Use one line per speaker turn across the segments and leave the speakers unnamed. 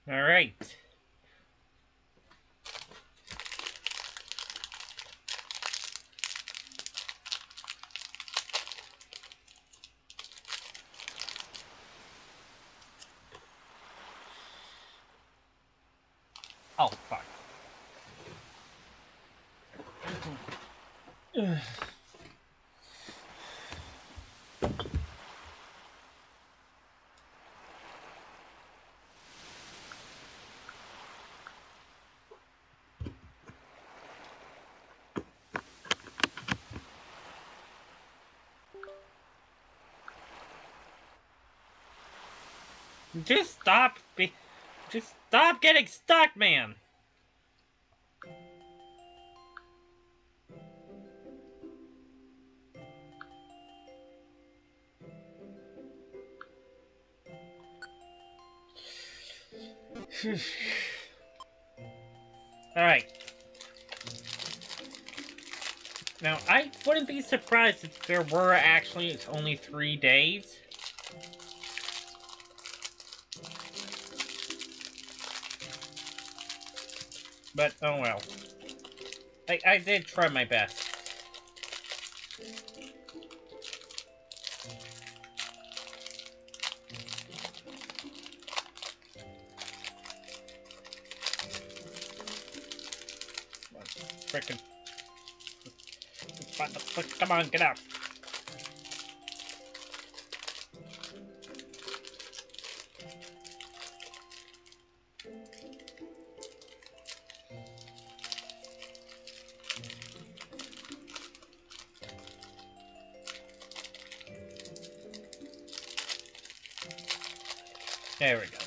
All right. Oh, fuck. Just stop getting stuck, man. Alright. Now, I wouldn't be surprised if there were actually only 3 days. But, oh well. I did try my best. Frickin'. Come on, get out. There we go.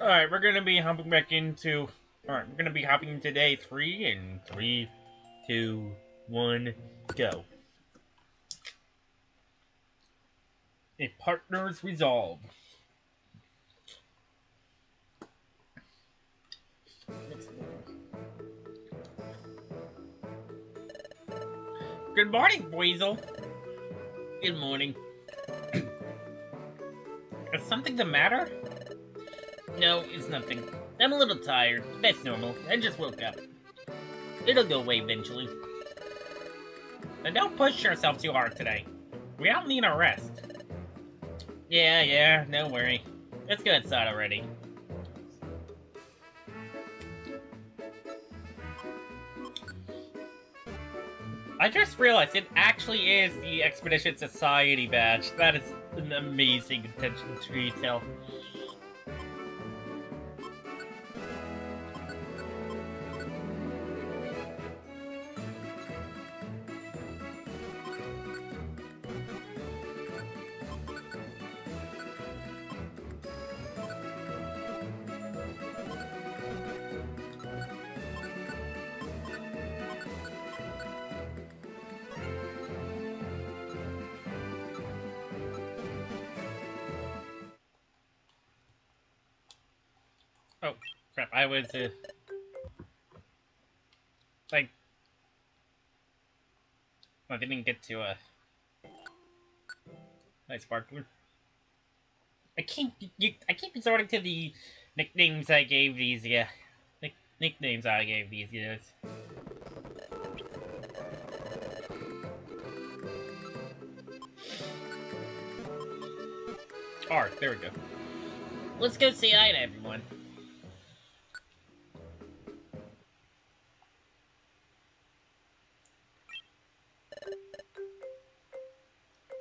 Alright, we're gonna be hopping back into... Alright, we're gonna be hopping into day 3 in 3, 2, 1, go. A partner's resolve. Good morning, Weasel. Good morning. Is something the matter? No, it's nothing. I'm a little tired. That's normal. I just woke up. It'll go away eventually. And don't push yourself too hard today. We all need a rest. Yeah, no worry. Let's go inside already. I just realized it actually is the Expedition Society badge. That is an amazing attention to detail. Oh, Crap, I was, like... I didn't get to, nice sparkler. I keep resorting to the nicknames I gave these, nicknames I gave these guys. Alright, there we go. Let's go say hi to everyone.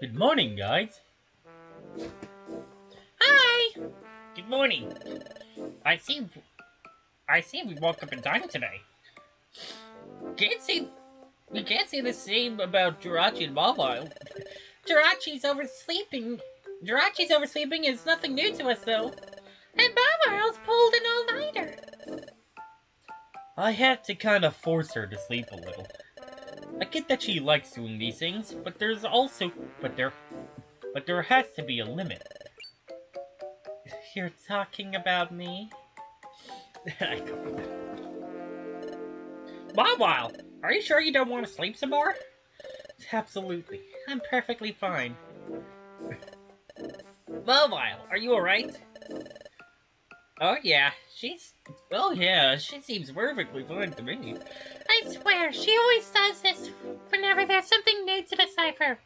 Good morning, guys. Hi! Good morning. I see we woke up in time today. We can't say the same about Jirachi and Mobile. Jirachi's oversleeping is nothing new to us, though. And Mobile's pulled an all-nighter. I had to kind of force her to sleep a little. I get that she likes doing these things, but there has to be a limit. You're talking about me? Mobile, are you sure you don't want to sleep some more? Absolutely. I'm perfectly fine. Mobile, are you alright? Oh yeah, she seems perfectly fine to me. I swear, she always does this whenever there's something new to decipher.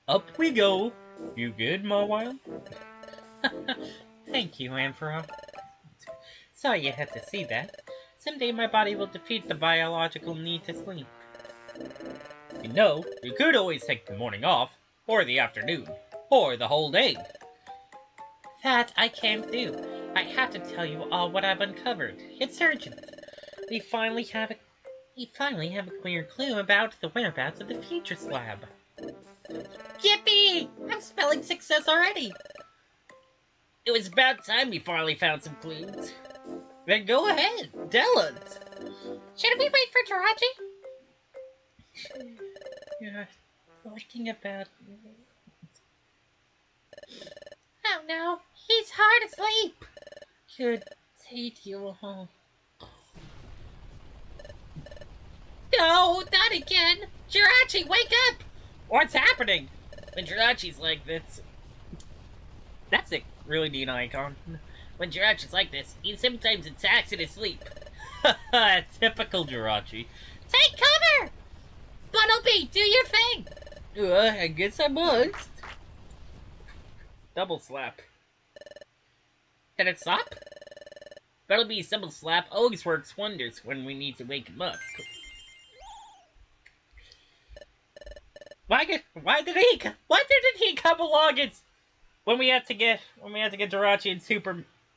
Up we go. You good, Mobile? Thank you, Ampharos. Sorry you had to see that. Someday my body will defeat the biological need to sleep. You know, you could always take the morning off, or the afternoon, or the whole day. That I can't do. I have to tell you all what I've uncovered. It's urgent. We finally have a clear clue about the whereabouts of the future slab. Yippee! I'm spelling success already! It was about time we finally found some clues. Then go ahead, tell us. Should we wait for Jirachi? You're thinking about... Oh no, he's hard asleep. Could take you home. No, not again! Jirachi, wake up! What's happening? When Jirachi's like this... That's a really neat icon. When Jirachi's like this, he sometimes attacks in his sleep. Haha, typical Jirachi. Take cover! Buttlebee, do your thing! I guess I must. Double slap. Can it stop? Buttlebee's double slap always works wonders when we need to wake him up. Why didn't he come along when we had to get Jirachi and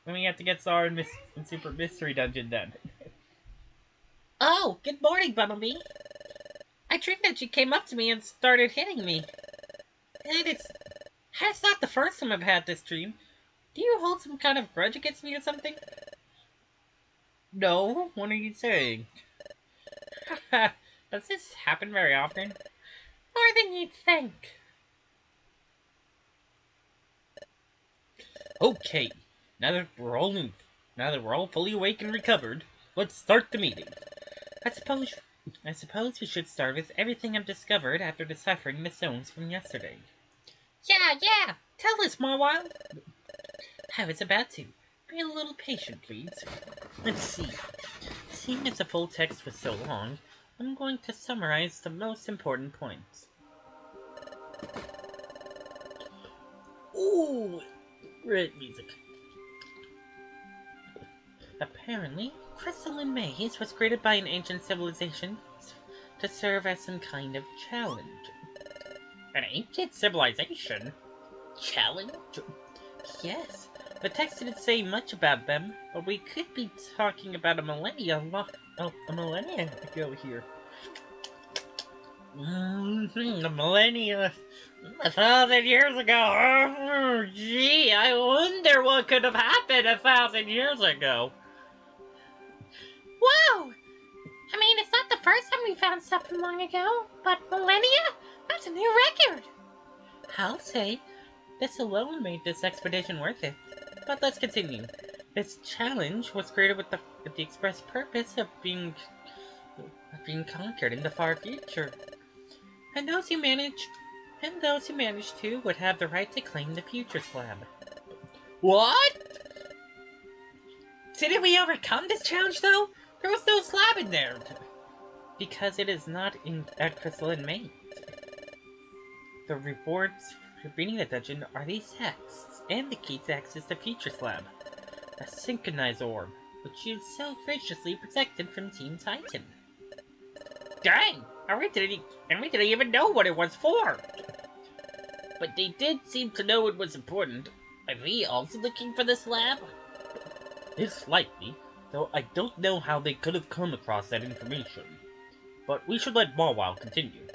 when we had to get Zara in Super Mystery Dungeon done? Oh, good morning, Bumblebee. I dreamed that you came up to me and started hitting me. And it's not the first time I've had this dream. Do you hold some kind of grudge against me or something? No, what are you saying? Does this happen very often? More than you'd think. Okay, now that we're all fully awake and recovered, let's start the meeting. I suppose we should start with everything I've discovered after deciphering the stones from yesterday. Yeah, tell us, Mawile. I was about to. Be a little patient, please. Let's see. Seeing as the full text was so long, I'm going to summarize the most important points. Ooh, great music. Apparently, crystalline maze was created by an ancient civilization to serve as some kind of challenge. An ancient civilization? Challenge? Yes. The text didn't say much about them, but we could be talking about a millennia ago here. A millennia, 1,000 years ago. Oh, gee, I wonder what could have happened 1,000 years ago. Whoa! I mean, it's not the first time we found stuff from long ago, but millennia? That's a new record. I'll say, this alone made this expedition worth it. But let's continue.
This challenge was created with the express purpose of being conquered in the far future. And those who managed to would have the right to claim the future slab.
What?
Didn't we overcome this challenge though? There was no slab in there. Because it is not at Crystalline Maze. The rewards for beating the dungeon are these texts, and the key to access the future slab. A synchronized orb, which you so graciously protected from Team Titan.
Dang! And we didn't even know what it was for! But they did seem to know it was important. Are they also looking for the slab?
It's likely, though I don't know how they could have come across that information. But we should let Mawile continue.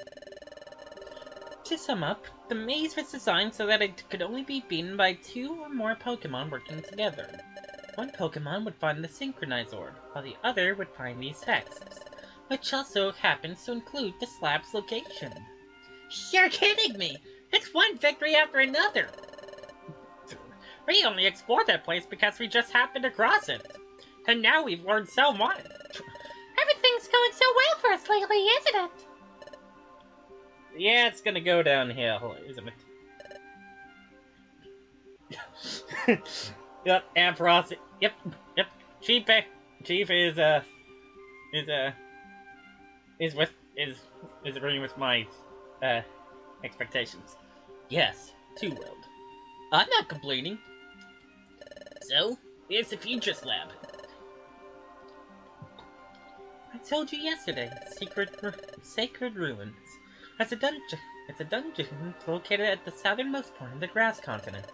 To sum up, the maze was designed so that it could only be beaten by 2 or more Pokémon working together. One Pokémon would find the synchronized orb, while the other would find these texts, which also happens to include the slab's location.
You're kidding me! It's one victory after another! We only explored that place because we just happened across it. And now we've learned so much.
Everything's going so well for us lately, isn't it?
Yeah, it's gonna go downhill, isn't it? Yep, Ampharos. Yep. Chief is agreeing with my expectations. Yes, too well.
I'm not complaining. So, where's the future slab?
I told you yesterday, Sacred Ruins. It's a dungeon located at the southernmost point of the grass continent.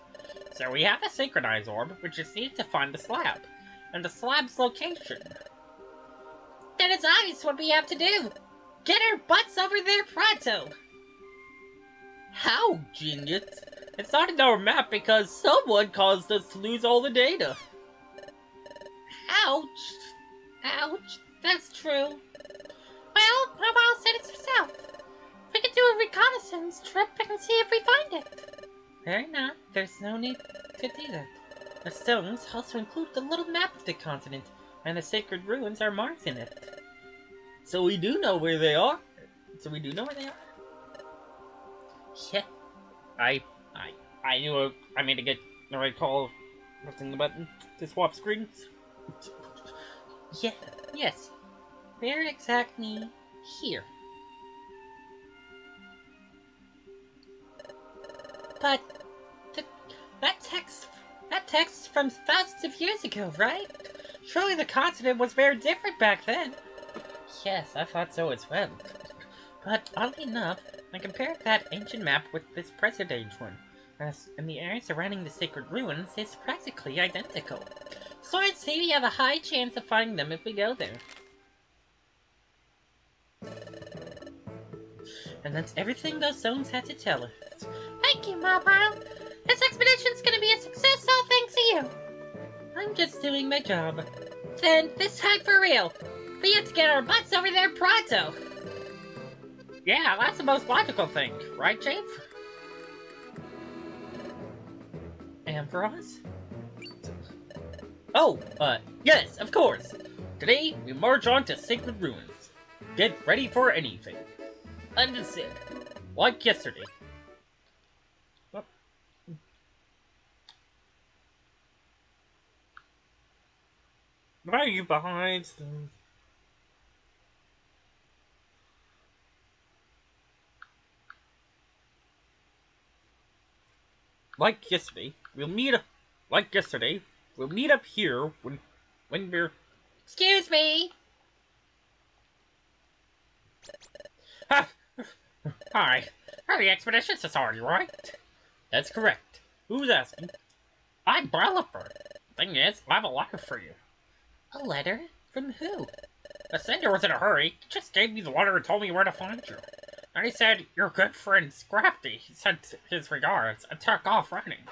So we have the synchronized orb, which just needs to find the slab, and the slab's location.
Then it's obvious what we have to do. Get our butts over there pronto.
How, genius? It's not in our map because someone caused us to lose all the data.
Ouch. Ouch. That's true. Well, Mawile said it herself. We could do a reconnaissance trip and see if we find it.
Fair enough. There's no need to do that. The stones also include the little map of the continent, and the sacred ruins are marked in it.
So we do know where they are.
Yeah.
I knew I made a get the right call pressing the button to swap screens.
Yeah, yes. They're exactly here. But that text's from thousands of years ago, right? Surely the continent was very different back then. Yes, I thought so as well. But oddly enough, I compared that ancient map with this present age one, and the area surrounding the sacred ruins is practically identical. So I'd say we have a high chance of finding them if we go there. And that's everything those stones had to tell us.
Thank you, Mawile. This expedition's gonna be a success all thanks to you.
I'm just doing my job.
Then, this time for real. We have to get our butts over there pronto.
Yeah, that's the most logical thing, right, Chief?
Ampharos?
Oh, yes, of course. Today, we march on to Sacred Ruins. Get ready for anything. Understood. Like yesterday.
Why are you behind?
Like yesterday, we'll meet up here when we're...
Excuse me.
Hi. Are the Expedition Society, right? That's correct. Who's asking? I'm Brellifer. Thing is, I have a letter for you.
A letter? From who?
The sender was in a hurry. He just gave me the letter and told me where to find you. And he said, your good friend Scrafty sent his regards and took off running.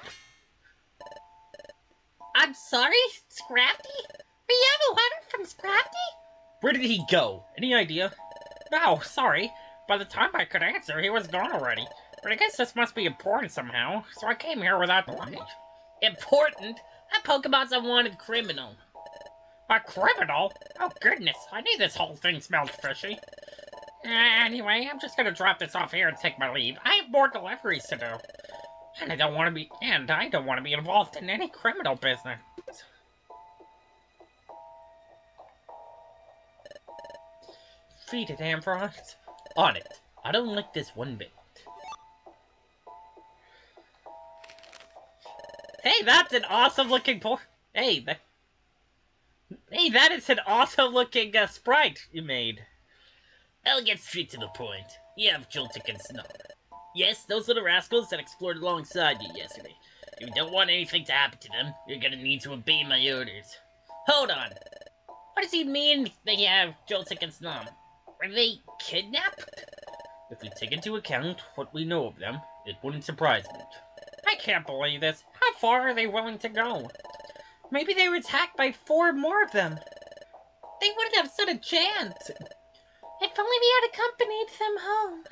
I'm sorry, Scrafty? We have a letter from Scrafty?
Where did he go? Any idea? No, sorry. By the time I could answer, he was gone already. But I guess this must be important somehow, so I came here without delay. Important? That Pokemon's a wanted criminal.
A criminal? Oh goodness, I knew this whole thing smelled fishy. Anyway, I'm just gonna drop this off here and take my leave. I have more deliveries to do. And I don't want to be involved in any criminal business.
Feed it, Ampharos. On it. I don't like this one bit.
Hey, that's an awesome looking Hey, that is an awesome looking sprite you made.
I'll get straight to the point. You have Joltik and Snob. Yes, those little rascals that explored alongside you yesterday. If you don't want anything to happen to them, you're gonna need to obey my orders. Hold on. What does he mean they have Joltik and Snob? Were they kidnapped?
If we take into account what we know of them, it wouldn't surprise me. I can't believe this. How far are they willing to go? Maybe they were attacked by 4 more of them. They wouldn't have stood a chance.
If only we had accompanied them home.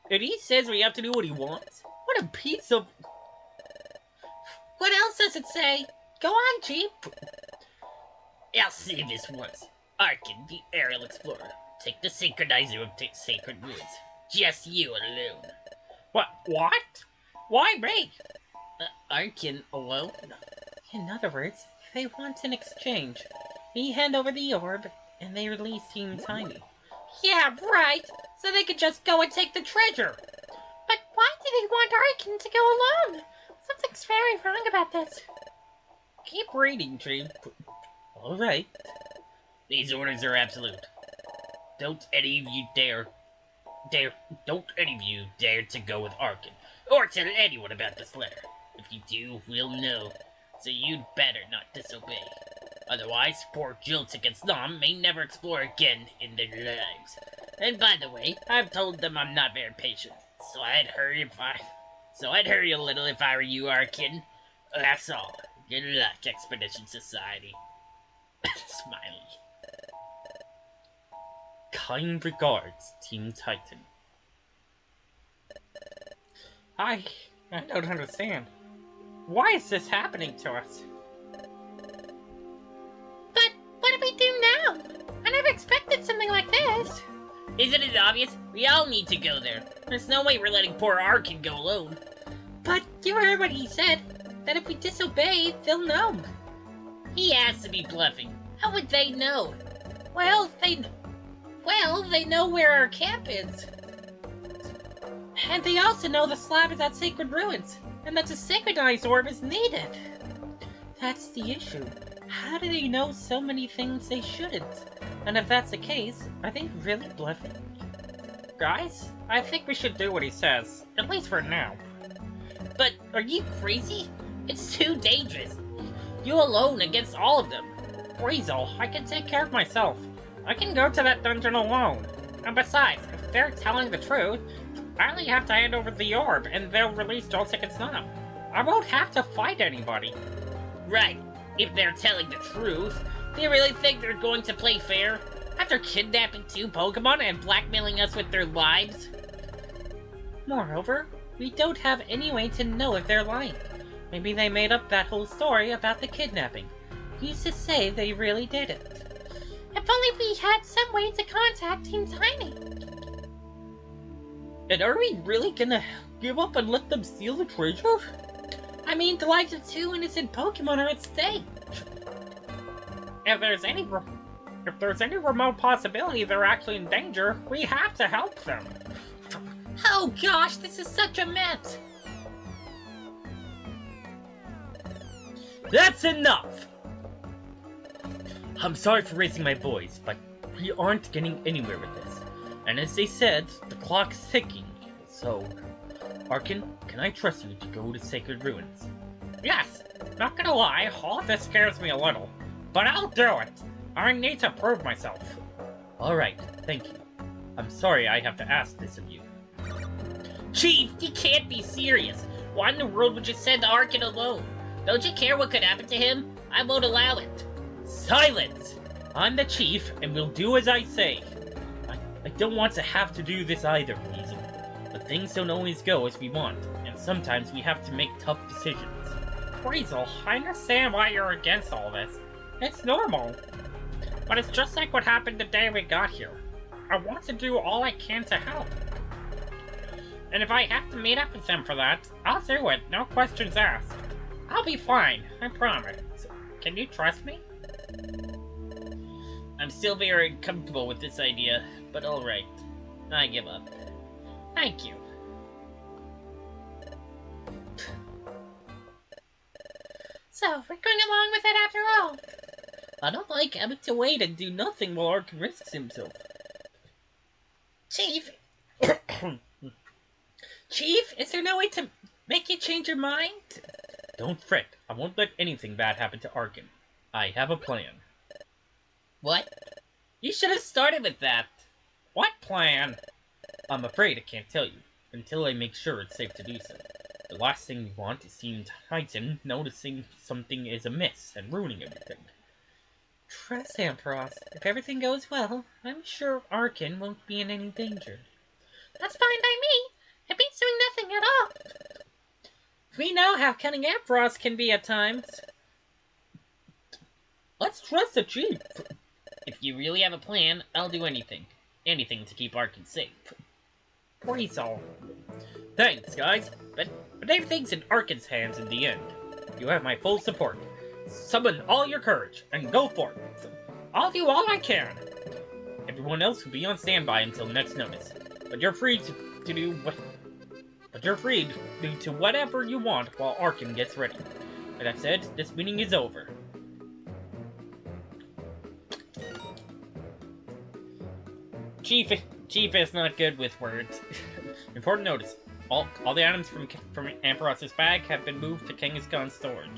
And he says we have to do what he wants? What a piece of... What else does it say? Go on, Chief.
I'll say this once. Archen, the aerial explorer. Take the synchronizer of Sacred Woods. Just you alone.
What? Why me?
Archen alone?
In other words, they want an exchange. We hand over the orb, and they release Team Tiny. Yeah, right! So they could just go and take the treasure!
But why do they want Archen to go alone? Something's very wrong about this.
Keep reading, Chief. Alright.
These orders are absolute. Don't any of you dare to go with Archen, or tell anyone about this letter. If you do, we'll know. So you'd better not disobey. Otherwise, poor Joltik and Snom may never explore again in their lives. And by the way, I've told them I'm not very patient, so I'd hurry a little if I were you, Archen. That's all. Good luck, Expedition Society. Smiley.
Kind regards, Team Titan. I don't understand. Why is this happening to us?
But what do we do now? I never expected something like this.
Isn't it obvious? We all need to go there. There's no way we're letting poor Archen go alone.
But you heard what he said, that if we disobey, they'll know.
He has to be bluffing. How would they know?
Well, they know where our camp is. And they also know the slab is at Sacred Ruins, and that the synchronized orb is needed.
That's the issue. How do they know so many things they shouldn't? And if that's the case, are they really bluffing? Guys, I think we should do what he says, at least for now.
But are you crazy? It's too dangerous. You alone against all of them.
Weasel, I can take care of myself. I can go to that dungeon alone. And besides, if they're telling the truth, I only have to hand over the orb and they'll release Joltik and Snom. I won't have to fight anybody.
Right. If they're telling the truth, do you really think they're going to play fair? After kidnapping 2 Pokemon and blackmailing us with their lives?
Moreover, we don't have any way to know if they're lying. Maybe they made up that whole story about the kidnapping. Who's to say they really did it?
If only we had some way to contact Team Tiny.
And are we really gonna give up and let them steal the treasure?
I mean, the lives of 2 innocent Pokemon are at stake.
If there's any remote possibility they're actually in danger, we have to help them.
Oh gosh, this is such a mess.
That's enough! I'm sorry for raising my voice, but we aren't getting anywhere with this. And as they said, the clock's ticking, so... Archen, can I trust you to go to Sacred Ruins? Yes! Not gonna lie, all of this scares me a little. But I'll do it! I need to prove myself. Alright, thank you. I'm sorry I have to ask this of you.
Chief, you can't be serious. Why in the world would you send Archen alone? Don't you care what could happen to him? I won't allow it.
Silence! I'm the chief, and will do as I say. I don't want to have to do this either, Weasel. But things don't always go as we want, and sometimes we have to make tough decisions. Prequel, I understand why you're against all this. It's normal. But it's just like what happened the day we got here. I want to do all I can to help. And if I have to meet up with them for that, I'll do it, no questions asked. I'll be fine, I promise. Can you trust me?
I'm still very uncomfortable with this idea, but alright. I give up. Thank you.
So, we're going along with it after all.
I don't like having to wait and do nothing while Archen risks himself.
Chief! Chief, is there no way to make you change your mind?
Don't fret, I won't let anything bad happen to Archen. I have a plan.
What? You should have started with that.
What plan? I'm afraid I can't tell you, until I make sure it's safe to do so. The last thing we want is seeing Titan noticing something is amiss and ruining everything.
Trust Ampharos. If everything goes well, I'm sure Archen won't be in any danger. That's fine by me. It beats doing nothing at all. We know how cunning Ampharos can be at times.
Let's trust the chief.
If you really have a plan, I'll do anything. Anything to keep Archen safe.
Prequel. Thanks, guys, but everything's in Archen's hands in the end. You have my full support. Summon all your courage and go for it. I'll do all I can. Everyone else will be on standby until next notice. But you're free to do whatever you want while Archen gets ready. With that said, this meeting is over. Chief is not good with words. Important notice. All the items from Ampharos' bag have been moved to Kangaskhan's storage.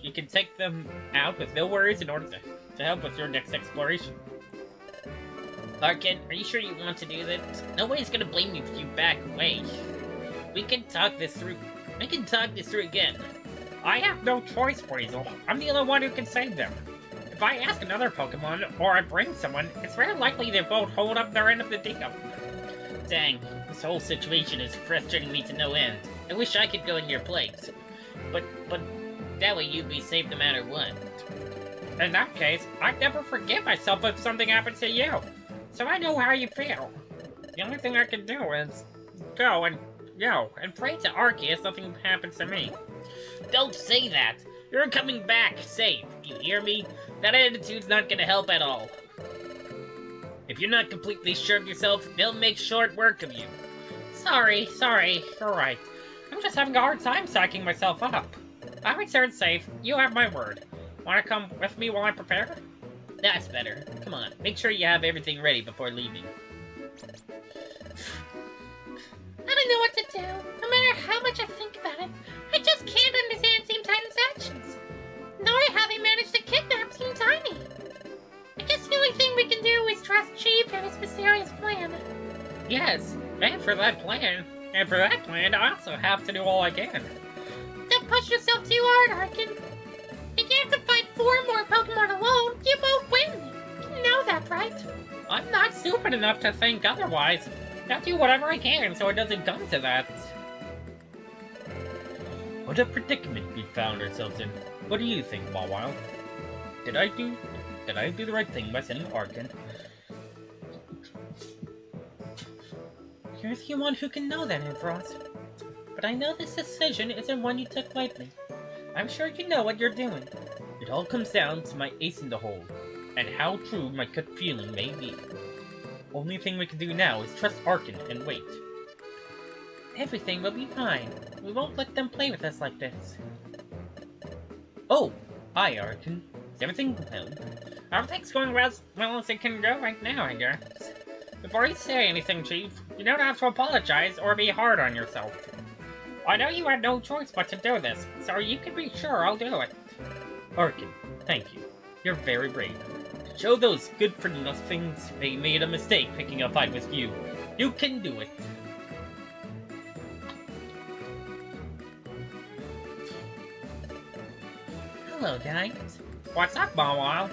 You can take them out with no worries in order to help with your next exploration.
Archen, are you sure you want to do this? Nobody's gonna blame you if you back away. We can talk this through again.
I have no choice, Prequel. I'm the only one who can save them. If I ask another Pokemon, or I bring someone, it's very likely they won't hold up their end of the deal.
Dang, this whole situation is frustrating me to no end. I wish I could go in your place. But that way you'd be safe no matter what.
In that case, I'd never forgive myself if something happened to you. So I know how you feel. The only thing I can do is go and pray to Archie if something happens to me.
Don't say that! You're coming back safe, you hear me? That attitude's not gonna help at all. If you're not completely sure of yourself, they'll make short work of you.
Sorry, you're right. I'm just having a hard time psyching myself up. I'll return safe, you have my word. Wanna come with me while I prepare?
That's better. Come on, make sure you have everything ready before leaving.
I don't know what to do. No matter how much I think about it, I just can't understand Team Titan's actions. Nor how they managed to kidnap Team Tiny. I guess the only thing we can do is trust Chief and his mysterious plan.
Yes, and for that plan, I also have to do all I can.
Don't push yourself too hard, Archen. If you have to fight 4 more Pokemon alone, you won't win. You know that, right?
I'm not stupid enough to think otherwise. I'll do whatever I can so it doesn't come to that. What a predicament we found ourselves in. What do you think, Mawile? Did I do the right thing by sending Archen?
You're the one who can know that, Ampharos. But I know this decision isn't one you took lightly. I'm sure you know what you're doing.
It all comes down to my ace in the hole, and how true my gut feeling may be. Only thing we can do now is trust Archen and wait.
Everything will be fine. We won't let them play with us like this.
Oh, hi Archen. Is everything well?
Everything's going well as it can go right now, I guess.
Before you say anything, Chief, you don't have to apologize or be hard on yourself. I know you had no choice but to do this, so you can be sure I'll do it. Archen, thank you. You're very brave. To show those good-for-nothings they made a mistake picking a fight with you. You can do it.
Hello, guys.
What's up, Mawile?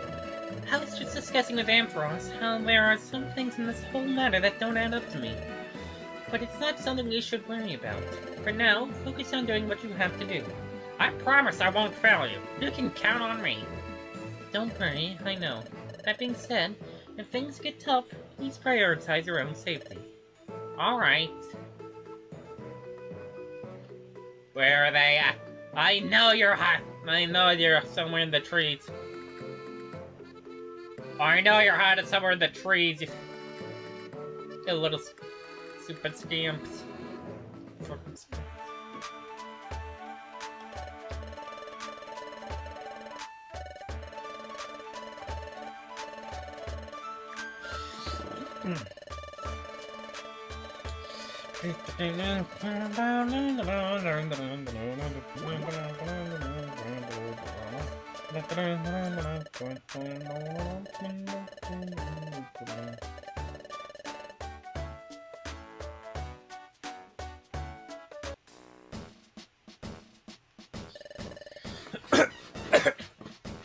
I was just discussing with Ampharos how there are some things in this whole matter that don't add up to me. But it's not something we should worry about. For now, focus on doing what you have to do.
I promise I won't fail you. You can count on me.
Don't worry, I know. That being said, if things get tough, please prioritize your own safety.
Alright. Where are they at? I know you're hot. I know you're somewhere in the trees. I know you're hiding somewhere in the trees. You little stupid scamps.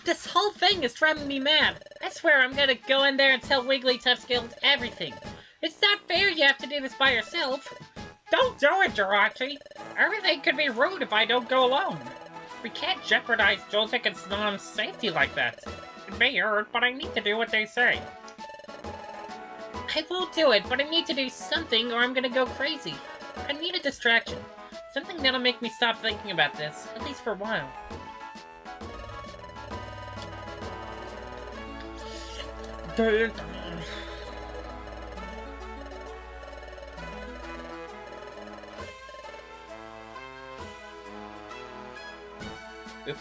This whole thing is driving me mad. I swear I'm gonna go in there and tell Wigglytuff's everything. It's not fair you have to do this by yourself.
Don't do it, Jirachi! Everything could be rude if I don't go alone. We can't jeopardize Joltik and Snom's safety like that. It may hurt, but I need to do what they say.
I will do it, but I need to do something or I'm gonna go crazy. I need a distraction. Something that'll make me stop thinking about this, at least for a while.
Oops.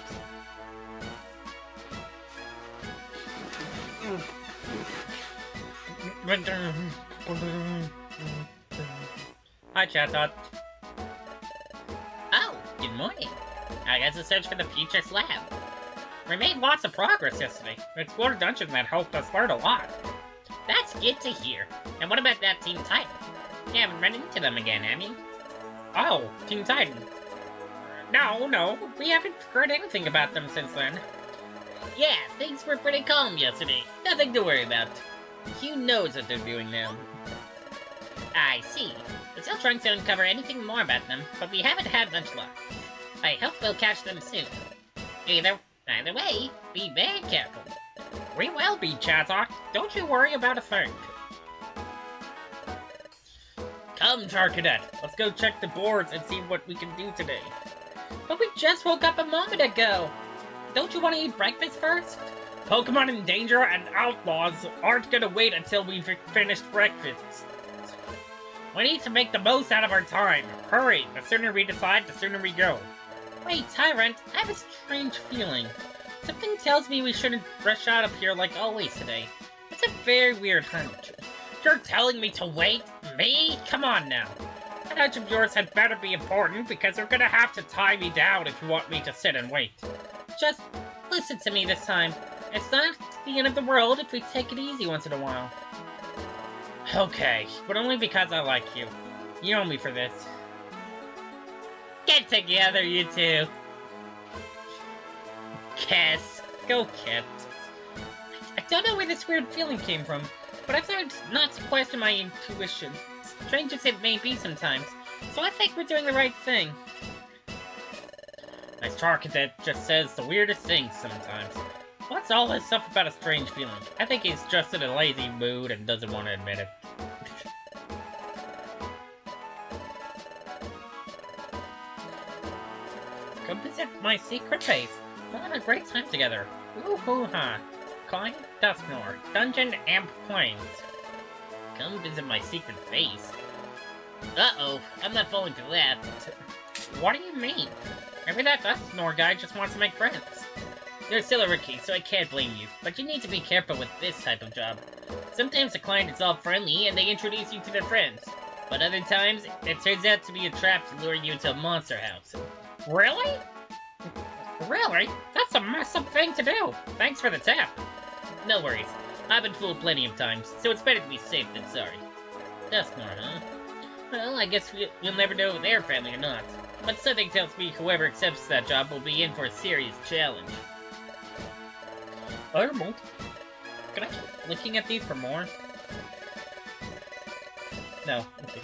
Hi, Chatot.
Oh, good morning. I guess a search for the Futurist Lab.
We made lots of progress yesterday. We explored a dungeon that helped us learn a lot.
That's good to hear. And what about that Team Titan? You haven't run into them again, have you?
Oh, Teen Titan. No, we haven't heard anything about them since then.
Yeah, things were pretty calm yesterday. Nothing to worry about. Who knows what they're doing now? I see. We're still trying to uncover anything more about them, but we haven't had much luck. I hope we'll catch them soon. Either way, be very careful.
We will be, Chatot. Don't you worry about a thing. Come, Char Cadet. Let's go check the boards and see what we can do today.
But we just woke up a moment ago! Don't you want to eat breakfast first?
Pokemon in danger and outlaws aren't gonna wait until we've finished breakfast. We need to make the most out of our time. Hurry! The sooner we decide, the sooner we go.
Wait, Tyrant, I have a strange feeling. Something tells me we shouldn't rush out of here like always today. It's a very weird hunch.
You're telling me to wait? Me? Come on now. That hunch of yours had better be important because you're gonna have to tie me down if you want me to sit and wait.
Just listen to me this time. It's not the end of the world if we take it easy once in a while.
Okay, but only because I like you. You owe me for this.
Get together, you two.
Kiss. Go kiss.
I don't know where this weird feeling came from, but I've learned not to question my intuition. Strange as it may be sometimes, so I think we're doing the right thing.
My Char Cadet just says the weirdest things sometimes. What's all this stuff about a strange feeling? I think he's just in a lazy mood and doesn't want to admit it. Come visit my secret base. We'll have a great time together. Ooh-hoo-ha. Calling Dusknor, Dungeon Amp Plains.
Come visit my secret base. Uh-oh, I'm not falling for that.
What do you mean? Maybe that Dusknor guy just wants to make friends.
You're still a rookie, so I can't blame you, but you need to be careful with this type of job. Sometimes the client is all friendly and they introduce you to their friends, but other times it turns out to be a trap to lure you into a monster house.
Really? Really? That's a messed up thing to do. Thanks for the tip.
No worries. I've been fooled plenty of times, so it's better to be safe than sorry. Dusknor, huh? Well, I guess we'll never know if they're friendly or not. But something tells me whoever accepts that job will be in for a serious challenge.
Can I keep looking at these for more? No. Okay.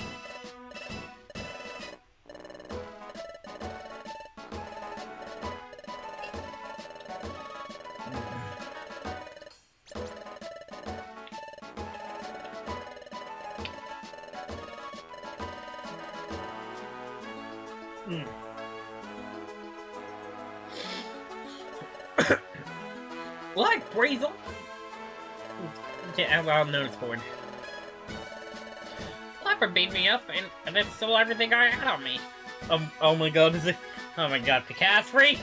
What, Brazel? Yeah, well, notice board. Clever beat me up, and then stole everything I had on me. Oh my god, is it? Oh my god, the Casfree?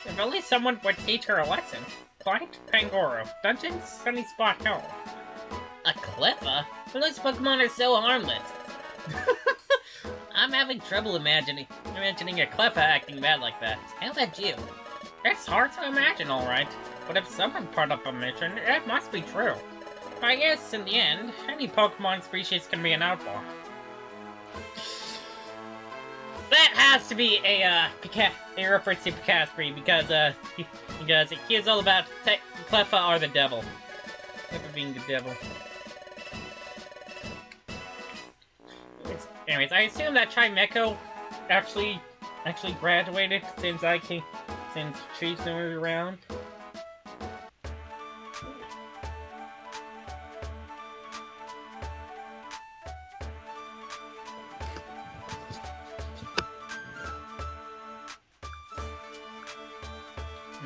If only someone would teach her a lesson. Client Pangoro, Dungeon Sunny Spot Hill. A Cleffa? But those Pokemon are so harmless. I'm having trouble imagining a Cleffa acting bad like that. How about you? It's hard to imagine, alright. But if someone put up a mission, it must be true. I guess, in the end, any Pokemon species can be an outlaw. That has to be a reference to Casfree, because he is all about Cleffa or the devil. Cleffa being the devil. Anyways, I assume that Chimecho actually graduated since she's no longer around.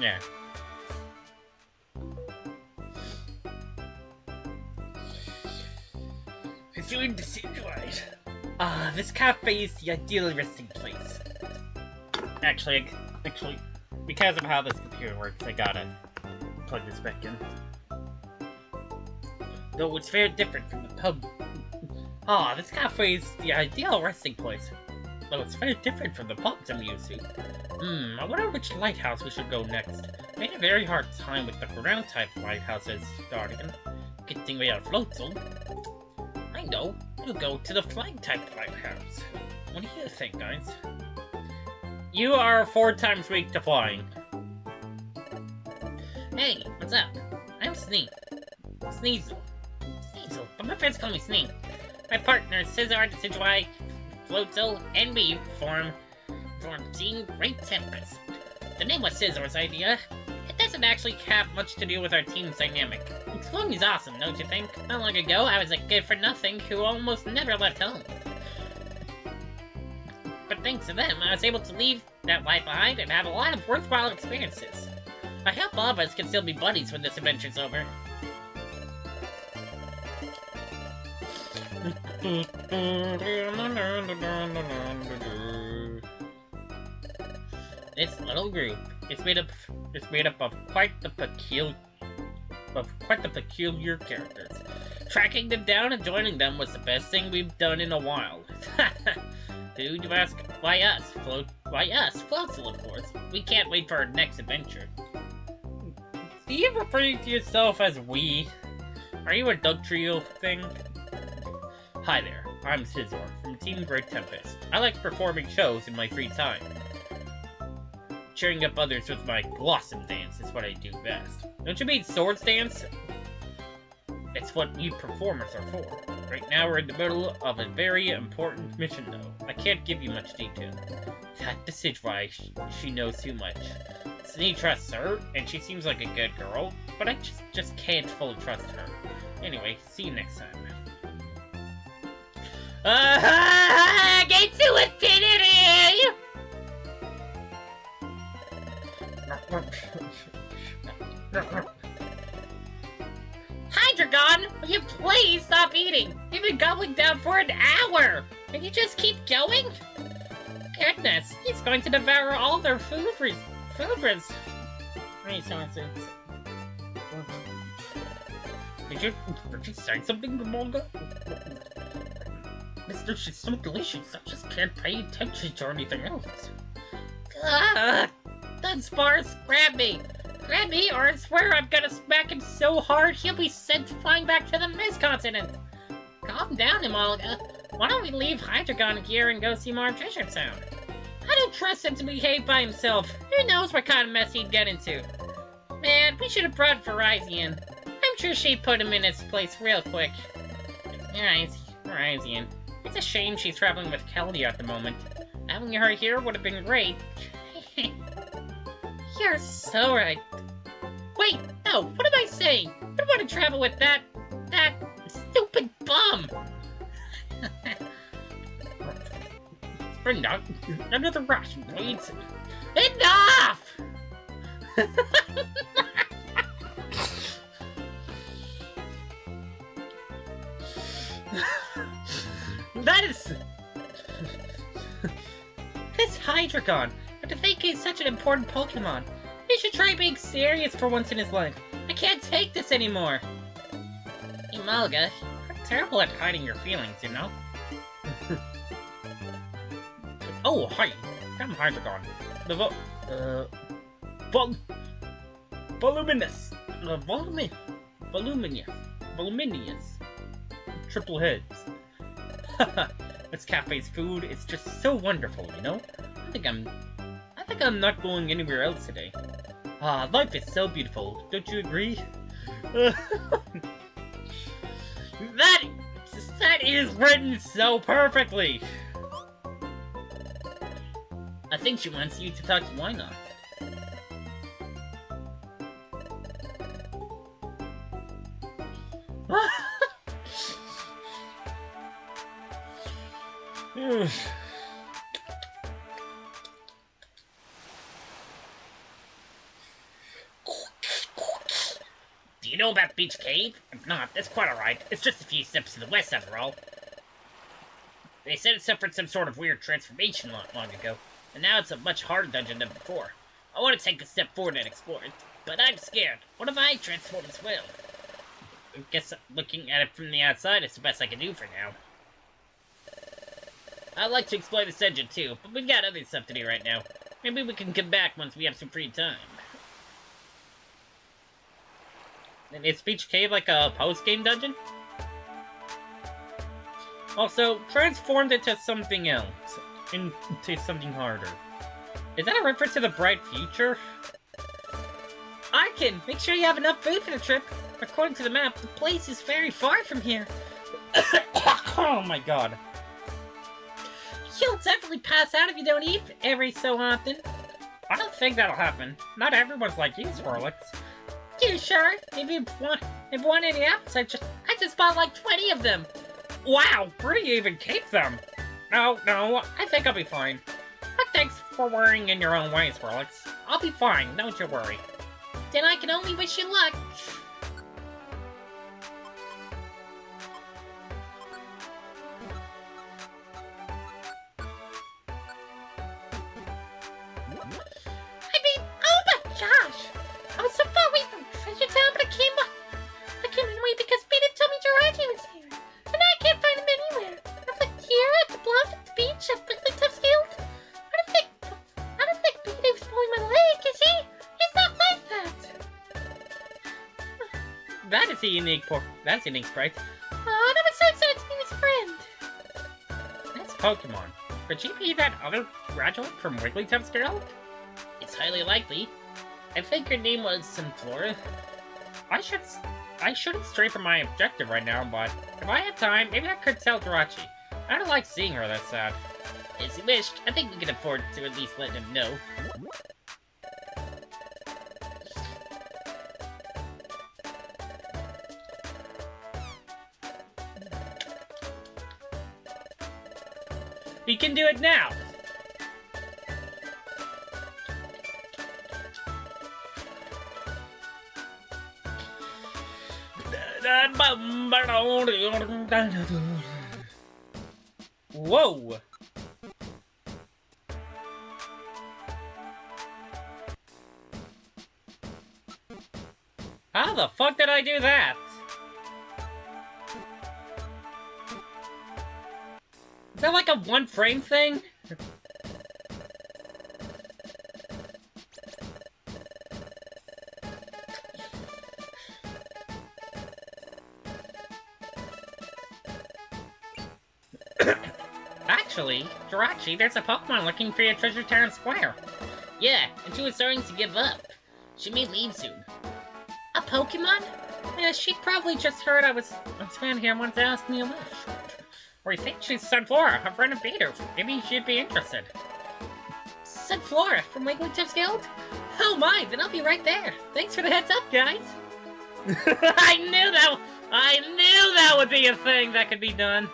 Yeah. Pursuing the Siege. This cafe is the ideal resting place. Actually, because of how this computer works, I gotta plug this back in. Though it's very different from the pub. This cafe is the ideal resting place. Though it's very different from the pubs I'm used to. I wonder which lighthouse we should go next. I had a very hard time with the ground-type lighthouses starting. Good thing we have Floatzel. I know. We'll go to the flag-type lighthouse. What do you think, guys? You are 4 times weak to flying. Hey, what's up? I'm Sneasel, but my friends call me Snee. My partner, Scizor, Decidueye, Floatzel, and me form Team Great Tempest. The name was Scizor's idea. It doesn't actually have much to do with our team's dynamic. Exploring is awesome, don't you think? Not long ago, I was a good-for-nothing who almost never left home. But thanks to them, I was able to leave that life behind and have a lot of worthwhile experiences. I hope all of us can still be buddies when this adventure's over. This little group is made up of quite the peculiar characters. Tracking them down and joining them was the best thing we've done in a while. Who'd you ask? Why us? Floatzel, of course. We can't wait for our next adventure. Do you refer to yourself as we? Are you a Doug Trio thing? Hi there, I'm Scizor from Team Great Tempest. I like performing shows in my free time. Cheering up others with my Blossom Dance is what I do best. Don't you mean Swords Dance? It's what you performers are for. Right now we're in the middle of a very important mission though. I can't give you much detail. That's why she knows too much. Snee trusts her, and she seems like a good girl, but I just can't fully trust her. Anyway, see you next time. Get to infinity! Hydreigon, will you please stop eating? You've been gobbling down for an hour! Can you just keep going? Goodness, he's going to devour all their food. Did you say something, Ramonga? Mister, she's so delicious, I just can't pay attention to anything else. Dunsparce, grab me! Grab me, or I swear I'm gonna smack him so hard he'll be sent flying back to the Mist Continent! Calm down, Emolga. Why don't we leave Hydreigon here and go see more Treasure Town? I don't trust him to behave by himself. Who knows what kind of mess he'd get into? Man, we should have brought Virizion. I'm sure she'd put him in his place real quick. Alright, Virizion. It's a shame she's traveling with Kelly at the moment. Having her here would have been great. You're so right. Wait, no, what am I saying? I don't want to travel with that stupid bum! Bring down another ration, please. Enough!
That is... This Hydreigon, but to think he's such an important Pokemon. He should try being serious for once in his life. I can't take this anymore.
Emolga, you're terrible at hiding your feelings, you know?
Oh, hi. I'm Hydreigon. Voluminous. Voluminous. Triple heads. This cafe's food is just so wonderful, you know? I think I'm not going anywhere else today. Ah, life is so beautiful. Don't you agree? That is written so perfectly.
I think she wants you to talk to Wynonna.
Do you know about Beach Cave? If not, that's quite alright. It's just a few steps to the west after all. They said it suffered some sort of weird transformation long ago, and now it's a much harder dungeon than before. I want to take a step forward and explore it, but I'm scared. What if I transform as well? I guess looking at it from the outside is the best I can do for now. I'd like to explore this dungeon too, but we've got other stuff to do right now. Maybe we can come back once we have some free time. And is Beach Cave like a post-game dungeon? Also, transformed into something else. Into something harder. Is that a reference to the bright future? Archen, make sure you have enough food for the trip. According to the map, the place is very far from here. Oh my god. You'll definitely pass out if you don't eat every so often. I don't think that'll happen. Not everyone's like you, Swirlix. You sure? If you want any apples, I just bought like 20 of them. Wow, where do you even keep them? No, I think I'll be fine. But thanks for worrying in your own way, Swirlix. I'll be fine, don't you worry.
Then I can only wish you luck. Oh my gosh! I was so far away from Treasure Town, but I came anyway because Beta told me Jirachi was here. And now I can't find him anywhere. I've looked here, at the bluff, at the beach, at Wigglytuff's Guild. I don't think Beta was pulling my leg, is he? He's not like that.
That's a unique sprite.
Oh, that was so excited to meet his friend.
That's Pokemon. Could she be that other graduate from Wigglytuff's Guild?
It's highly likely. I think her name was Sunflora.
I shouldn't stray from my objective right now, but if I had time, maybe I could tell Jirachi. I don't like seeing her that sad.
As you wished, I think we can afford to at least let him know.
He can do it now! Whoa! How the fuck did I do that? Is that like a one frame thing? Actually, Jirachi, there's a Pokemon looking for you at Treasure Town Square.
Yeah, and she was starting to give up. She may leave soon.
A Pokemon?
Yeah, she probably just heard I was around here and wanted to ask me a wish. Or you think she's Sunflora, a friend of Peter. Maybe she'd be interested.
Sunflora from Wigglytuff's Guild? Oh my, then I'll be right there. Thanks for the heads up, guys.
I knew that would be a thing that could be done.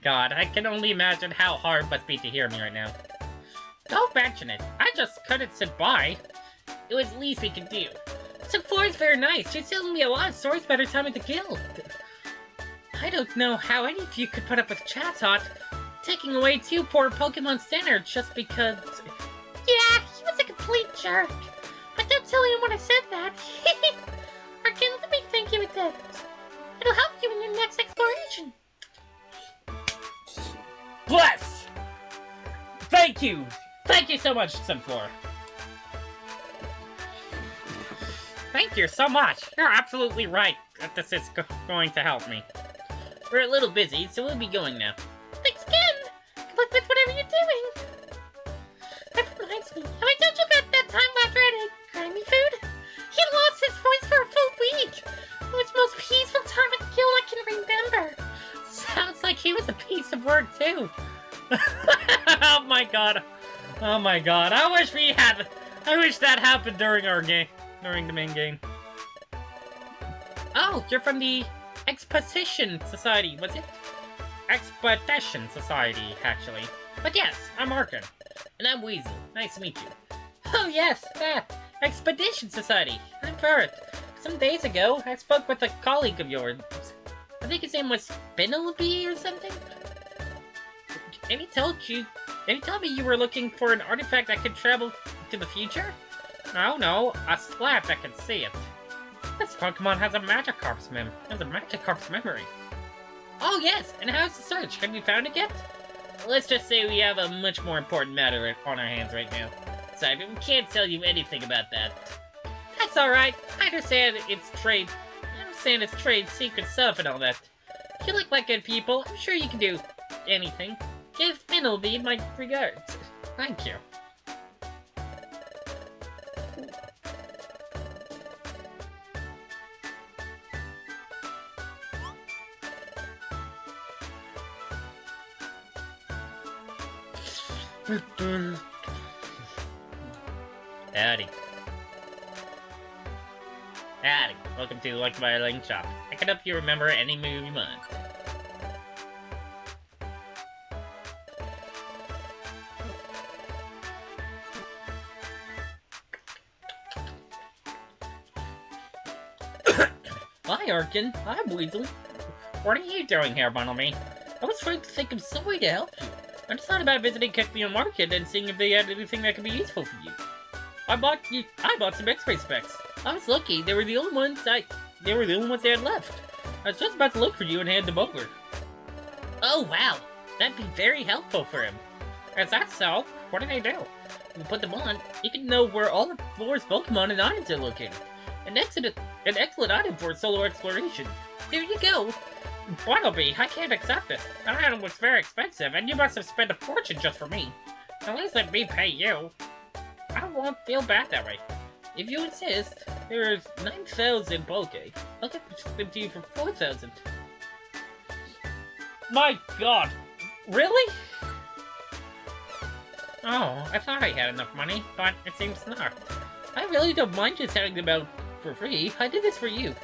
god, I can only imagine how hard it must be to hear me right now. Don't mention it. I just couldn't sit by. It was the least we could do. So 4 is very nice. She's telling me a lot of stories about her time at the guild. I don't know how any of you could put up with Chatot taking away 2 poor Pokemon standards just because...
Yeah, he was a complete jerk. But don't tell anyone I said that. Archen, let me thank you with that. It'll help you in your next exploration.
Bless! Thank you! Thank you so much, Sunflower. Thank you so much. You're absolutely right that this is going to help me. We're a little busy, so we'll be going now.
Thanks again. Good luck with whatever you're doing. That reminds me, have I told you about that time after I ate grimy food? He lost his voice for a full week. It was the most peaceful time at the guild I can remember.
Sounds like he was a piece of work, too. Oh my god. Oh my god. I wish that happened during our game. During the main game. Oh, you're from the Exposition Society, was it? Expedition Society, actually. But yes, I'm Archen. And I'm Weasel. Nice to meet you. Oh yes, that. Expedition Society. I've heard. Some days ago, I spoke with a colleague of yours. I think his name was Penelope or something? And he told me you were looking for an artifact that could travel to the future? No, a slab that can see it. This Pokemon has a Magikarp's memory. Oh yes, and how's the search? Have you found it yet? Let's just say we have a much more important matter on our hands right now. Sorry, but we can't tell you anything about that. That's alright. I understand it's trade secret stuff and all that. You look like good people. I'm sure you can do anything. Give Penelope my regards. Thank you. Howdy. Welcome to Like My Link Shop. I can help you remember any move you want. Hi, Archen. I'm Weasel. What are you doing here, Bunnelby? I was trying to think of some way to help you. I just thought about visiting Kekleon Market and seeing if they had anything that could be useful for you. I bought some X-ray specs. I was lucky; they were the only ones they had left. I was just about to look for you and hand them over. Oh wow, that'd be very helpful for him. Is that so? What do they do? When you put them on, you can know where all the floor's Pokemon and items are located. An excellent item for solo exploration. There you go. Bunnelby, I can't accept it. That item looks very expensive, and you must have spent a fortune just for me. At least let me pay you. I won't feel bad that way. If you insist, there's 9,000 Poke. I'll get them to you for 4,000. My god! Really? Oh, I thought I had enough money, but it seems not. I really don't mind just having them out for free. I did this for you.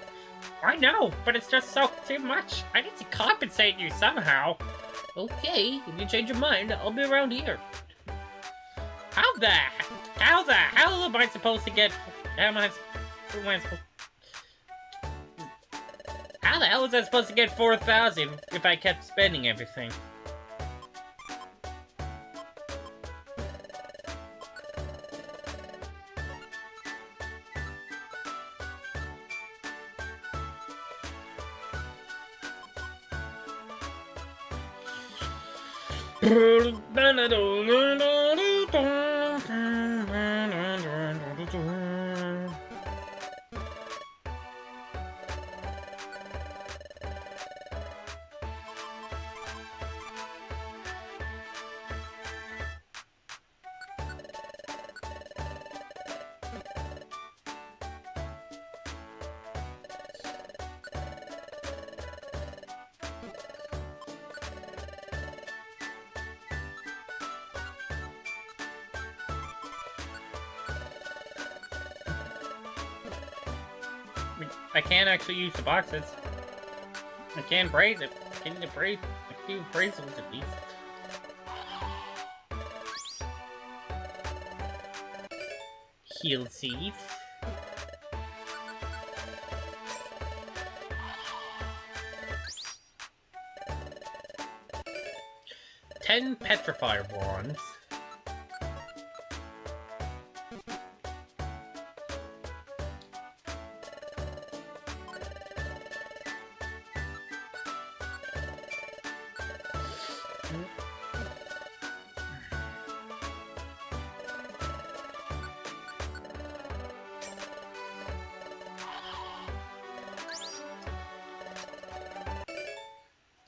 I know, but it's just so too much. I need to compensate you somehow. Okay, if you change your mind, I'll be around here. How the hell am I supposed to get... How the hell was I supposed to get 4,000 if I kept spending everything? I can't actually use the boxes. I can't braid it. Can you braid? I few appraisals at least. Heal seeds. 10 petrifier wands.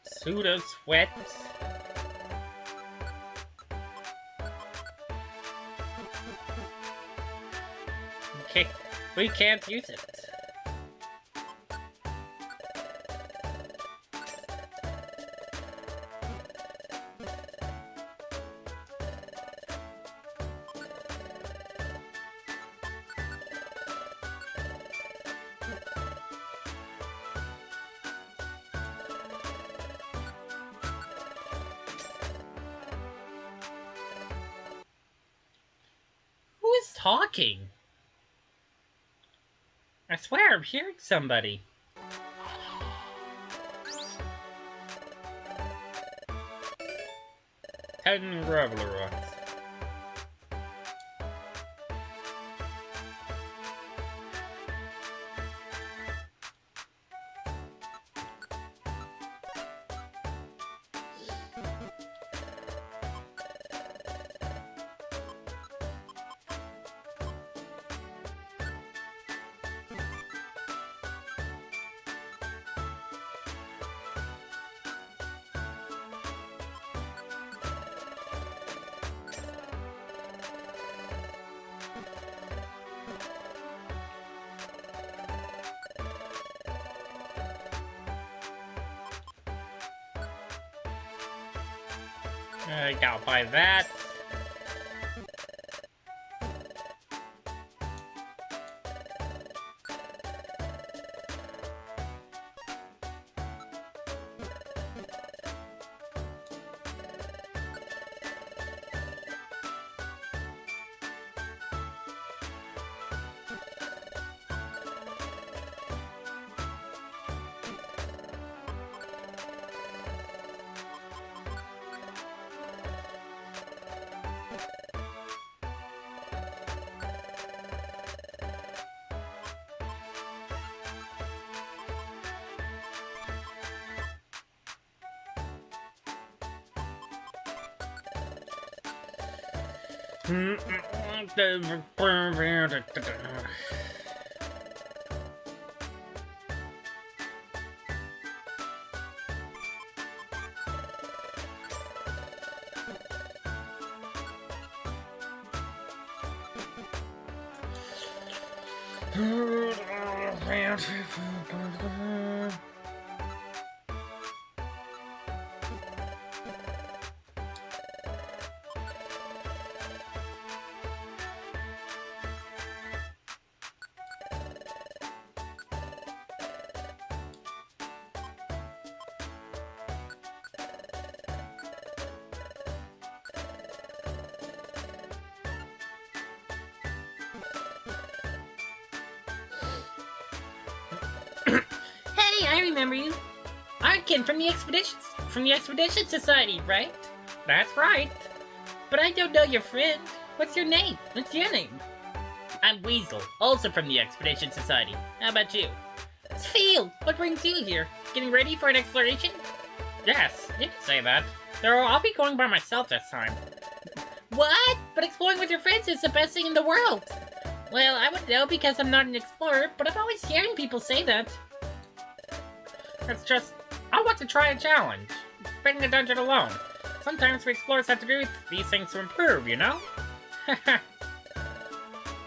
Pseudo sweats. Okay, we can't use it. Who is talking? I swear I'm hearing somebody. Ten graveler rocks. I gotta buy that.
Hey, I remember you. Archen from the Expedition Society, right?
That's right.
But I don't know your friend. What's your name? What's your name?
I'm Weasel, also from the Expedition Society. How about you?
It's Phil. What brings you here? Getting ready for an exploration?
Yes, you can say that. Though I'll be going by myself this time.
What? But exploring with your friends is the best thing in the world. Well, I would know because I'm not an explorer, but I'm always hearing people say that.
It's just, I want to try a challenge. Beating a dungeon alone. Sometimes we explorers have to do these things to improve, you know?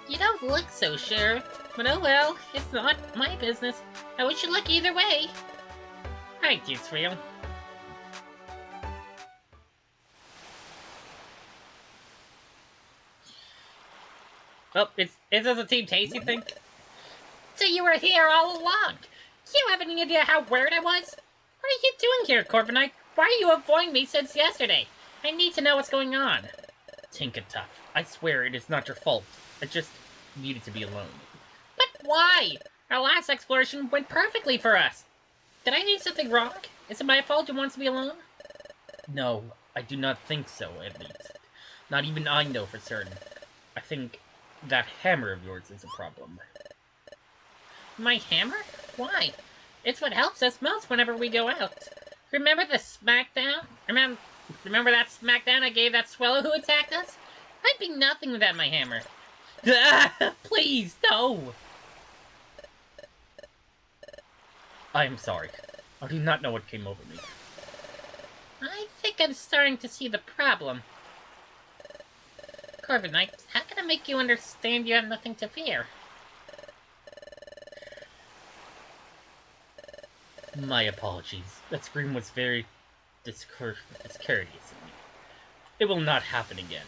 You don't look so sure. But oh well, it's not my business. I wish you luck either way.
Thank you, Phil. Oh, is this a Team Tasty thing?
So you were here all along. You have any idea how weird I was? What are you doing here, Corviknight? Why are you avoiding me since yesterday? I need to know what's going on.
Tinka Tough, I swear it is not your fault. I just needed to be alone.
But why? Our last exploration went perfectly for us. Did I do something wrong? Is it my fault you want to be alone?
No, I do not think so, at least. Not even I know for certain. I think that hammer of yours is a problem.
My hammer? Why? It's what helps us most whenever we go out. Remember the smackdown? Remember that smackdown I gave that swallow who attacked us? I'd be nothing without my hammer.
Please, no! I am sorry. I do not know what came over me.
I think I'm starting to see the problem. Corviknight, how can I make you understand you have nothing to fear?
My apologies. That scream was very discourteous of me. It will not happen again.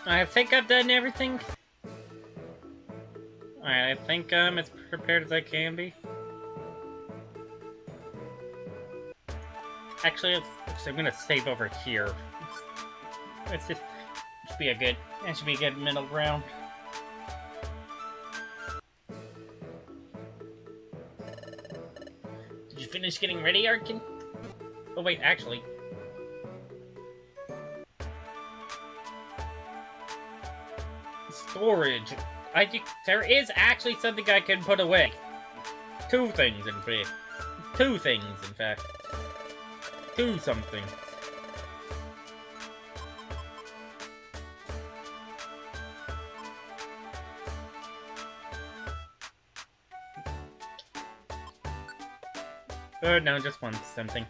I think I've done everything. Alright, I think I'm as prepared as I can be. Actually, I'm gonna save over here. It's just should be a good. That should be a good middle ground. Did you finish getting ready, Archen? Oh wait, actually. Storage. There is actually something I can put away. Two things, in fact. Two things, in fact. Two something. No, just one something.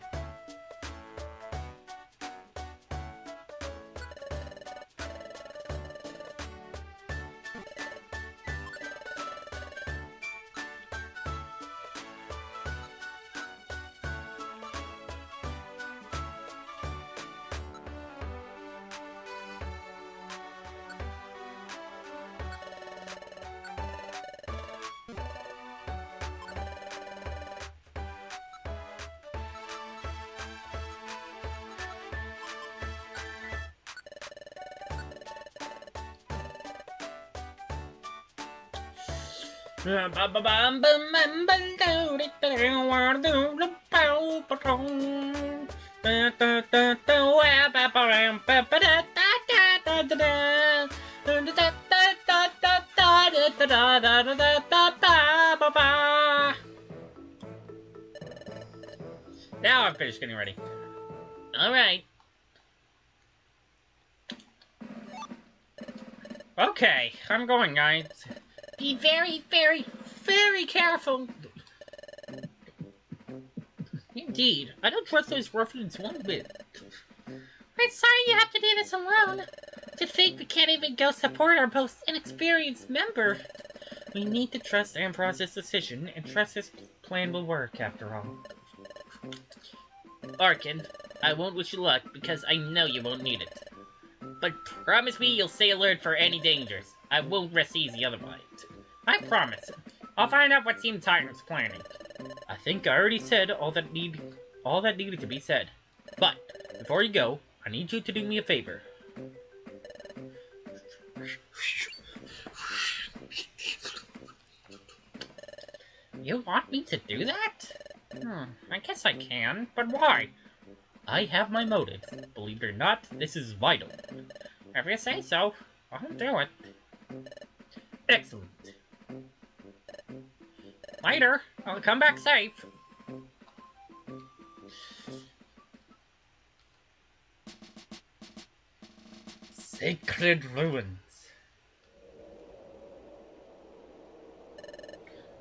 Now I'm finished getting ready. Alright. Okay, I'm going, guys.
Be very, very, very careful.
Indeed, I don't trust those ruffians one bit.
I'm sorry you have to do this alone. To think we can't even go support our most inexperienced member.
We need to trust Ampharos' decision and trust his plan will work after all.
Archen, I won't wish you luck because I know you won't need it. But promise me you'll stay alert for any dangers. I won't rest easy otherwise. I promise. I'll find out what Team Titan's planning.
I think I already said all that needed to be said. But before you go, I need you to do me a favor.
You want me to do that? I guess I can, but why?
I have my motives. Believe it or not, this is vital.
If you say so, I'll do it.
Excellent.
Later, I'll come back safe.
sacred ruins.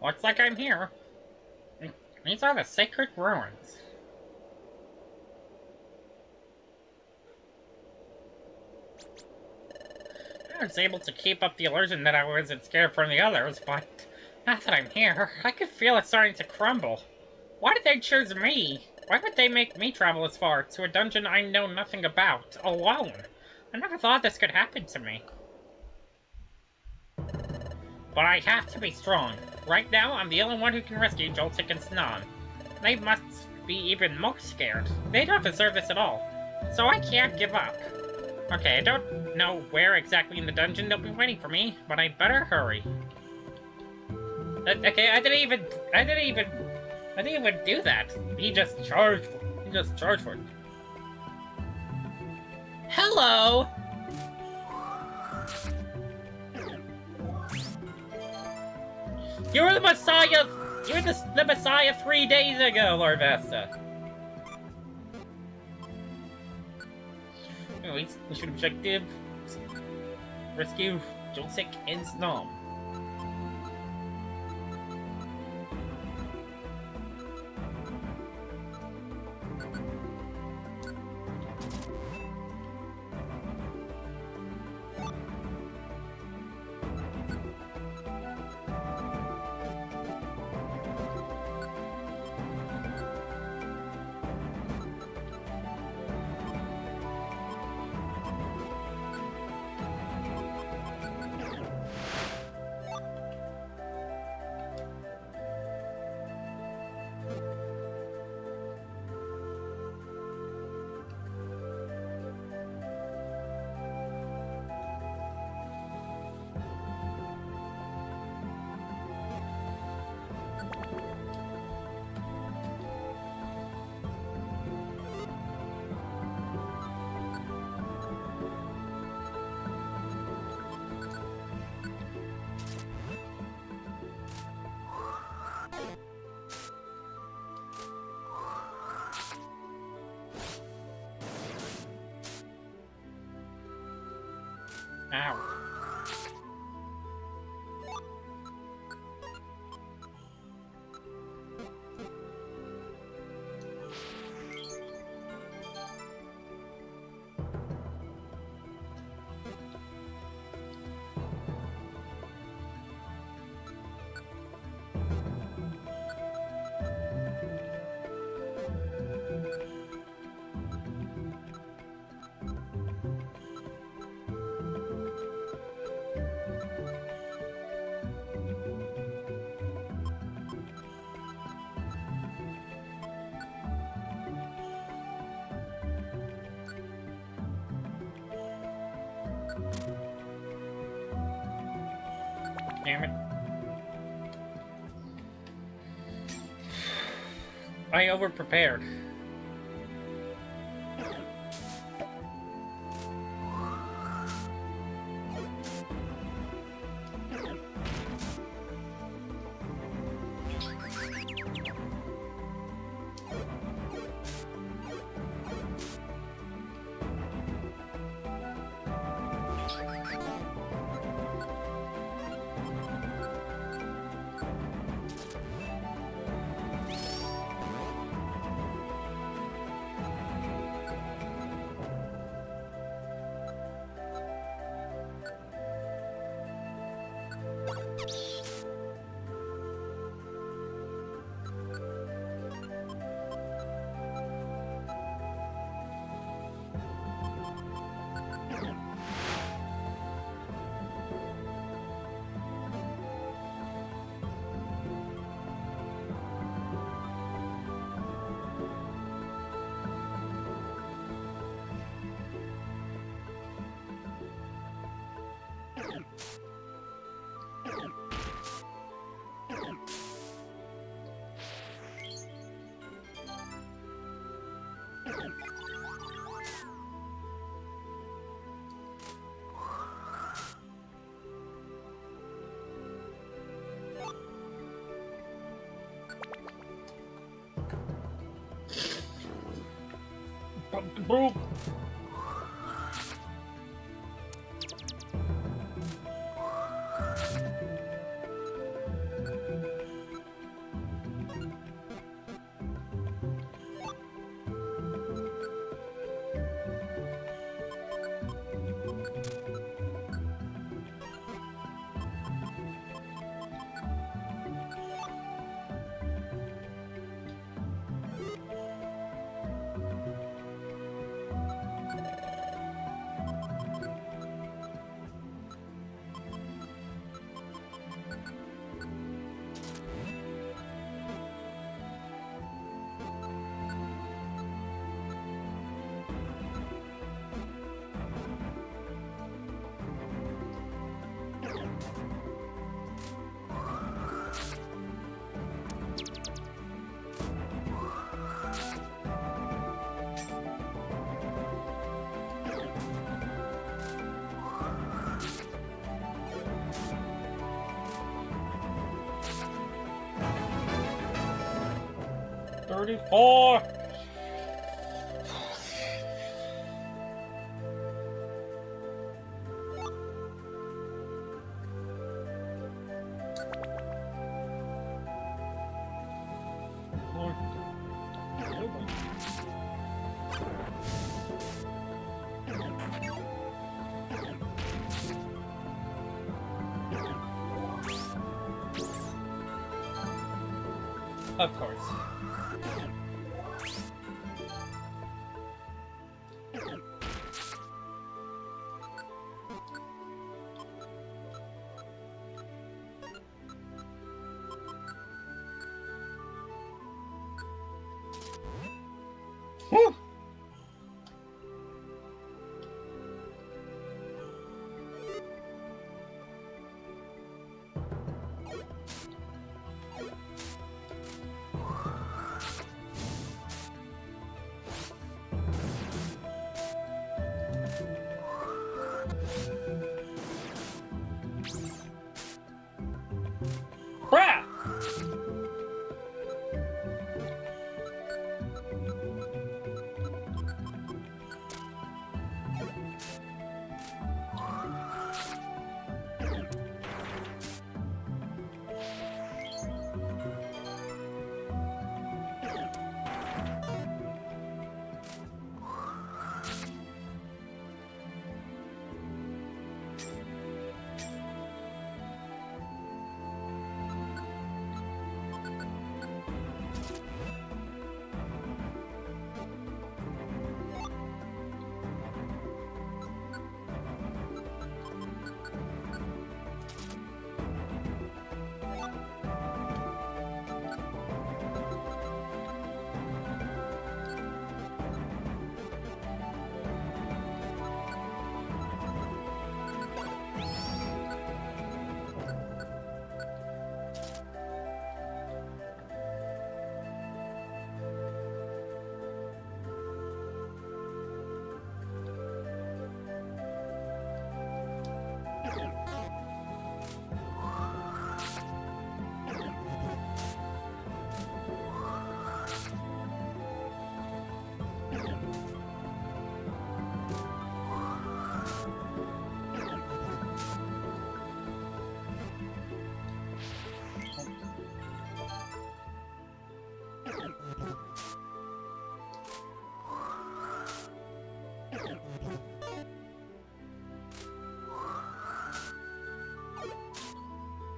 Looks like I'm here. These are the sacred ruins. I was able to keep up the illusion that I wasn't scared from the others, but now that I'm here, I can feel it starting to crumble. Why did they choose me? Why would they make me travel as far to a dungeon I know nothing about, alone? I never thought this could happen to me. But I have to be strong. Right now, I'm the only one who can rescue Joltik and Snom. They must be even more scared. They don't deserve this at all. So I can't give up. Okay, I don't know where exactly in the dungeon they'll be waiting for me, but I better hurry. Okay, I didn't even do that. He just charged for it. Hello! You're the Messiah! You're the Messiah 3 days ago, Lord Vesta. Anyways, mission objective: rescue Joltik and Snom. Ow. Damn it. I overprepared. 34!
Of course. Whew. Crap!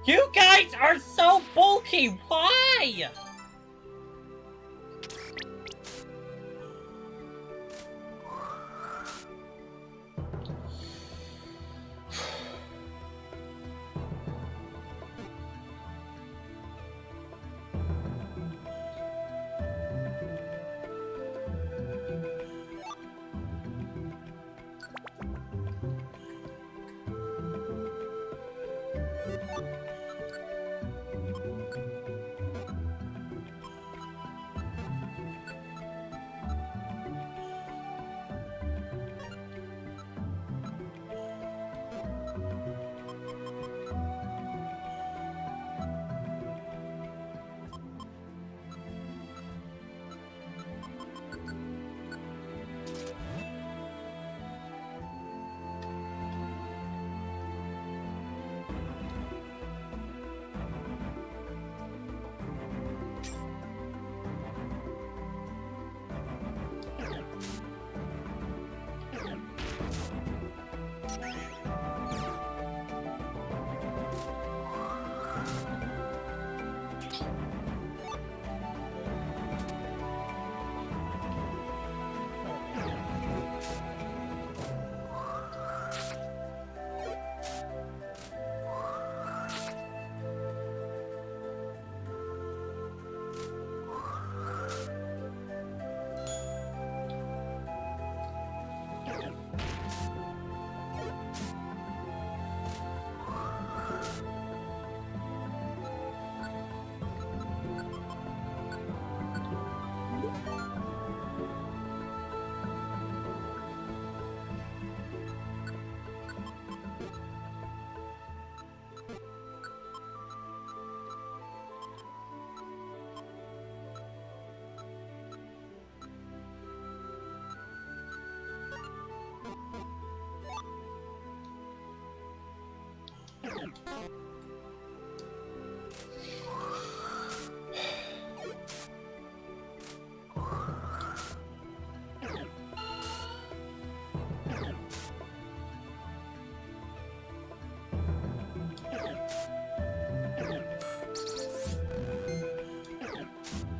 You guys are so bulky! Why?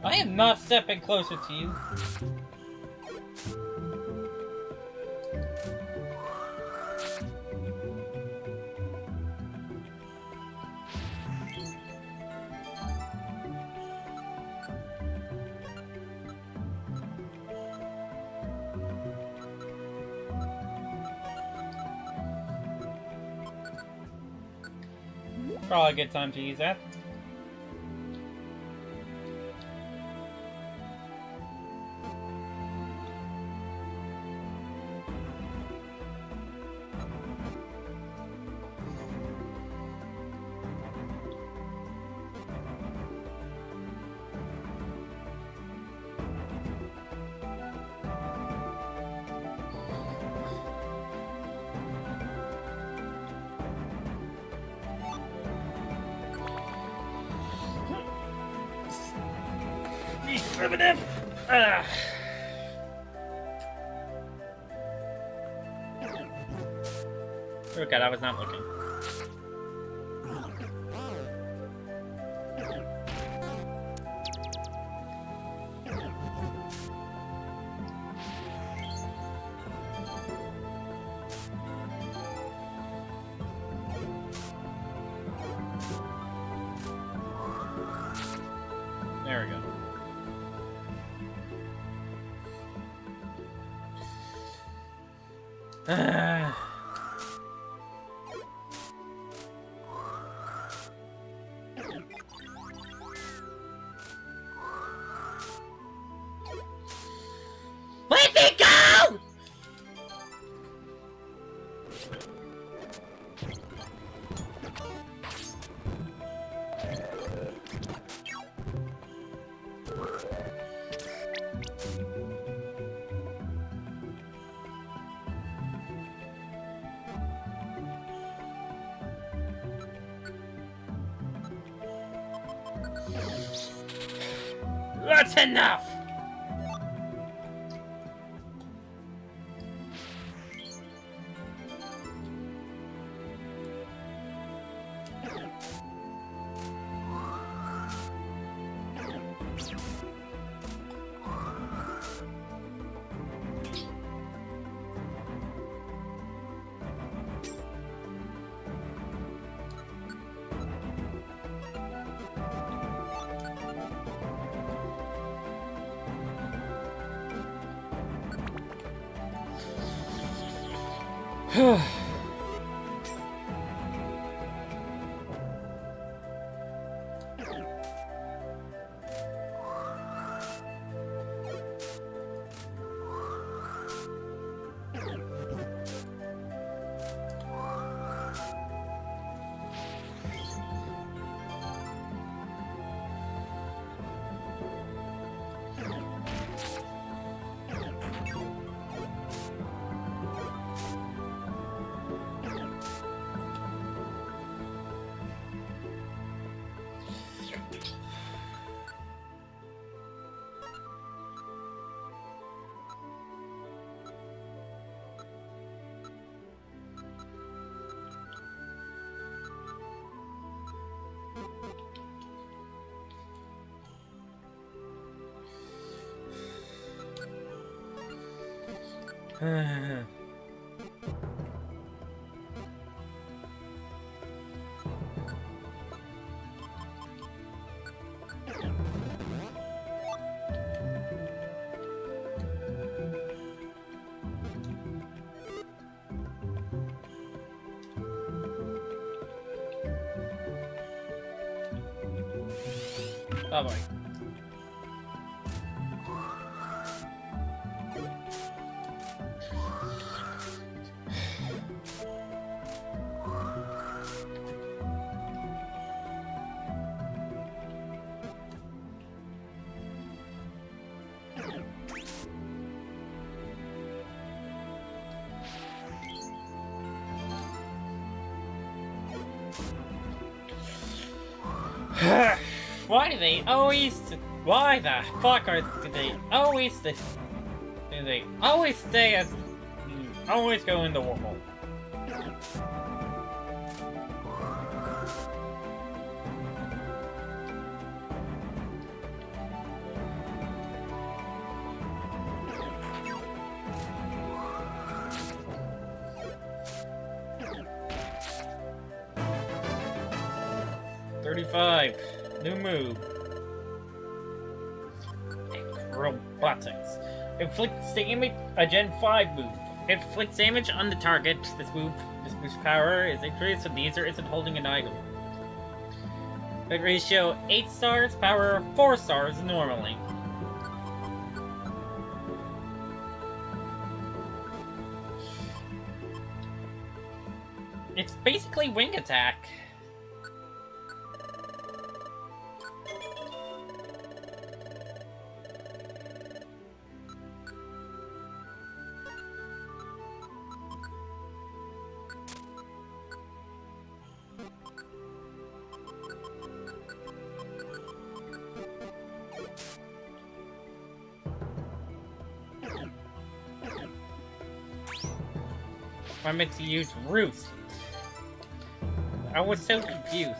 I am not stepping closer to you. Probably a good time to use that. Primitive! Oh god, I was not looking. There we go.
Where'd they go?
That's enough! Oh boy. Why do they always... Why the fuck are they always... Do they always stay as... Always go in the wormhole? 35. New move. Robotics. Inflicts damage. A Gen 5 move. Inflicts damage on the target. This move's power is increased when the user isn't holding an item. Hit ratio 8 stars, power 4 stars normally. It's basically wing attack. I meant to use Roost. I was so confused.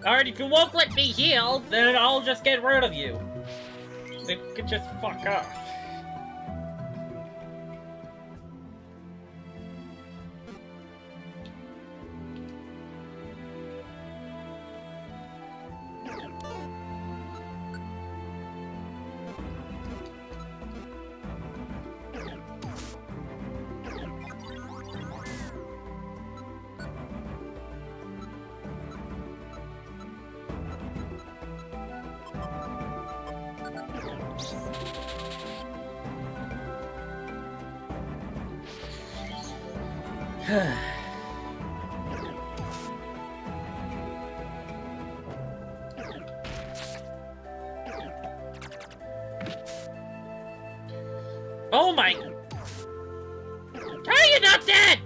Alright, if you won't let me heal, then I'll just get rid of you. They could just fuck off. Oh my! How are you not dead?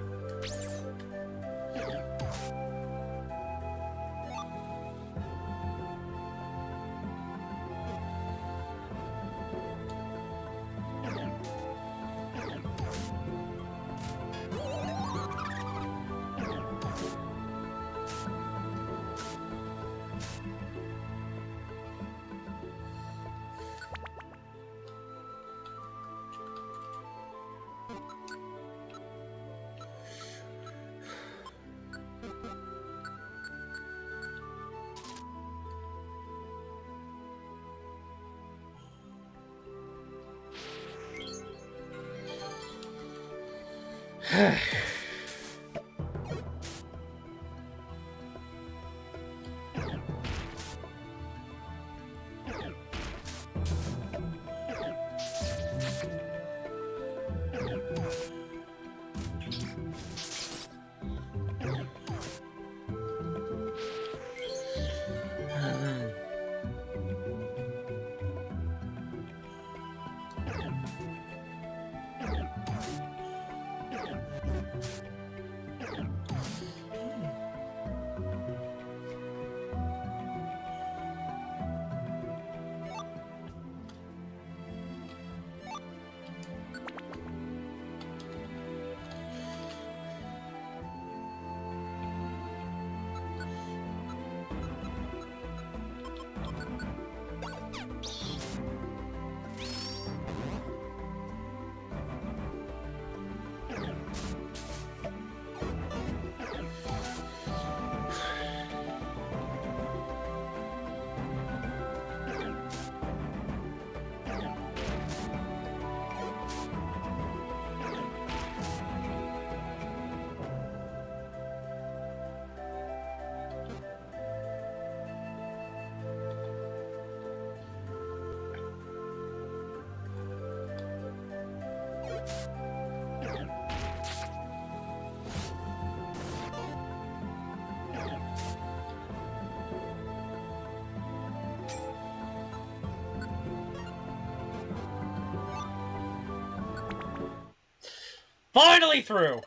Finally through!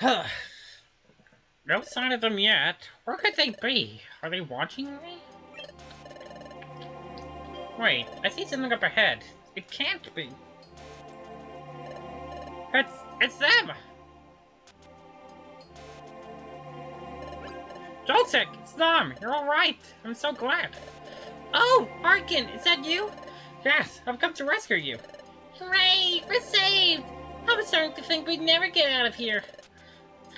No sign of them yet. Where could they be? Are they watching me? Wait, I see something up ahead. It can't be. It's them! Joltik, Snom, you're alright. I'm so glad. Oh, Archen, is that you? Yes, I've come to rescue you.
Hooray! We're saved! I was starting to think we'd never get out of here.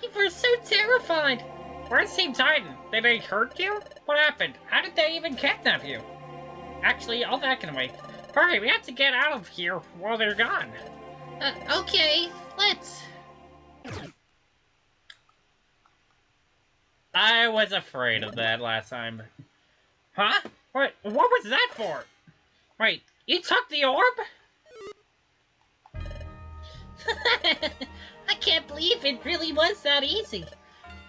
We were so terrified.
Where's Team Titan? Did they hurt you? What happened? How did they even kidnap you? Actually, all that can wait. Hurry, we have to get out of here while they're gone.
Okay, let's.
I was afraid of that last time. Huh? What was that for? Wait, you took the orb?
I can't believe it really was that easy.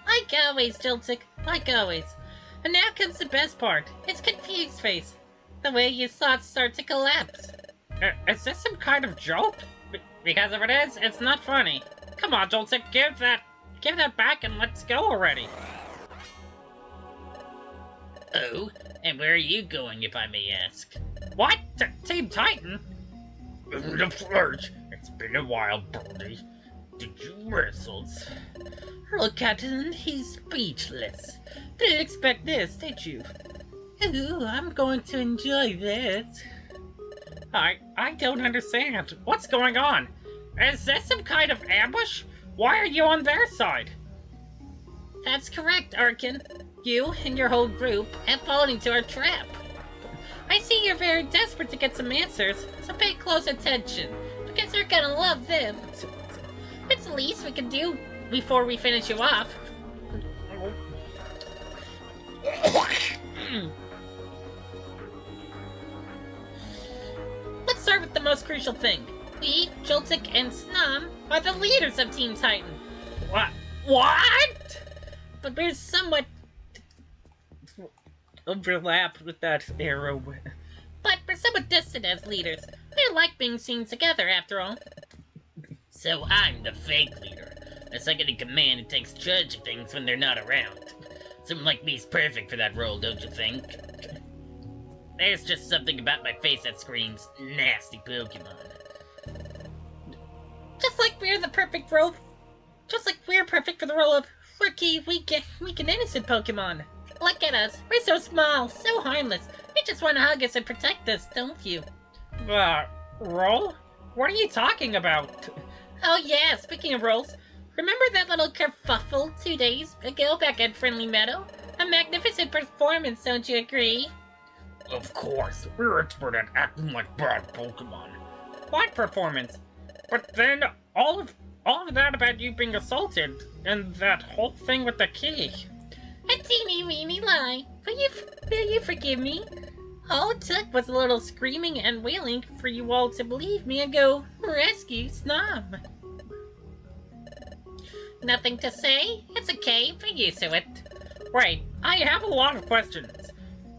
Like always, Joltik, like always. And now comes the best part. It's confused face. The way your thoughts start to collapse.
Is this some kind of joke? Because if it is, it's not funny. Come on, Joltik, give that back and let's go already.
Oh, and where are you going, if I may ask?
What? Team Titan? The Flurge. It's been a while, Birdie. Did you wrestle?
Look at him, he's speechless. Didn't expect this, did you? Ooh, I'm going to enjoy this.
I don't understand. What's going on? Is this some kind of ambush? Why are you on their side?
That's correct, Archen. You and your whole group have fallen into our trap. I see you're very desperate to get some answers, so pay close attention, because you're gonna love them. It's the least we can do before we finish you off. Let's start with the most crucial thing. We, Joltik and Snom, are the leaders of Team Titan.
What?
But we're somewhat
overlap with that arrow.
But we're somewhat distant as leaders. We like being seen together, after all.
So I'm the fake leader. The second in command who takes charge of things when they're not around. Someone like me's perfect for that role, don't you think? There's just something about my face that screams nasty Pokemon.
Just like we're perfect for the role of rookie, weak and innocent Pokemon. Look at us. We're so small, so harmless. You just want to hug us and protect us, don't you?
Role? What are you talking about?
Oh yeah, speaking of roles, remember that little kerfuffle 2 days ago back at Friendly Meadow? A magnificent performance, don't you agree?
Of course, we're expert at acting like bad Pokemon. What performance? But then, all of that about you being assaulted, and that whole thing with the key.
A teeny-weeny lie. Will you forgive me? All it took was a little screaming and wailing for you all to believe me and go rescue Snom. Nothing to say? It's okay, we're used to it.
Wait, I have a lot of questions.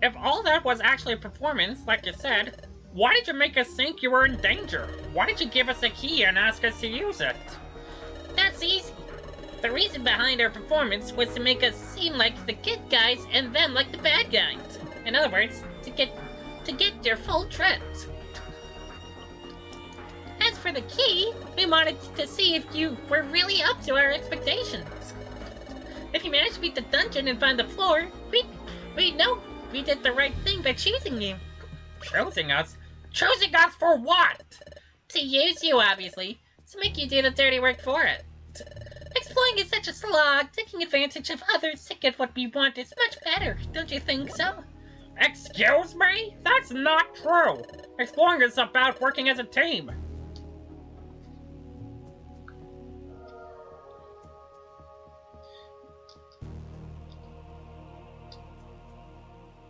If all that was actually a performance, like you said, why did you make us think you were in danger? Why did you give us a key and ask us to use it?
That's easy. The reason behind our performance was to make us seem like the good guys and them like the bad guys. In other words, to get your full threat. As for the key, we wanted to see if you were really up to our expectations. If you managed to beat the dungeon and find the floor, we know we did the right thing by choosing you.
Choosing us? Choosing us for what?
To use you, obviously. To make you do the dirty work for it. Exploring is such a slog. Taking advantage of others to get what we want is much better, don't you think so?
Excuse me? That's not true! Exploring is about working as a team.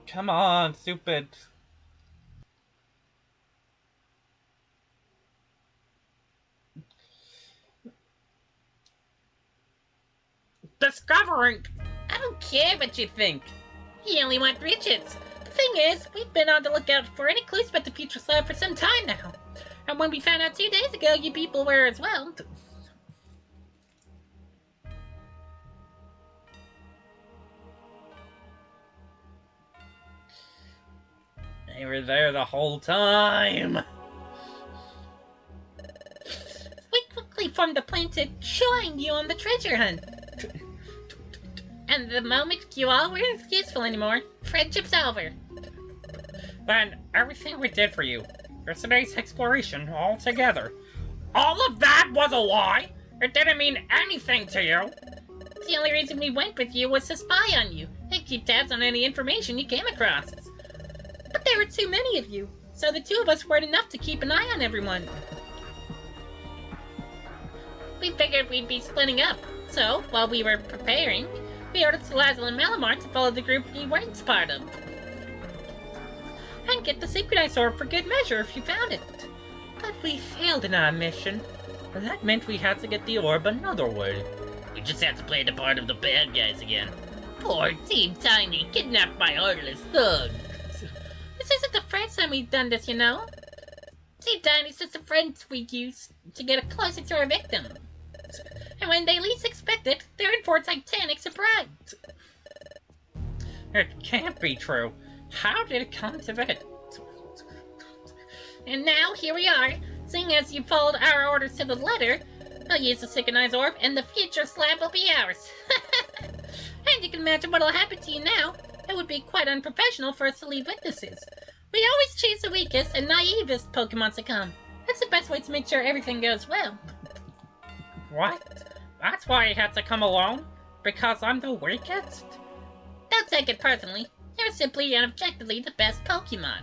Come on, stupid. Discovering!
I don't care what you think. You only want riches. The thing is, we've been on the lookout for any clues about the future slab for some time now. And when we found out 2 days ago, you people were as well.
They were there the whole time.
We quickly formed a plan to join you on the treasure hunt. And the moment you all weren't useful anymore, friendship's over.
Then everything we did for you, yesterday's exploration altogether, all of that was a lie? It didn't mean anything to you?
The only reason we went with you was to spy on you and keep tabs on any information you came across. But there were too many of you, so the two of us weren't enough to keep an eye on everyone. We figured we'd be splitting up, so while we were preparing, we ordered Salazzle and Malamar to follow the group we weren't part of. And get the synchronized orb for good measure if you found it.
But we failed in our mission. That meant we had to get the orb another way.
We just have to play the part of the bad guys again. Poor Team Tiny kidnapped my heartless thug.
This isn't the first time we've done this, you know. Team Tiny's just the friends we use to get closer to our victim. And when they least expect it, they're in for a Titanic surprise.
It can't be true. How did it come to that?
And now, here we are. Seeing as you followed our orders to the letter, I'll use the synchronized orb and the future slab will be ours. And you can imagine what'll happen to you now. It would be quite unprofessional for us to leave witnesses. We always choose the weakest and naivest Pokemon to come. That's the best way to make sure everything goes well.
What? That's why you had to come alone? Because I'm the weakest?
Don't take it personally. You're simply and objectively the best Pokemon.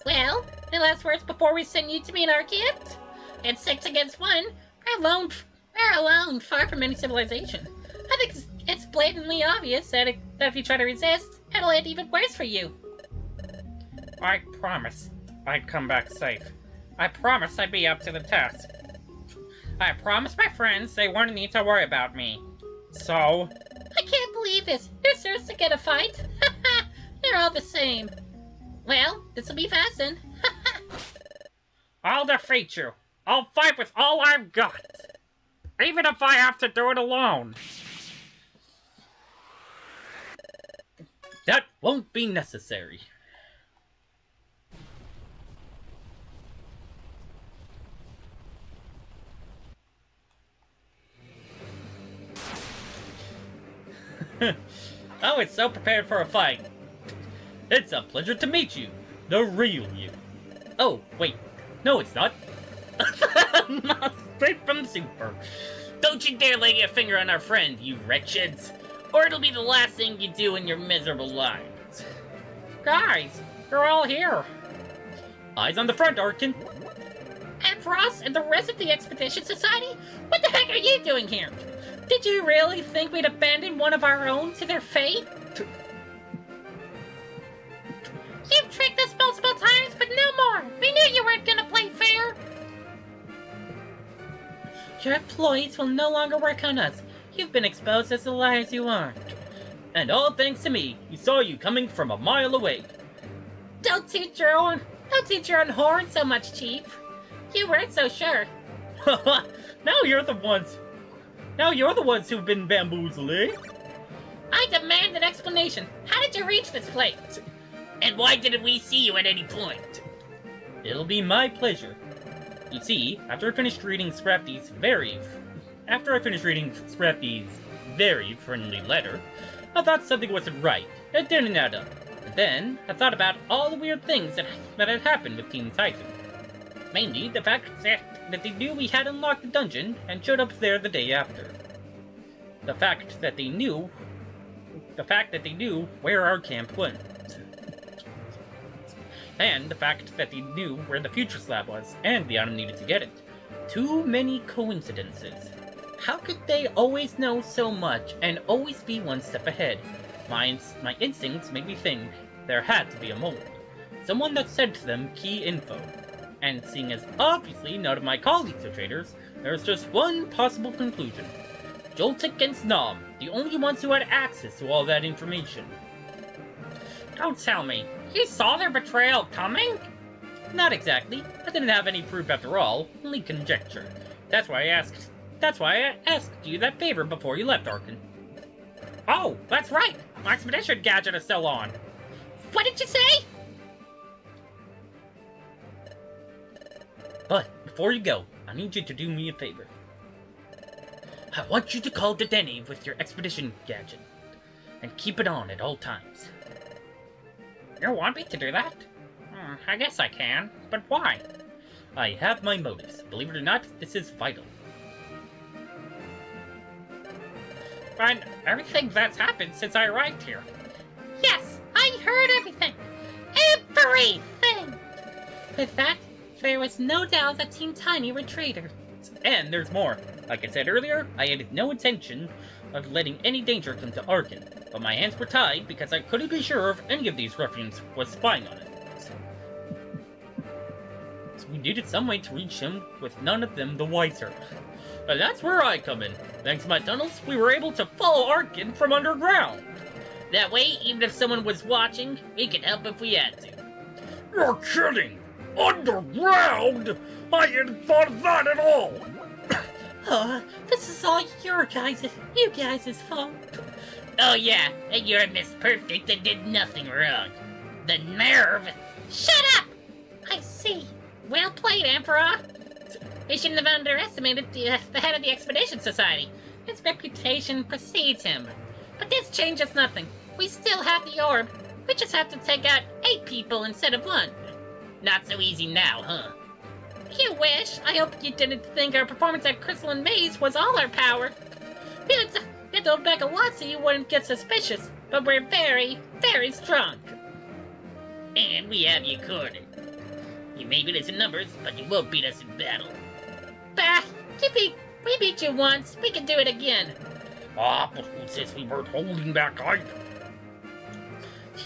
Well, any last words before we send you to meet our gift? It's 6 against 1. We're alone, far from any civilization. I think it's blatantly obvious that if you try to resist, it'll end even worse for you.
I promised I'd come back safe. I promised I'd be up to the task. I promised my friends they wouldn't need to worry about me. So...
I can't believe this. You're serious to get a fight? You're all the same. Well, this'll be fast then.
I'll defeat you. I'll fight with all I've got. Even if I have to do it alone. That won't be necessary. Oh, it's so prepared for a fight. It's a pleasure to meet you, the real you. Oh, wait. No, it's not. Straight from the super.
Don't you dare lay your finger on our friend, you wretches, or it'll be the last thing you do in your miserable lives.
Guys, you're all here. Eyes on the front, Archen.
Ampharos and the rest of the Expedition Society? What the heck are you doing here? Did you really think we'd abandon one of our own to their fate? You've tricked us multiple times, but no more! We knew you weren't gonna play fair! Your employees will no longer work on us. You've been exposed as the liars you aren't.
And all thanks to me, we saw you coming from a mile away.
Don't toot your own horn so much, Chief. You weren't so sure.
Now you're the ones who've been bamboozled, eh?
I demand an explanation. How did you reach this place?
And why didn't we see you at any point?
It'll be my pleasure. You see, after I finished reading Scrappy's very friendly letter, I thought something wasn't right. It didn't add up. But then, I thought about all the weird things that had happened with Teen Titan. Mainly, the fact that they knew we had unlocked the dungeon and showed up there the day after. The fact that they knew where our camp went. And the fact that they knew where the future slab was, and the item needed to get it. Too many coincidences. How could they always know so much, and always be one step ahead? My instincts made me think there had to be a mold. Someone that said to them key info. And seeing as obviously none of my colleagues are traders, there's just one possible conclusion. Joltik and Snob, the only ones who had access to all that information. Don't tell me, you saw their betrayal coming? Not exactly. I didn't have any proof after all, only conjecture. That's why I asked you that favor before you left, Archen. Oh, that's right! My expedition gadget is still on.
What did you say?
But before you go, I need you to do me a favor. I want you to call the Denny with your expedition gadget, and keep it on at all times.
You want me to do that? I guess I can, but why?
I have my motives. Believe it or not, this is vital.
And everything that's happened since I arrived here.
Yes, I heard everything. Everything! With that, there was no doubt that Team Tiny were traitors.
And there's more. Like I said earlier, I had no intention of letting any danger come to Archen, but my hands were tied because I couldn't be sure if any of these ruffians was spying on it. So we needed some way to reach him with none of them the wiser. And that's where I come in. Thanks to my tunnels, we were able to follow Archen from underground.
That way, even if someone was watching, we could help if we had to.
You're kidding! Underground? I hadn't thought of that at all!
Oh, this is all you guys' fault.
Oh yeah, and you're Miss Perfect and did nothing wrong. The nerve!
Shut up! I see. Well played, Ampharos.
We shouldn't have underestimated the head of the Expedition Society. His reputation precedes him. But this changes nothing. We still have the orb. We just have to take out 8 people instead of 1. Not so easy now, huh?
You wish. I hope you didn't think our performance at Crystalline Maze was all our power. We had to hold back a lot so you wouldn't get suspicious. But we're very, very strong.
And we have you cornered. You may beat us in numbers, but you won't beat us in battle.
Bah! We beat you once. We can do it again.
Ah, but who says we weren't holding back either?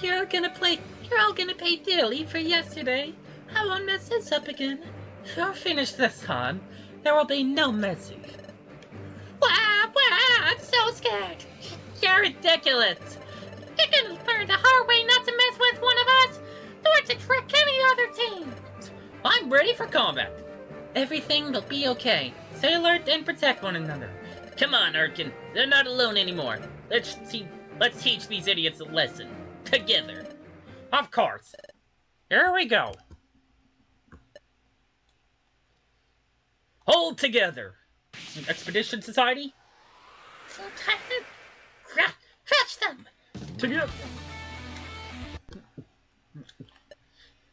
You're all gonna pay dearly for yesterday. I won't mess this up again.
If you're finished this time, there will be no mercy.
Wah! I'm so scared.
You're ridiculous.
You're gonna learn the hard way not to mess with one of us, or to trick any other team.
I'm ready for combat. Everything will be okay. Stay alert and protect one another.
Come on, Archen. They're not alone anymore. Let's teach these idiots a lesson. Together.
Of course. Here we go. Hold together. Expedition Society?
So tired. Crush them.
Together.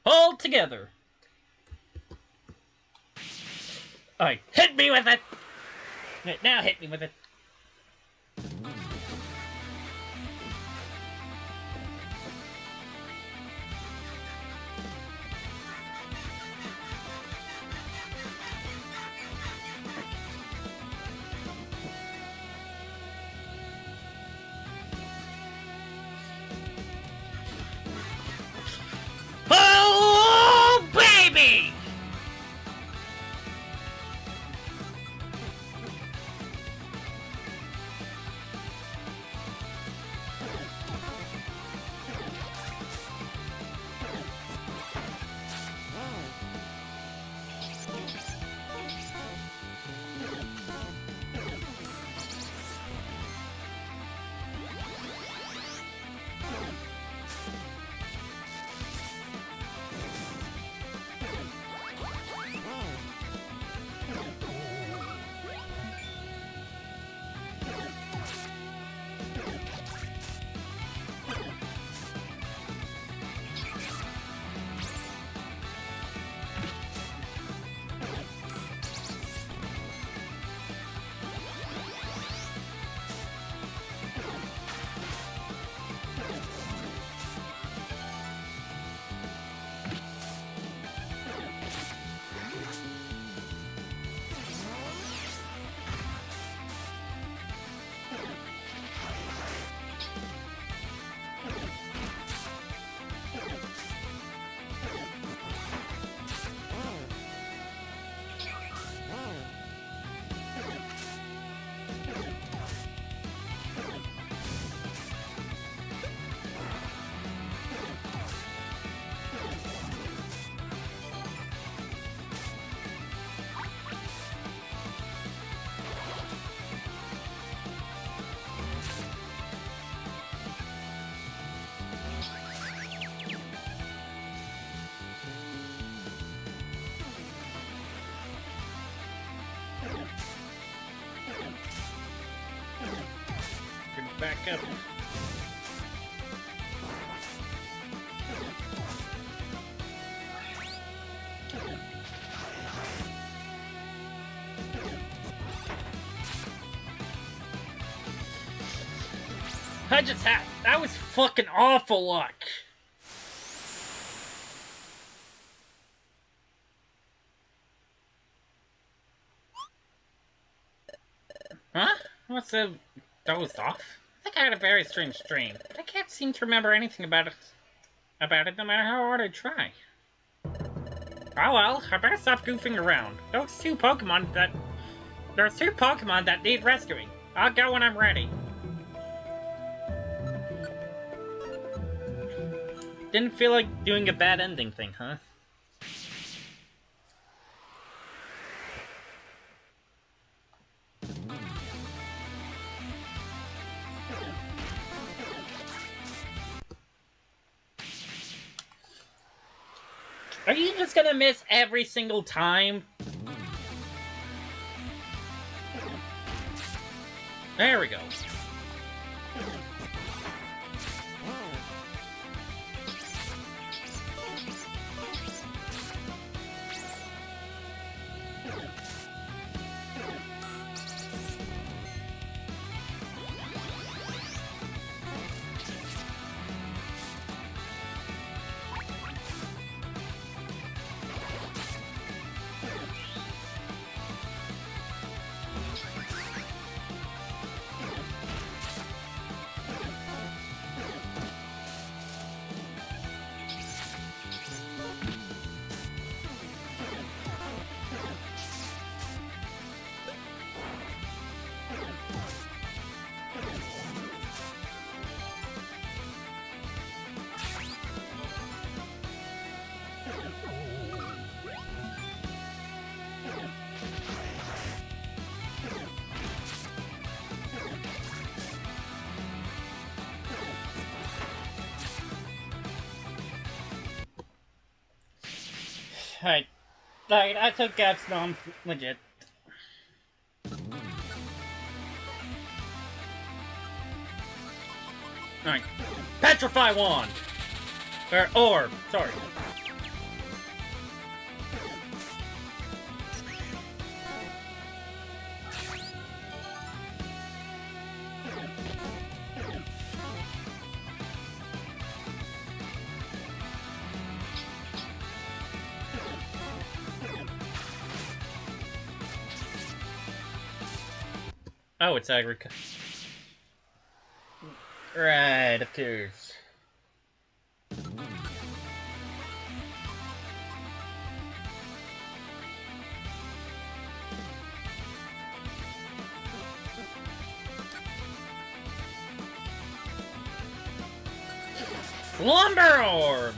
Hold together. Alright, hit me with it!
Now hit me with it. Oh, baby! back up. That was fucking awful luck. Huh? Must have dozed off. I think I had a very strange dream, but I can't seem to remember anything about it no matter how hard I try. Oh well, I better stop goofing around. There's two Pokemon that need rescuing. I'll go when I'm ready. Didn't feel like doing a bad ending thing, huh? Are you just gonna miss every single time? There we go. Alright. Alright, I took Gap's mom legit. Alright. Petrify Wand! Or Orb, sorry. Oh, it's Agrica. Right, of course. Lumber Orb!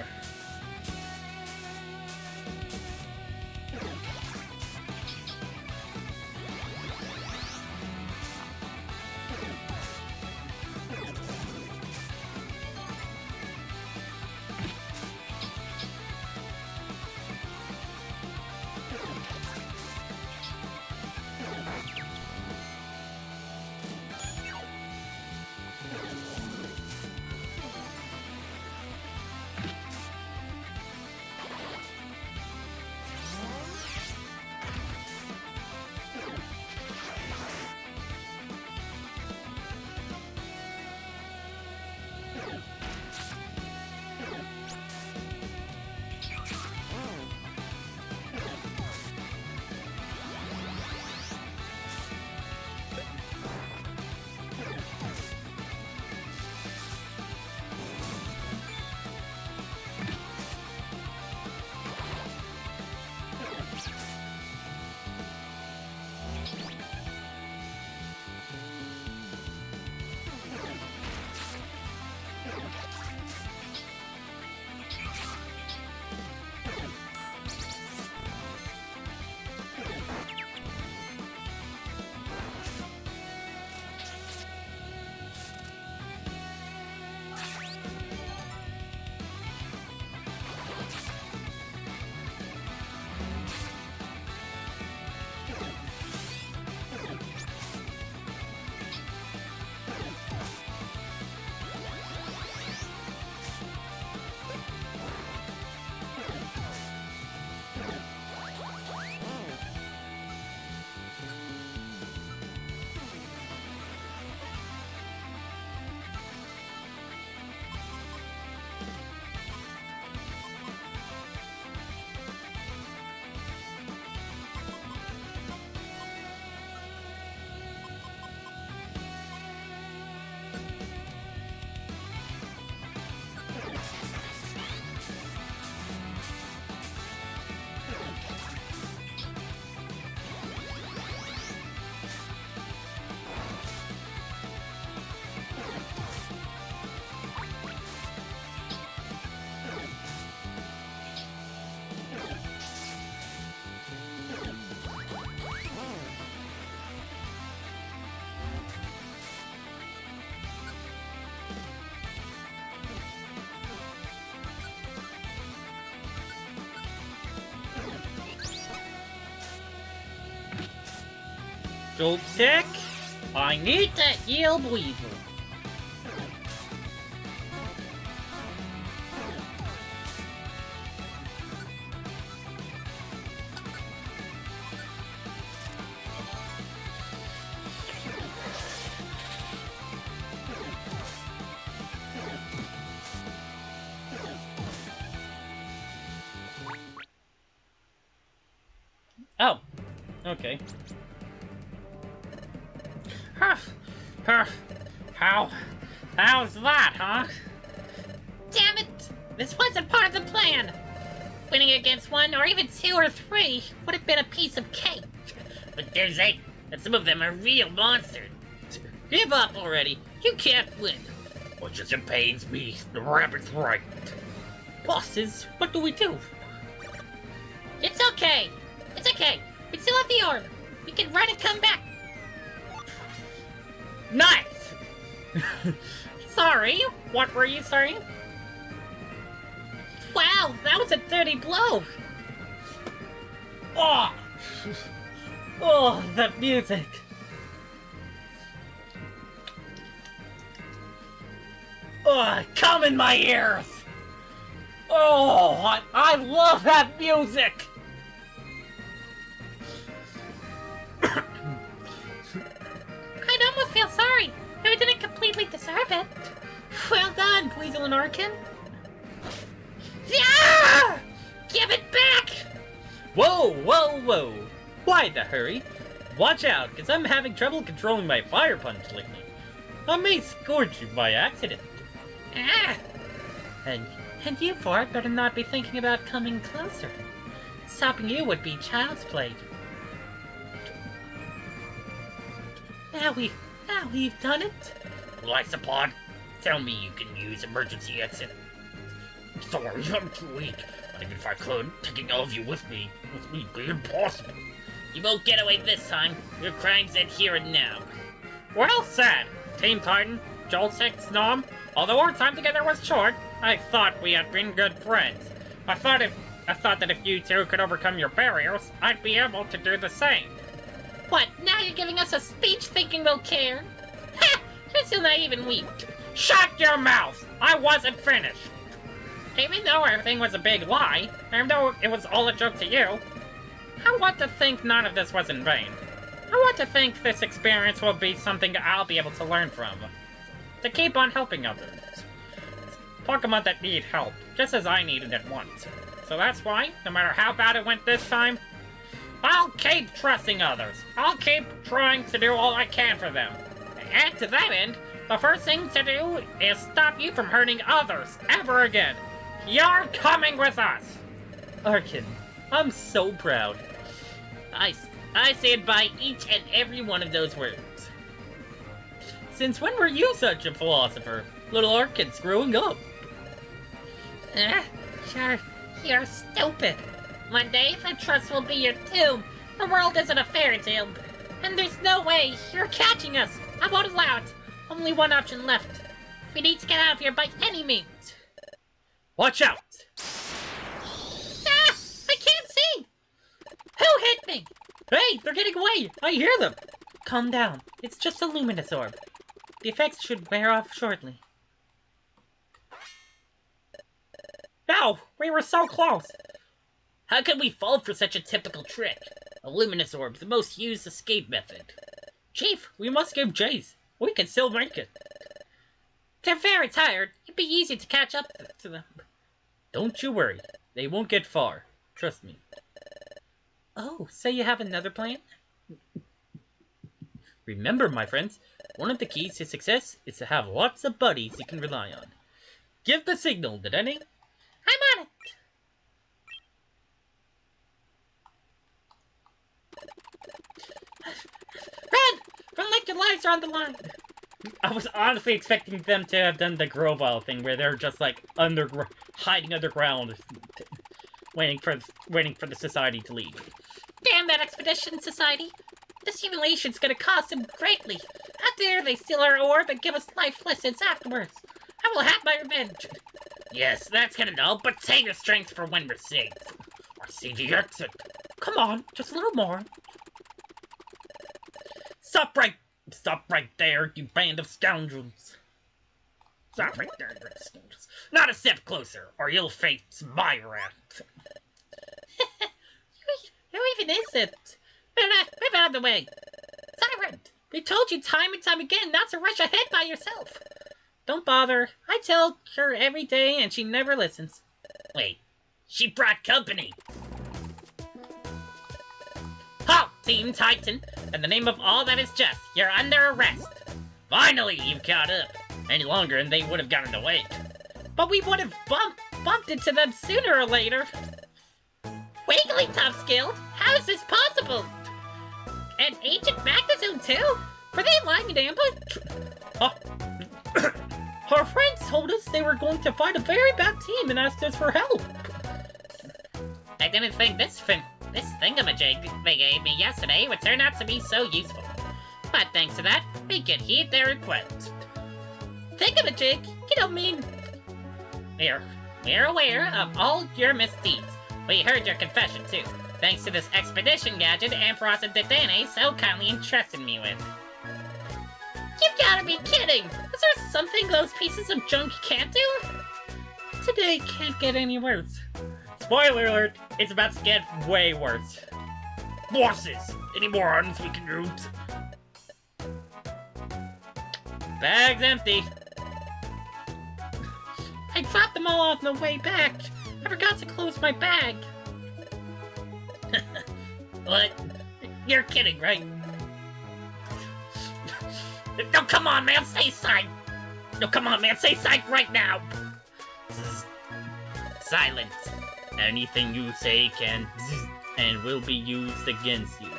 Jolt Stick. I need that yield weasel. Oh, okay. How's that, huh?
Damn it! This wasn't part of the plan! Winning against 1 or even 2 or 3 would have been a piece of cake.
But there's 8, and some of them are real monsters.
Give up already. You can't win.
Much as it pains me, the rabbit's right.
Bosses, what do we do?
It's okay. It's okay. We still have the orb. We can run and come back.
Nice!
Sorry.
What were you saying?
Wow, that was a dirty blow.
Oh! Oh, that music! Oh, come in my ears! Oh, I love that music!
I'd almost feel sorry if we didn't completely deserve it. Well done, Prequel and Archen. Yeah! Give it back!
Whoa, whoa, whoa! Why the hurry? Watch out, because I'm having trouble controlling my fire punch lately. I may scorch you by accident.
Ah!
And you, Bart, better not be thinking about coming closer. Stopping you would be child's play. Now we've done it.
Life support, tell me you can use emergency exit.
Sorry, I'm too weak. But even if I could, taking all of you with me would be impossible.
You won't get away this time. Your crime's at here and now.
Well said, Team Titan, Joltik, Snom. Although our time together was short, I thought we had been good friends. I thought that if you two could overcome your barriers, I'd be able to do the same.
What, now you're giving us a speech thinking we'll care? Ha! You're so naive and weak.
Shut your mouth! I wasn't finished! Even though everything was a big lie, even though it was all a joke to you, I want to think none of this was in vain. I want to think this experience will be something I'll be able to learn from. To keep on helping others. Pokemon that need help, just as I needed it once. So that's why, no matter how bad it went this time, I'll keep trusting others. I'll keep trying to do all I can for them. And to that end, the first thing to do is stop you from hurting others ever again. You're coming with us! Archen, I'm so proud.
I stand by each and every one of those words.
Since when were you such a philosopher? Little Archen's growing up.
You're stupid. One day, the trust will be your tomb. The world isn't a fairy tale. And there's no way you're catching us. I won't allow it. Only one option left. We need to get out of here by any means.
Watch out!
Ah! I can't see! Who hit me?
Hey, they're getting away! I hear them! Calm down. It's just a luminous orb. The effects should wear off shortly. No! We were so close!
How could we fall for such a typical trick? A luminous orb, the most used escape method.
Chief, we must give chase. We can still make it.
They're very tired. It'd be easy to catch up to them.
Don't you worry. They won't get far. Trust me. Oh, so you have another plan? Remember, my friends, one of the keys to success is to have lots of buddies you can rely on. Give the signal, Dedenne.
I'm on it. Run! Run like your lives are on the line.
I was honestly expecting them to have done the Grovile thing, where they're just like hiding underground, waiting for the society to leave.
Damn that expedition society! This humiliation's gonna cost them greatly. How dare they steal our orb and give us life lessons afterwards? I will have my revenge.
Yes, that's gonna know, but save your strength for when we're safe.
I see the exit.
Come on, just a little more. Stop right there, you band of scoundrels.
Stop right there, you scoundrels. Not a step closer, or you'll face my wrath.
Who even is it? Move out of the way. Tyrant, we told you time and time again not to rush ahead by yourself. Don't bother. I tell her every day and she never listens.
Wait, she brought company.
Halt, Team Titan! In the name of all that is just, you're under arrest.
Finally, you've caught up. Any longer and they would have gotten away.
But we would have bumped into them sooner or later. Wigglytuff's Guild? How is this possible? And Ancient Magnitude too? Were they lying in ambush? Our friends told us they were going to fight a very bad team and asked us for help. I didn't think this thingamajig they gave me yesterday would turn out to be so useful. But thanks to that, we could heed their request. Thingamajig? You don't mean... We're aware of all your misdeeds. We heard your confession too, thanks to this expedition gadget Ampharos and Dedenne so kindly entrusted me with. You've gotta be kidding! Is there something those pieces of junk can't do? Today can't get any worse.
Spoiler alert, it's about to get way worse.
Bosses, any more items we can use?
Bag's empty.
I dropped them all on the way back. I forgot to close my bag.
What? You're kidding, right? No, come on, man, say psych! No, come on, man, say psych right now!
Silence. Anything you say can and will be used against you.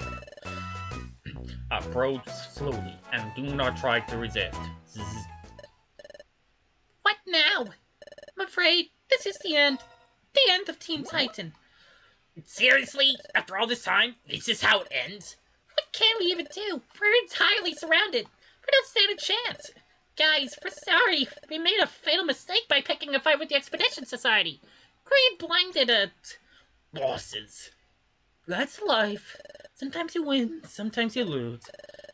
Approach slowly and do not try to resist.
What now? I'm afraid this is the end. The end of Team Titan.
Seriously? After all this time? Is this how it ends?
What can we even do? We're entirely surrounded. We don't stand a chance. Guys, we're sorry. We made a fatal mistake by picking a fight with the Expedition Society. Greed blinded us.
Bosses.
That's life. Sometimes you win, sometimes you lose.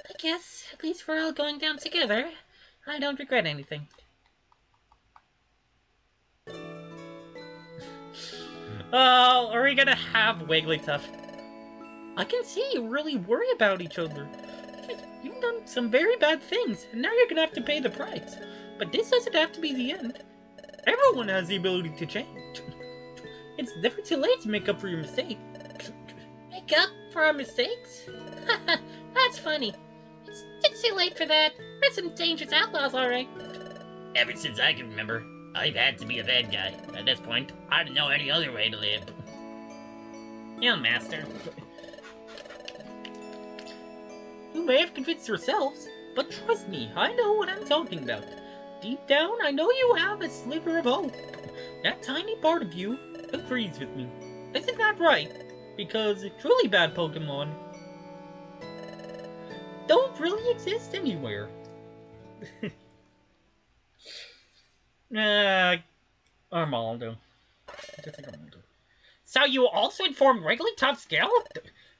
I guess, at least we're all going down together. I don't regret anything.
Oh, are we gonna have Wigglytuff? I can see you really worry about each other. You've done some very bad things, and now you're gonna have to pay the price. But this doesn't have to be the end. Everyone has the ability to change. It's never too late to make up for your mistake.
Make up for our mistakes? That's funny. It's too late for that. We're some dangerous outlaws, alright.
Ever since I can remember, I've had to be a bad guy. At this point, I don't know any other way to live.
Yeah, Master.
You may have convinced yourselves, but trust me, I know what I'm talking about. Deep down, I know you have a sliver of hope. That tiny part of you agrees with me. Isn't that right? Because truly bad Pokemon don't really exist anywhere. Armando.
So you also informed Wigglytuff's Guild?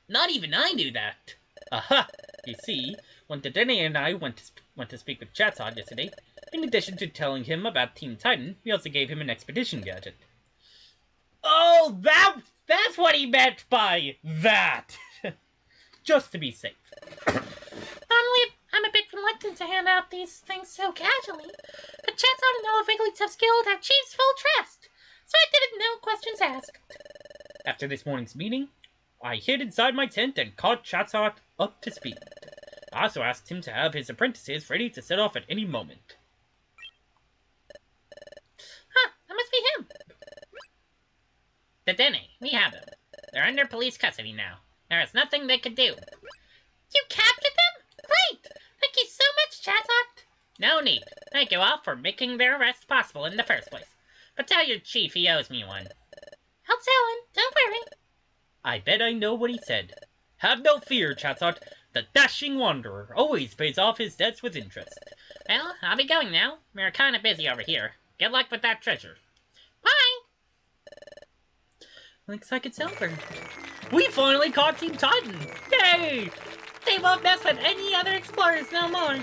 Not even I knew that.
Aha! You see, when Dedenne and I went to speak with Chatot yesterday, in addition to telling him about Team Titan, we also gave him an expedition gadget.
Oh, that's what he meant by that!
Just to be safe.
I'm a bit reluctant to hand out these things so casually, but Chatot and all of Wigglytuff's Guild have Chief's full trust, so I didn't know questions asked.
After this morning's meeting, I hid inside my tent and caught Chatot up to speed. I also asked him to have his apprentices ready to set off at any moment.
Huh, that must be him.
Dedenne, we have them. They're under police custody now. There is nothing they could do.
You captured them? Great! Thank you so much, Chatot.
No need. Thank you all for making their arrest possible in the first place. But tell your chief he owes me one.
I'll tell him, don't worry.
I bet I know what he said. Have no fear, Chatot. The dashing wanderer always pays off his debts with interest.
Well, I'll be going now. We're kind of busy over here. Good luck with that treasure.
Bye!
Looks like it's over. We finally caught Team Titan! Yay! They won't mess with any other explorers no more.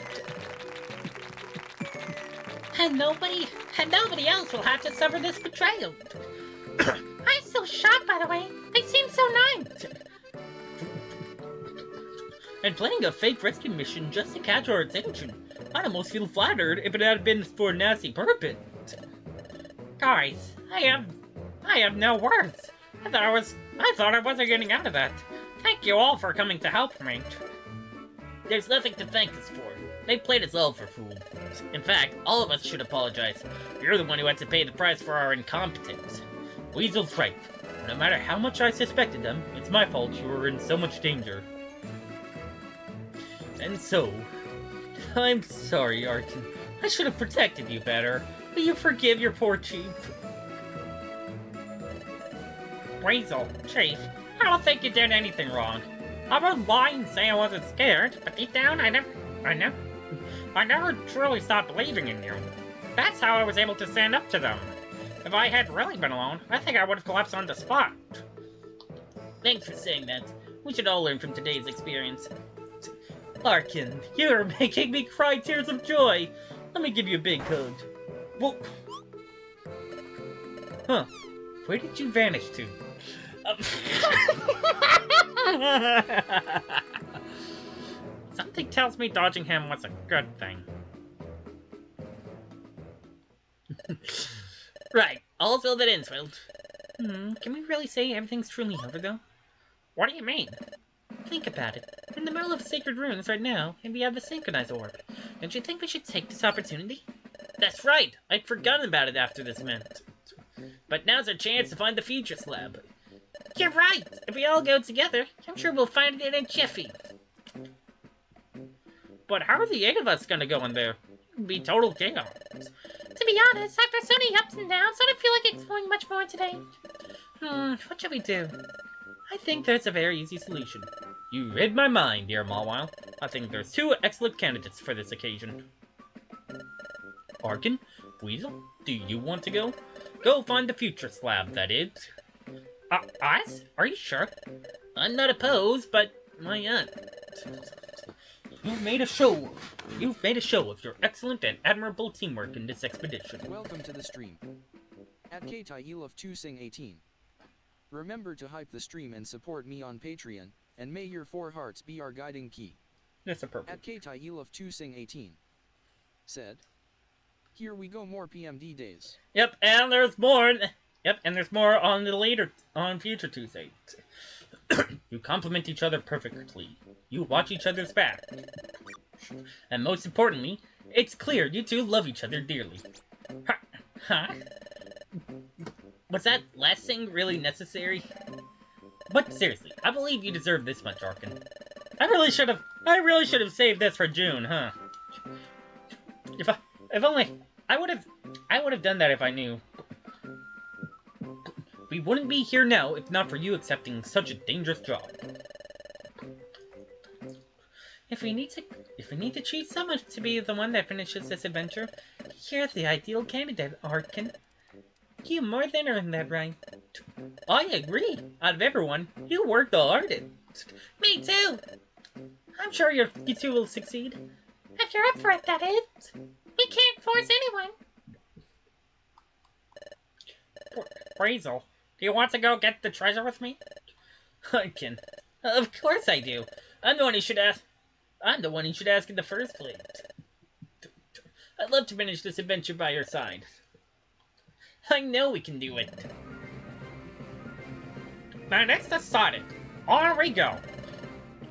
And nobody else will have to suffer this betrayal.
I'm so shocked, by the way. They seem so nice.
And planning a fake rescue mission just to catch our attention. I'd almost feel flattered if it had been for a nasty purpose. Guys, I have no words. I thought I wasn't getting out of that. Thank you all for coming to help me.
There's nothing to thank us for. They played us all for fools. In fact, all of us should apologize. You're the one who had to pay the price for our incompetence.
Weasel's right. No matter how much I suspected them, it's my fault you were in so much danger. And so, I'm sorry, Archen. I should have protected you better. Will you forgive your poor chief? Weasel, Chief, I don't think you did anything wrong. I would lie and say I wasn't scared, but deep down, I never truly stopped believing in you. That's how I was able to stand up to them. If I had really been alone, I think I would have collapsed on the spot.
Thanks for saying that. We should all learn from today's experience.
Archen, you're making me cry tears of joy. Let me give you a big hug. Well, huh? Where did you vanish to? Something tells me dodging him was a good thing.
Right, all's well that ends well.
Can we really say everything's truly over, though? What do you mean? Think about it. We're in the middle of sacred ruins right now, and we have the synchronized orb. Don't you think we should take this opportunity?
That's right, I'd forgotten about it after this minute. But now's our chance to find the future slab.
You're right. If we all go together, I'm sure we'll find it in a jiffy.
But how are the 8 of us gonna go in there? It'd be total chaos.
To be honest, after so many ups and downs, I don't feel like exploring much more today.
What should we do? I think there's a very easy solution. You read my mind, dear Mawile. I think there's 2 excellent candidates for this occasion. Archen, Weasel, do you want to go? Go find the future slab, that is. Us? Are you sure?
I'm not opposed, but why not?
You've made a show of your excellent and admirable teamwork in this expedition.
Welcome to the stream. At Ktail of 2sing18. Remember to hype the stream and support me on Patreon, and may your 4 hearts be our guiding key.
That's appropriate.
At Ktail of 2sing18. Said. Here we go, more PMD days.
Yep, and there's more. Yep, and there's more on future Tuesdays. You complement each other perfectly. You watch each other's back. And most importantly, it's clear you two love each other dearly.
Huh? Was that last thing really necessary?
But seriously, I believe you deserve this much, Archen. I really should have saved this for June, huh? If only I would have done that if I knew. We wouldn't be here now if not for you accepting such a dangerous job. If we need to choose someone to be the one that finishes this adventure, you're the ideal candidate, Archen. You more than earned that right. I agree. Out of everyone, you worked the hardest.
Me too.
I'm sure you two will succeed.
If you're up for it, that is. We can't force anyone.
Brazel, do you want to go get the treasure with me?
Archen, of course I do. I'm the one who should ask in the first place. I'd love to finish this adventure by your side. I know we can do it.
Now that's decided. On we go.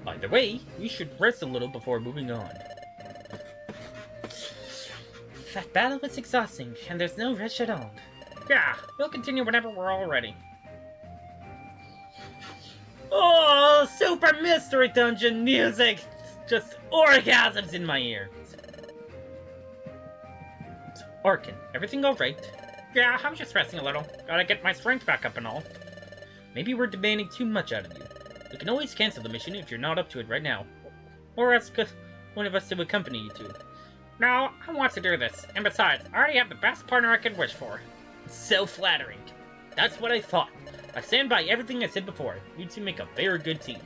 By the way, we should rest a little before moving on. That battle was exhausting, and there's no rush at all. Yeah, we'll continue whenever we're all ready. Oh, super mystery dungeon music! Just orgasms in my ears. Archen, everything alright? Yeah, I'm just resting a little. Gotta get my strength back up and all. Maybe we're demanding too much out of you. You can always cancel the mission if you're not up to it right now. Or ask one of us to accompany you to. No, I want to do this. And besides, I already have the best partner I could wish for.
So flattering.
That's what I thought. I stand by everything I said before. You two make a very good team.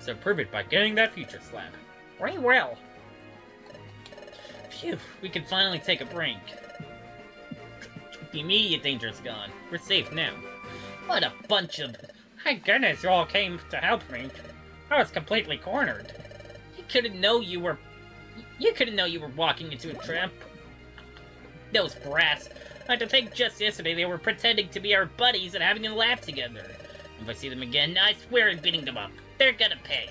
So prove it by getting that future slab.
We will.
Phew, we can finally take a break. The immediate danger is gone. We're safe now. What a bunch of...
Thank goodness you all came to help me. I was completely cornered.
You couldn't know you were walking into a trap. Those brats. To think just yesterday they were pretending to be our buddies and having a laugh together. If I see them again, I swear I'm beating them up. They're gonna pay.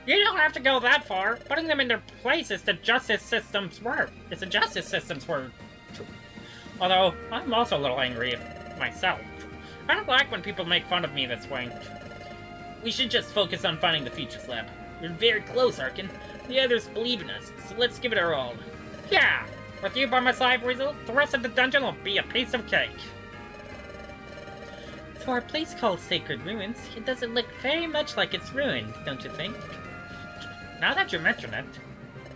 You don't have to go that far. Putting them in their place is the justice system's work. It's the justice system's work. Although, I'm also a little angry myself. I don't like when people make fun of me this way.
We should just focus on finding the future slab. We're very close, Archen. The others believe in us, so let's give it our all.
Yeah! With you by my side, Weasel, the rest of the dungeon will be a piece of cake.
For a place called Sacred Ruins, it doesn't look very much like it's ruined, don't you think?
Now that you mention it.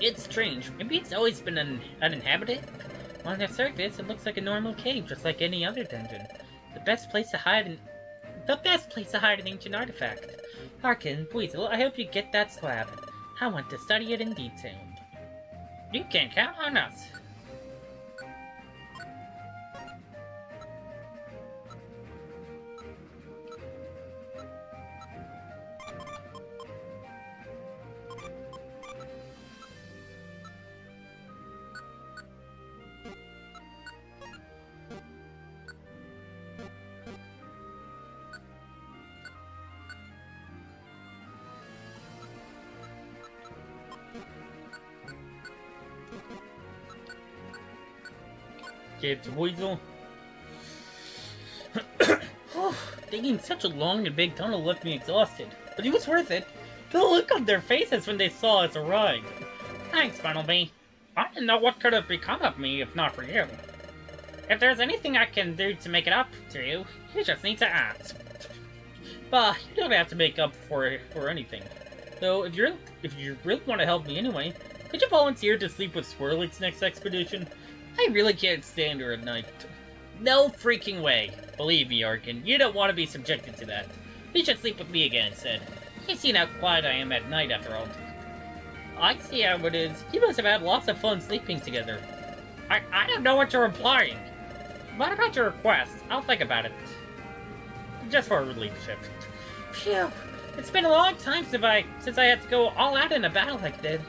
It's strange. Maybe it's always been uninhabited? On the surface, it looks like a normal cave, just like any other dungeon. The best place to hide an ancient artifact. Archen, Weasel, I hope you get that slab. I want to study it in detail.
You can count on us.
Kids, Weasel. Digging such a long and big tunnel left me exhausted, but it was worth it. The look on their faces when they saw us arrive.
Thanks, Funnelby. I didn't know what could have become of me if not for you. If there's anything I can do to make it up to you, you just need to ask.
Bah, you don't have to make up for anything. Though, if you really want to help me anyway, could you volunteer to sleep with Swirlix next expedition? I really can't stand her at night. No freaking way. Believe me, Archen, you don't want to be subjected to that. You should sleep with me again instead. You've seen how quiet I am at night after all. I see how it is. You must have had lots of fun sleeping together.
I don't know what you're implying. What about your request? I'll think about it. Just for a relief shift.
Phew. It's been a long time since I had to go all out in a battle like this.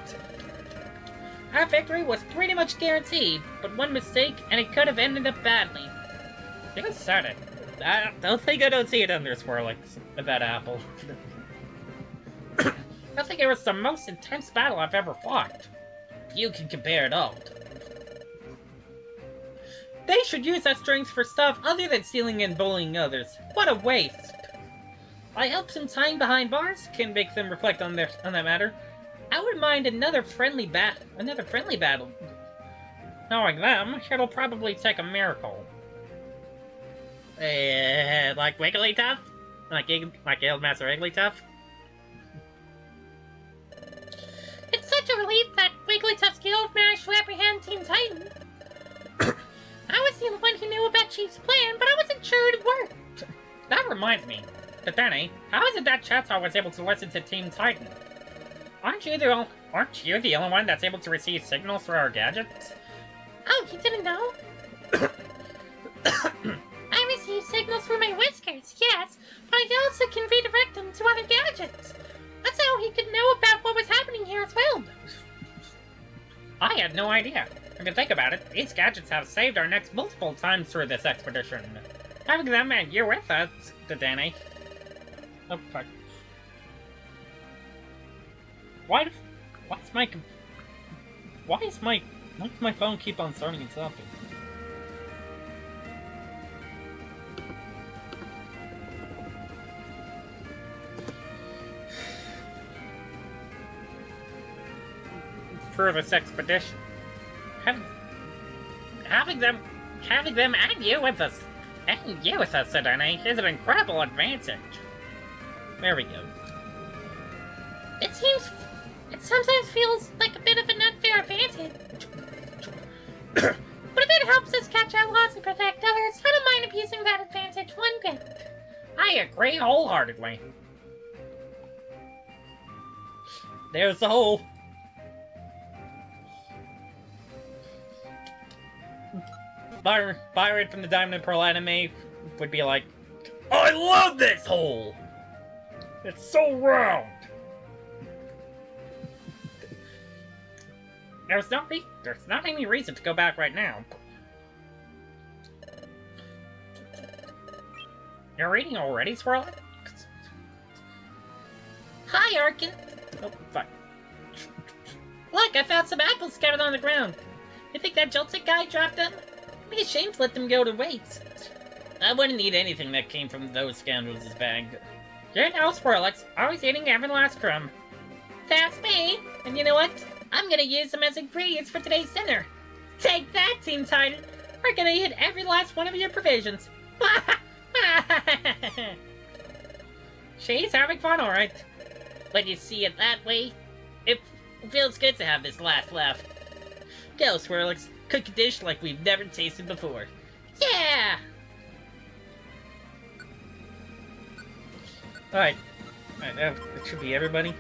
Our victory was pretty much guaranteed, but one mistake and it could have ended up badly.
You said it.
I don't think I don't see it under Swirlix, that apple.
I think it was the most intense battle I've ever fought.
You can compare it all. They should use that strength for stuff other than stealing and bullying others. What a waste! I help some time behind bars can make them reflect on that matter. I wouldn't mind another friendly battle.
Knowing them, it'll probably take a miracle.
Like Wigglytuff? Like Guild Master Wigglytuff?
It's such a relief that Wigglytuff's guild managed to apprehend Team Titan. I was the only one who knew about Chief's plan, but I wasn't sure it worked.
That reminds me. But Danny, how is it that Chatsaw was able to listen to Team Titan? Aren't you the only one that's able to receive signals through our gadgets?
Oh, you didn't know? I receive signals through my whiskers, yes, but I also can redirect them to other gadgets. That's how he could know about what was happening here as well.
I had no idea. If you think about it, these gadgets have saved our necks multiple times through this expedition. Having them and you with us, Danny. Oh, fuck. Why does my phone keep on starting and stopping? For this expedition, having them and you with us, Danny, is an incredible advantage. There we go.
It sometimes feels like a bit of an unfair advantage. But if it helps us catch outlaws and protect others, I don't mind abusing that advantage one bit.
I agree wholeheartedly.
There's the hole. Byron from the Diamond and Pearl anime would be like, I love this hole! It's so round!
There's not any reason to go back right now. You're reading already, Swirl?
Hi, Archen.
Oh, fine.
Look, I found some apples scattered on the ground. You think that Joltik guy dropped them? It'd be a shame to let them go to waste.
I wouldn't eat anything that came from those scoundrels' bag. You know, Swirlix, always eating every last crumb.
That's me. And you know what? I'm gonna use them as ingredients for today's dinner. Take that, Team Titan. We're gonna eat every last one of your provisions.
She's having fun, alright. When you see it that way, it feels good to have this last laugh. Go, Swirlix, cook a dish like we've never tasted before.
Yeah!
Alright, that should be everybody.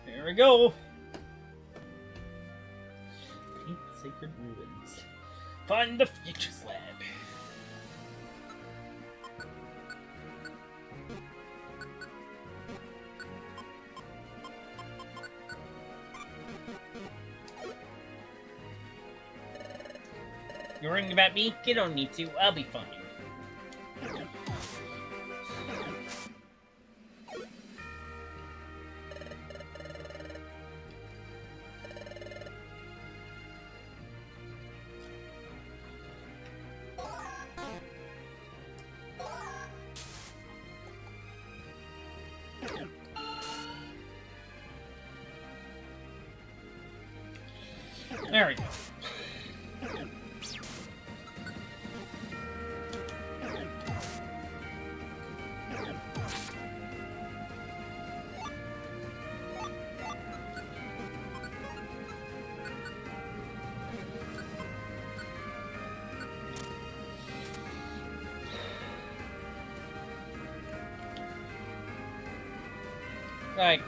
There we go. Pink Sacred Ruins. Find the future slab.
You're worrying about me? You don't need to. I'll be fine. There we go. Like,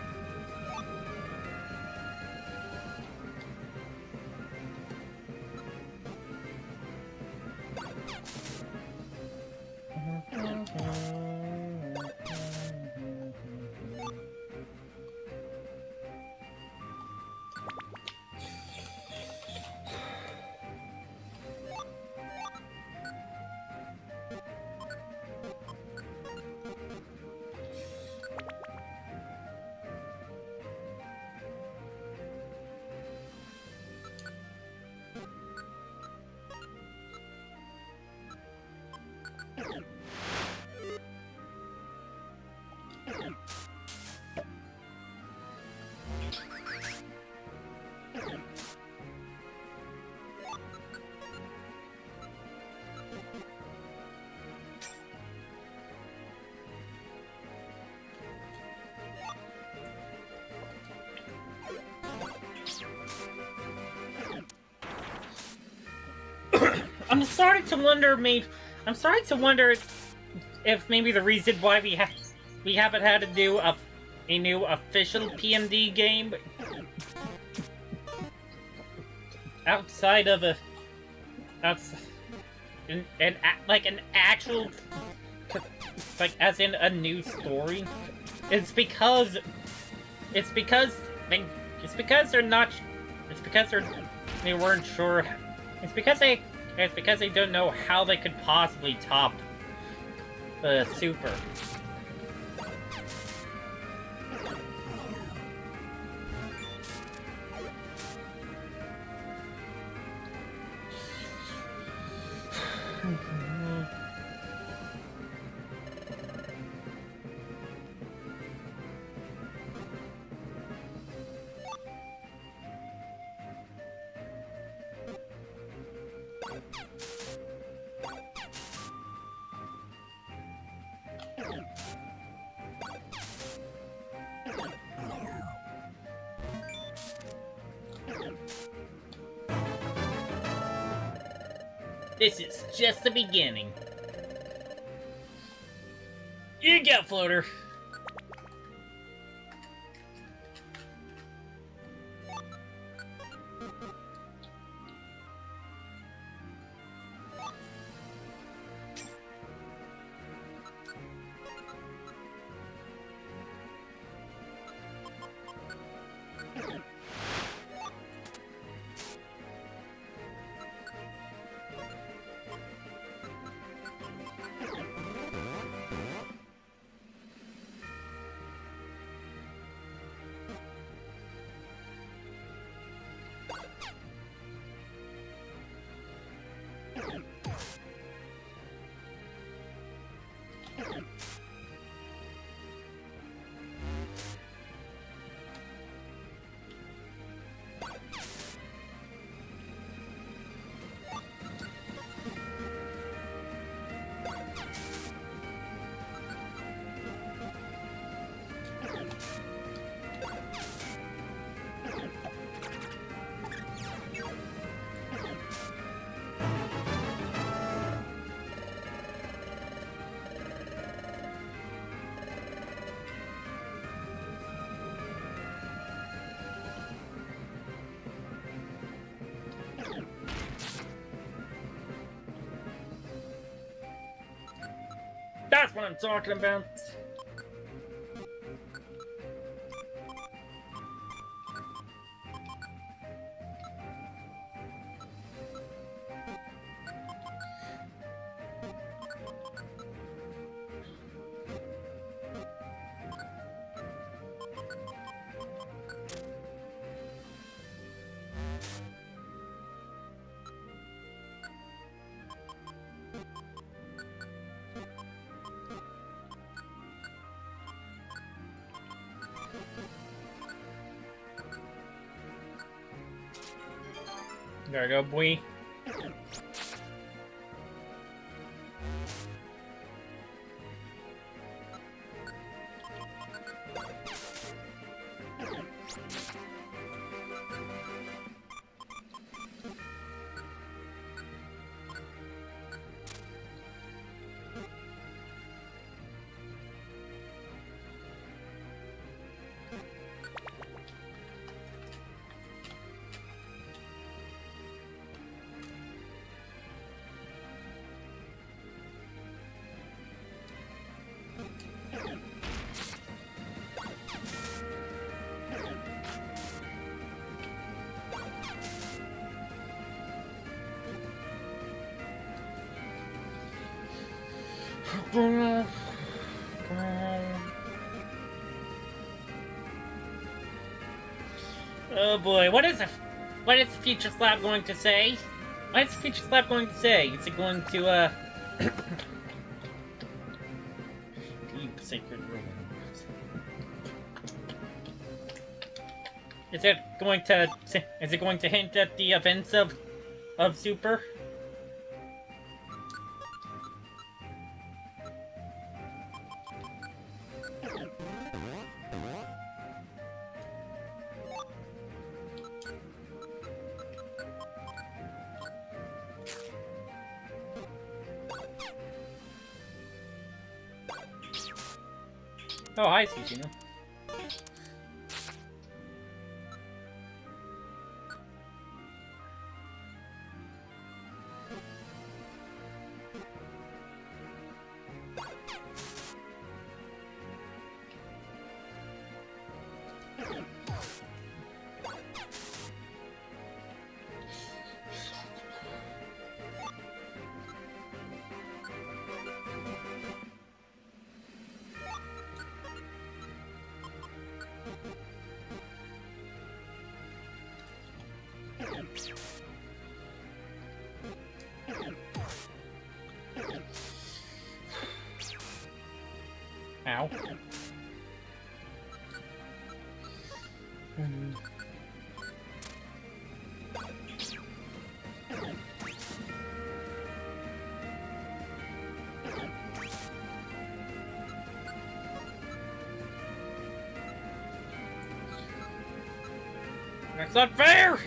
I'm starting to wonder if maybe the reason why we haven't had to do a new official PMD game outside of an actual, like, as in a new story. It's because they're not
It's because they weren't sure. It's because they don't know how they could possibly top the Super.
This is just the beginning. You go, Floater. That's what I'm talking about.
There we go, boy.
Oh boy, what is Future Slab going to say? What is Future Slab going to say? Is it going to, Deep Sacred Ruins. Is it going to hint at the events of Super?
Oh, hi, Tsujino. Ow. That's not fair!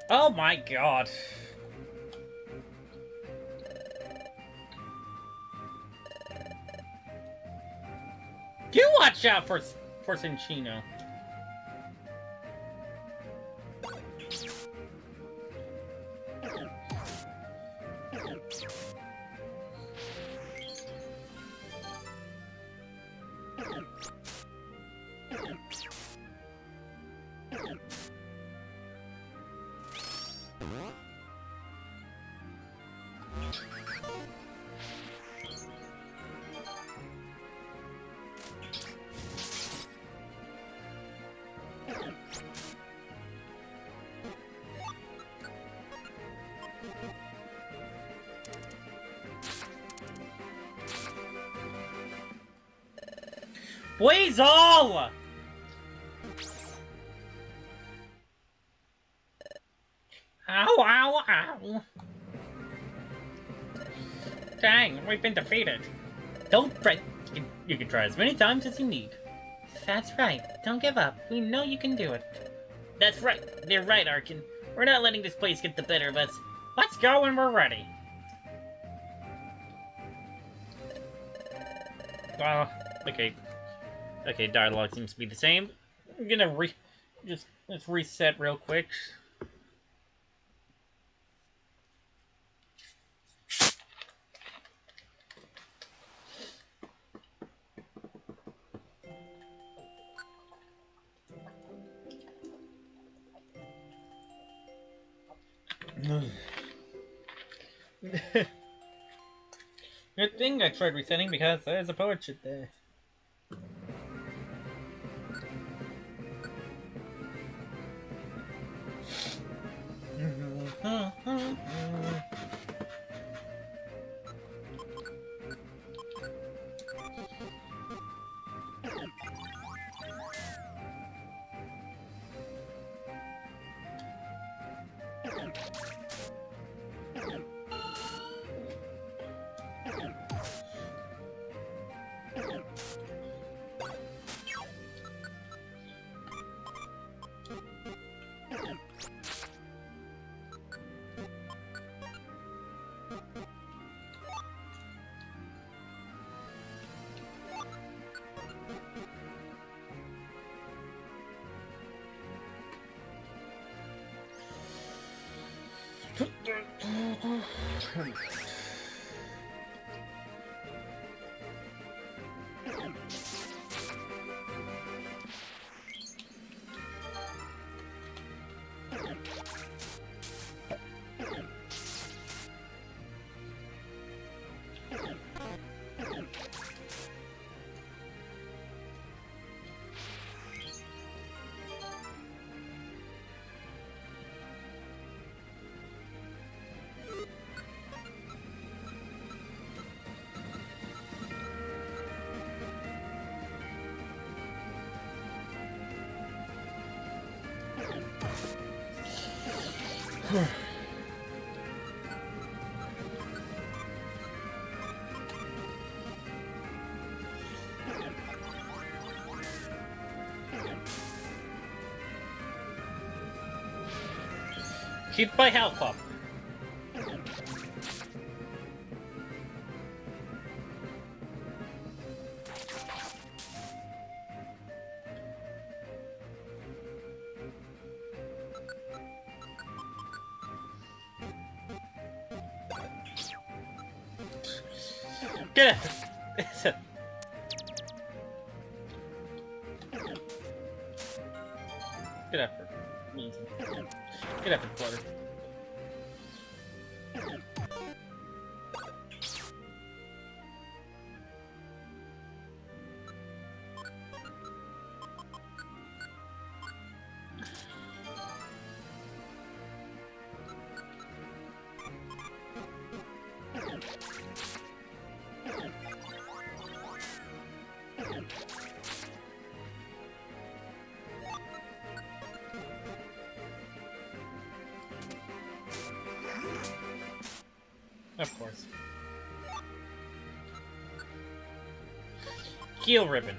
Oh my god. You watch out for Cinchino. Weasel! Ow, ow, ow. Dang, we've been defeated. Don't fret. You can try as many times as you need. That's right. Don't give up. We know you can do it.
That's right. They're right, Archen. We're not letting this place get the better of us.
Let's go when we're ready. Okay. Okay, dialogue seems to be the same. I'm gonna let's reset real quick. Good thing I tried resetting because there's a portrait there. Keep my health up. Get it! Good effort. Amazing. Good effort, Flutter. Of course. Heel ribbon.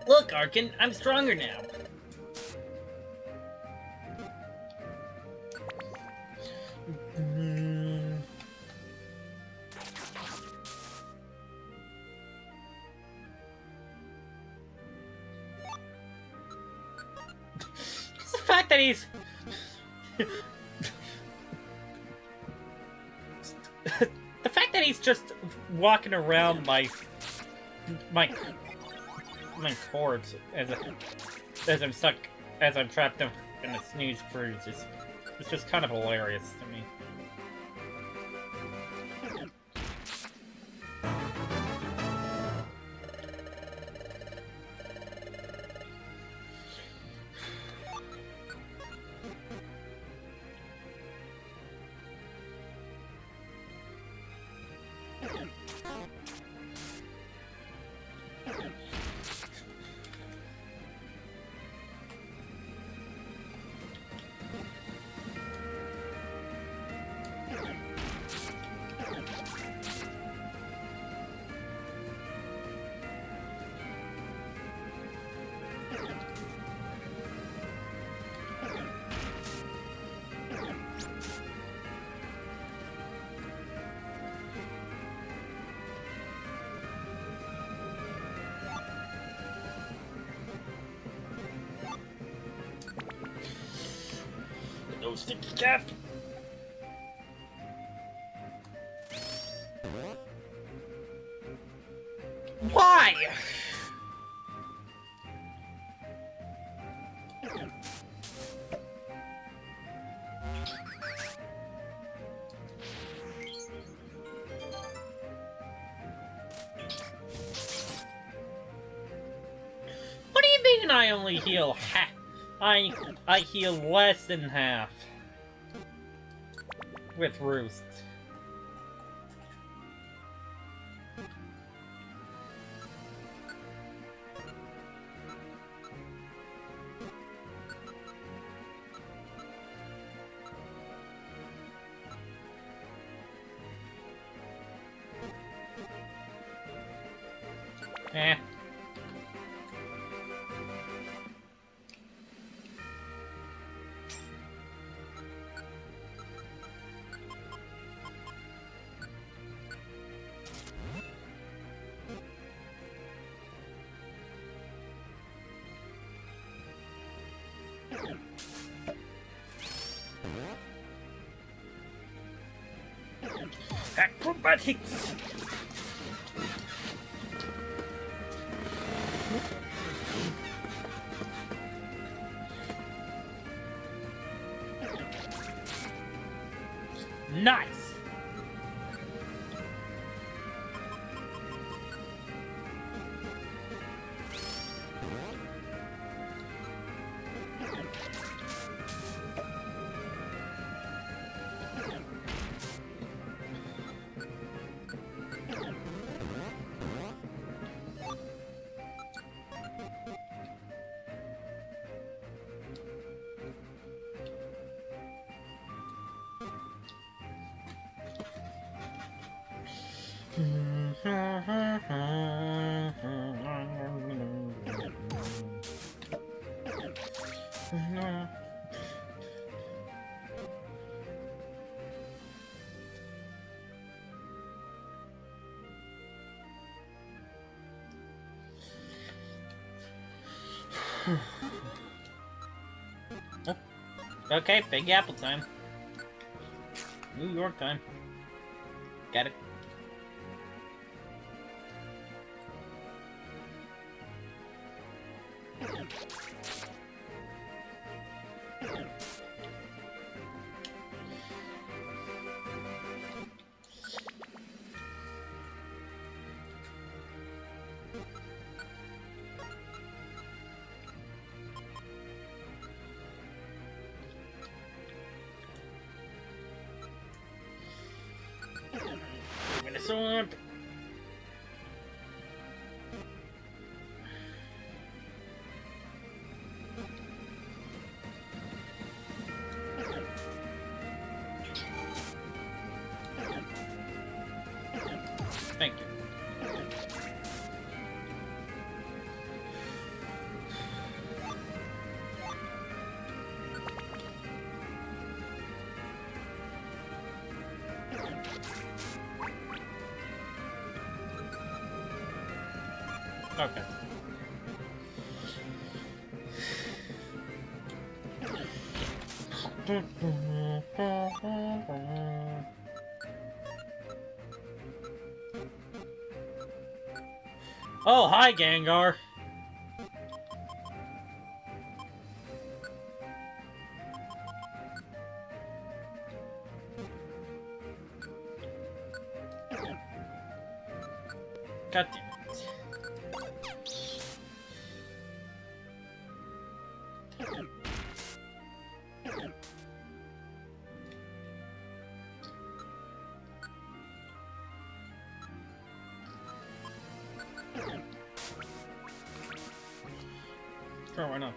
Look, Archen, I'm stronger now.
It's the fact that he's... the fact that he's just walking around my cords as I'm stuck, as I'm trapped in a snooze cruise it's just kind of hilarious to me.
No sticky cap.
Why? mean I only heal half? I heal less than half. With Roost. Eh.
Acrobatics!
Nice!
Okay, Big Apple time. New York time. Got it. Swamp. Thank you. Okay.
Oh, hi, Gengar.
God damn it.
Sure, why not?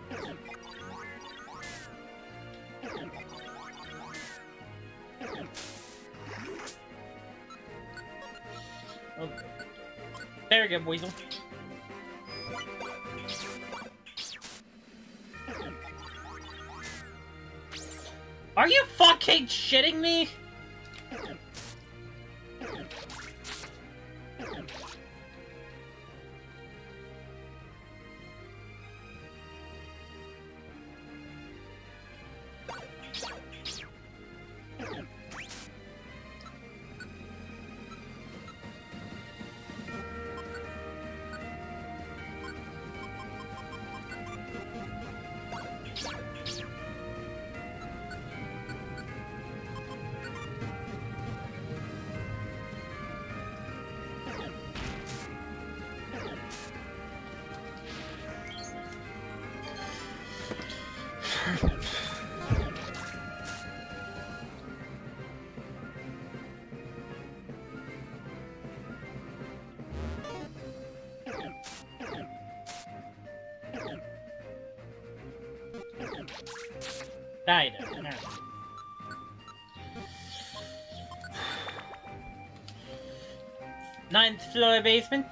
Okay. There you go, Weasel.
Are you fucking shitting me? Die there. No. Ninth floor basement.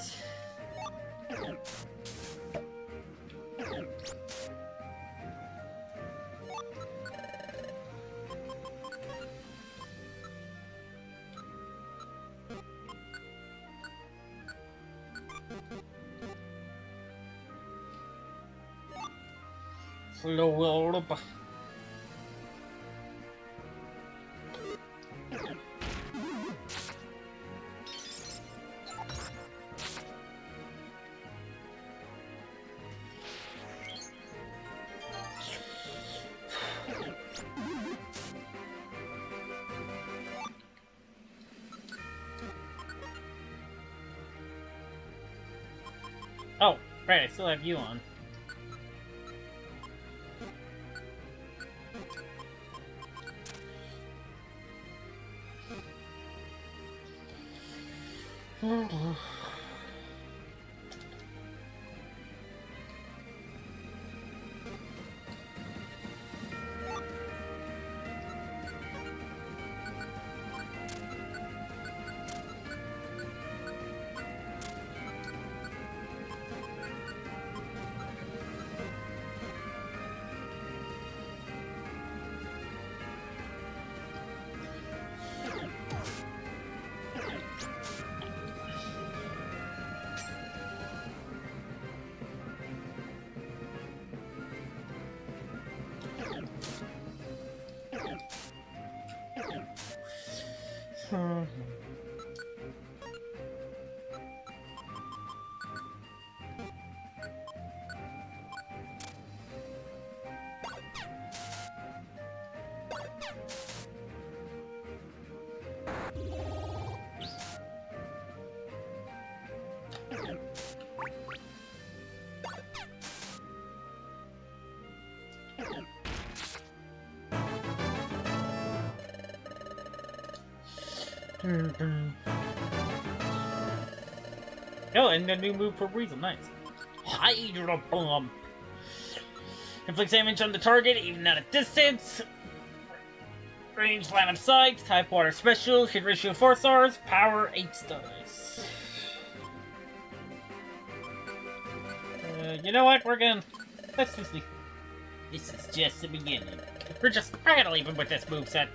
Floor up. Oh, right, I still have you on. Oh, and a new move for Weasel, nice. Hydro Bump. Inflicts damage on the target, even at a distance. Range, line of sight, type water special, hit ratio 4 stars, power 8 stars. You know what? Let's just leave. This is just the beginning. I gotta leave him with this moveset.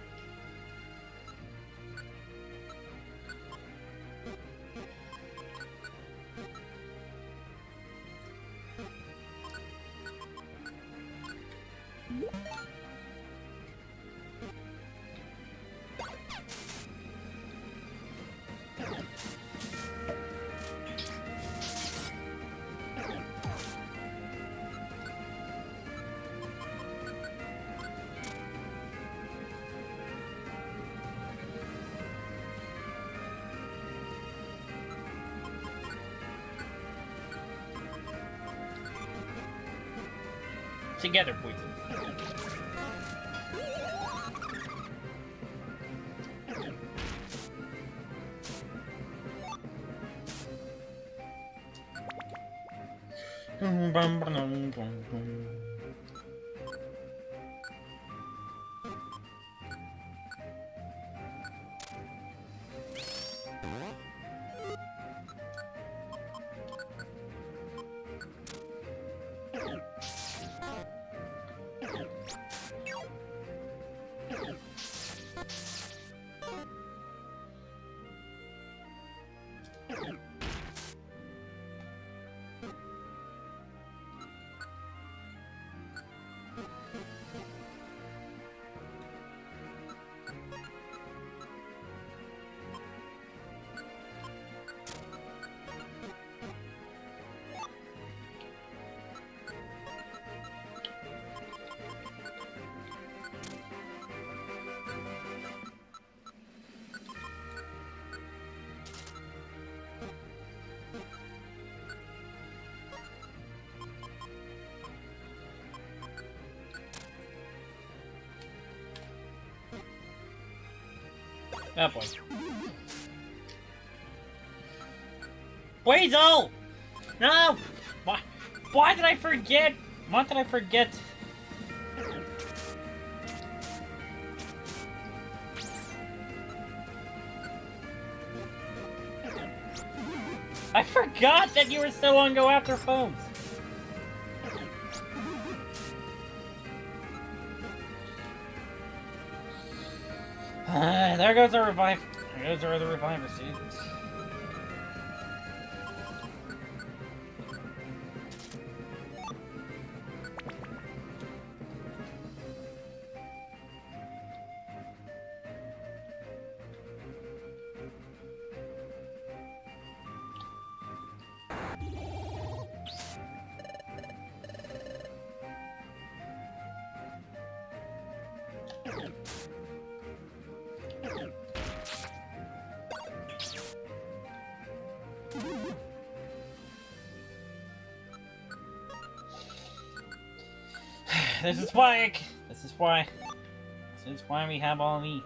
Together, poison. Oh boy. Weasel! No! Why did I forget? Why did I forget? I forgot that you were still on Go After Phones. There goes our revive. There goes our other reviver suits. This is why we have all these.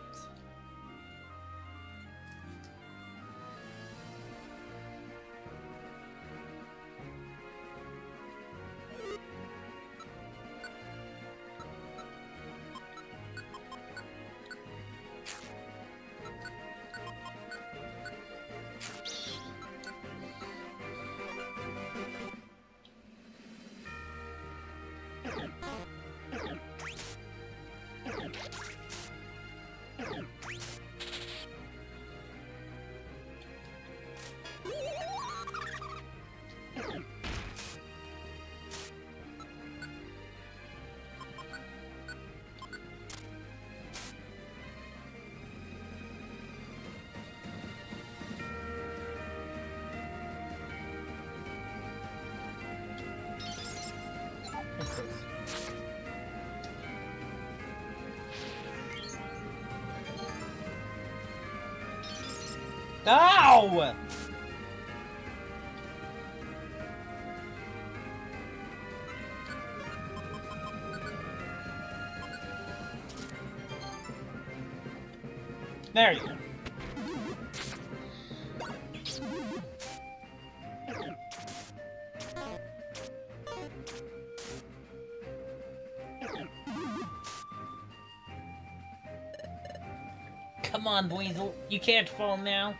Ow! There you go. Come on, Weasel. You can't fall now.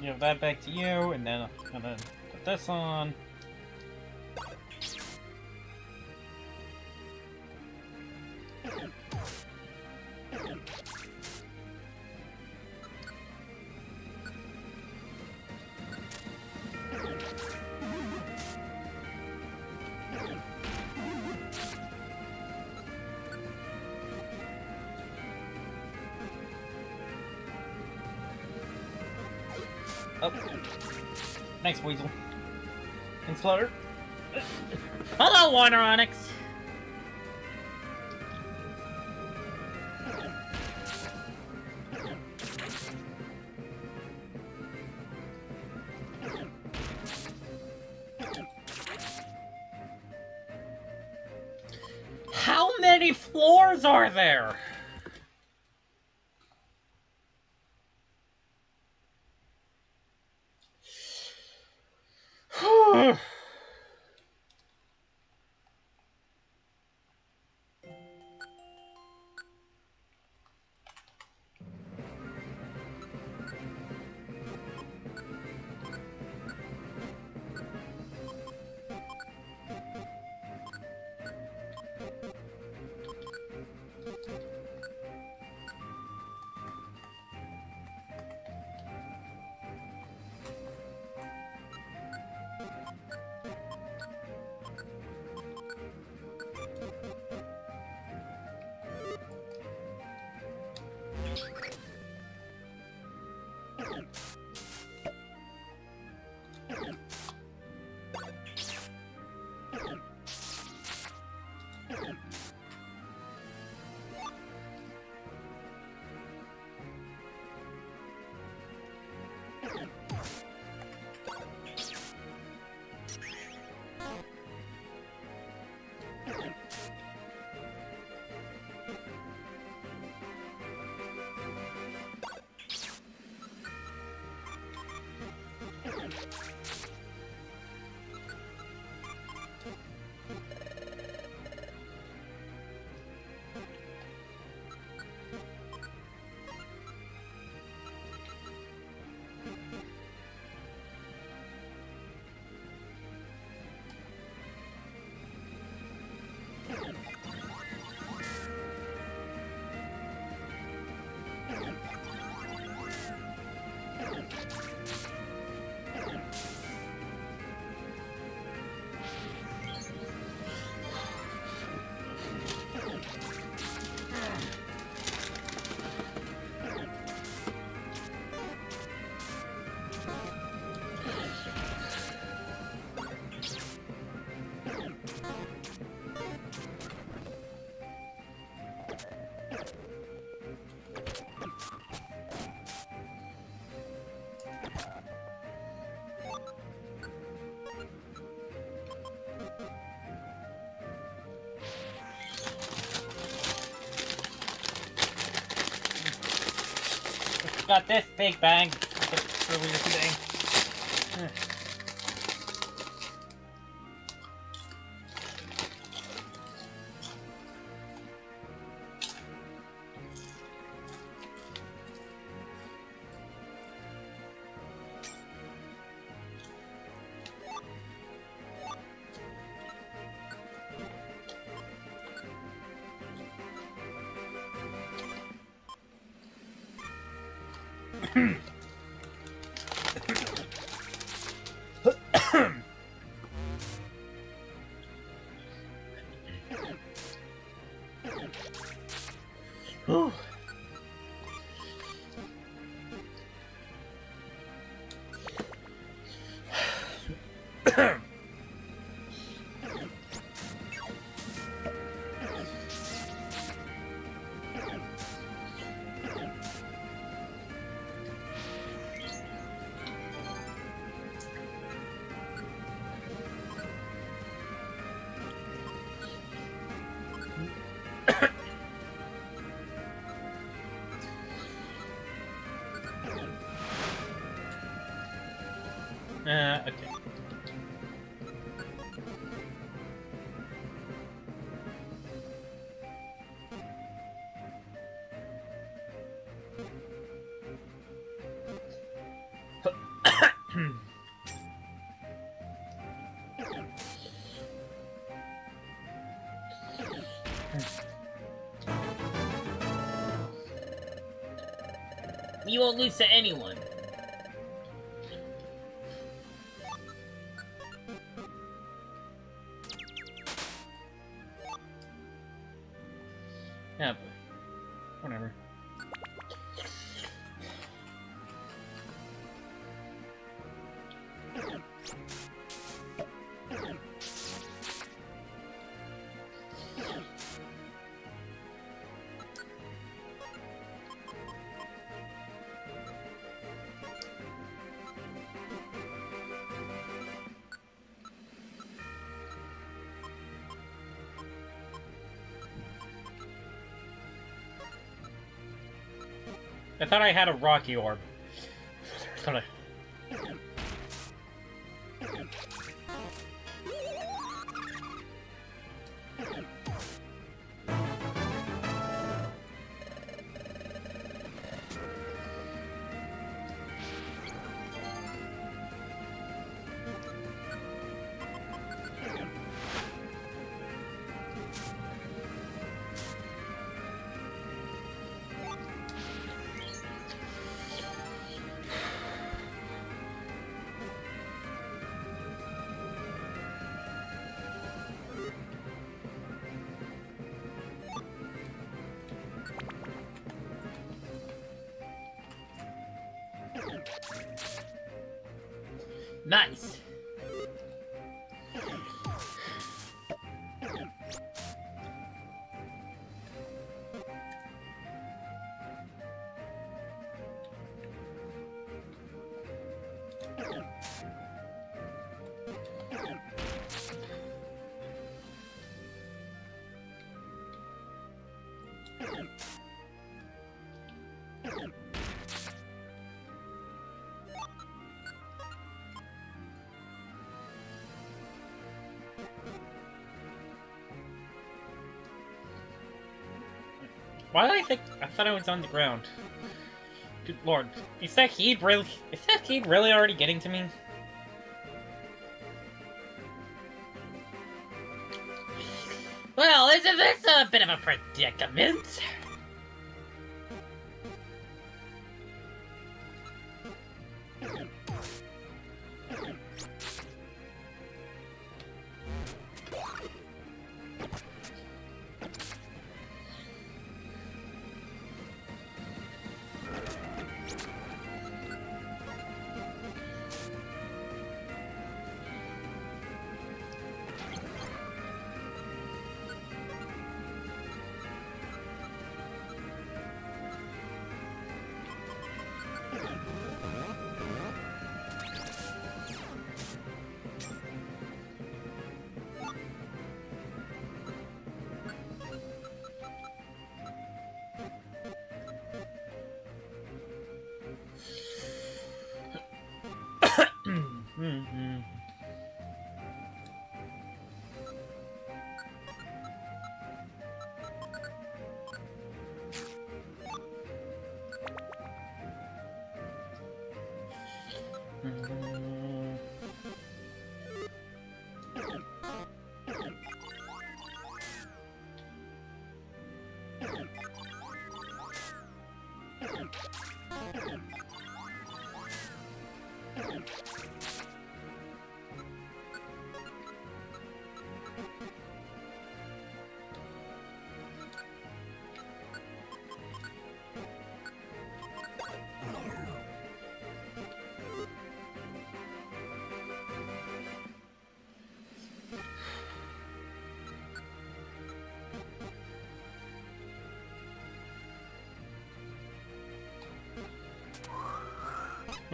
Give that back to you, and then I'm gonna put this on. Oh. Thanks, Weasel. And Flutter.
Hello, Warner Onyx.
How many floors are there? got this big bag earlier today. Okay.
You won't lose to anyone.
Yeah, but whatever. I thought I had a rocky orb. Thought I...
Nice.
Why did I thought I was on the ground. Good lord. Is that heat really already getting to me?
Well, isn't this a bit of a predicament?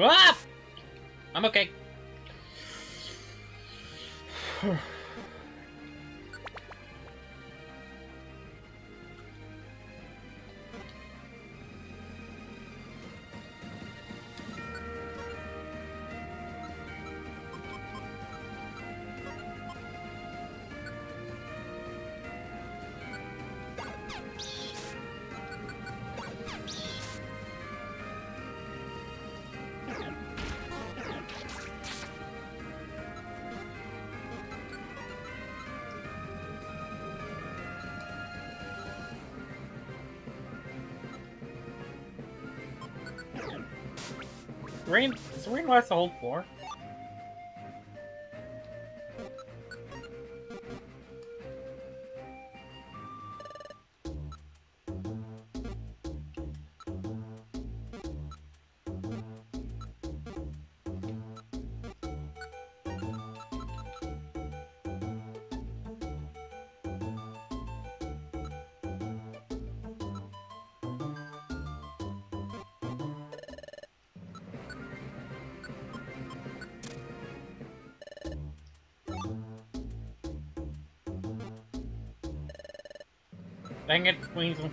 Ah! I'm okay. Does the rain last the whole floor? Dang it, Weasel.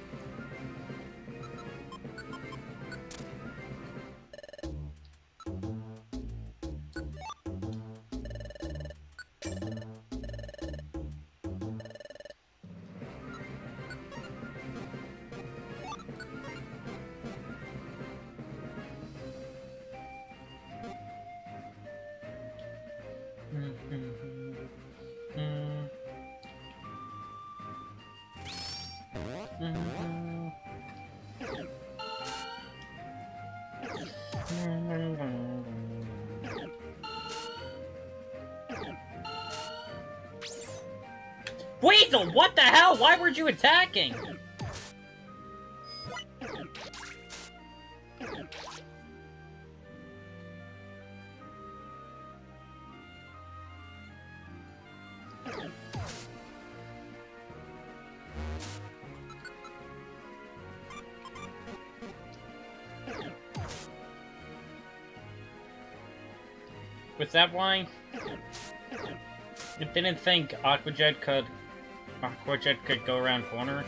Weasel, what the hell? Why weren't you attacking? Was that why? You didn't think Aquajet could go around corners?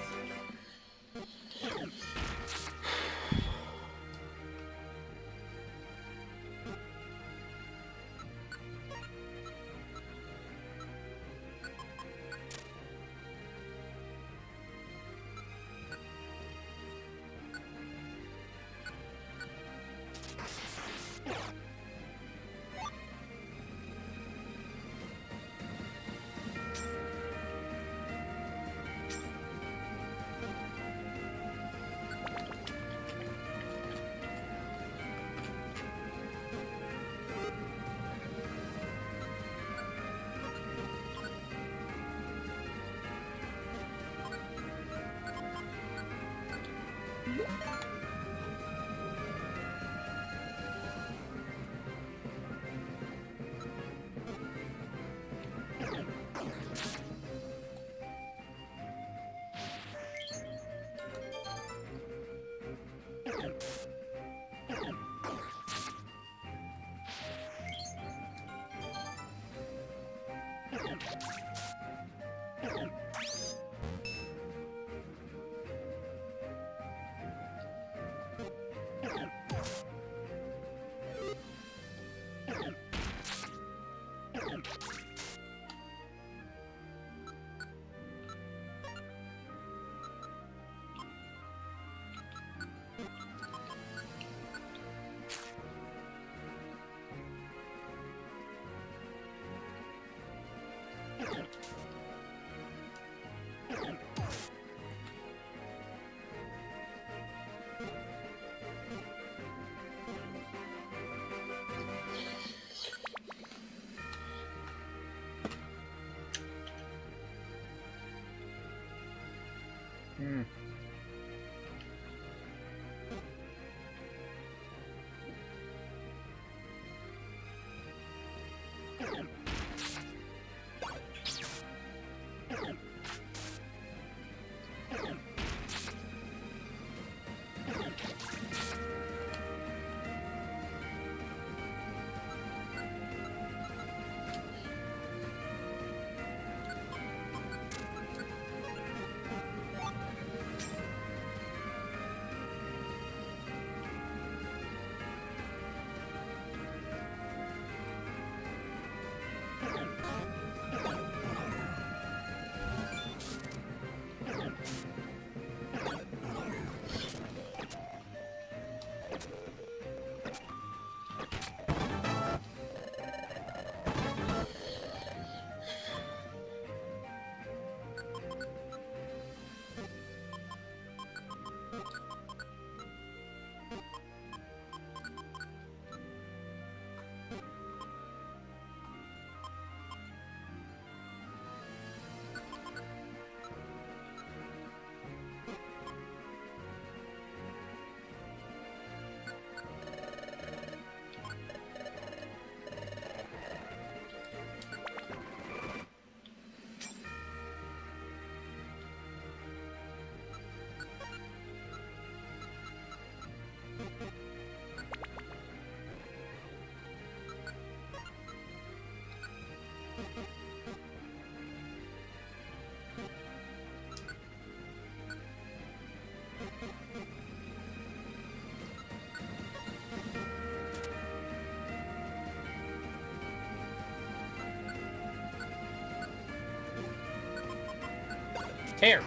Here.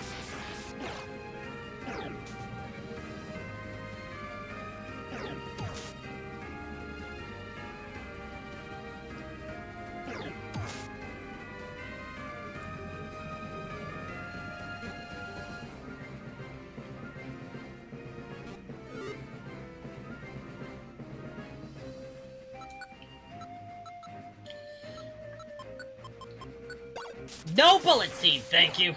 No bullet seed, thank you.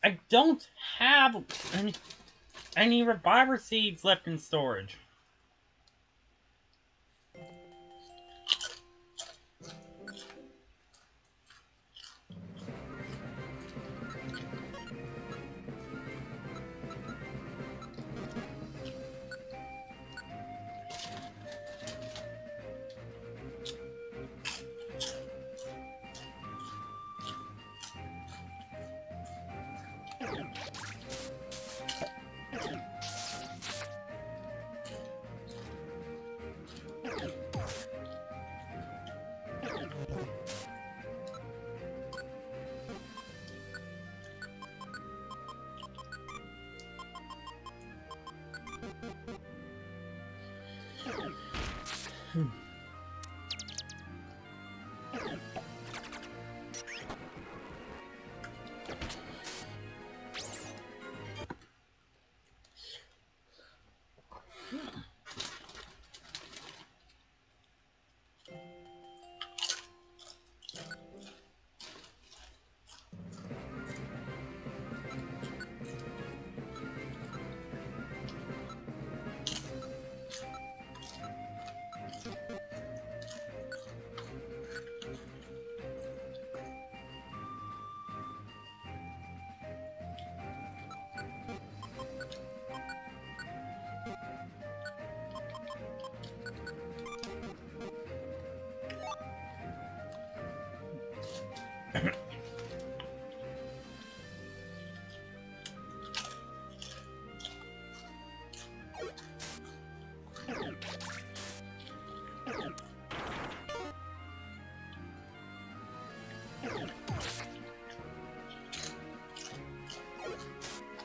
I don't have any reviver seeds left in storage.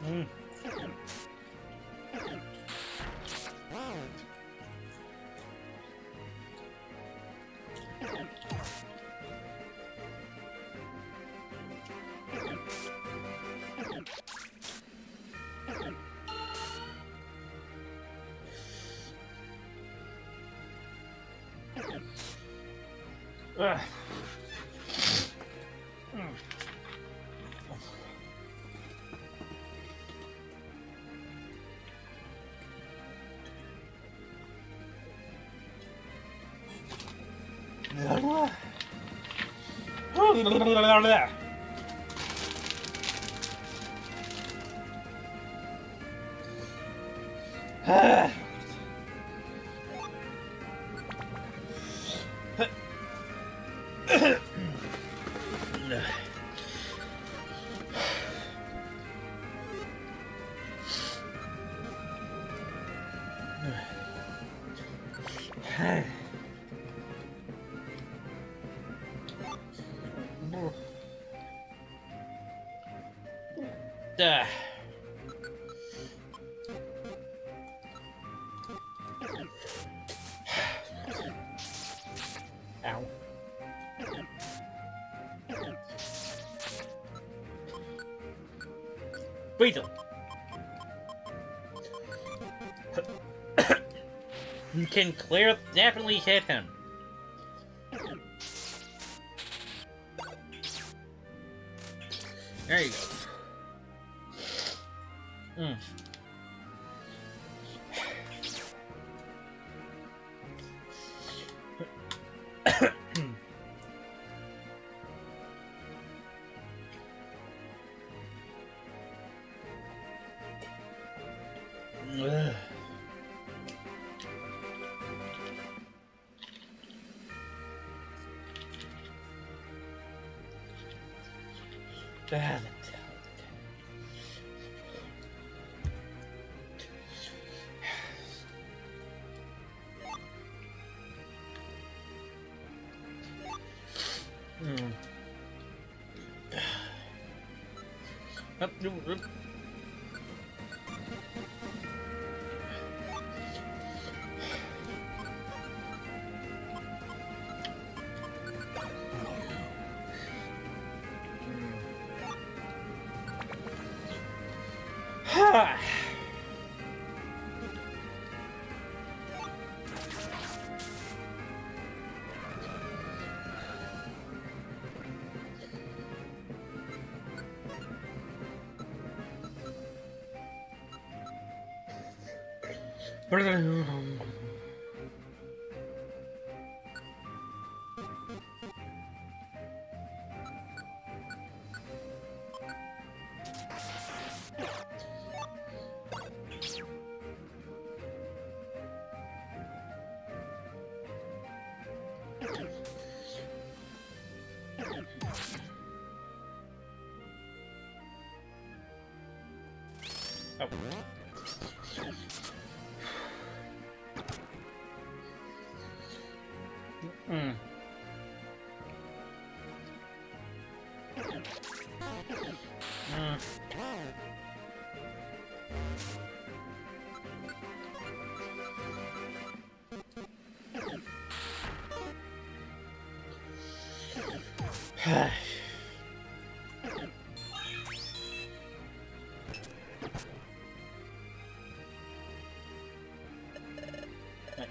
Ugh. Duh. Ow. Weasel. You can definitely hit him. There you go.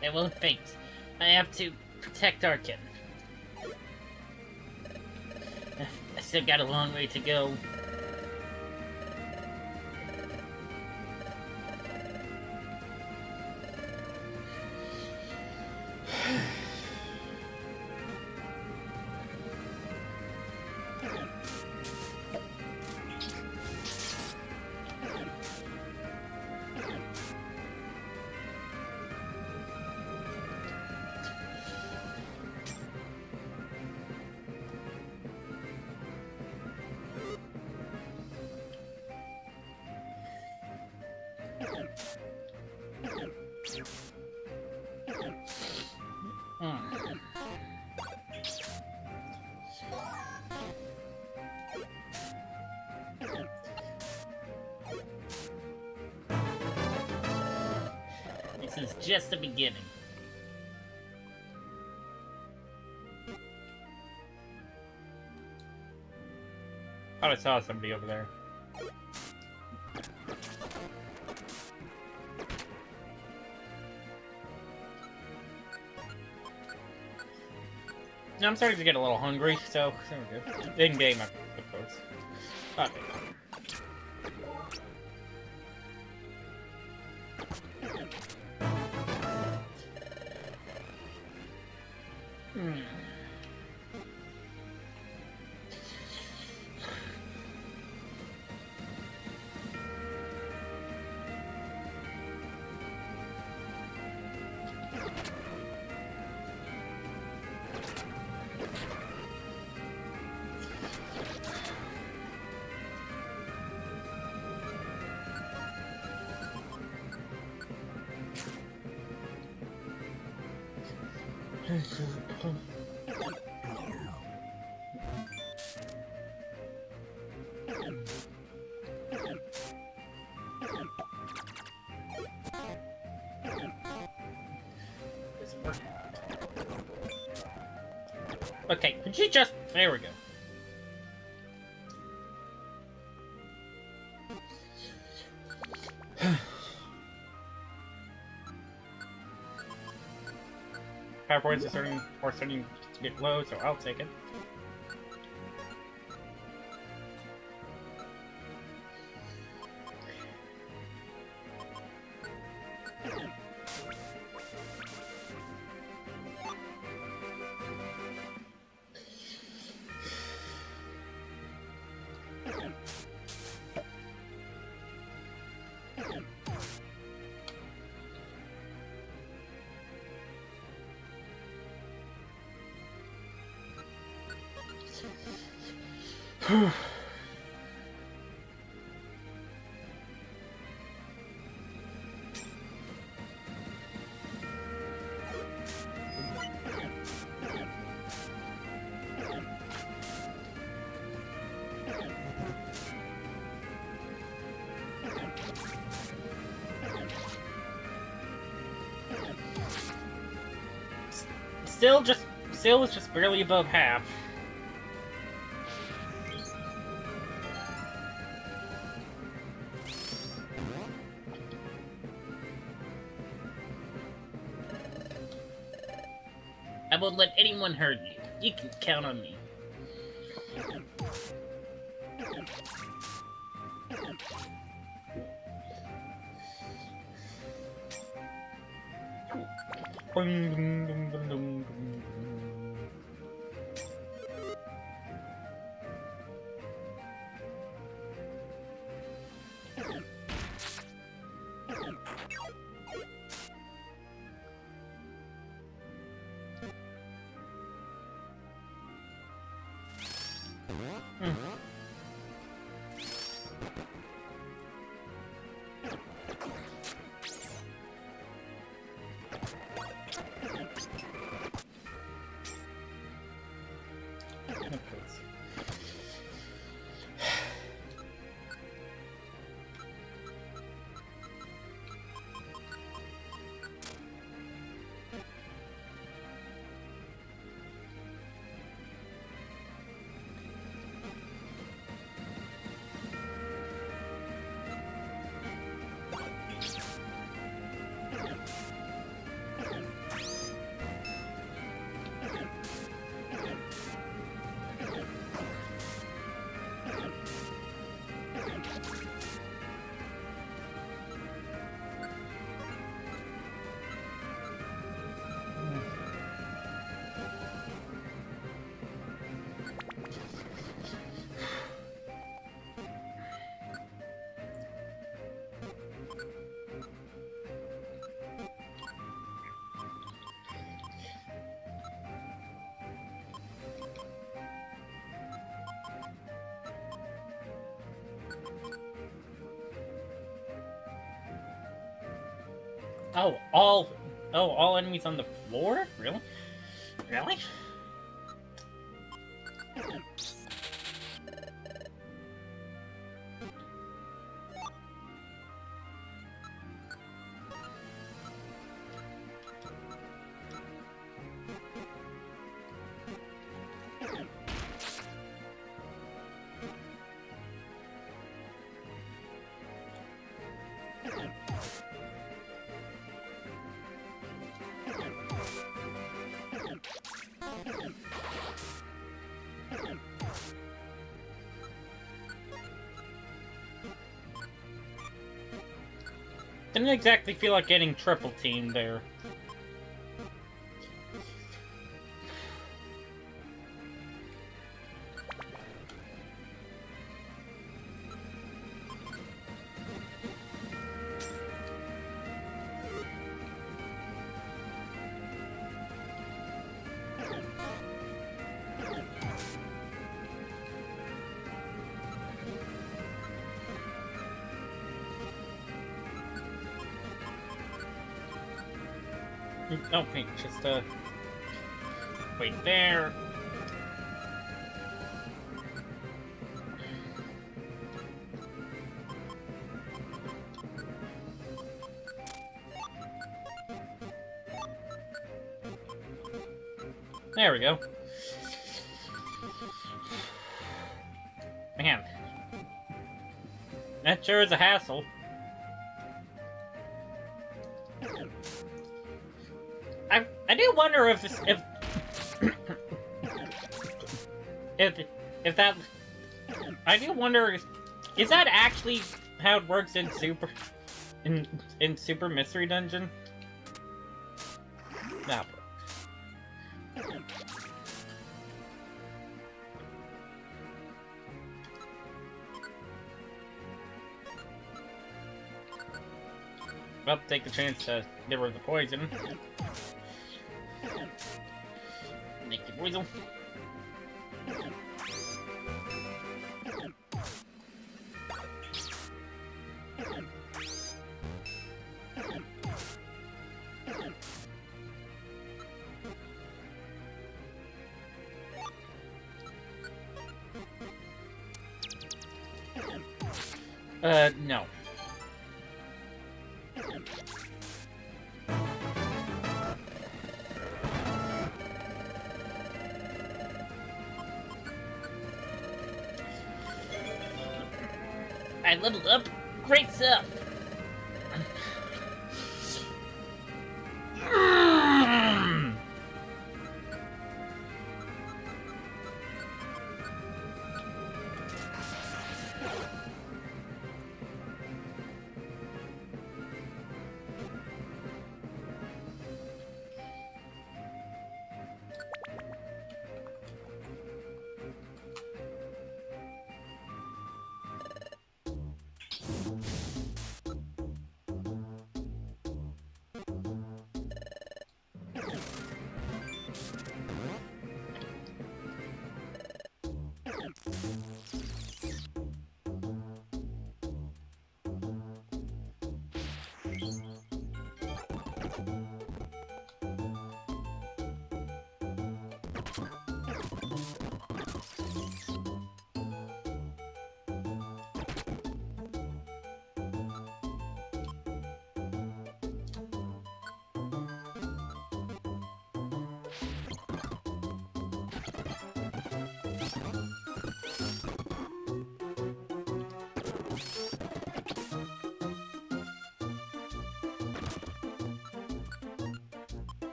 It won't faint. I have to protect Archen. I still got a long way to go. is just the beginning.
Thought I saw somebody over there. I'm starting to get a little hungry, so there we go. In game, of course. Okay. Okay, could you just... There we go. Power points are starting to get low, so I'll take it. Still was just barely above half.
I won't let anyone hurt you. You can count on me. All enemies on the floor? Really? Really?
didn't exactly feel like getting triple teamed there. Oh, wait, just, wait there. There we go. Man. That sure is a hassle. I do wonder if that, I do wonder, is that actually how it works in Super Mystery Dungeon? No. Well, take the chance to get rid of the poison. Make the poison. No.
I leveled up. Great stuff.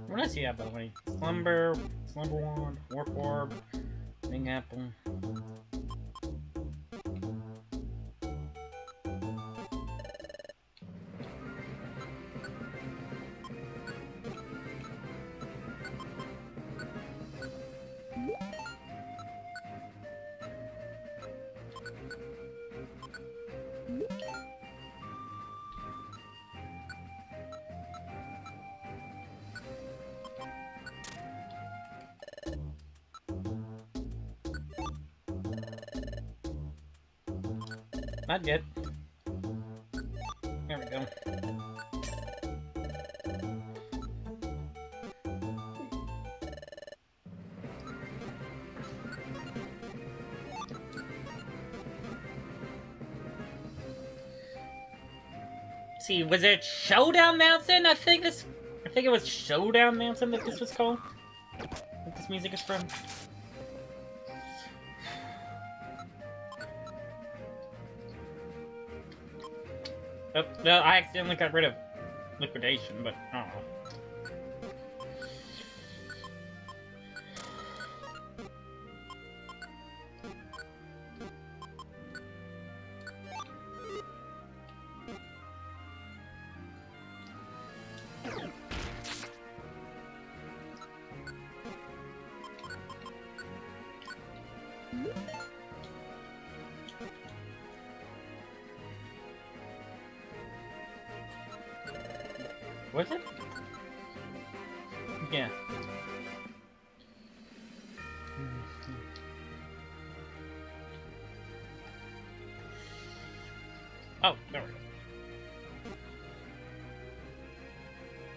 What else do you have, by the way? Slumber Wand, Warp Orb, Wing Apple. Not yet. There we go. See, was it Showdown Mountain? I think it was Showdown Mountain that this was called. That this music is from. Oh, no, I accidentally got rid of liquidation, but I don't know. Was it? Yeah. Oh, there we go.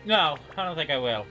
No, I don't think I will.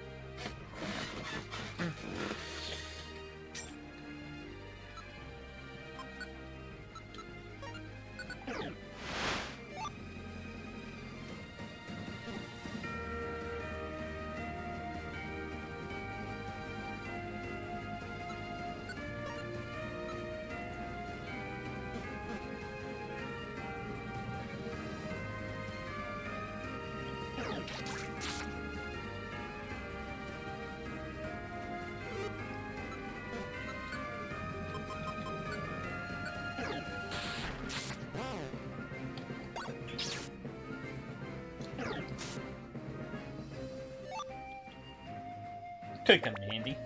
Could come in handy.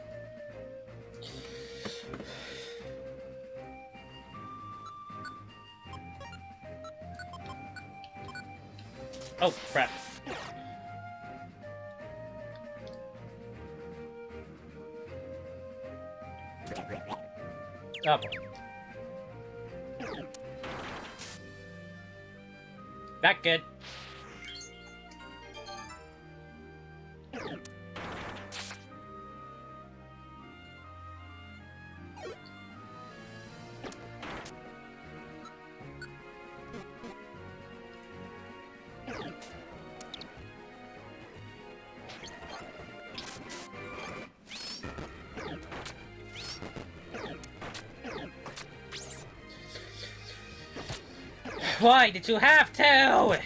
Oh, crap. Oh, boy. That good. Why did you have to?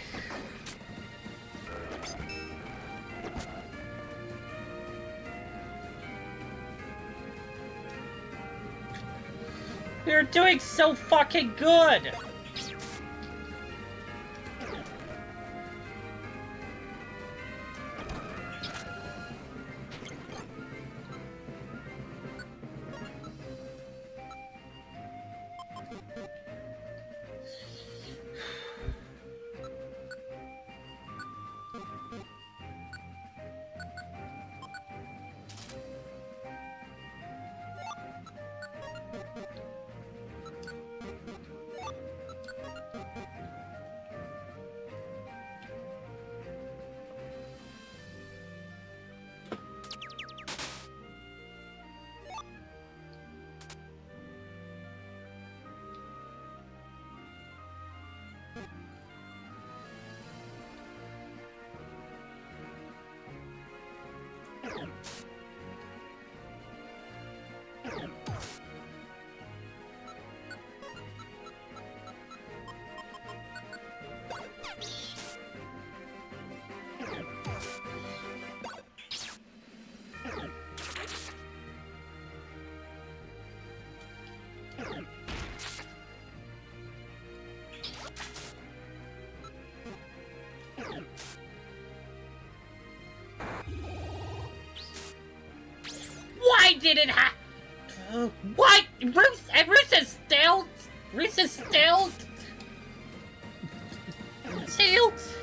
You're doing so fucking good! Why did it what? Roos is still? Roos is still? Tilt?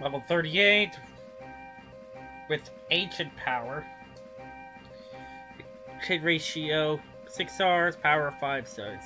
Level 38 with ancient power. Kid ratio 6 stars, power 5 stars.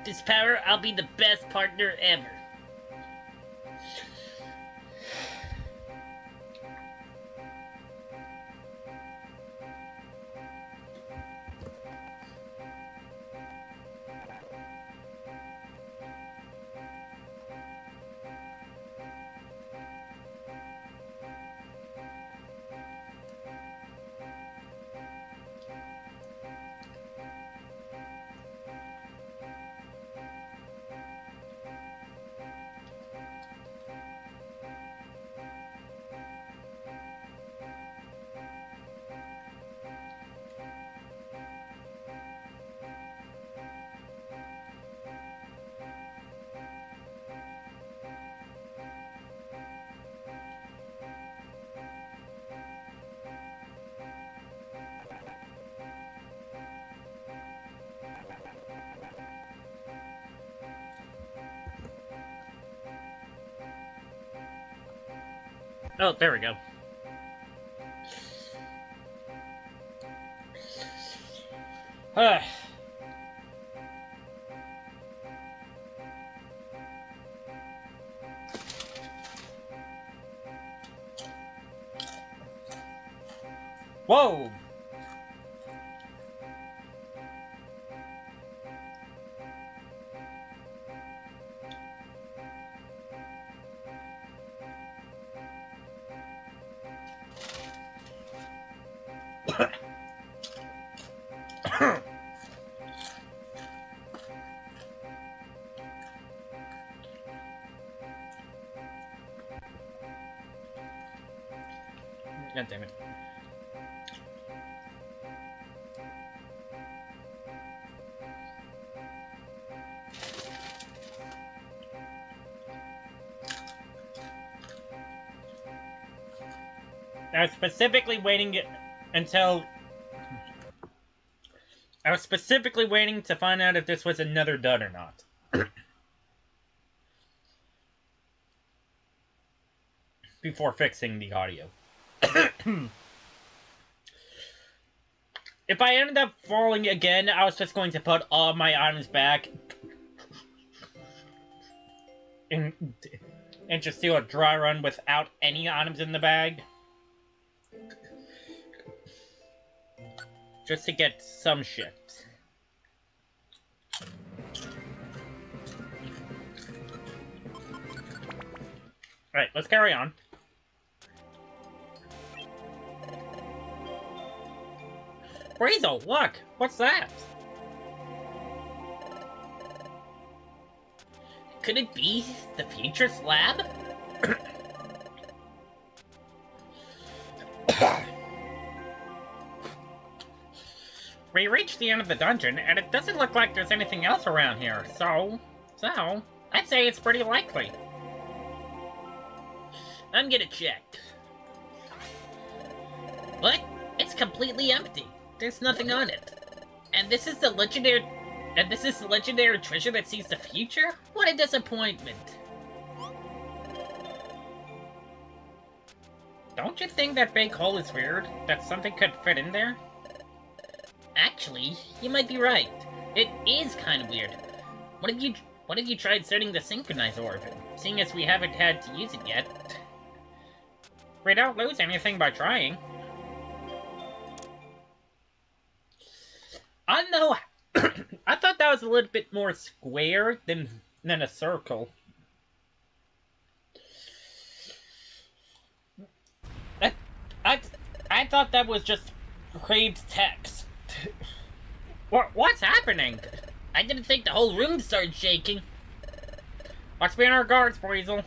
This power, I'll be the best partner ever.
Oh, there we go. Whoa! God damn it. I was specifically waiting until... I was specifically waiting to find out if this was another dud or not. Before fixing the audio. If I ended up falling again, I was just going to put all my items back. And just do a dry run without any items in the bag. Just to get some shit. Alright, let's carry on. Brazel, look! What's that?
Could it be the Futurist Lab? we reached the end of the dungeon, and it doesn't look like there's anything else around here, so, I'd say it's pretty likely. I'm gonna check. What? It's completely empty. There's nothing on it. And this is the legendary treasure that sees the future? What a disappointment. Don't you think that big hole is weird? That something could fit in there? Actually, you might be right. It is kind of weird. What have you tried setting the synchronized orb? Seeing as we haven't had to use it yet. We don't lose anything by trying. I know. I thought that was a little bit more square than a circle. I thought that was just craved text. What's happening? I didn't think the whole room started shaking. Let's be on our guards, Weasel.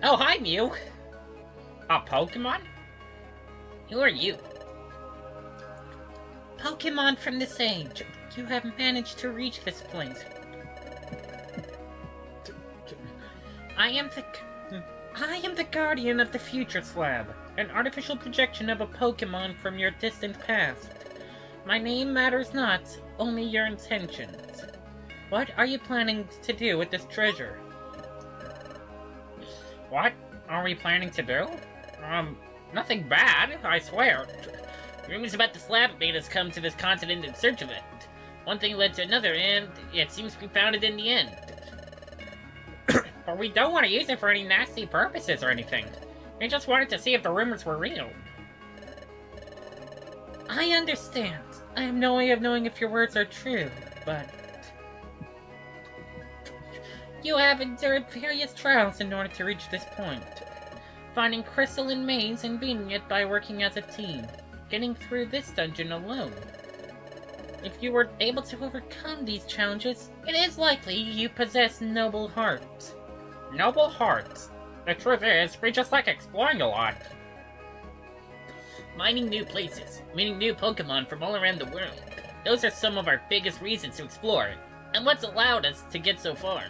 Oh, hi, Mew. A Pokemon? Who are you? Pokemon from this age. You have managed to reach this place. I am the guardian of the Future Slab, an artificial projection of a Pokemon from your distant past. My name matters not, only your intentions. What are you planning to do with this treasure? What are we planning to do? Nothing bad, I swear. Rumors about the slab made us come to this continent in search of it. One thing led to another, and it seems we found it in the end. But we don't want to use it for any nasty purposes or anything. We just wanted to see if the rumors were real. I understand. I have no way of knowing if your words are true, but... You have endured various trials in order to reach this point. Finding crystalline maze and beating it by working as a team. Getting through this dungeon alone. If you were able to overcome these challenges, it is likely you possess noble hearts. Noble hearts? The truth is, we just like exploring a lot. Mining new places, meeting new Pokemon from all around the world. Those are some of our biggest reasons to explore, and what's allowed us to get so far.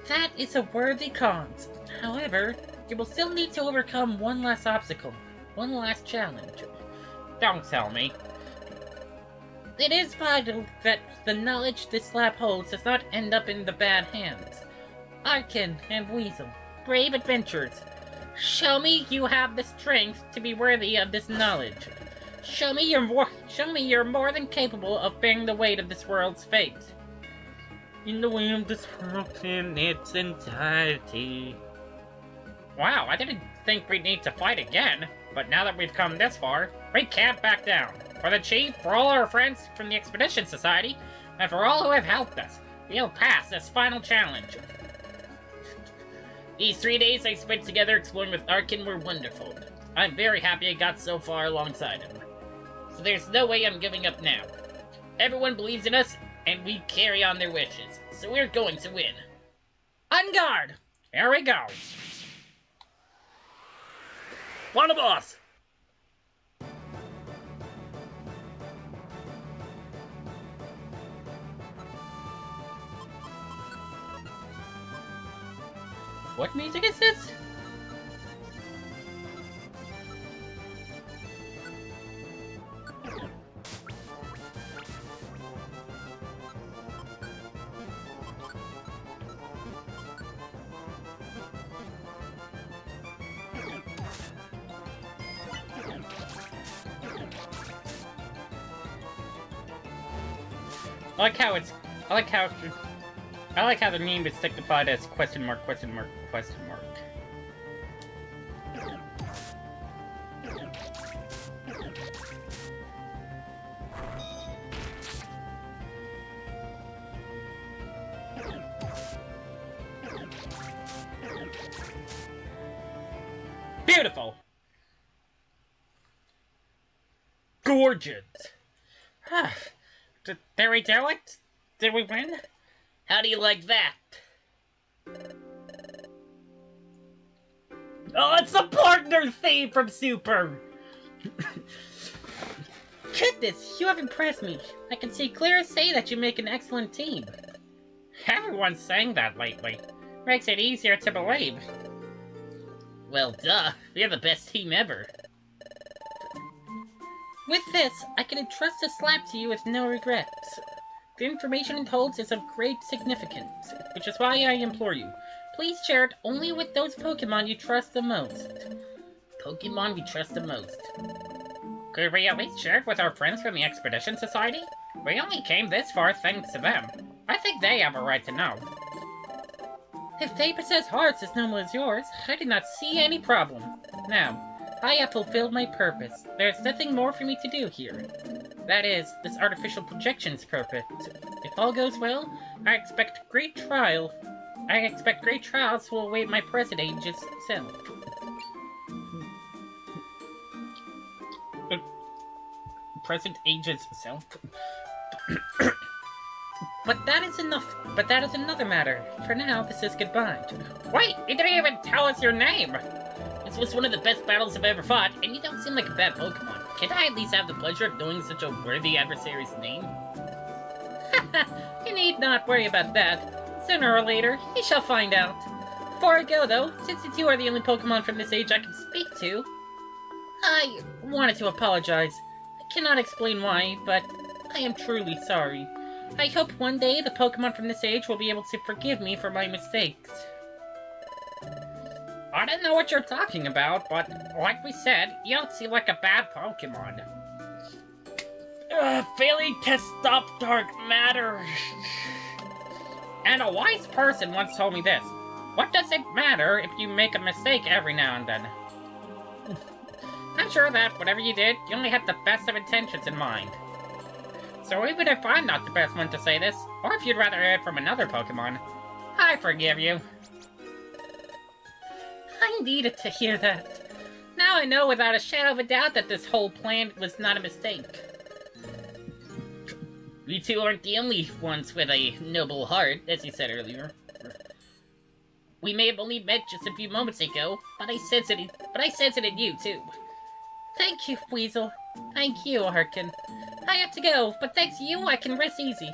That is a worthy cause. However, you will still need to overcome one last obstacle, one last challenge. Don't tell me. It is vital that the knowledge this lab holds does not end up in the bad hands. Archen and Weasel, brave adventurers, show me you have the strength to be worthy of this knowledge. Show me you're more than capable of bearing the weight of this world's fate. In the weight of this world in its entirety. Wow, I didn't think we'd need to fight again, but now that we've come this far, we can't back down. For the Chief, for all our friends from the Expedition Society, and for all who have helped us, we'll pass this final challenge. These 3 days I spent together exploring with Archen were wonderful. I'm very happy I got so far alongside him. So there's no way I'm giving up now. Everyone believes in us, and we carry on their wishes, so we're going to win. On guard! Here we go! One of us! What music is this? I like how the meme is signified as question mark, question mark, question mark. Beautiful! Gorgeous! Did we do it? Did we win? How do you like that?
Oh, it's the partner theme from Super!
Goodness, you have impressed me. I can see clear as day that you make an excellent team.
Everyone's saying that lately. Makes it easier to believe.
Well, duh. We're the best team ever. With this, I can entrust the slab to you with no regrets. The information it holds is of great significance, which is why I implore you, please share it only with those Pokemon you trust the most. Pokemon we trust the most.
Could we at least share it with our friends from the Expedition Society? We only came this far thanks to them. I think they have a right to know.
If they possess hearts as noble as yours, I do not see any problem. Now, I have fulfilled my purpose. There's nothing more for me to do here. That is, this artificial projection's purpose. If all goes well, I expect great trials will await my present age's self.
Present age's self?
But that is another matter. For now, this is goodbye.
Wait, you didn't even tell us your name!
This was one of the best battles I've ever fought, and you don't seem like a bad Pokemon. Can't I at least have the pleasure of knowing such a worthy adversary's name? You need not worry about that. Sooner or later, you shall find out. Before I go, though, since you two are the only Pokemon from this age I can speak to, I wanted to apologize. I cannot explain why, but I am truly sorry. I hope one day the Pokemon from this age will be able to forgive me for my mistakes.
I don't know what you're talking about, but like we said, you don't seem like a bad Pokemon.
Failing to stop dark matter.
And a wise person once told me this. What does it matter if you make a mistake every now and then? I'm sure that whatever you did, you only had the best of intentions in mind. So even if I'm not the best one to say this, or if you'd rather hear it from another Pokemon, I forgive you.
I needed to hear that. Now I know without a shadow of a doubt that this whole plan was not a mistake. You two aren't the only ones with a noble heart, as you said earlier. We may have only met just a few moments ago, but I sense it in you too. Thank you, Weasel. Thank you, Archen. I have to go, but thanks to you, I can rest easy.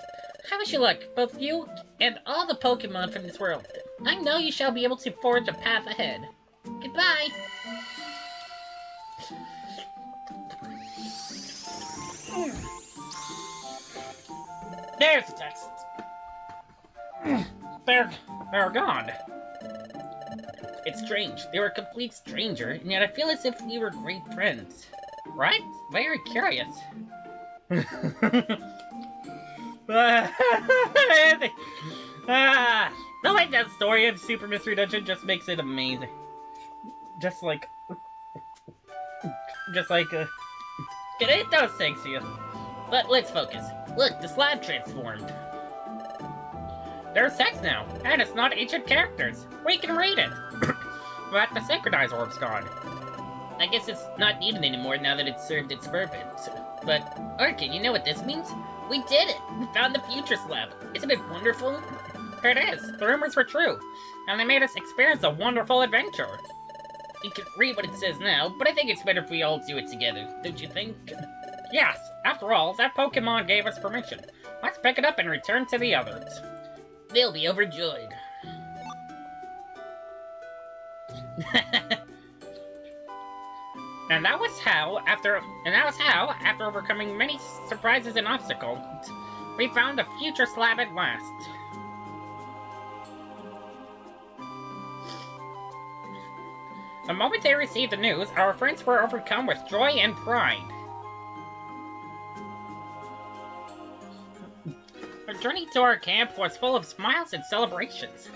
I wish you luck, both you and all the Pokemon from this world. I know you shall be able to forge a path ahead. Goodbye.
There's the text. They're gone.
It's strange. They were a complete stranger, and yet I feel as if we were great friends. Right? Very curious.
The way that story of Super Mystery Dungeon just makes it amazing. Just like
It ain't those things to you. But let's focus. Look, the slab transformed.
There's text now, and it's not ancient characters. We can read it. But the Synchronize Orb's gone.
I guess it's not needed anymore now that it's served its purpose. But, Archen, you know what this means? We did it! We found the future slab. Isn't it wonderful?
It is. The rumors were true. And they made us experience a wonderful adventure.
You can read what it says now, but I think it's better if we all do it together, don't you think?
Yes, after all, that Pokemon gave us permission. Let's pick it up and return to the others.
They'll be overjoyed.
And that was how, after overcoming many surprises and obstacles, we found the future slab at last. The moment they received the news, our friends were overcome with joy and pride. Our journey to our camp was full of smiles and celebrations.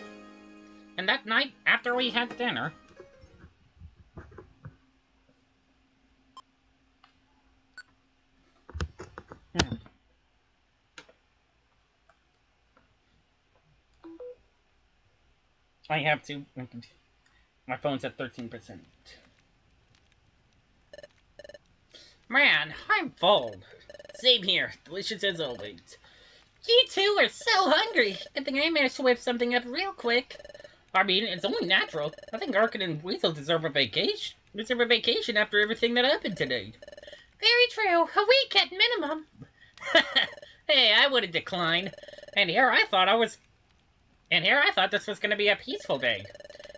And that night, after we had dinner, I have to. My phone's at 13%. Man, I'm full.
Same here. Delicious as always. You two are so hungry. Good thing I managed to whip something up real quick. I mean, it's only natural. I think Archen and Weasel deserve a vacation. Deserve a vacation after everything that happened today.
Very true. A week at minimum.
Hey, I wouldn't decline. And here I thought this was going to be a peaceful day.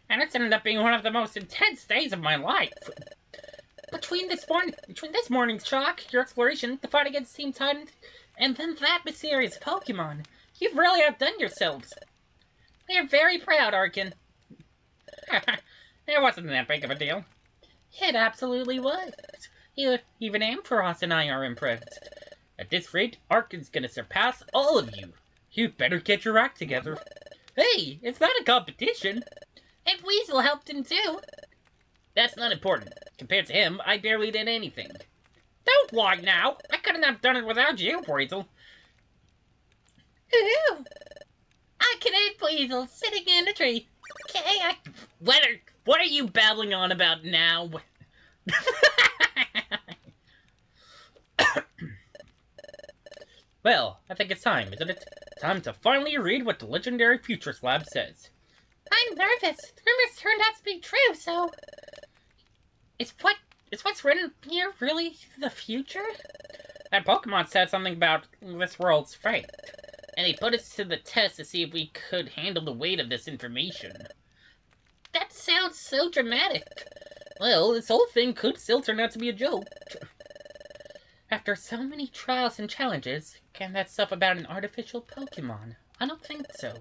And it's ended up being one of the most intense days of my life. Between this morning's shock, your exploration, the fight against Team Titan, and then that mysterious Pokemon, you've really outdone yourselves. We are very proud, Archen. It wasn't that big of a deal. It absolutely was. Even Ampharos and I are impressed. At this rate, Archen's gonna surpass all of you. You'd better get your act together. Hey, it's not a competition.
And Weasel helped him too.
That's not important. Compared to him, I barely did anything. Don't lie now. I couldn't have done it without you, Weasel.
Ooh. I can eat Weasel sitting in a tree. Okay,
What are you babbling on about now? Well, I think it's time, isn't it? Time to finally read what the legendary Future Slab says.
I'm nervous. The rumors turned out to be true, so...
Is what's written here really the future? That Pokemon said something about this world's fate, and he put us to the test to see if we could handle the weight of this information.
That sounds so dramatic.
Well, this whole thing could still turn out to be a joke. After so many trials and challenges, can that stuff about an artificial Pokemon? I don't think so.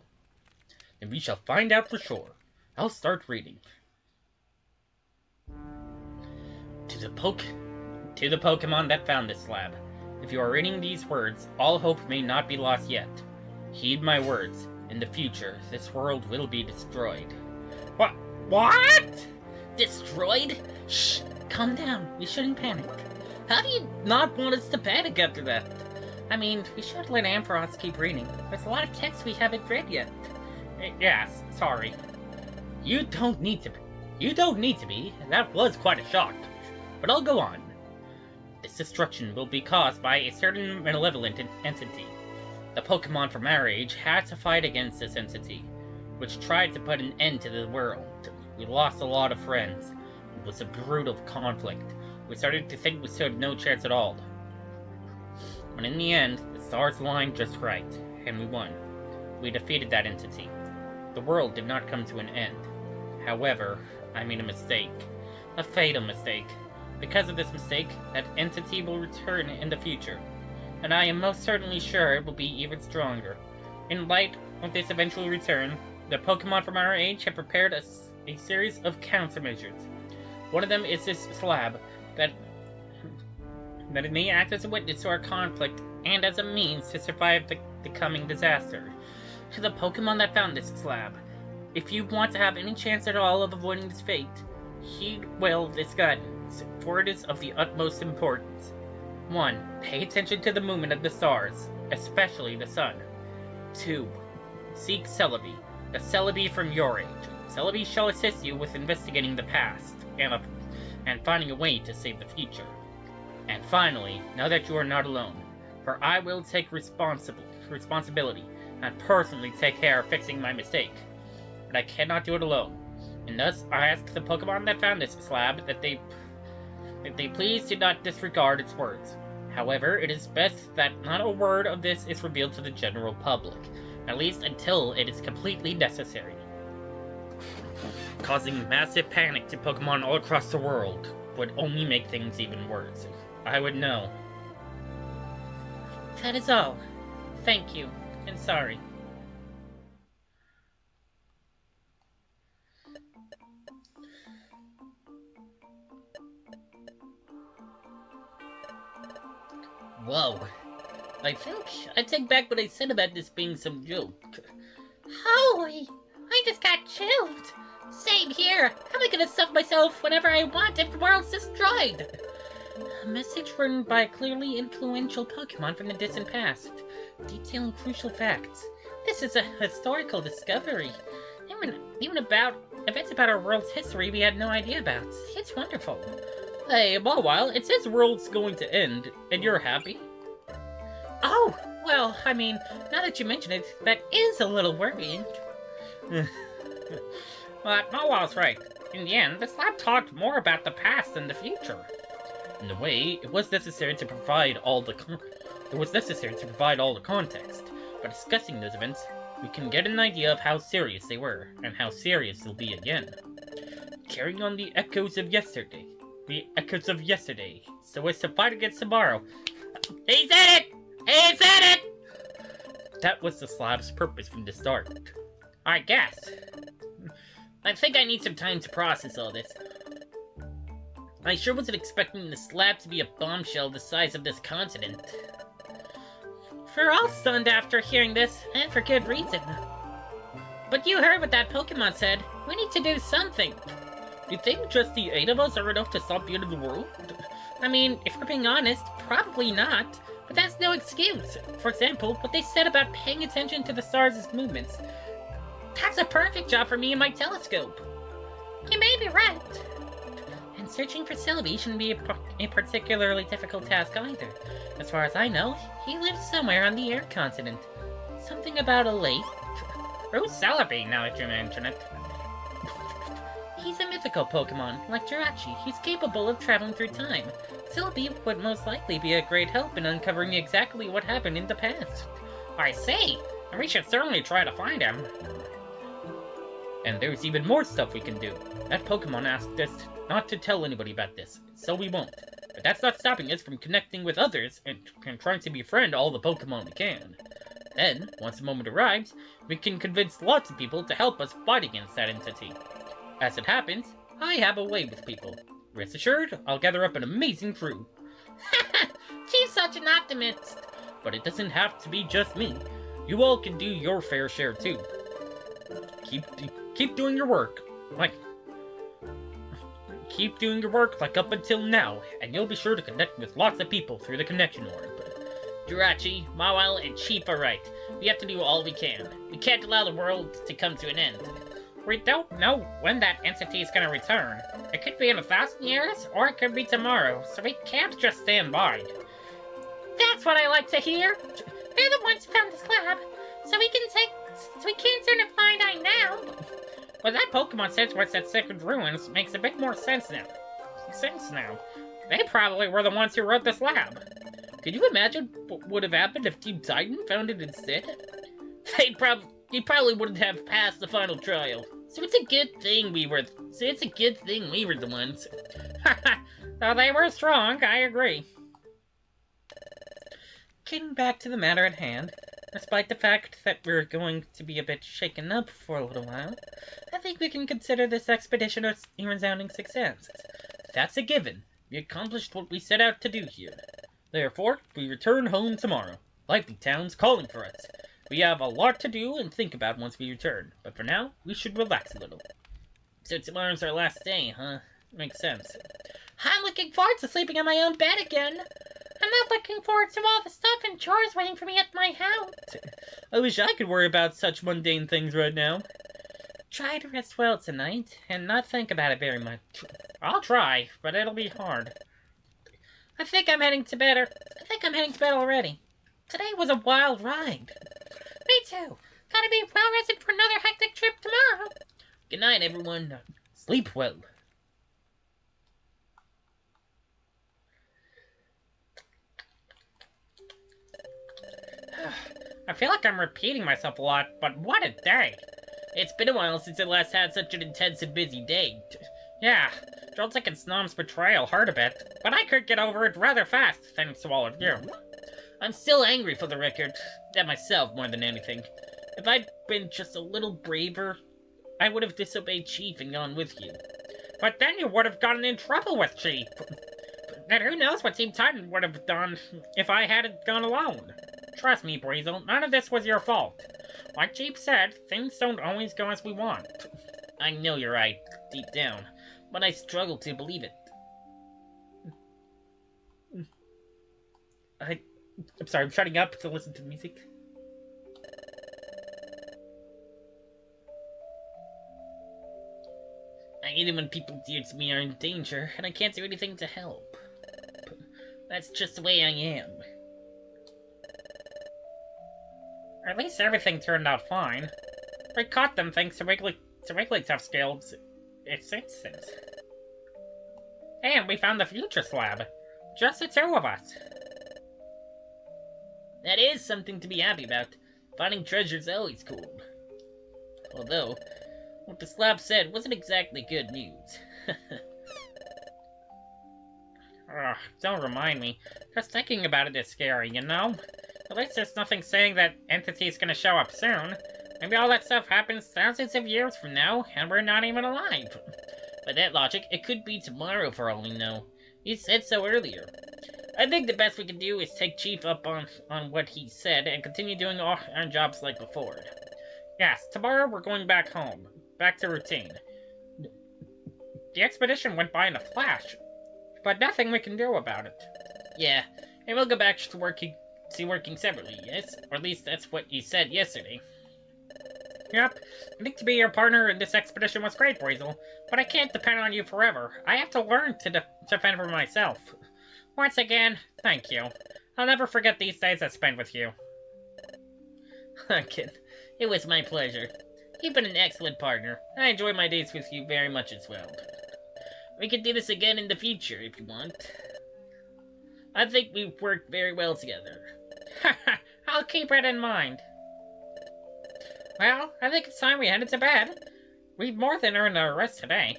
Then we shall find out for sure. I'll start reading. To the Pokemon that found this slab. If you are reading these words, all hope may not be lost yet. Heed my words. In the future, this world will be destroyed. What? Destroyed? Shh, calm down. We shouldn't panic. How do you not want us to panic after that? I mean, we should let Ampharos keep reading. There's a lot of text we haven't read yet. Yes, sorry. You don't need to be. That was quite a shock. But I'll go on. This destruction will be caused by a certain malevolent entity. The Pokemon from our age had to fight against this entity, which tried to put an end to the world. We lost a lot of friends. It was a brutal conflict. We started to think we stood no chance at all. But in the end, the stars aligned just right, and we won. We defeated that entity. The world did not come to an end. However, I made a mistake. A fatal mistake. Because of this mistake, that entity will return in the future. And I am most certainly sure it will be even stronger. In light of this eventual return, the Pokemon from our age have prepared a series of countermeasures. One of them is this slab, that it may act as a witness to our conflict and as a means to survive the coming disaster. To the Pokemon that found this slab, if you want to have any chance at all of avoiding this fate, heed well this guidance, for it is of the utmost importance. 1. Pay attention to the movement of the stars, especially the sun. 2. Seek Celebi, the Celebi from your age. Celebi shall assist you with investigating the past, and finding a way to save the future. And finally, know that you are not alone, for I will take responsibility, and personally take care of fixing my mistake. But I cannot do it alone, and thus I ask the Pokemon that found this slab that they please do not disregard its words. However, it is best that not a word of this is revealed to the general public, at least until it is completely necessary. Causing massive panic to Pokemon all across the world would only make things even worse. I would know.
That is all. Thank you, and sorry.
Whoa. I think I take back what I said about this being some joke.
Holy! I just got chilled. Same here. How am I gonna stuff myself whenever I want if the world's destroyed?
A message written by a clearly influential Pokemon from the distant past, detailing crucial facts. This is a historical discovery. Even about events about our world's history we had no idea about. It's wonderful. Hey, Mawile, it says the world's going to end, and you're happy?
Oh, well, I mean, now that you mention it, that is a little worrying.
But Mawaw's right. In the end, this lab talked more about the past than the future.
In a way, it was necessary to provide all the context. By discussing those events, we can get an idea of how serious they were, and how serious they'll be again. Carrying on the echoes of yesterday. So as to fight against tomorrow.
He said it! He said it!
That was the slab's purpose from the start.
I guess. I think I need some time to process all this. I sure wasn't expecting the slab to be a bombshell the size of this continent. We're all stunned after hearing this, and for good reason. But you heard what that Pokemon said. We need to do something.
You think just the 8 of us are enough to stop the end of the world?
I mean, if we're being honest, probably not. But that's no excuse. For example, what they said about paying attention to the stars' movements. That's a perfect job for me and my telescope.
You may be right.
And searching for Celebi shouldn't be a particularly difficult task either. As far as I know, he lives somewhere on the air continent. Something about a lake. Who's Celebi, now that you mention it? He's a mythical Pokemon, like Jirachi. He's capable of traveling through time. Celebi would most likely be a great help in uncovering exactly what happened in the past. I see. And we should certainly try to find him.
And there's even more stuff we can do. That Pokemon asked us not to tell anybody about this, so we won't. But that's not stopping us from connecting with others and trying to befriend all the Pokemon we can. Then, once the moment arrives, we can convince lots of people to help us fight against that entity. As it happens, I have a way with people. Rest assured, I'll gather up an amazing crew.
She's such an optimist.
But it doesn't have to be just me. You all can do your fair share too. Keep doing your work, like up until now, and you'll be sure to connect with lots of people through the connection orb.
Jirachi, Mawile, and Chief are right. We have to do all we can. We can't allow the world to come to an end. We don't know when that entity is going to return. It could be in 1,000 years, or it could be tomorrow, so we can't just stand by.
That's what I like to hear. They're the ones who found this lab, so we can't seem to find out now.
Well, that Pokemon says what's at Sacred Ruins makes a bit more sense now. They probably were the ones who wrote this lab.
Could you imagine what would have happened if Team Titan found it instead?
He probably wouldn't have passed the final trial. So it's a good thing we were the ones. Though they were strong, I agree.
Getting back to the matter at hand, despite the fact that we're going to be a bit shaken up for a little while, I think we can consider this expedition a resounding success. That's a given. We accomplished what we set out to do here. Therefore, we return home tomorrow. Lively Town's calling for us. We have a lot to do and think about once we return, but for now, we should relax a little.
So tomorrow's our last day, huh? Makes sense.
I'm looking forward to sleeping in my own bed again. I'm not looking forward to all the stuff and chores waiting for me at my house.
I wish I could worry about such mundane things right now.
Try to rest well tonight, and not think about it very much. I'll try, but it'll be hard. I think I'm heading to bed already. Today was a wild ride.
Me too. Gotta be well rested for another hectic trip tomorrow.
Good night, everyone.
Sleep well.
I feel like I'm repeating myself a lot, but what a day! It's been a while since I last had such an intense and busy day. Yeah, Joltek and Snom's betrayal hurt a bit, but I could get over it rather fast, thanks to all of you. I'm still angry for the record, at myself more than anything. If I'd been just a little braver, I would have disobeyed Chief and gone with you. But then you would have gotten in trouble with Chief. And who knows what Team Titan would have done if I hadn't gone alone. Trust me, Breezel, none of this was your fault. Like Jeep said, things don't always go as we want. I know you're right, deep down, but I struggle to believe it.
I'm sorry, I'm shutting up to listen to music.
I hate it when people dear to me are in danger, and I can't do anything to help. That's just the way I am. At least everything turned out fine. I caught them thanks to
to regulate tough scales, it's senses. And we found the future slab. Just the two of us.
That is something to be happy about. Finding treasure's always cool. Although, what the slab said wasn't exactly good news.
Ugh, don't remind me. Just thinking about it is scary, you know? At least there's nothing saying that entity's gonna show up soon. Maybe all that stuff happens thousands of years from now, and we're not even alive.
By that logic, it could be tomorrow for all we know. He said so earlier. I think the best we can do is take Chief up on what he said and continue doing our jobs like before.
Yes, tomorrow we're going back home. Back to routine. The expedition went by in a flash, but nothing we can do about it.
Yeah, and we'll go back to working separately, yes? Or at least that's what you said yesterday.
Yep, I think to be your partner in this expedition was great, Weasel, but I can't depend on you forever. I have to learn to defend for myself. Once again, thank you. I'll never forget these days I spent with you.
Archen, it was my pleasure. You've been an excellent partner. I enjoy my days with you very much as well. We can do this again in the future if you want. I think we've worked very well together.
Haha, I'll keep it in mind. Well, I think it's time we headed to bed. We've more than earned our rest today.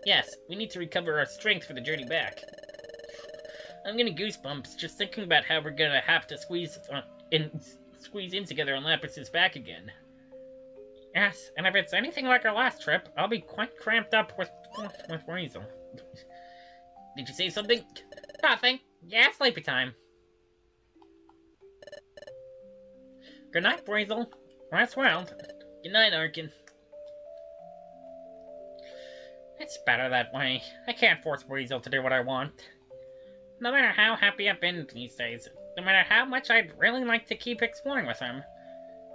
Yes, we need to recover our strength for the journey back. I'm getting goosebumps just thinking about how we're gonna have to squeeze in together on Lapris's back again.
Yes, and if it's anything like our last trip, I'll be quite cramped up with Weasel.
Did you say something?
Nothing. Yeah, sleepy time. Good night, Weasel. Rest well.
Good night, Archen.
It's better that way. I can't force Weasel to do what I want. No matter how happy I've been these days, no matter how much I'd really like to keep exploring with him,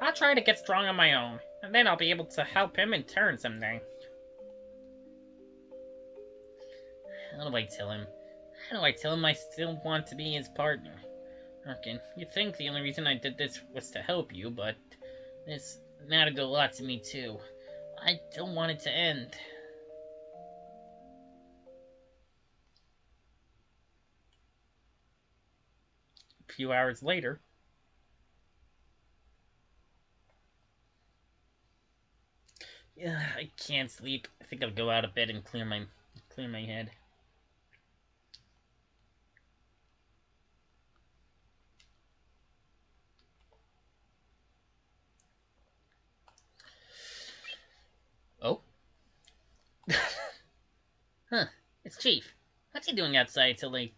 I'll try to get strong on my own, and then I'll be able to help him in turn someday.
How do I tell him? How do I tell him I still want to be his partner? Archen, you'd think the only reason I did this was to help you, but this mattered a lot to me too. I don't want it to end.
A few hours later.
Yeah, I can't sleep. I think I'll go out of bed and clear my head. Oh? Huh, it's Chief. What's he doing outside so late?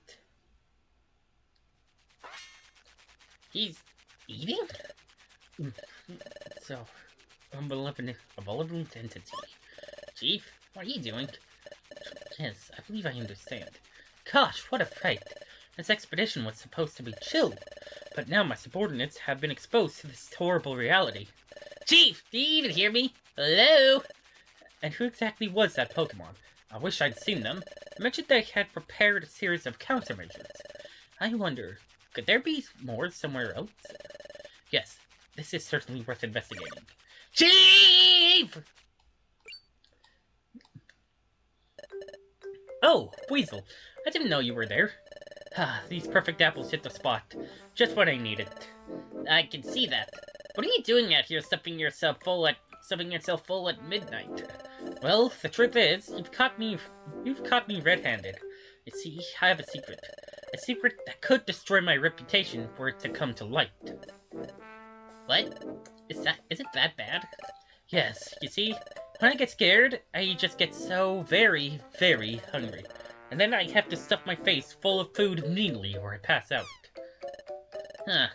He's eating? So, a malevolent entity. Chief, what are you doing? Yes, I believe I understand. Gosh, what a fright. This expedition was supposed to be chill, but now my subordinates have been exposed to this horrible reality. Chief, do you even hear me? Hello?
And who exactly was that Pokemon? I wish I'd seen them. They mentioned they had prepared a series of countermeasures. I wonder, could there be more somewhere else? Yes, this is certainly worth investigating.
Chief!
Oh, Weasel, I didn't know you were there. Ah, these perfect apples hit the spot. Just what I needed.
I can see that. What are you doing out here stuffing yourself full at midnight?
Well, the truth is, you've caught me red-handed. You see, I have a secret that could destroy my reputation were it to come to light.
What? Is it that bad?
Yes, you see, when I get scared, I just get so very, very hungry. And then I have to stuff my face full of food immediately or I pass out.
Huh.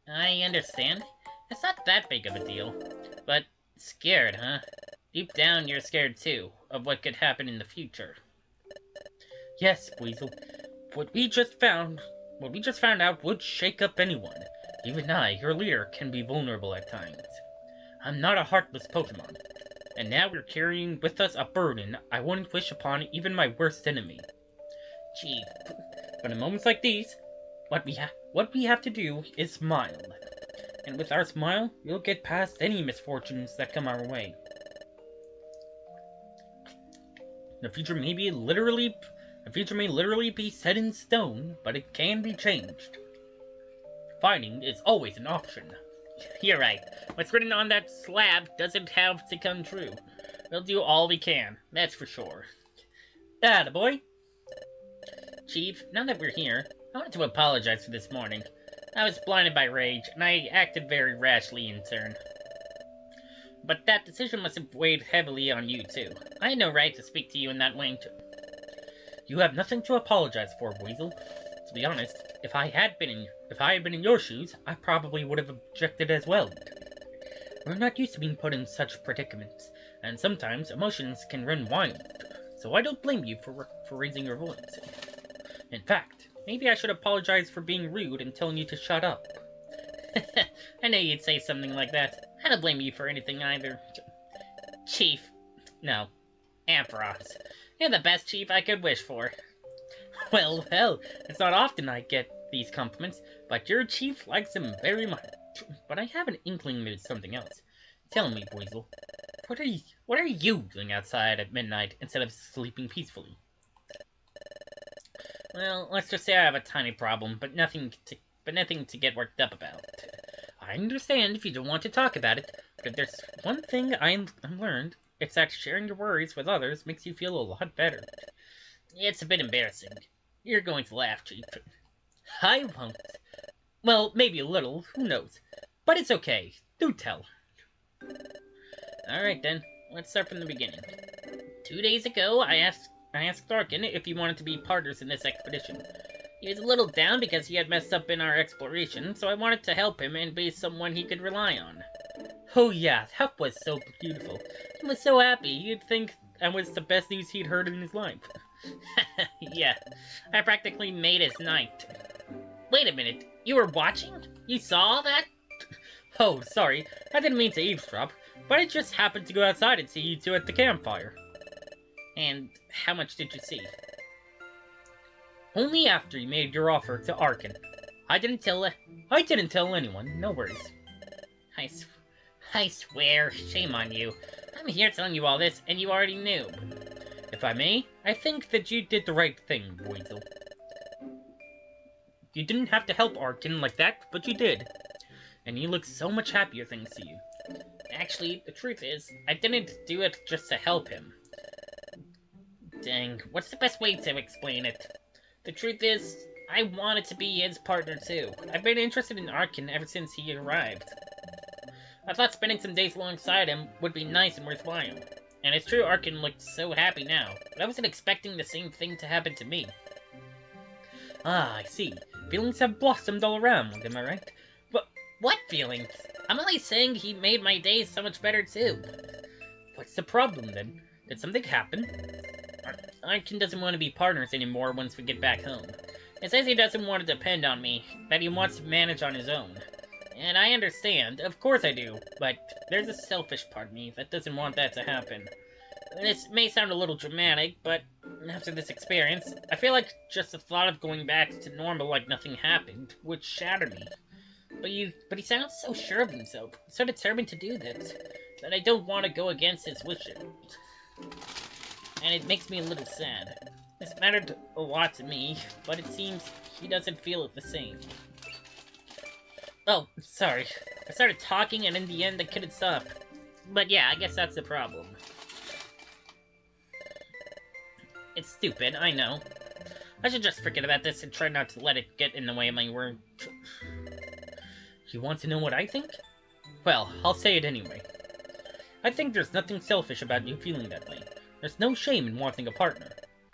I understand. It's not that big of a deal. But scared, huh? Deep down, you're scared too, of what could happen in the future.
Yes, Weasel. What we just found out would shake up anyone. Even I, your leader, can be vulnerable at times. I'm not a heartless Pokemon. And now we're carrying with us a burden I wouldn't wish upon even my worst enemy.
Chief.
But in moments like these, what we have to do is smile. And with our smile, we'll get past any misfortunes that come our way. The future may literally be set in stone, but it can be changed. Fighting is always an option.
You're right. What's written on that slab doesn't have to come true. We'll do all we can, that's for sure.
Attaboy.
Chief, now that we're here, I wanted to apologize for this morning. I was blinded by rage, and I acted very rashly in turn. But that decision must have weighed heavily on you, too. I had no right to speak to you in that way.
You have nothing to apologize for, Weasel. To be honest, if I had been in your shoes, I probably would have objected as well. We're not used to being put in such predicaments, and sometimes emotions can run wild. So I don't blame you for raising your voice. In fact, maybe I should apologize for being rude and telling you to shut up.
I knew you'd say something like that. I don't blame you for anything either. Chief. No. Ampharos. You're the best chief I could wish for.
Well, it's not often I get these compliments, but your chief likes them very much. But I have an inkling there's something else. Tell me, Weasel, what are you doing outside at midnight instead of sleeping peacefully?
Well, let's just say I have a tiny problem, but nothing to get worked up about.
I understand if you don't want to talk about it, but if there's one thing I've learned, it's that sharing your worries with others makes you feel a lot better.
It's a bit embarrassing. You're going to laugh, Chief.
I won't. Well, maybe a little, who knows. But it's okay. Do tell.
Alright then, let's start from the beginning. 2 days ago, I asked Archen if he wanted to be partners in this expedition. He was a little down because he had messed up in our exploration, so I wanted to help him and be someone he could rely on.
Oh yeah, that was so beautiful. He was so happy, you'd think that was the best news he'd heard in his life.
Yeah, I practically made his night. Wait a minute, you were watching? You saw that?
Oh, sorry, I didn't mean to eavesdrop, but I just happened to go outside and see you two at the campfire.
And how much did you see?
Only after you made your offer to Archen. I didn't tell anyone, no worries.
I swear, shame on you. I'm here telling you all this, and you already knew.
If I may, I think that you did the right thing, Weasel. You didn't have to help Archen like that, but you did. And he looks so much happier thanks to you.
Actually, the truth is, I didn't do it just to help him. Dang, what's the best way to explain it? The truth is, I wanted to be his partner too. I've been interested in Archen ever since he arrived. I thought spending some days alongside him would be nice and worthwhile. And it's true Archen looked so happy now, but I wasn't expecting the same thing to happen to me.
Ah, I see. Feelings have blossomed all around, am I right?
But what feelings? I'm only saying he made my days so much better too.
What's the problem then? Did something happen?
Archen doesn't want to be partners anymore once we get back home. He says he doesn't want to depend on me, that he wants to manage on his own. And I understand, of course I do, but there's a selfish part of me that doesn't want that to happen. This may sound a little dramatic, but after this experience, I feel like just the thought of going back to normal like nothing happened would shatter me. But he sounds so sure of himself, so determined to do this, that I don't want to go against his wishes. And it makes me a little sad. This mattered a lot to me, but it seems he doesn't feel it the same. Oh, sorry. I started talking and in the end I couldn't stop. But yeah, I guess that's the problem. It's stupid, I know. I should just forget about this and try not to let it get in the way of my work.
You want to know what I think? Well, I'll say it anyway. I think there's nothing selfish about you feeling that way. There's no shame in wanting a partner.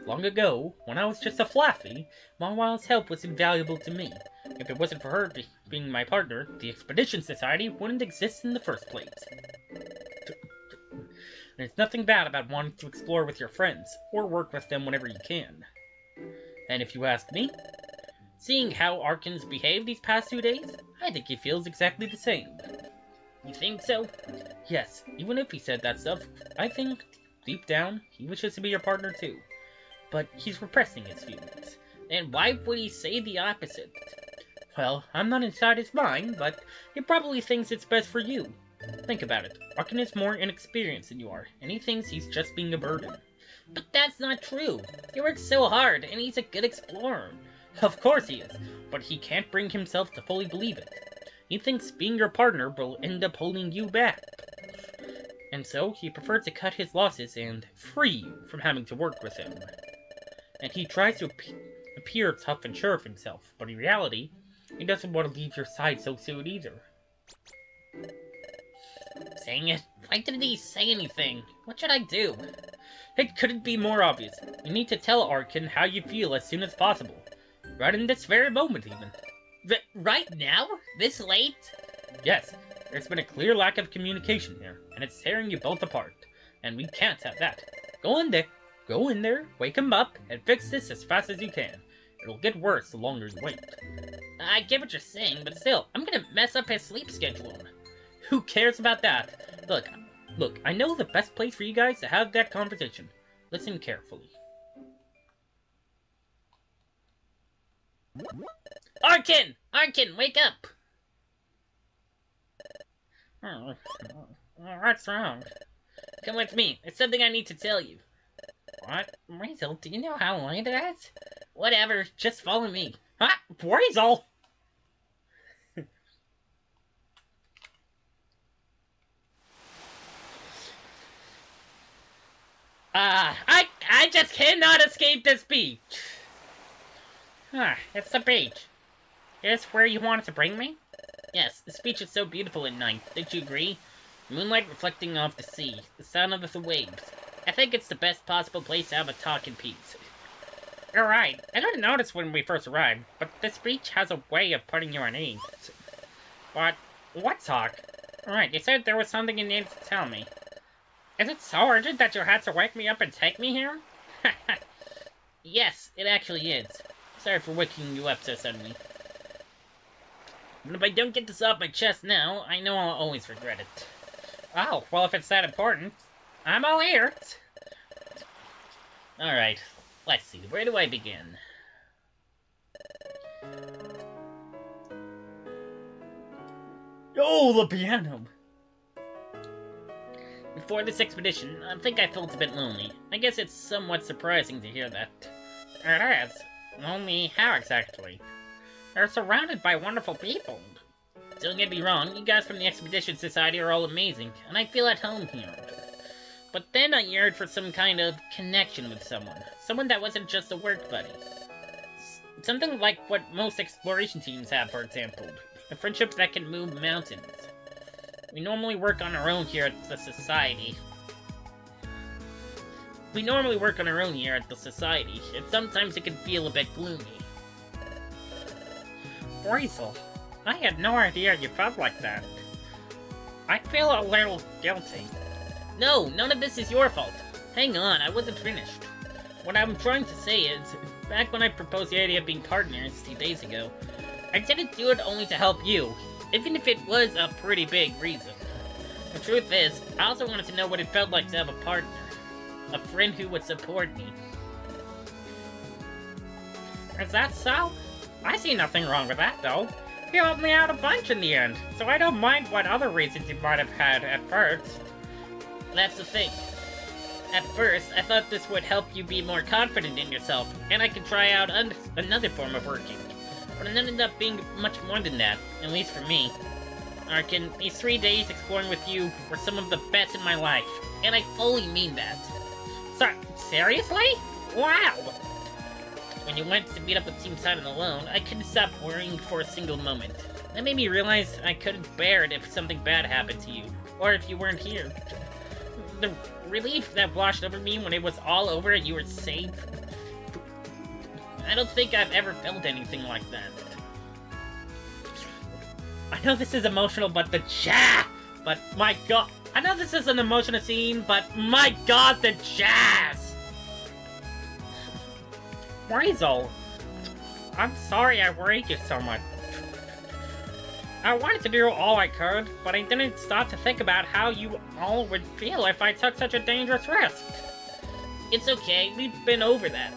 Long ago, when I was just a flaffy, Mawil's help was invaluable to me. If it wasn't for her being my partner, the Expedition Society wouldn't exist in the first place. There's nothing bad about wanting to explore with your friends, or work with them whenever you can. And if you ask me, seeing how Archen's behaved these past 2 days, I think he feels exactly the same.
You think so?
Yes, even if he said that stuff, I think, deep down, he wishes to be your partner too. But he's repressing his feelings.
And why would he say the opposite?
Well, I'm not inside his mind, but he probably thinks it's best for you. Think about it. Archen is more inexperienced than you are, and he thinks he's just being a burden. But that's not true. He works so hard, and he's a good explorer. Of course he is, but he can't bring himself to fully believe it. He thinks being your partner will end up holding you back. And so, he prefers to cut his losses and free you from having to work with him. And he tries to appear tough and sure of himself, but in reality, he doesn't want to leave your side so soon either.
Saying it? Why didn't he say anything? What should I do?
It couldn't be more obvious. You need to tell Archen how you feel as soon as possible. Right in this very moment, even.
Right now? This late?
Yes, there's been a clear lack of communication here, and it's tearing you both apart. And we can't have that. Go in there, wake him up, and fix this as fast as you can. It'll get worse the longer you wait.
I get what you're saying, but still, I'm gonna mess up his sleep schedule.
Who cares about that? Look, I know the best place for you guys to have that conversation. Listen carefully.
Archen! Archen, wake up!
What's wrong?
Come with me. There's something I need to tell you.
What? Weasel, do you know how late it is?
Whatever, just follow me.
Huh? Weasel!
I just cannot escape this beach.
It's the beach. Is this where you wanted to bring me?
Yes, this beach is so beautiful at night. Don't you agree? Moonlight reflecting off the sea, the sound of the waves. I think it's the best possible place to have a talk in peace.
You're right. I didn't notice when we first arrived, but this beach has a way of putting you at ease. But, what talk? Right, you said there was something you needed to tell me. Is it so urgent that you had to wake me up and take me here?
Yes, it actually is. Sorry for waking you up so suddenly. But if I don't get this off my chest now, I know I'll always regret it.
Oh, well if it's that important, I'm all ears.
Alright, let's see, where do I begin?
Oh, the piano!
Before this expedition, I think I felt a bit lonely. I guess it's somewhat surprising to hear that.
It is. Lonely how exactly? They're surrounded by wonderful people.
Don't get me wrong, you guys from the Expedition Society are all amazing, and I feel at home here. But then I yearned for some kind of connection with someone. Someone that wasn't just a work buddy. Something like what most exploration teams have, for example. A friendship that can move mountains. We normally work on our own here at the Society. And sometimes it can feel a bit gloomy.
Weasel, I had no idea you felt like that. I feel a little guilty.
No, none of this is your fault. Hang on, I wasn't finished. What I'm trying to say is, back when I proposed the idea of being partners 2 days ago, I didn't do it only to help you, even if it was a pretty big reason. The truth is, I also wanted to know what it felt like to have a partner. A friend who would support me.
Is that so? I see nothing wrong with that, though. You helped me out a bunch in the end, so I don't mind what other reasons you might have had at first.
That's the thing. At first, I thought this would help you be more confident in yourself, and I could try out another form of working. But it ended up being much more than that, at least for me. Archen, these 3 days exploring with you were some of the best in my life, and I fully mean that.
Seriously? Wow!
When you went to meet up with Team Silent alone, I couldn't stop worrying for a single moment. That made me realize I couldn't bear it if something bad happened to you, or if you weren't here. The relief that washed over me when it was all over and you were safe. I don't think I've ever felt anything like that.
I know this is emotional, but my god. I know this is an emotional scene, but my god, the jazz! Weasel, I'm sorry I worried you so much. I wanted to do all I could, but I didn't stop to think about how you all would feel if I took such a dangerous risk.
It's okay, we've been over that.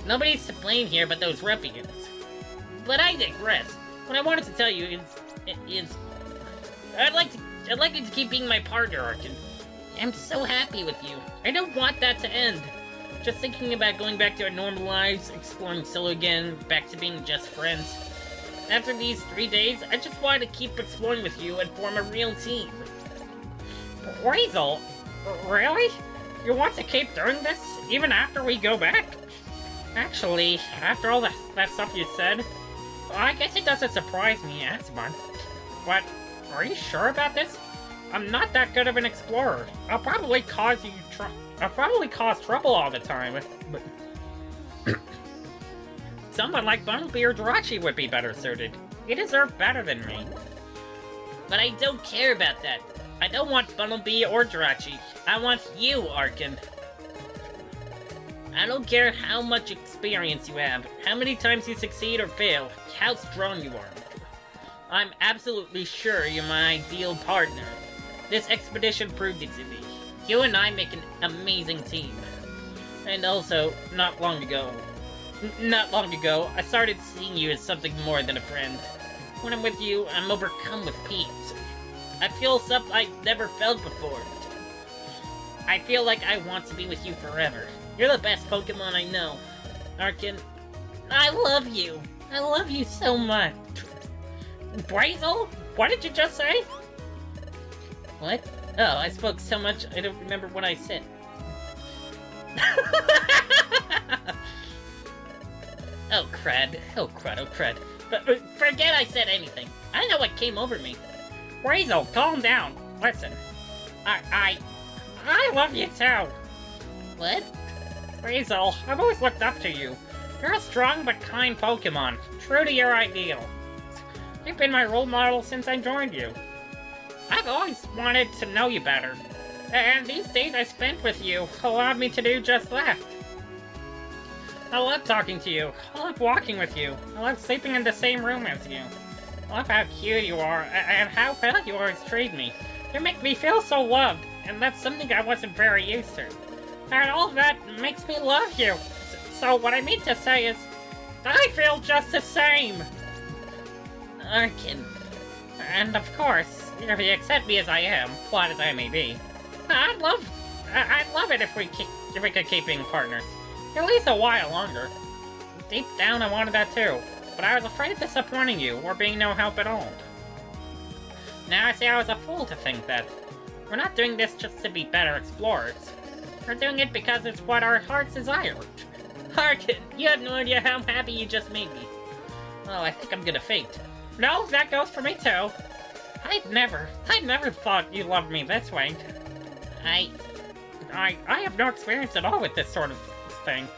Nobody's to blame here but those ruffians. But I digress. What I wanted to tell you is I'd like you to keep being my partner, Archen. I'm so happy with you. I don't want that to end. Just thinking about going back to our normal lives, exploring solo again, back to being just friends. After these 3 days, I just wanted to keep exploring with you and form a real team.
Weasel? Really? You want to keep doing this, even after we go back? Actually, after all that stuff you said, I guess it doesn't surprise me as much. But, are you sure about this? I'm not that good of an explorer. I'll probably cause trouble all the time, but... Someone like Bumblebee or Jirachi would be better suited. You deserve better than me.
But I don't care about that. I don't want Bumblebee or Jirachi. I want you, Archen. I don't care how much experience you have, how many times you succeed or fail, how strong you are. I'm absolutely sure you're my ideal partner. This expedition proved it to me. You and I make an amazing team. And also, not long ago, I started seeing you as something more than a friend. When I'm with you, I'm overcome with peace. I feel something I've never felt before. I feel like I want to be with you forever. You're the best Pokemon I know. Archen, I love you. I love you so much.
Brazel? What did you just say?
What? Oh, I spoke so much I don't remember what I said. Oh crud. Oh crud. But forget I said anything. I don't know what came over me.
Brazel, calm down. Listen. I love you too.
What?
Brazel, I've always looked up to you. You're a strong but kind Pokemon, true to your ideal. You've been my role model since I joined you. I've always wanted to know you better, and these days I spent with you allowed me to do just that. I love talking to you, I love walking with you, I love sleeping in the same room as you. I love how cute you are, and how well you always treat me. You make me feel so loved, and that's something I wasn't very used to. And all that makes me love you. So what I mean to say is, I feel just the same.
Archen.
And of course, if you accept me as I am, flawed as I may be, I'd love it if we could keep being partners. At least a while longer. Deep down I wanted that too, but I was afraid of disappointing you or being no help at all. Now I see I was a fool to think that. We're not doing this just to be better explorers. We're doing it because it's what our hearts desire.
Archen, you have no idea how happy you just made me. Oh, I think I'm gonna faint.
No, that goes for me too. I'd never thought you loved me this way. I have no experience at all with this sort of thing.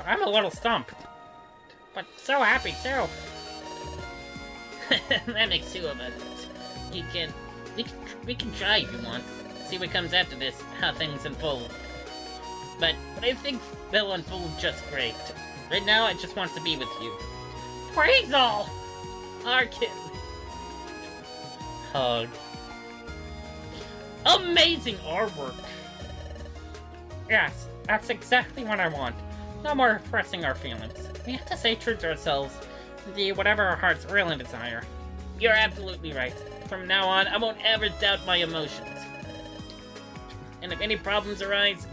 I'm a little stumped. But so happy too.
That makes two of us. We can try if you want. See what comes after this, how things unfold. But I think they'll unfold just great. Right now, I just want to be with you.
Brazel!
Archen. Hug. Amazing artwork.
Yes, that's exactly what I want. No more repressing our feelings. We have to stay true to ourselves and do whatever our hearts really desire.
You're absolutely right. From now on, I won't ever doubt my emotions. And if any problems arise,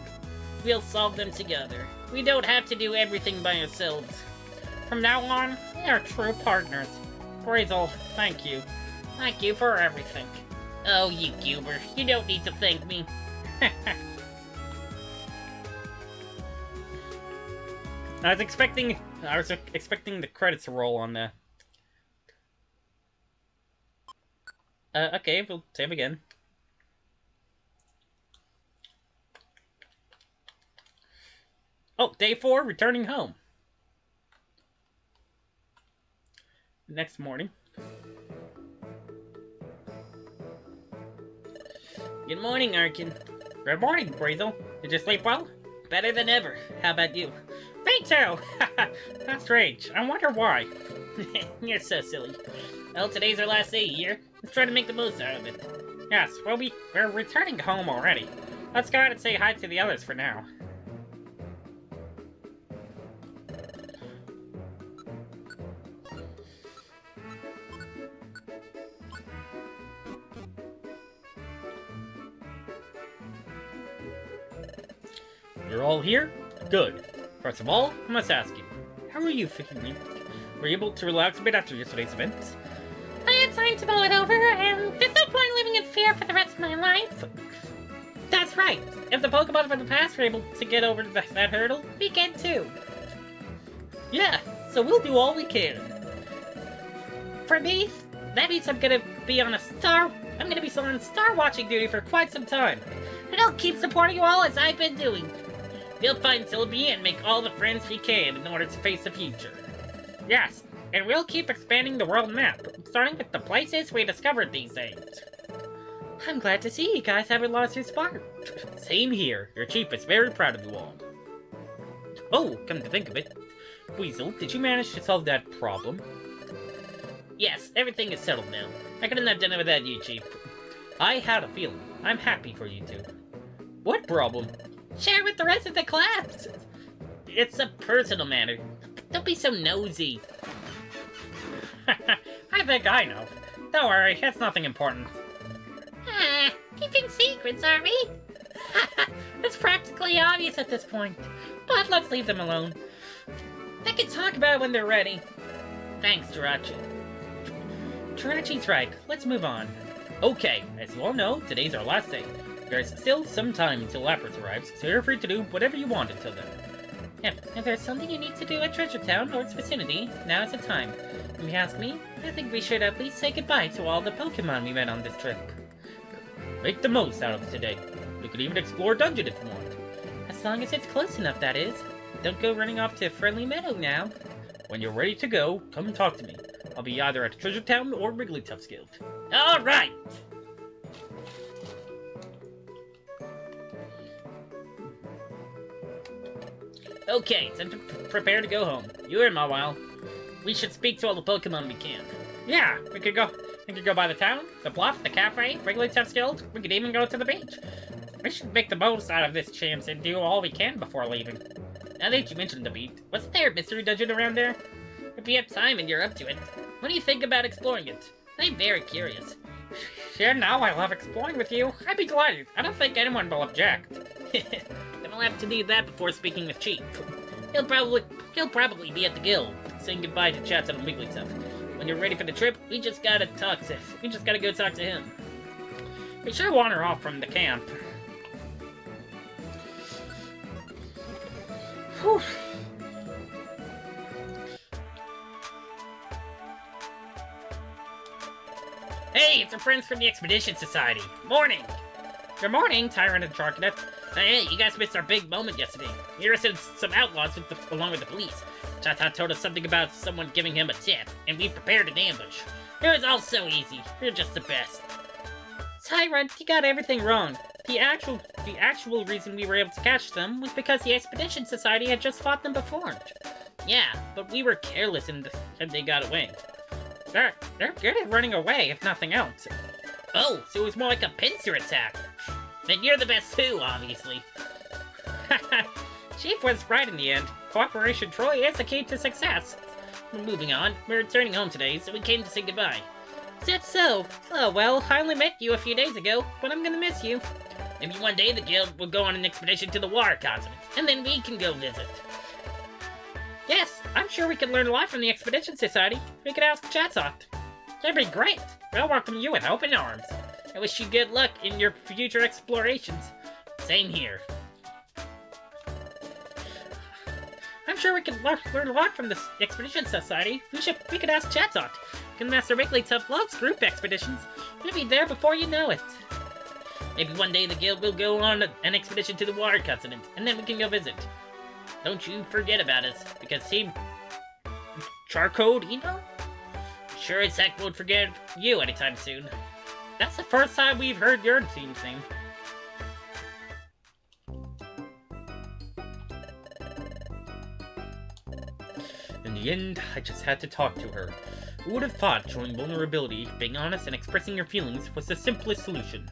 we'll solve them together. We don't have to do everything by ourselves.
From now on, we are true partners. Brazel, thank you. Thank you for everything.
Oh, you goober. You don't need to thank me.
I was expecting the credits to roll on there. Okay, we'll save again. Oh, day 4, returning home. Next morning.
Good morning, Archen.
Good morning, Brazel. Did you sleep well?
Better than ever. How about you?
Me too! That's strange. I wonder why.
You're so silly. Well, today's our last day here. Let's try to make the most out of it.
Yes, well, we're returning home already. Let's go out and say hi to the others for now. You're all here? Good. First of all, I must ask you, how are you feeling? Were you able to relax a bit after yesterday's events?
I had time to mull it over, and there's no point living in fear for the rest of my life.
That's right. If the Pokemon from the past were able to get over that hurdle, we can too. Yeah, so we'll do all we can.
For me,
That means I'm gonna be on star watching duty for quite some time.
and I'll keep supporting you all as I've been doing.
We'll find Sylvie and make all the friends we can in order to face the future. Yes, and we'll keep expanding the world map, starting with the places we discovered these days.
I'm glad to see you guys haven't lost your spark.
Same here. Your chief is very proud of you all. Oh, come to think of it, Weasel, did you manage to solve that problem? Yes, everything is settled now. I couldn't have done it without you, Chief. I had a feeling. I'm happy for you two. What problem?
Share with the rest of the class.
It's a personal matter.
Don't be so nosy.
I think I know. Don't worry, it's nothing important.
Keeping secrets, are we? It's practically obvious at this point. But let's leave them alone. They can talk about it when they're ready.
Thanks, Jirachi.
Tarachi's right. Let's move on.
Okay, as you all know, today's our last day. There's still some time until Lapras arrives, so you're free to do whatever you want until then.
If there's something you need to do at Treasure Town or its vicinity, now's the time. If you ask me, I think we should at least say goodbye to all the Pokemon we met on this trip.
Make the most out of today. We could even explore Dungeon if you want.
As long as it's close enough, that is. Don't go running off to Friendly Meadow now.
When you're ready to go, come talk to me. I'll be either at Treasure Town or Wigglytuff's Guild.
Alright!
Okay, time to prepare to go home. You and Mawile. We should speak to all the Pokemon we can. Yeah, we could go by the town, the bluff, the cafe, Wigglytuff's Guild. We could even go to the beach. We should make the most out of this chance and do all we can before leaving. Now that you mentioned the beach, wasn't there a mystery dungeon around there? If you have time and you're up to it, what do you think about exploring it? I'm very curious. Sure, now I love exploring with you. I'd be delighted. I don't think anyone will object. Then we'll have to do that before speaking with Chief. He'll probably be at the guild, saying goodbye to Chatot and Wigglytuff. When you're ready for the trip, we just gotta go talk to him. We should wander off from the camp. Whew. Hey, it's our friends from the Expedition Society. Morning! Good morning, Tyrant and Charcadet. Hey, you guys missed our big moment yesterday. We arrested some outlaws along with the police. Chatot told us something about someone giving him a tip, and we prepared an ambush. It was all so easy. You're just the best.
Tyrant, you got everything wrong. The actual reason we were able to catch them was because the Expedition Society had just fought them before.
Yeah, but we were careless and they got away. They're good at running away, if nothing else. Oh, so it was more like a pincer attack. And you're the best too, obviously.
Chief was right in the end. Cooperation Troy is the key to success.
Moving on, we're returning home today, so we came to say goodbye.
Is that so? Oh well, I only met you a few days ago, but I'm gonna miss you.
Maybe one day the guild will go on an expedition to the water continent, and then we can go visit.
Yes, I'm sure we could learn a lot from the Expedition Society. We could ask Chatot.
That'd be great. We'll welcome you with open arms. I wish you good luck in your future explorations. Same here.
I'm sure we could learn a lot from the Expedition Society. We could ask Chatot. Can Master Wigglytuff loves group expeditions. We'll be there before you know it.
Maybe one day the guild will go on an expedition to the water continent, and then we can go visit. Don't you forget about us, because Team Charcode, you know? Sure as heck won't forget you anytime soon.
That's the first time we've heard your team's name.
In the end, I just had to talk to her. Who would have thought showing vulnerability, being honest, and expressing your feelings was the simplest solution?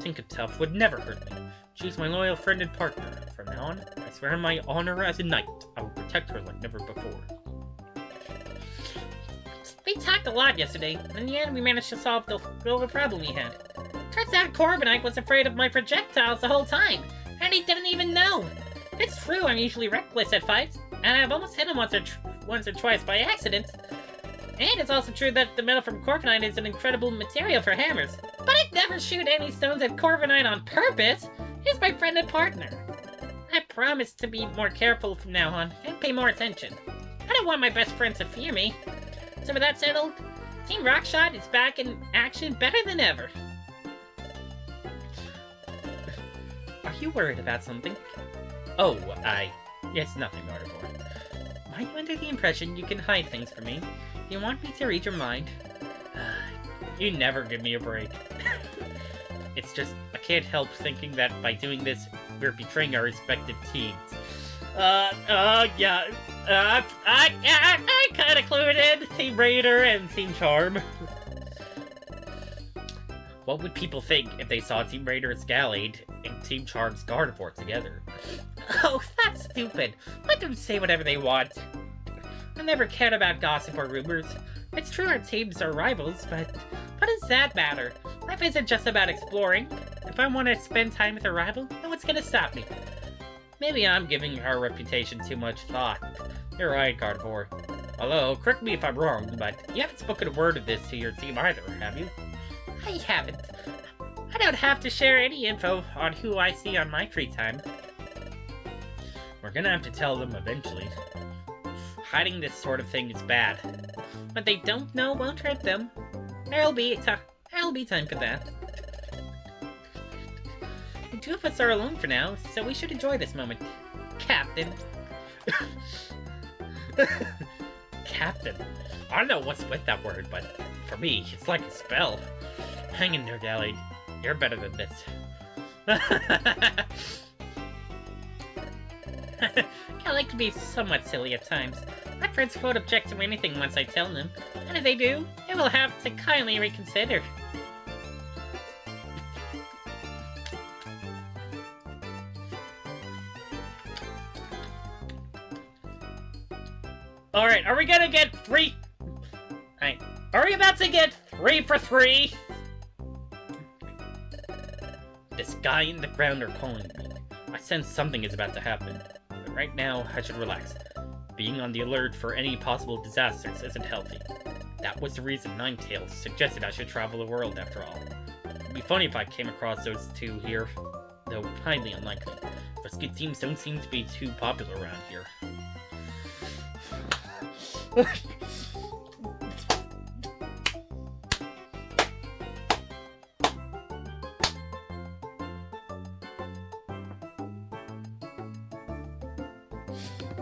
Tinkertuff would never hurt me. She's my loyal friend and partner. From now on, I swear on my honor as a knight, I will protect her like never before.
We talked a lot yesterday. In the end, we managed to solve the problem we had. Turns out Corbinite was afraid of my projectiles the whole time, and he didn't even know.
It's true I'm usually reckless at fights, and I've almost hit him once or twice by accident. And it's also true that the metal from Corviknight is an incredible material for hammers. But I'd never shoot any stones at Corviknight on purpose. He's my friend and partner. I promise to be more careful from now on and pay more attention. I don't want my best friends to fear me. So with that settled, Team Rockshot is back in action better than ever. Are you worried about something? Oh, it's nothing, Gardevoir. Are you under the impression you can hide things from me? You want me to read your mind? You never give me a break. It's just, I can't help thinking that by doing this, we're betraying our respective teams. I kinda clued in Team Raider and Team Charm. What would people think if they saw Team Raider's Gallade and Team Charm's Gardevoir together? Oh, that's stupid. Let them say whatever they want. I never cared about gossip or rumors. It's true our teams are rivals, but what does that matter? Life isn't just about exploring. If I want to spend time with a rival, no one's gonna stop me. Maybe I'm giving our reputation too much thought. You're right, Gardevoir. Although, correct me if I'm wrong, but you haven't spoken a word of this to your team either, have you? I haven't. I don't have to share any info on who I see on my free time. We're gonna have to tell them eventually. Hiding this sort of thing is bad. What they don't know won't hurt them. There'll be time for that. The two of us are alone for now, so we should enjoy this moment. Captain. Captain. I don't know what's with that word, but for me, it's like a spell. Hang in there, Gallade. You're better than this. I like to be somewhat silly at times. My friends won't object to anything once I tell them, and if they do, they will have to kindly reconsider. Alright, are we gonna get 3? Alright, are we about to get 3 for 3? The sky and the ground are calling me. I sense something is about to happen. But right now, I should relax. Being on the alert for any possible disasters isn't healthy. That was the reason Ninetales suggested I should travel the world after all. It'd be funny if I came across those two here, though highly unlikely. Rescue teams don't seem to be too popular around here.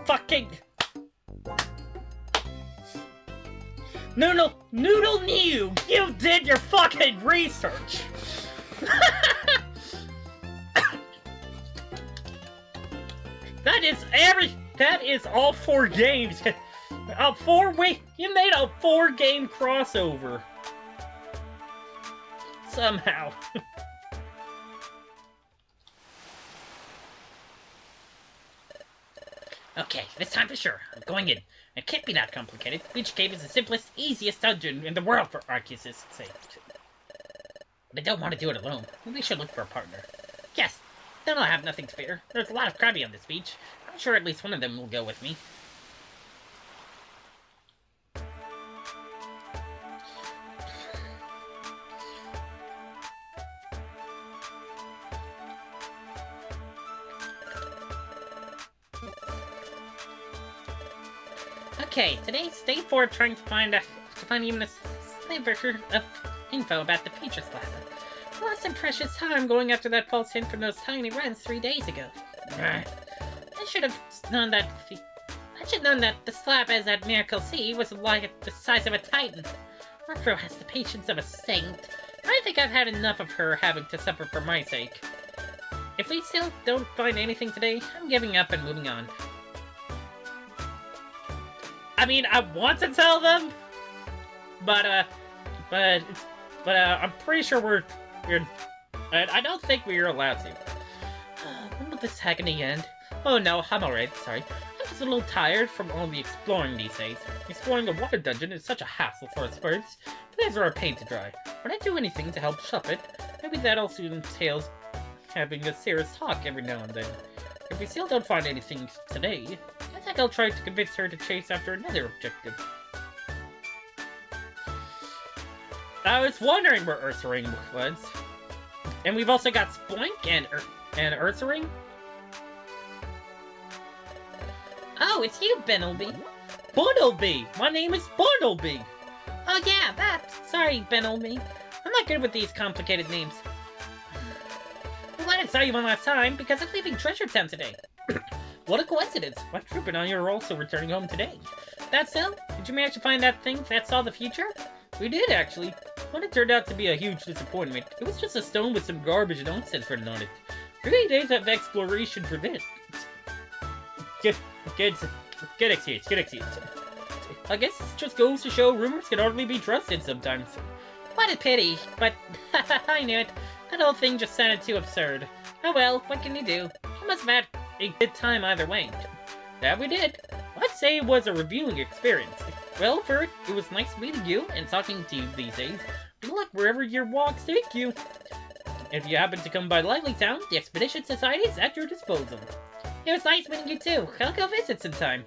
Fucking noodleniiue, you did your fucking research. That is all 4 games. You made a 4-game crossover. Somehow. Okay, this time for sure. I'm going in. It can't be that complicated. Beach Cave is the simplest, easiest dungeon in the world for Arceus' sake. But I don't want to do it alone. We should look for a partner. Yes, then I'll have nothing to fear. There's a lot of crabby on this beach. I'm sure at least one of them will go with me. Okay, today's day 4 trying to find even a sliver of info about the feature slab. Lost some precious time going after that false hint from those tiny wrens 3 days ago. I should have known that the slab as at Miracle Sea was like the size of a titan. Arthro has the patience of a saint. I think I've had enough of her having to suffer for my sake. If we still don't find anything today, I'm giving up and moving on. I mean, I want to tell them, but I'm pretty sure I don't think we're allowed to. When will this agony end? Oh no, I'm alright, sorry. I'm just a little tired from all the exploring these days. Exploring a water dungeon is such a hassle for us birds. These are a pain to dry. When I do anything to help shop it, maybe that also entails having a serious talk every now and then. If we still don't find anything today, I think I'll try to convince her to chase after another objective. I was wondering where Ursaring was. And we've also got Spoink and Ursaring.
Oh, it's you, Benelby.
Bunnelby! My name is Bunnelby!
Oh yeah, that. Sorry, Benelby.
I'm not good with these complicated names.
Well, I didn't saw you one last time because I'm leaving Treasure Town today.
What a coincidence! My troop and I are also returning home today.
That's so?
Did you manage to find that thing that saw the future? We did, actually. But it turned out to be a huge disappointment. It was just a stone with some garbage nonsense written on it. 3 days of exploration for this. Good excuse. I guess it just goes to show rumors can hardly be trusted sometimes.
What a pity, but I knew it. That whole thing just sounded too absurd. Oh well, what can you do? You must have had a good time either way.
That we did. I'd say it was a reviewing experience. Well, Furt, it was nice meeting you and talking to you these days. Good luck wherever your walks take you. If you happen to come by Lively Town, the Expedition Society is at your disposal.
It was nice meeting you too. I'll go visit sometime.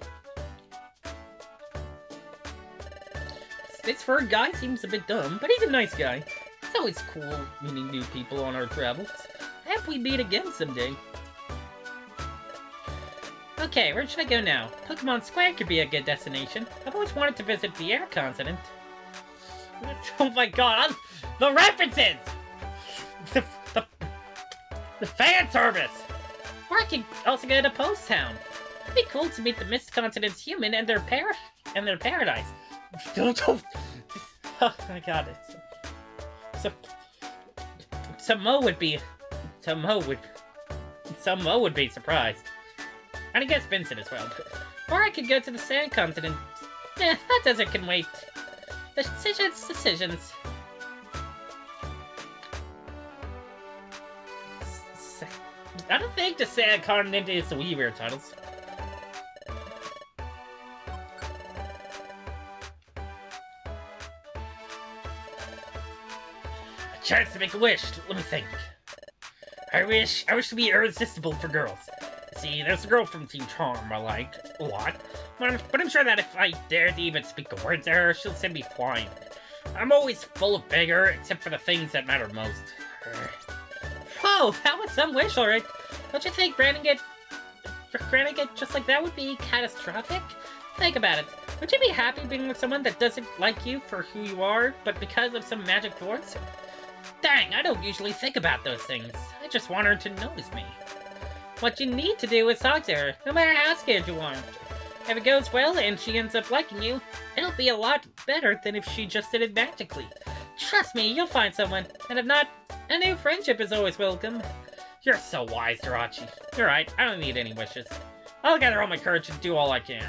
This Furt guy seems a bit dumb, but he's a nice guy. It's always cool meeting new people on our travels. I hope we meet again someday.
Okay, where should I go now? Pokémon Square could be a good destination. I've always wanted to visit the air continent.
Oh my god, the references! The fan service!
Or I could also go to Post Town. It'd be cool to meet the Mist Continent's human and their paradise.
Oh my god, Samo would be surprised. And I guess Vincent as well.
Or I could go to the Sand Continent. That desert can wait. Decisions.
I don't think the Sand Continent is the Weaver titles. A chance to make a wish. Let me think. I wish to be irresistible for girls. See, there's a girl from Team Charm I like a lot, but I'm sure that if I dare to even speak a word to her, she'll send me flying. I'm always full of vigor, except for the things that matter most.
Whoa, that was some wish, alright. Don't you think granting it just like that would be catastrophic? Think about it. Would you be happy being with someone that doesn't like you for who you are, but because of some magic force?
Dang, I don't usually think about those things. I just want her to notice me.
What you need to do is talk to her, no matter how scared you are. If it goes well and she ends up liking you, it'll be a lot better than if she just did it magically. Trust me, you'll find someone, and if not, a new friendship is always welcome.
You're so wise, Jirachi. You're right, I don't need any wishes. I'll gather all my courage and do all I can.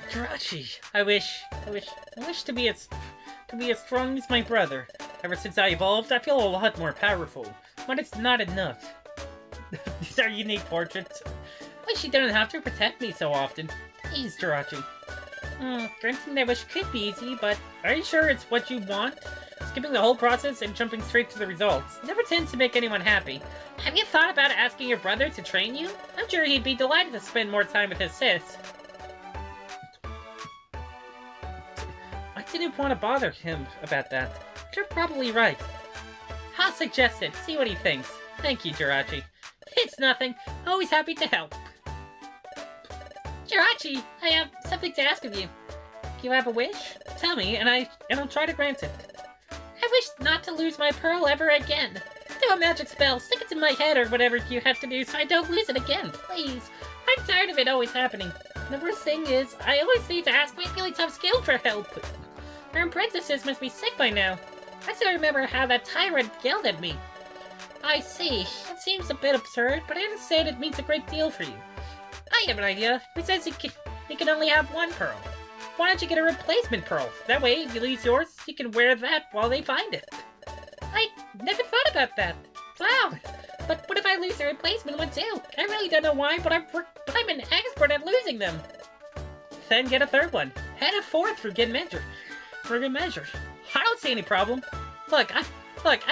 Jirachi, I wish to be as strong as my brother. Ever since I evolved, I feel a lot more powerful, but it's not enough.
These are unique portraits.
Wish you didn't have to protect me so often. Please, Jirachi. Granting that wish could be easy, but are you sure it's what you want? Skipping the whole process and jumping straight to the results never tends to make anyone happy. Have you thought about asking your brother to train you? I'm sure he'd be delighted to spend more time with his sis. I didn't want to bother him about that. You're probably right. I'll suggest it. See what he thinks. Thank you, Jirachi. It's nothing. Always happy to help. Jirachi, I have something to ask of you. Do you have a wish? Tell me, and I'll try to grant it. I wish not to lose my pearl ever again. Do a magic spell, stick it in my head or whatever you have to do so I don't lose it again, please. I'm tired of it always happening. The worst thing is, I always need to ask my really tough skill for help. Our princesses must be sick by now. I still remember how that tyrant yelled at me. I see. It seems a bit absurd, but I understand it means a great deal for you. I have an idea. He says he can only have one pearl. Why don't you get a replacement pearl? That way, if you lose yours, you can wear that while they find it. I never thought about that. Wow. But what if I lose the replacement one too? I really don't know why, but I'm an expert at losing them.
then get a third one. And a fourth for good measure. I don't see any problem. Look, I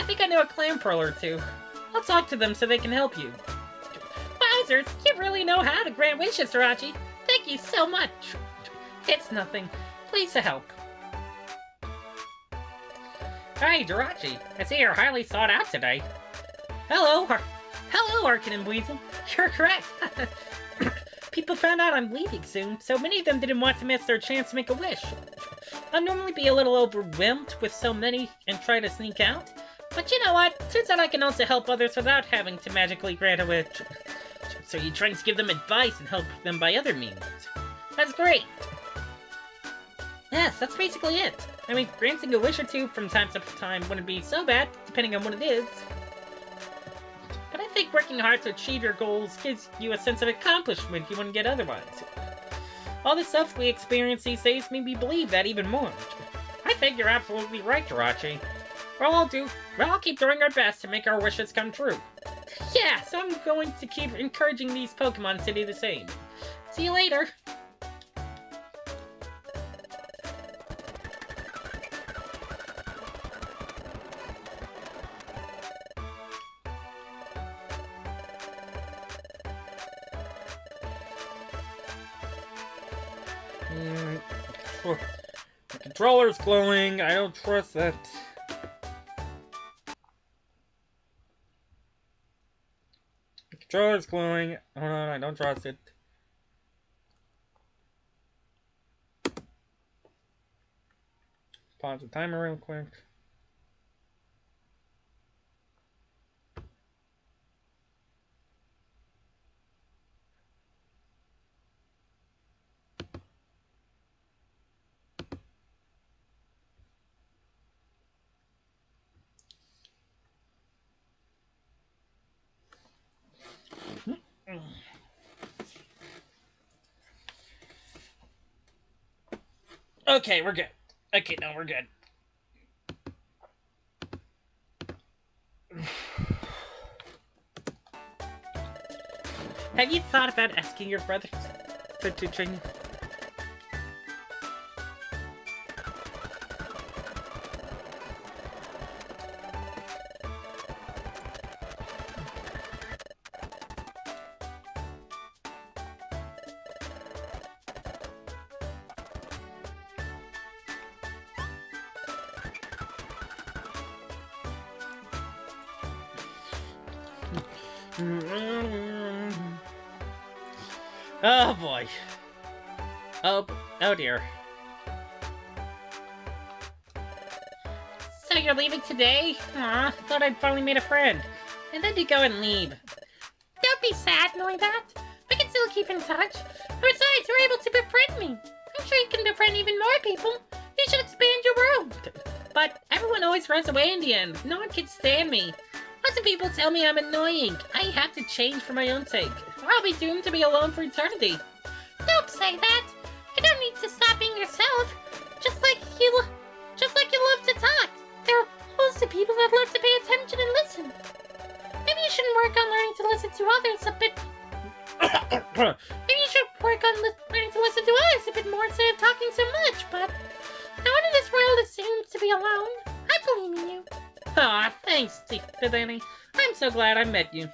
think I know a clan pearl or two. I'll talk to them so they can help you.
Wowzers, you really know how to grant wishes, Jirachi. Thank you so much.
It's nothing. Please to help. Hey, Jirachi. I see you're highly sought out today. Hello, Archen and Weasel. You're correct. People found out I'm leaving soon, so many of them didn't want to miss their chance to make a wish. I'd normally be a little overwhelmed with so many and try to sneak out, but you know what? Turns out I can also help others without having to magically grant a wish. So you're trying to give them advice and help them by other means. That's great! Yes, that's basically it. I mean, granting a wish or two from time to time wouldn't be so bad, depending on what it is. But I think working hard to achieve your goals gives you a sense of accomplishment you wouldn't get otherwise. All the stuff we experience these days made me believe that even more. I think you're absolutely right, Jirachi. We'll all keep doing our best to make our wishes come true. Yeah, so I'm going to keep encouraging these Pokemon to do the same. See you later! The controller's glowing. I don't trust that. The controller's glowing. Hold on, I don't trust it. Pause the timer real quick. Okay, we're good. Okay, no, we're good. Have you thought about asking your brothers to train you? Oh boy. Oh dear.
So you're leaving today? Aw, thought I'd finally made a friend.
And then you go and leave.
Don't be sad knowing that. We can still keep in touch. Besides, you're able to befriend me. I'm sure you can befriend even more people. You should expand your world.
But everyone always runs away in the end. No one can stand me. Lots of people tell me I'm annoying. I have to change for my own sake. I'll be doomed to be alone for eternity.
Don't say that. You don't need to stop being yourself. Just like you love to talk. There are lots of people that love to pay attention and listen. Maybe you shouldn't work on learning to listen to others a bit. Maybe you should work on learning to listen to others a bit more instead of talking so much. But no one in this world seems to be alone. I believe in you.
Aw, thanks, Danny. I'm so glad I met you.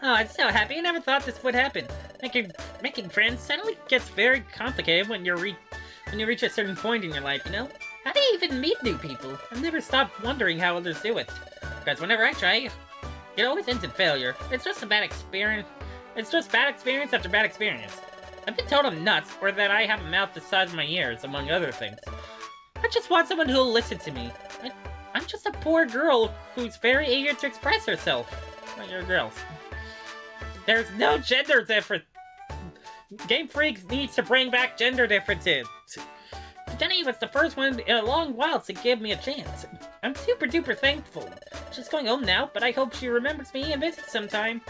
Oh, I'm so happy. I never thought this would happen. Making friends suddenly gets very complicated when you reach a certain point in your life, you know? How do you even meet new people? I've never stopped wondering how others do it. Because whenever I try, it always ends in failure. It's just a bad experience. It's just bad experience after bad experience. I've been told I'm nuts, or that I have a mouth the size of my ears, among other things. I just want someone who'll listen to me. I'm just a poor girl who's very eager to express herself. Well, you're girls. There's no gender difference. Game Freak needs to bring back gender differences. Jenny was the first one in a long while to give me a chance. I'm super duper thankful. She's going home now, but I hope she remembers me and visits sometime.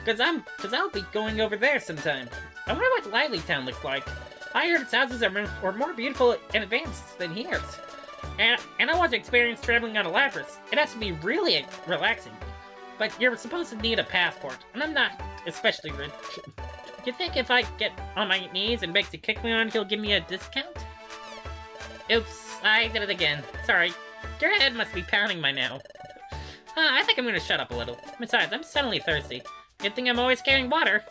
Cause I'll be going over there sometime. I wonder what Lively Town looks like. I heard its houses are more beautiful and advanced than here's. And I want to experience traveling on a Lapras. It has to be really relaxing. But you're supposed to need a passport, and I'm not especially rich. You think if I get on my knees and beg to Kecleon, he'll give me a discount? Oops, I did it again. Sorry. Your head must be pounding by now. I think I'm gonna shut up a little. Besides, I'm suddenly thirsty. Good thing I'm always carrying water.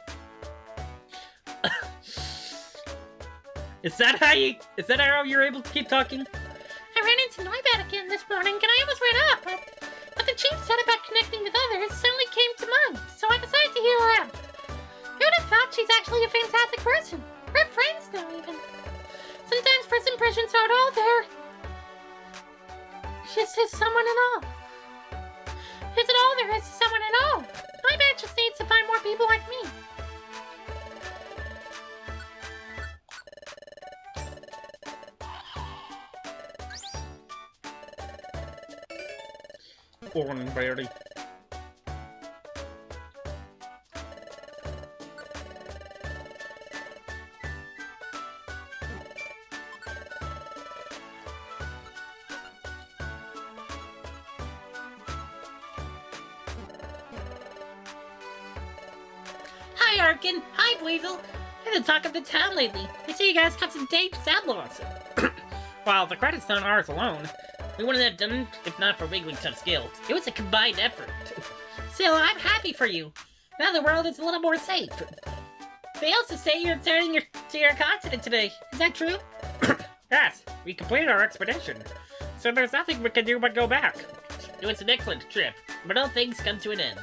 Is that how you're able to keep talking?
I ran into Noibat again this morning, and I almost ran up, but what the chief said about connecting with others suddenly came to mind, so I decided to heal her out. Who'd have thought she's actually a fantastic person? We're friends now, even. Sometimes first impressions aren't all there. She's just someone and all. Isn't all there is to someone at all. Noibat just needs to find more people like me.
Born Berry.
Hi, Archen. Hi, Weasel. You're the talk of the town lately. I see you guys have some dangerous outlaws.
Well, the credit's not ours alone. We wouldn't have done it if not for Wigglytuff's guild. It was a combined effort.
Still, I'm happy for you. Now the world is a little more safe. They also say you're returning to your continent today. Is that true?
Yes, we completed our expedition, so there's nothing we can do but go back. It was an excellent trip, but all things come to an end.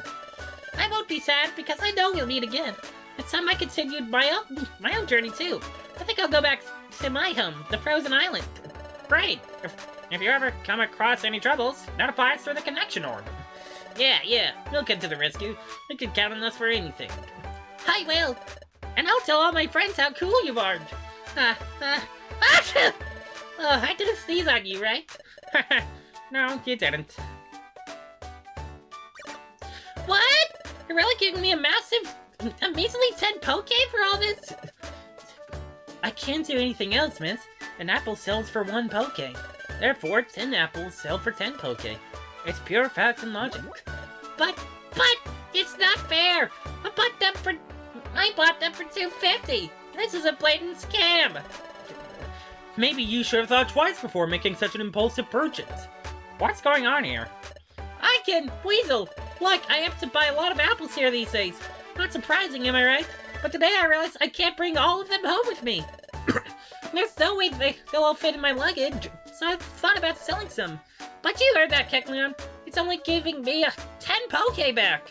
I won't be sad because I know we'll meet again. It's time I continued my own journey too. I think I'll go back to my home, the Frozen Island.
Great! If you ever come across any troubles, notify us through the connection orb. Yeah, we'll come to the rescue. You can count on us for anything.
I will. And I'll tell all my friends how cool you are. Achoo! I didn't sneeze on you, right?
No, you didn't.
What? You're really giving me a measly 10 Poke for all this?
I can't do anything else, miss. An apple sells for 1 Poke. Therefore, 10 apples sell for 10 Poke. It's pure facts and logic.
But, it's not fair. I bought them for $2.50. This is a blatant scam.
Maybe you should have thought twice before making such an impulsive purchase. What's going on here?
Archen, Weasel, look, I have to buy a lot of apples here these days. Not surprising, am I right? But today I realized I can't bring all of them home with me. There's no way they'll all fit in my luggage, so I thought about selling some. But you heard that, Kecleon. It's only giving me 10 Poke back.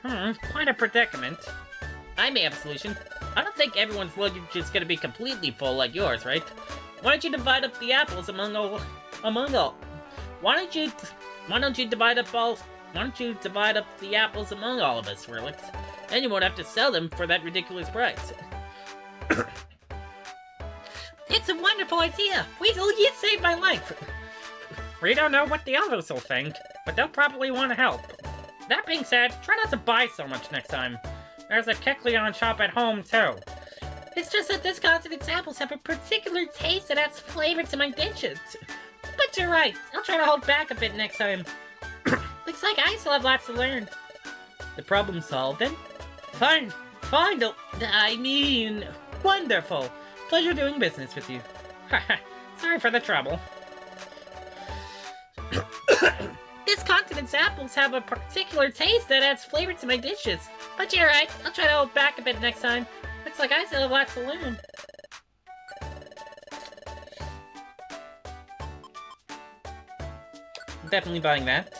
Quite a predicament. I may have a solution. I don't think everyone's luggage is going to be completely full like yours, right? Why don't you divide up the apples among all? Why don't you divide up the apples among all of us, Relics? Then you won't have to sell them for that ridiculous price.
It's a wonderful idea! Weasel, you saved my life!
We don't know what the others will think, but they'll probably want to help. That being said, try not to buy so much next time. There's a Kecleon shop at home, too.
It's just that this continent's apples have a particular taste that adds flavor to my dishes. But you're right, I'll try to hold back a bit next time. Looks like I still have lots to learn.
The problem solved, then? Fine. I mean, wonderful. Pleasure doing business with you. Sorry for the trouble.
This continent's apples have a particular taste that adds flavor to my dishes. But you're right, I'll try to hold back a bit next time. Looks like I still have lots to learn.
Definitely buying that.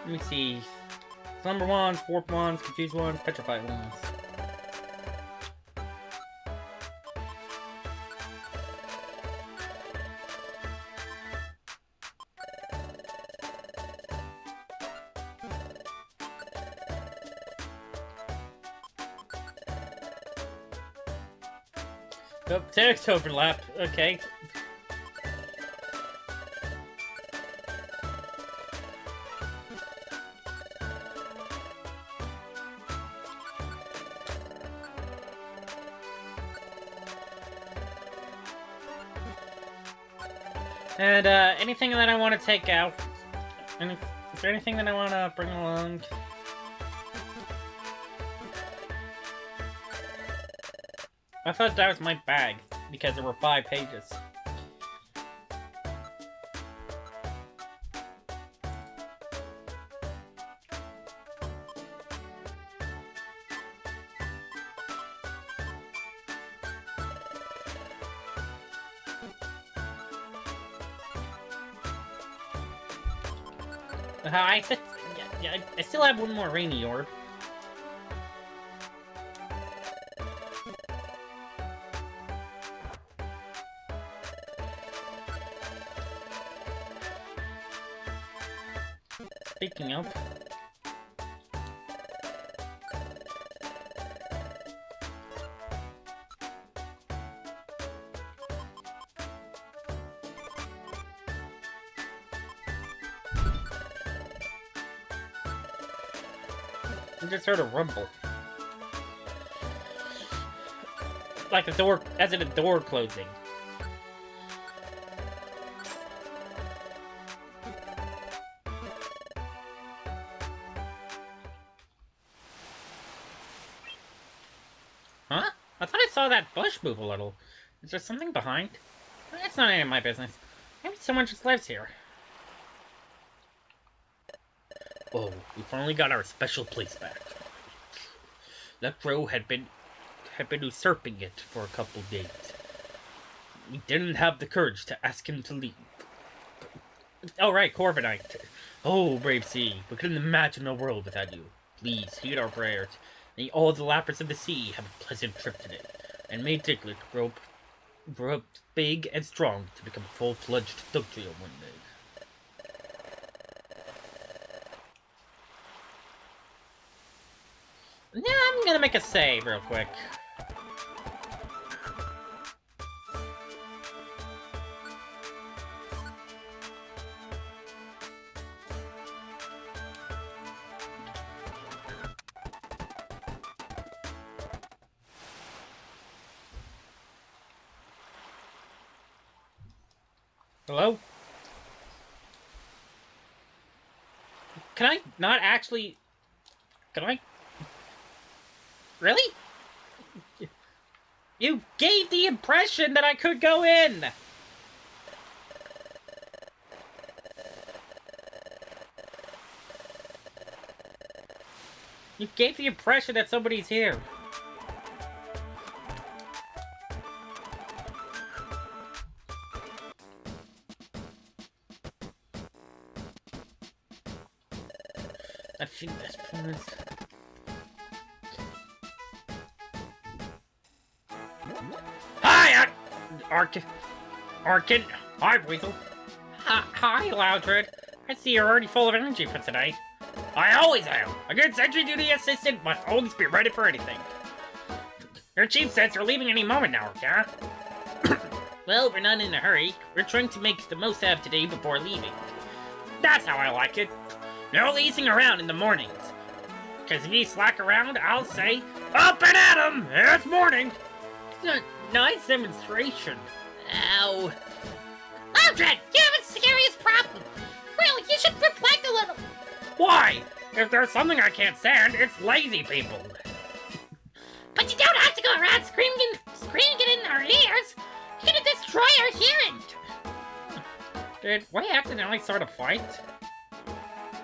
Let me see. Slumber ones, warp ones, confused ones, petrified ones. Oh, text overlap. Okay. And, anything that I want to take out? Is there anything that I want to bring along? I thought that was my bag, because there were 5 pages. I still have one more rainy orb. Speaking of, I just heard a rumble. Like a door, as in a door closing. Huh? I thought I saw that bush move a little. Is there something behind? That's not any of my business. Maybe someone just lives here. Oh, we finally got our special place back. That crow had been usurping it for a couple days. We didn't have the courage to ask him to leave. Oh right, Corviknight. Oh, brave sea, we couldn't imagine a world without you. Please heed our prayers. May all the lappers of the sea have a pleasant trip today, and may Diglett grow up big and strong to become a full-fledged Dugtrio one day. Yeah, I'm gonna make a save real quick. Hello? Can I not actually... Can I... Really? You gave the impression that I could go in! You gave the impression that somebody's here. I think that's promise. Hi, Archen. Hi, Weasel. Hi, Loudred. I see you're already full of energy for today. I always am. A good sentry duty assistant must always be ready for anything. Your chief says you're leaving any moment now, yeah? Well, we're not in a hurry. We're trying to make the most out of today before leaving. That's how I like it. No lazing around in the mornings. Because if you slack around, I'll say, up and at 'em! It's morning! Nice demonstration.
Ow. Loudred, you have a serious problem. Really, you should reflect a little.
Why? If there's something I can't stand, it's lazy people.
But you don't have to go around screaming it in our ears. You're gonna destroy our hearing.
Did we accidentally start a fight?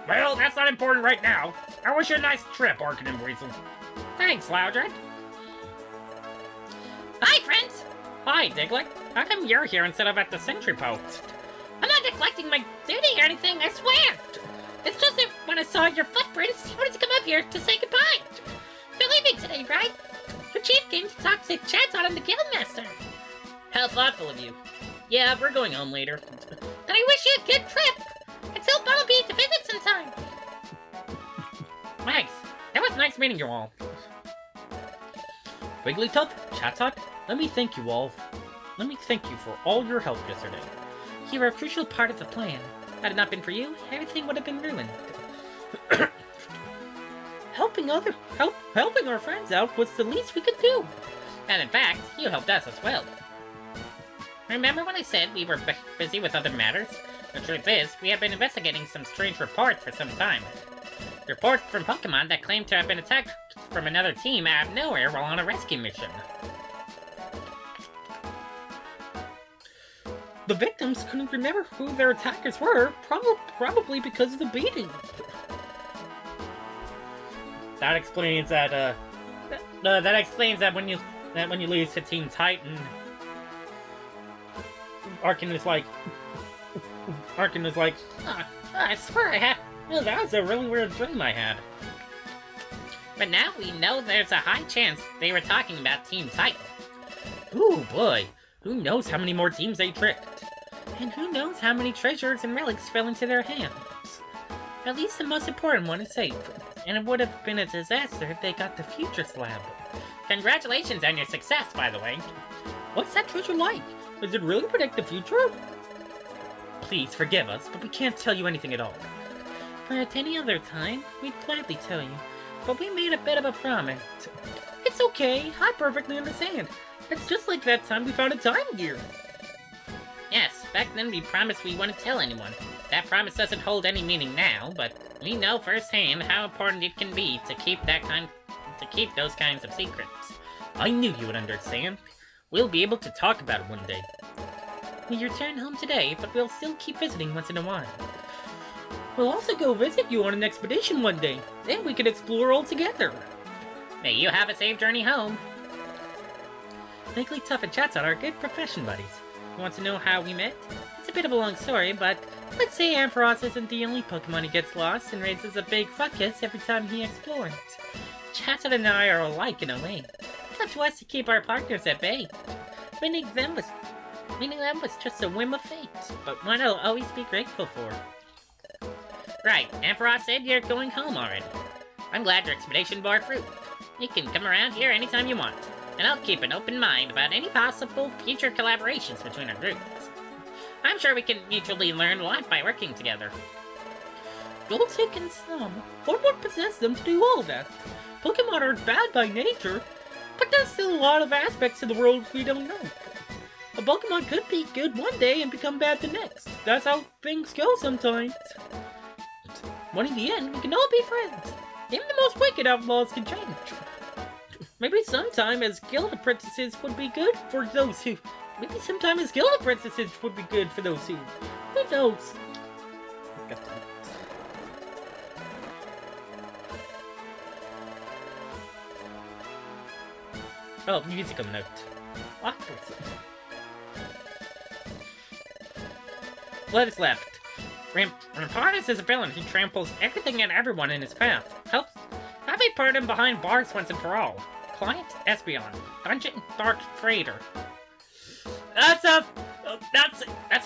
Well, that's not important right now. I wish you a nice trip, Archen and Weasel.
Thanks, Loudred.
Hi, friends.
Hi, Diglett. How come you're here instead of at the sentry post?
I'm not neglecting my duty or anything, I swear. It's just that when I saw your footprints, I wanted to come up here to say goodbye. You're leaving today, right? Your chief came to talk to Chatot and the Guildmaster.
How thoughtful of you. Yeah, we're going home later.
Then I wish you a good trip. And tell Bumblebee to visit sometime.
Thanks. It was nice meeting you all.
Wigglytuff, Chatot, let me thank you all. Let me thank you for all your help yesterday.
You were a crucial part of the plan. Had it not been for you, everything would have been ruined.
Helping our friends out was the least we could do.
And in fact, you helped us as well. Remember when I said we were busy with other matters? The truth is, we have been investigating some strange reports for some time. Reports from Pokemon that claim to have been attacked from another team out of nowhere while on a rescue mission.
The victims couldn't remember who their attackers were, probably because of the beating.
That explains that, when you lose to Team Titan, Archen is like, I swear I had, that was a really weird dream I had. But now we know there's a high chance they were talking about Team Titan.
Ooh boy, who knows how many more teams they tricked?
And who knows how many treasures and relics fell into their hands. At least the most important one is safe. And it would have been a disaster if they got the future slab.
Congratulations on your success, by the way.
What's that treasure like? Does it really predict the future? Please forgive us, but we can't tell you anything at all.
For at any other time, we'd gladly tell you. But we made a bit of a promise.
It's okay, I perfectly understand. It's just like that time we found a time gear.
Yes, back then we promised we wouldn't tell anyone. That promise doesn't hold any meaning now, but we know firsthand how important it can be to keep those kinds of secrets.
I knew you would understand. We'll be able to talk about it one day.
We return home today, but we'll still keep visiting once in a while.
We'll also go visit you on an expedition one day. Then we can explore all together.
May you have a safe journey home.
Wigglytuff and Chatot are good profession buddies. You want to know how we met? It's a bit of a long story, but let's say Ampharos isn't the only Pokemon who gets lost and raises a big fuckus every time he explores. Chatot and I are alike in a way. It's up to us to keep our partners at bay. Winning them was just a whim of fate, but one I'll always be grateful for.
Right, Ampharos said you're going home already. I'm glad your expedition bore fruit. You can come around here anytime you want, and I'll keep an open mind about any possible future collaborations between our groups. I'm sure we can mutually learn a lot by working together.
You'll take in some. What would possess them to do all that? Pokemon aren't bad by nature, but there's still a lot of aspects to the world we don't know. A Pokemon could be good one day and become bad the next. That's how things go sometimes. But in the end, we can all be friends. Even the most wicked outlaws can change. Maybe sometime as guild apprentices would be good for those who... Who knows?
Oh, musical note. What is left? Ampharos is a villain who tramples everything and everyone in his path. Help me put him behind bars once and for all. Client Espeon, Dungeon Dark Freighter. That's a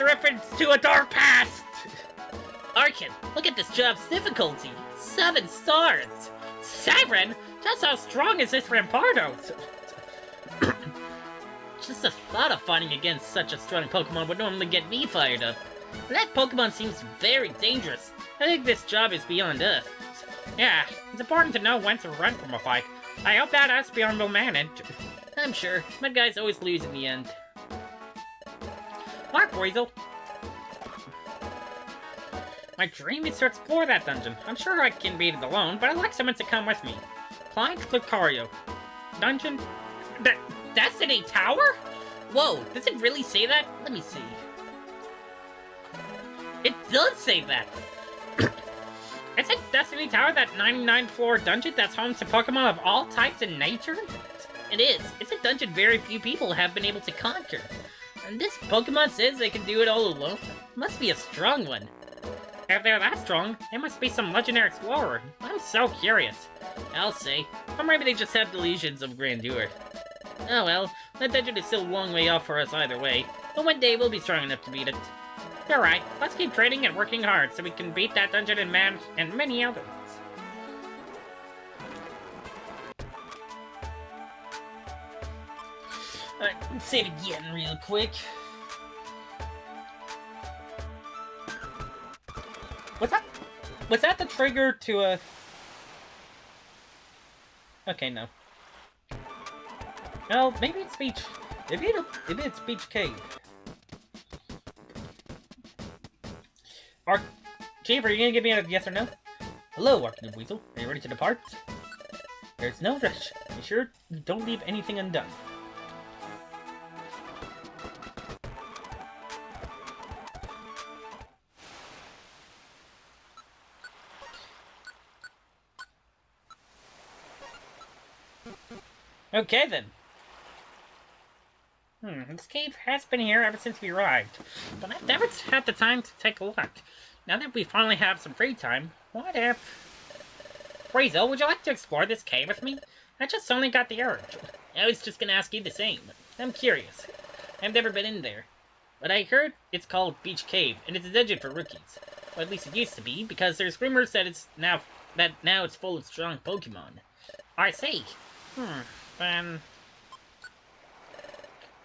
reference to a dark past. Archen, look at this job's difficulty. 7 stars. 7? Just how strong is this Ampharos? Just the thought of fighting against such a strong Pokemon would normally get me fired up. But that Pokemon seems very dangerous. I think this job is beyond us. Yeah, it's important to know when to run from a fight. I hope that Espeon will manage. I'm sure. My guys always lose in the end. Mark Weasel. My dream is to explore that dungeon. I'm sure I can beat it alone, but I'd like someone to come with me. Client Lucario. Dungeon... Destiny Tower? Whoa, does it really say that? Let me see. It does say that! Is it Destiny Tower, that 99th floor dungeon that's home to Pokemon of all types and nature? It is. It's a dungeon very few people have been able to conquer. And this Pokemon says they can do it all alone. Must be a strong one.
If they're that strong, it must be some legendary explorer. I'm so curious. I'll say. Or maybe they just have delusions of grandeur. Oh well, that dungeon is still a long way off for us either way, but one day we'll be strong enough to beat it. You're right, let's keep training and working hard so we can beat that dungeon and many others.
Alright, let's save again real quick.
Was that the trigger to a... Okay, no. No, maybe it's Beach. Maybe it's Beach Cave. Chief, are you gonna give me a yes or no? Hello, Archen Weasel. Are you ready to depart? There's no rush. Be sure you don't leave anything undone. Okay, then. This cave has been here ever since we arrived, but I've never had the time to take a look. Now that we finally have some free time, what if... Weasel, would you like to explore this cave with me? I just suddenly got the urge. I was just gonna ask you the same. I'm curious. I've never been in there. But I heard it's called Beach Cave, and it's a dungeon for rookies. Or at least it used to be, because there's rumors that now it's full of strong Pokemon. I see. Then...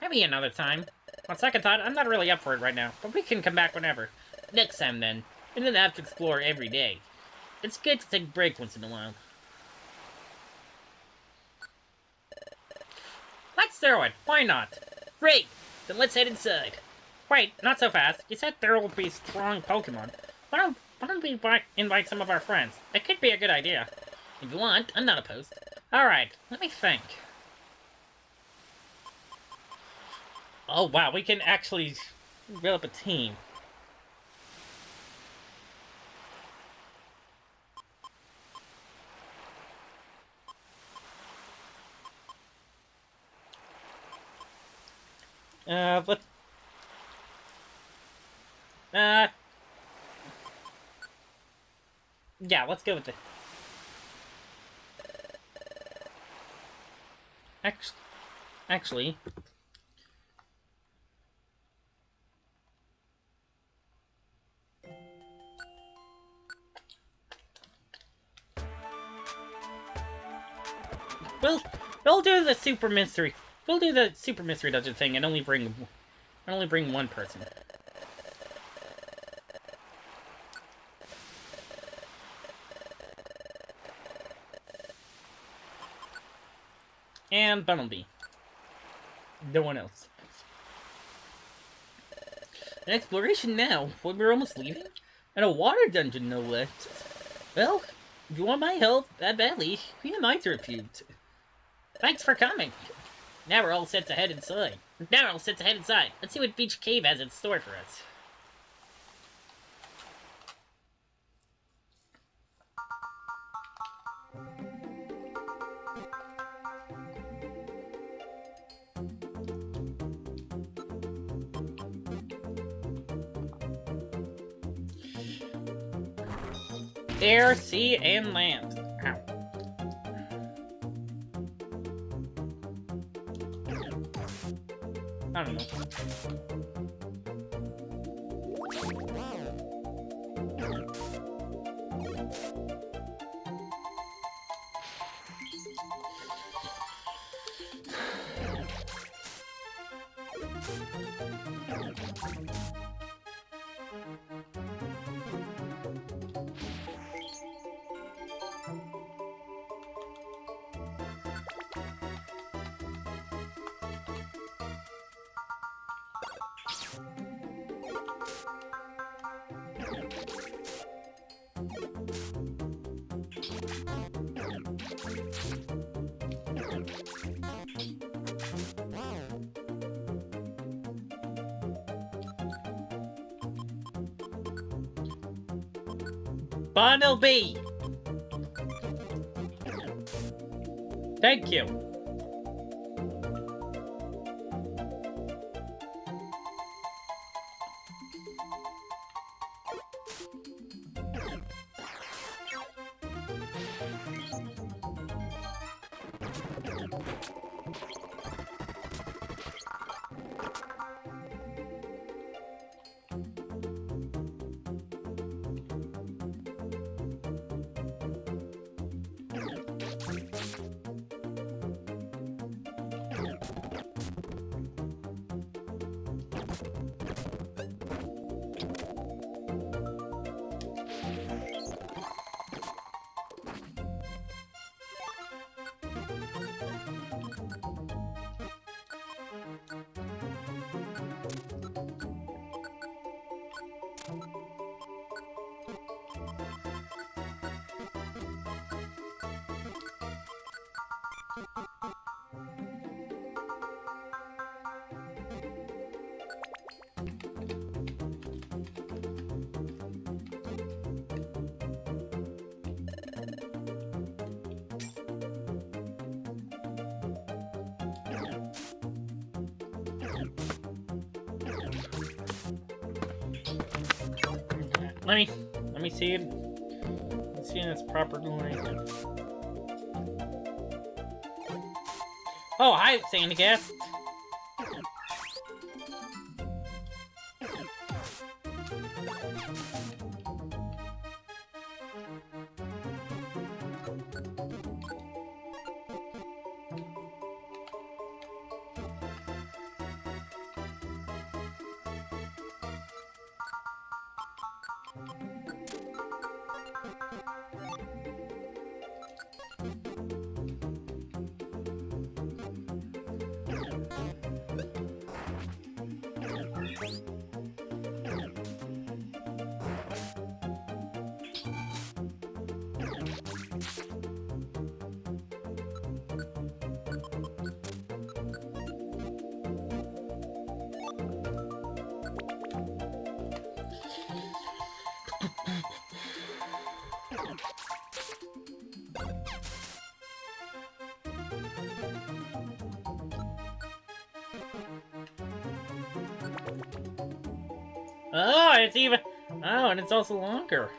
maybe another time. On second thought, I'm not really up for it right now, but we can come back whenever. Next time, then. We don't have to explore every day. It's good to take a break once in a while. Let's throw it. Why not? Great! Then let's head inside. Wait, not so fast. You said there will be strong Pokemon. Why don't we invite some of our friends? It could be a good idea. If you want, I'm not opposed. Alright, let me think. Oh wow, we can actually build up a team. Yeah, let's go with it. Actually... We'll do the super mystery. We'll do the super mystery dungeon thing and only bring one person. And Bumblebee. No one else. An exploration now, when we're almost leaving? And a water dungeon, no less. Well, if you want my help that badly, who am I to refuse? Thanks for coming. Now we're all set to head inside. Let's see what Beach Cave has in store for us. Air, sea, and land. Ow. I don't know. Bumblebee! Thank you. Let me see it. Let's see in its proper light. Oh, hi, Sandy Cat. Oh, it's even... Oh, and it's also longer.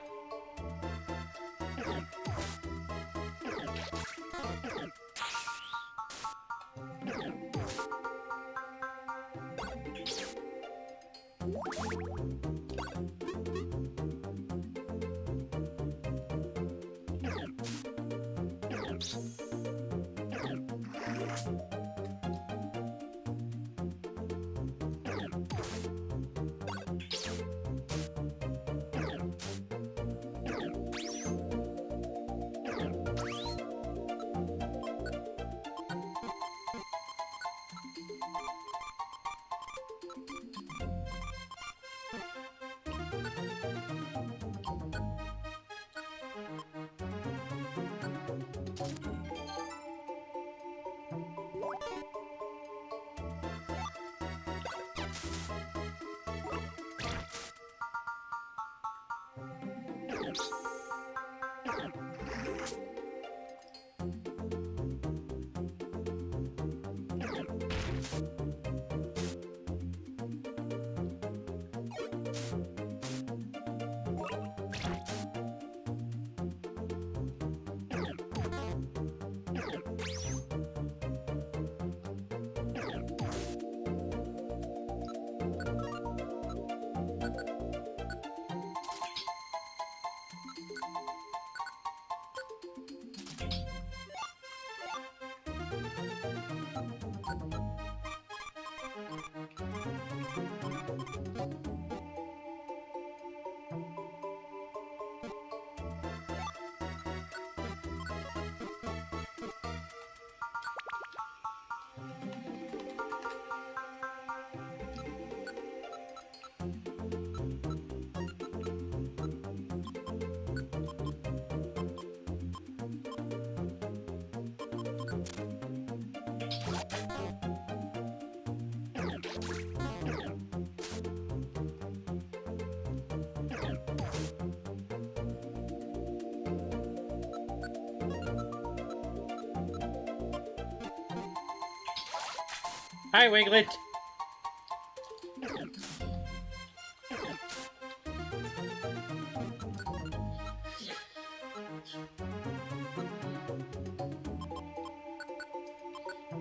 Hi, Wiglet.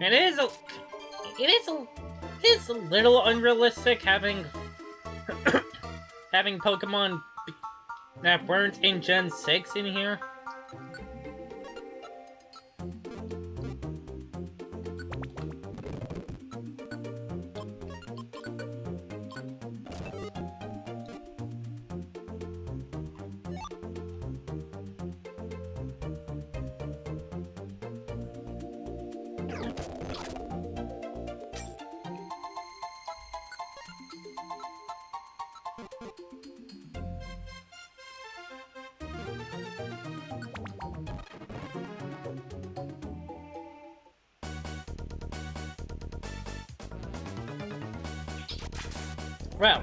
It is a little unrealistic having having Pokemon that weren't in Gen 6 in here. Well.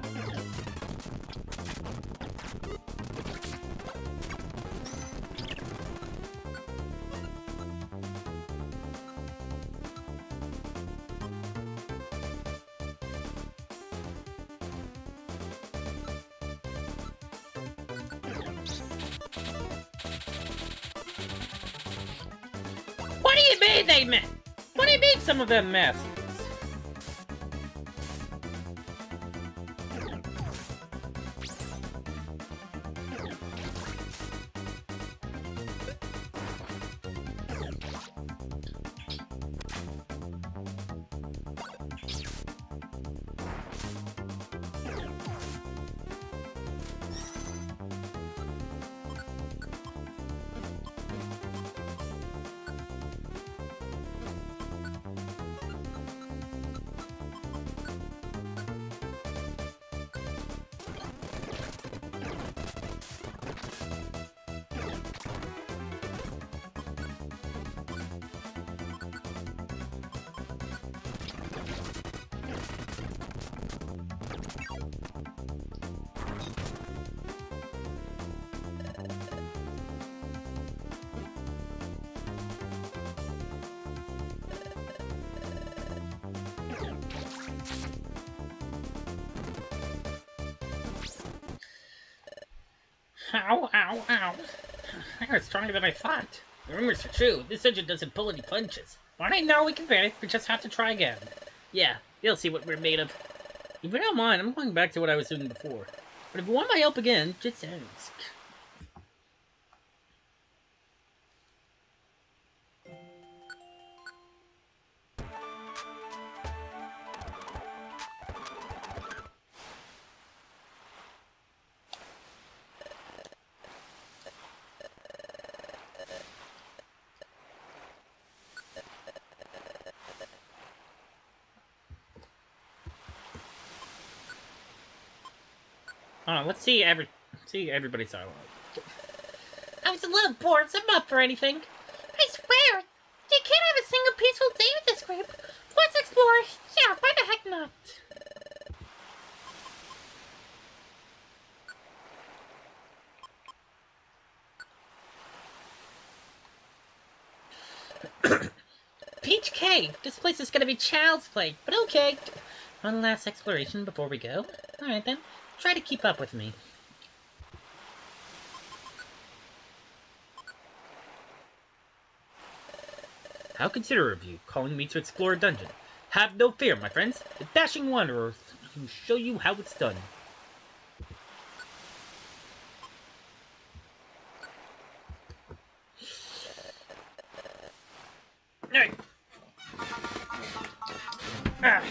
What do you mean they missed? What do you mean some of them missed? Ow, ow, ow. That was stronger than I thought. The rumors are true. This engine doesn't pull any punches. But I know we can bear it. We just have to try again. Yeah, you'll see what we're made of. If you don't mind, I'm going back to what I was doing before. But if you want my help again, just ask. Let's see everybody's dialogue.
I was a little bored, so I'm up for anything. I swear, you can't have a single peaceful day with this group. Let's explore. Yeah, why the heck not? Peach Cave. This place is gonna be child's play, but okay.
One last exploration before we go. Alright then, try to keep up with me. How considerate of you, calling me to explore a dungeon. Have no fear, my friends. The dashing wanderer will show you how it's done. Hey. Ah.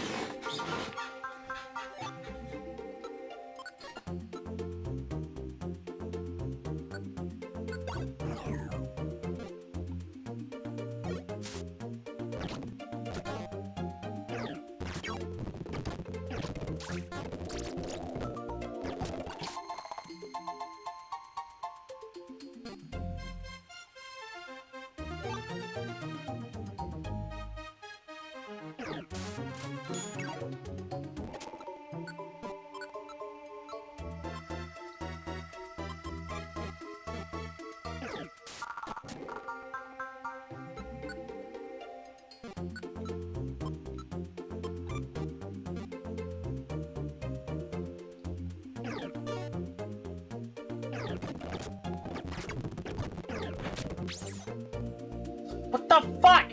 What the fuck?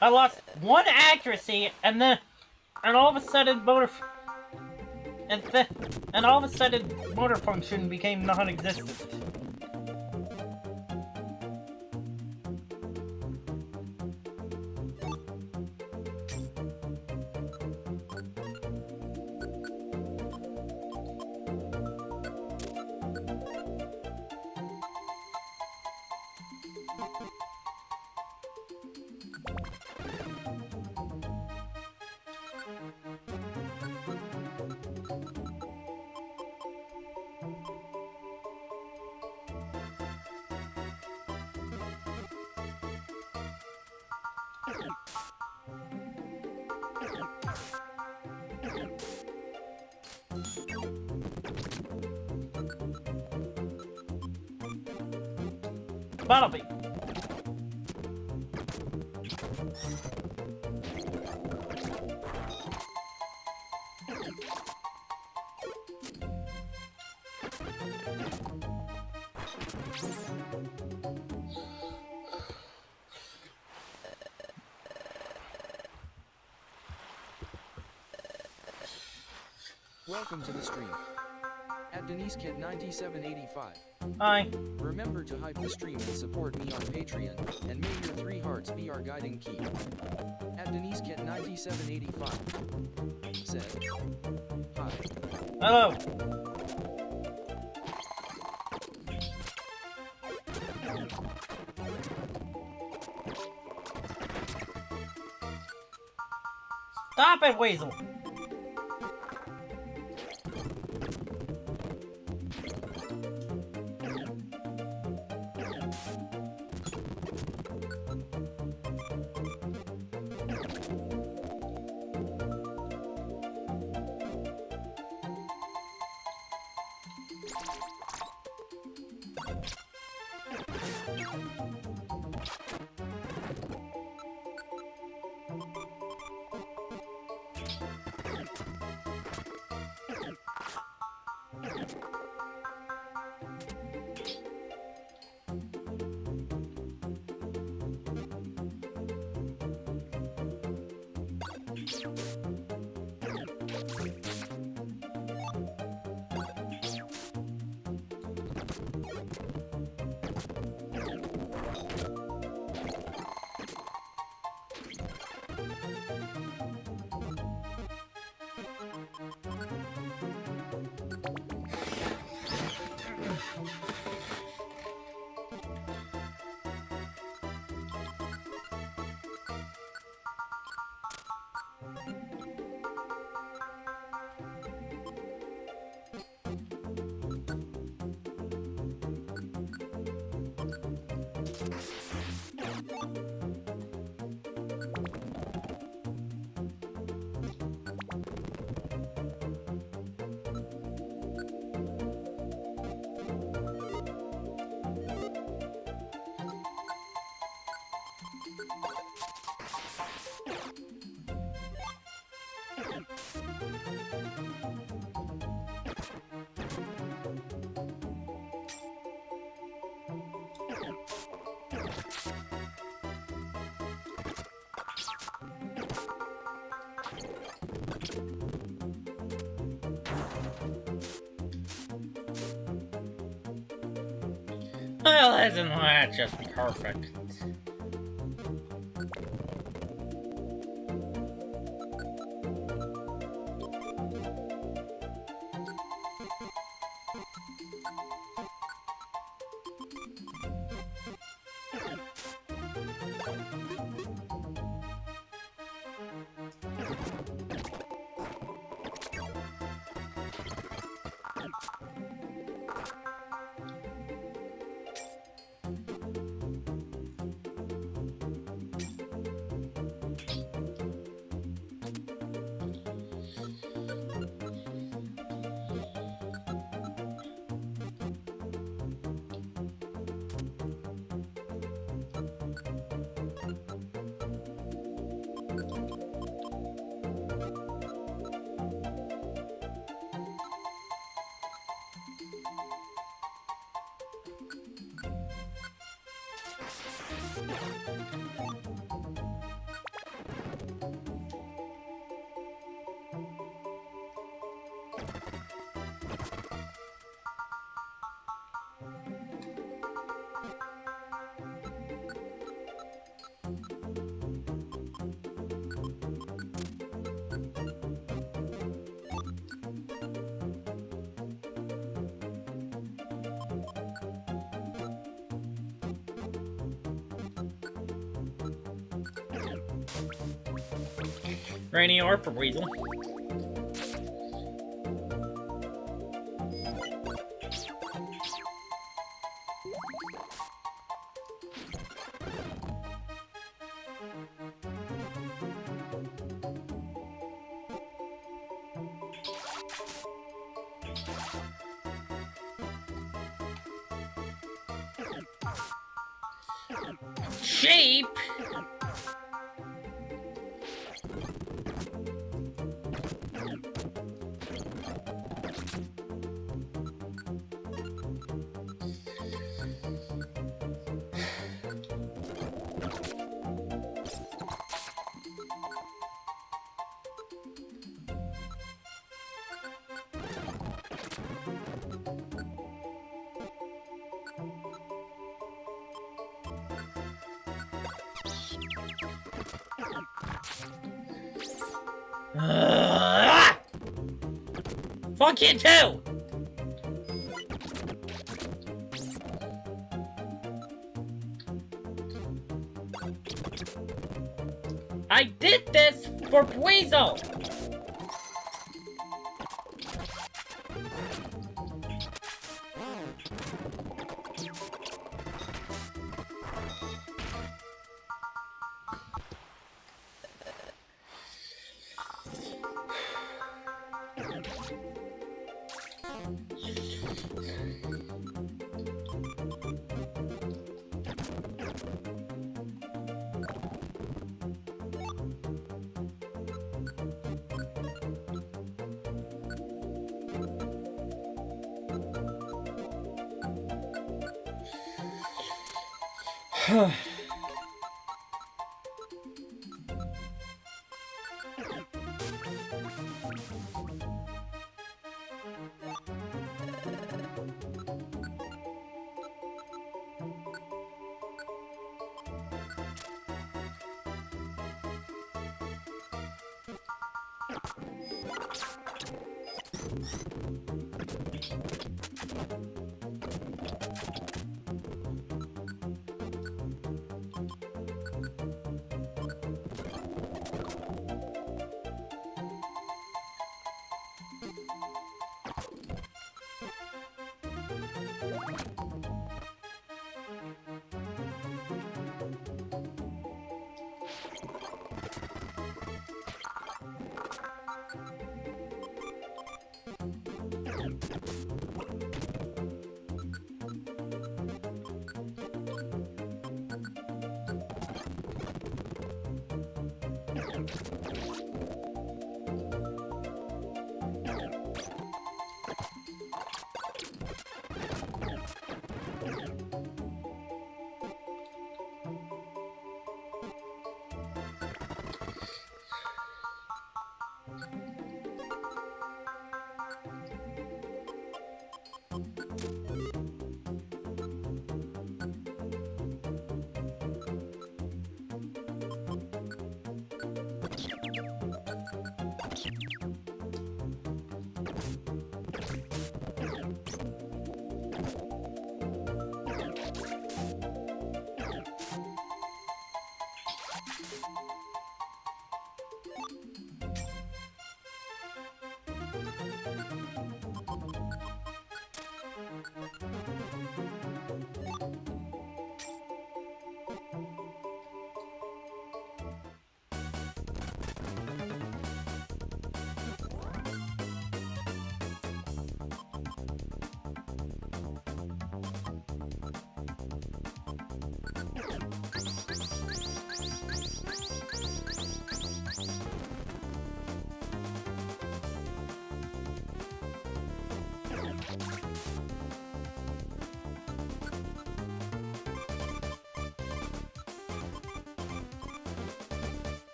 I lost one accuracy, and all of a sudden motor function became non-existent. Bartleby.
Welcome to the stream. At DeniseKid9785.
Hi.
Remember to hype the stream and support me on Patreon, and may your 3 hearts be our guiding key. At DeniseKid9785 said, hi.
Hello. Stop it, Weasel. Well, isn't that just perfect? Rainy or for Weasel.
Shape? Fuck you too! I did this for Weasel!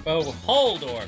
Oh, Holdor!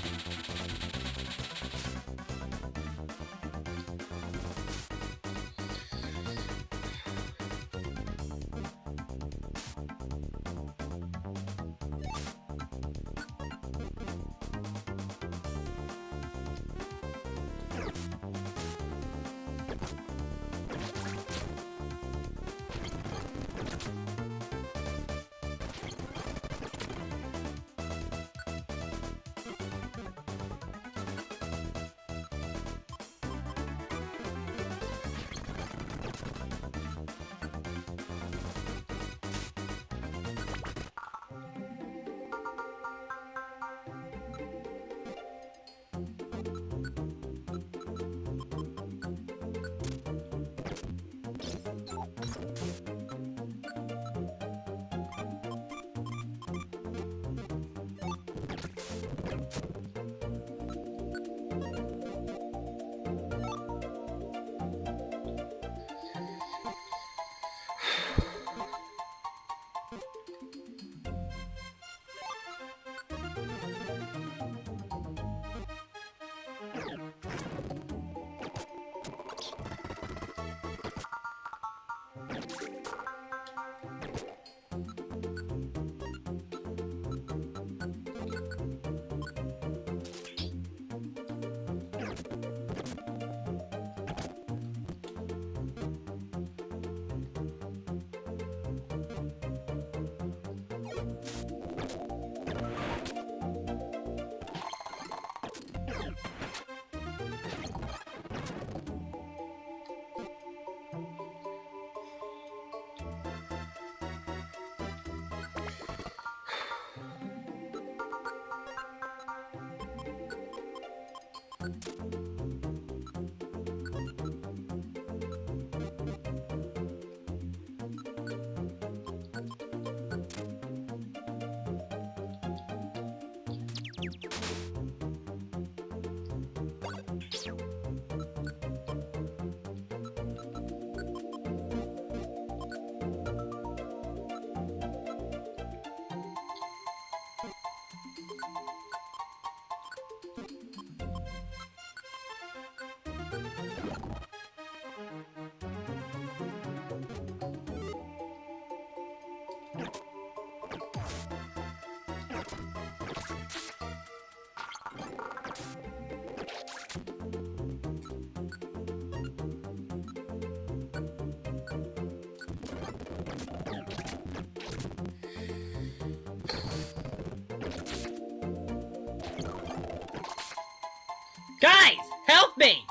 Guys, help me!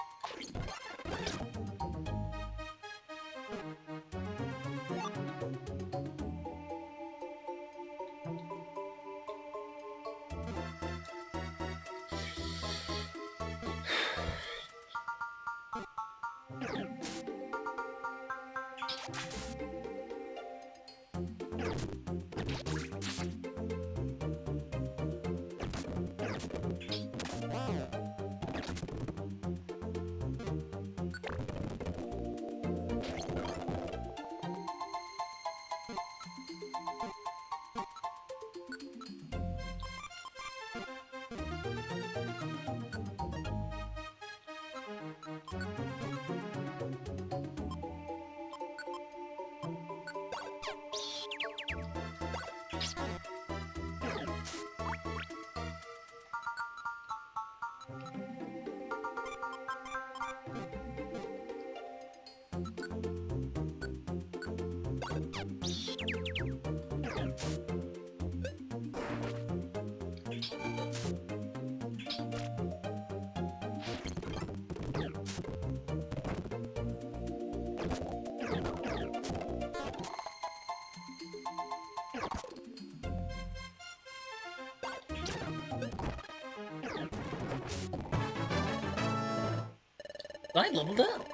I leveled up.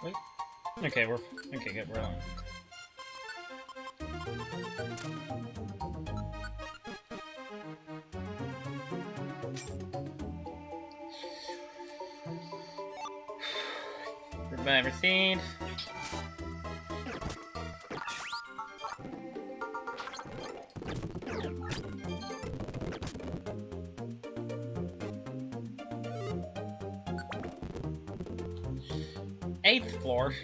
Wait. Okay, we're good. We're on.
Goodbye, received. Eighth floor.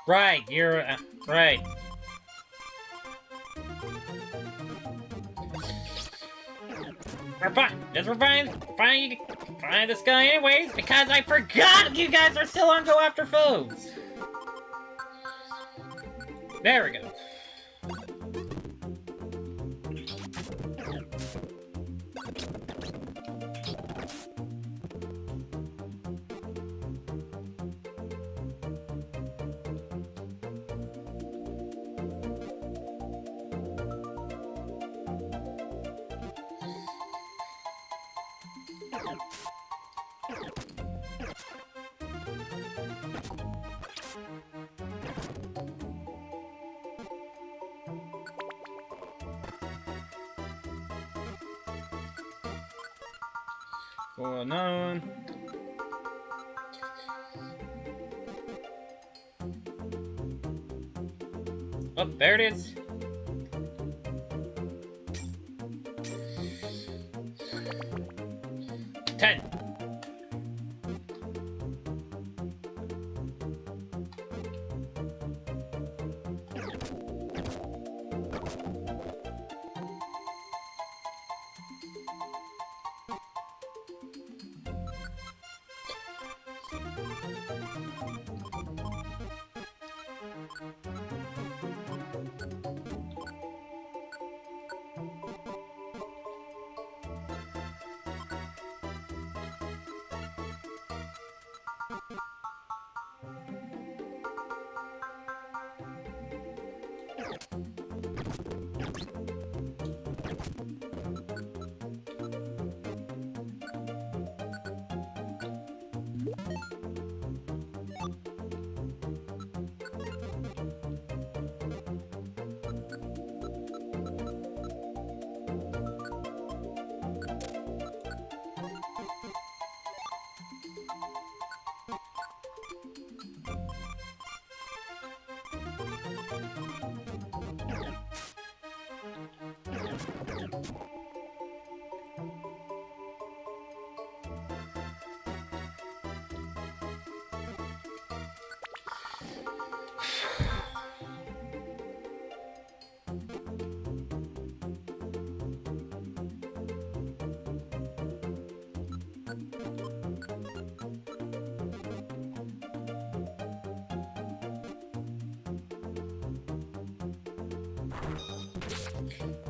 Right, you're right. We're fine. We're fine this guy anyways, because I forgot you guys are still on Go After Foes. There we go. Going on. Oh, there it is. Ten.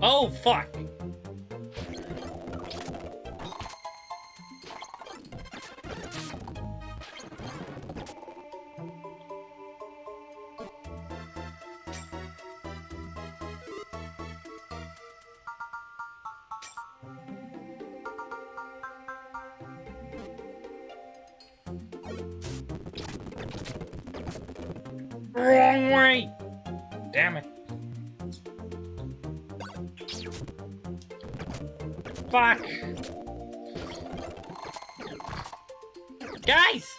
Oh, fuck! Wrong way! Damn it. Fuck! Guys!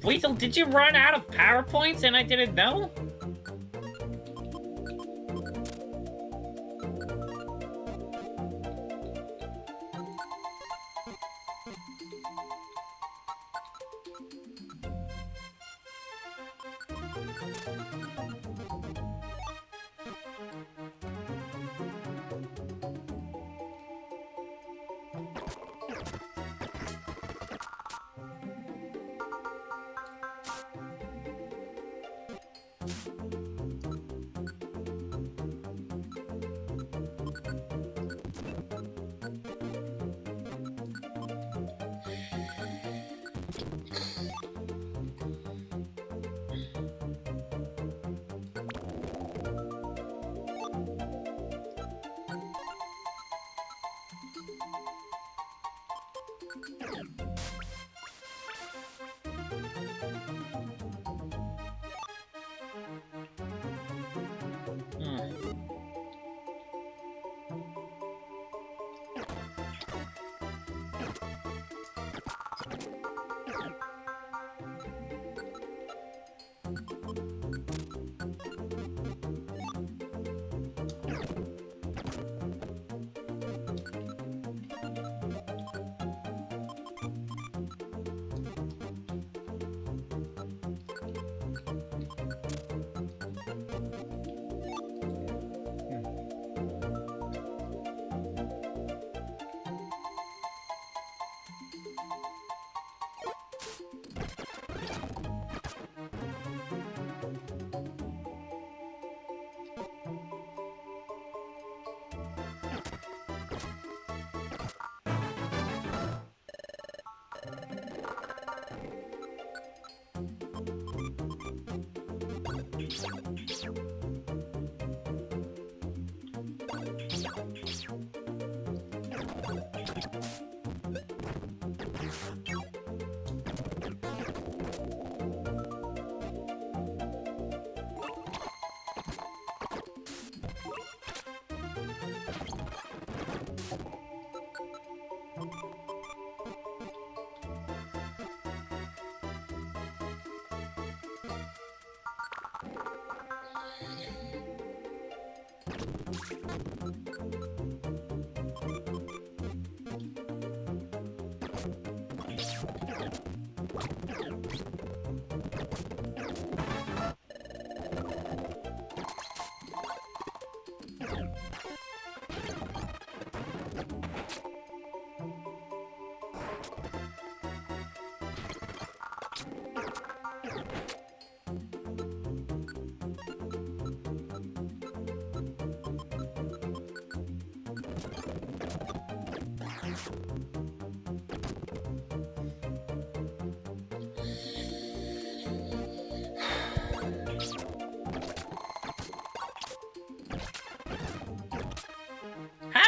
Weasel, did you run out of PowerPoints and I didn't know?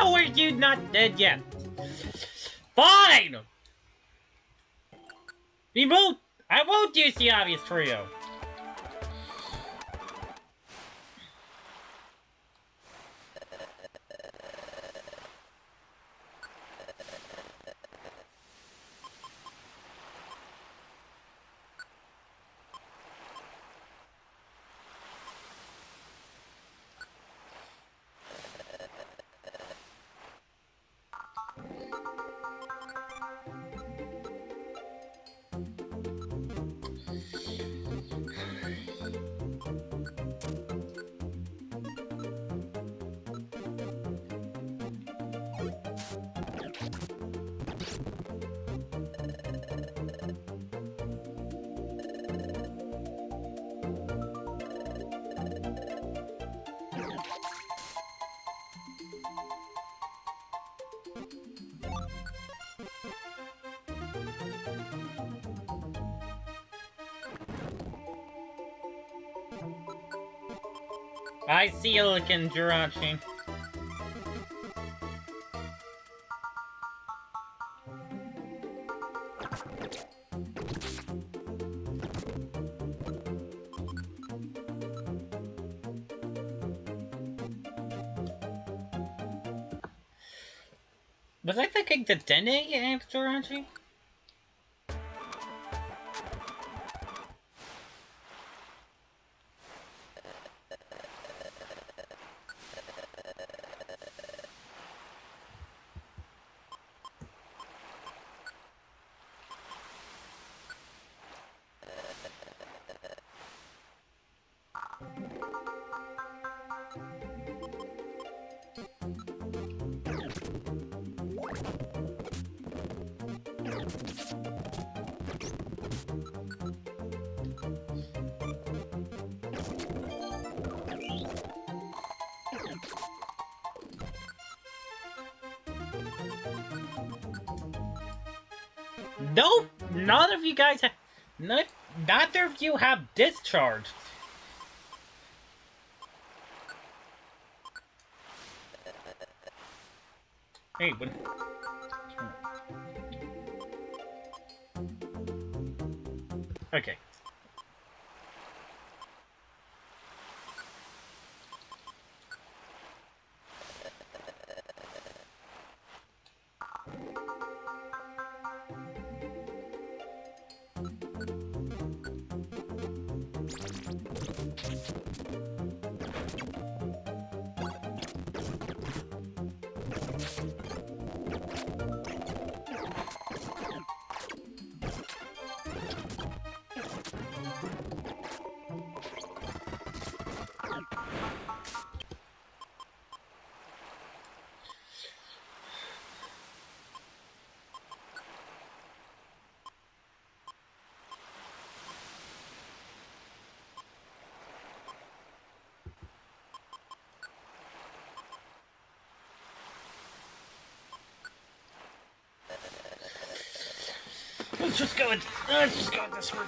How are you not dead yet? Fine! I won't use the obvious trio.
I see you looking, Jirachi. Was I thinking the Dene and Jirachi? Nope, none of you guys have. Neither of you have discharged. Hey, what? Okay. Let's just go this route.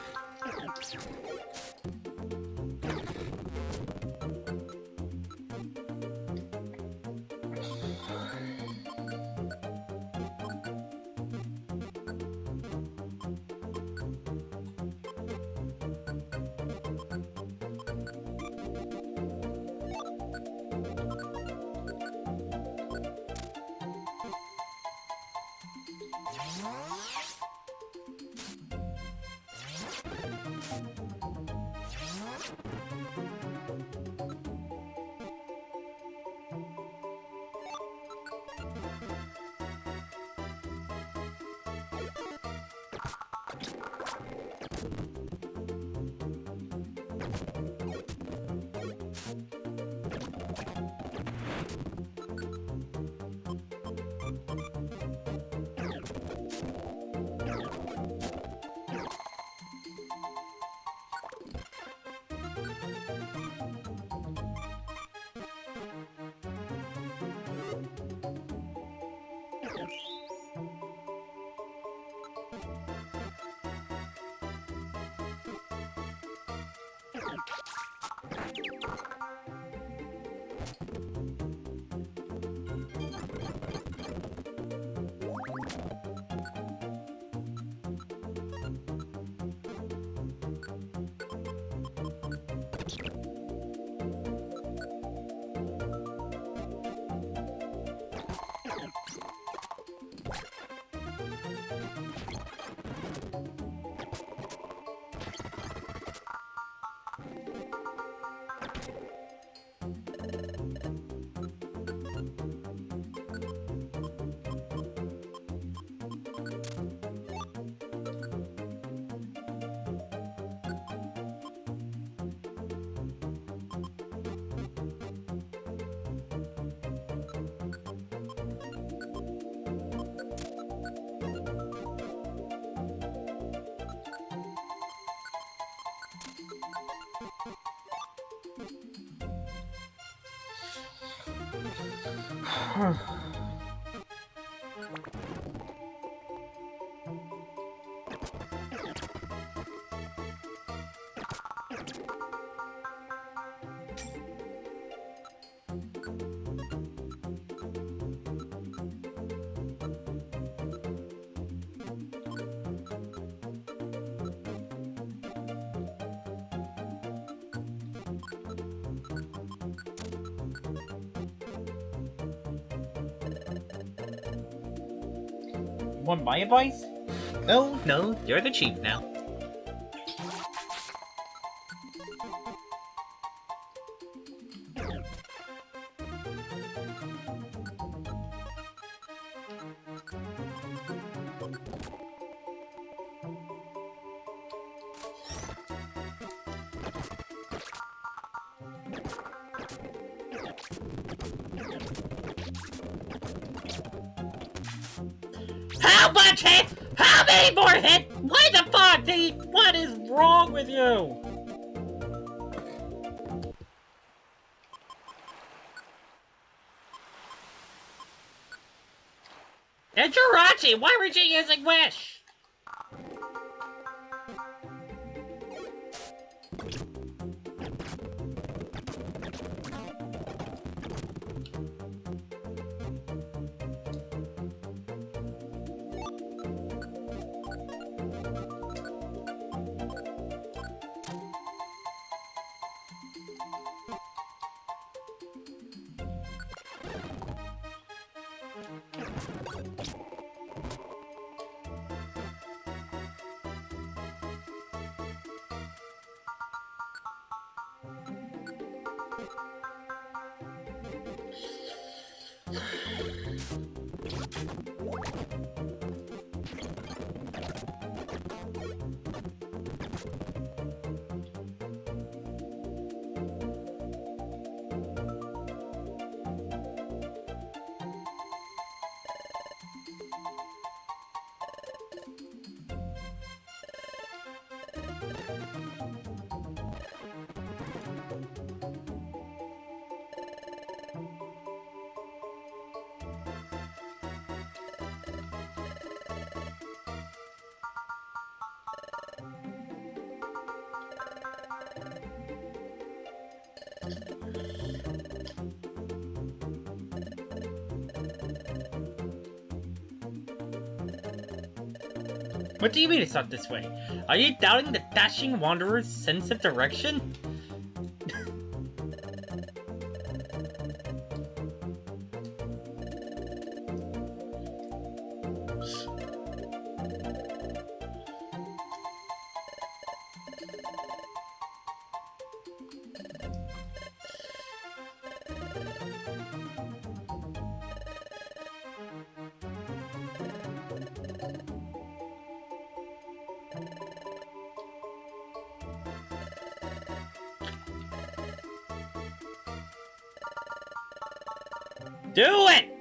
Want my advice? Oh, no, you're the chief now. How much hit? How many more hit? Why the fuck, Dee? What is wrong with you? And Jirachi, why weren't you using Wish? What do you mean it's not this way? Are you doubting the dashing wanderer's sense of direction? Do it!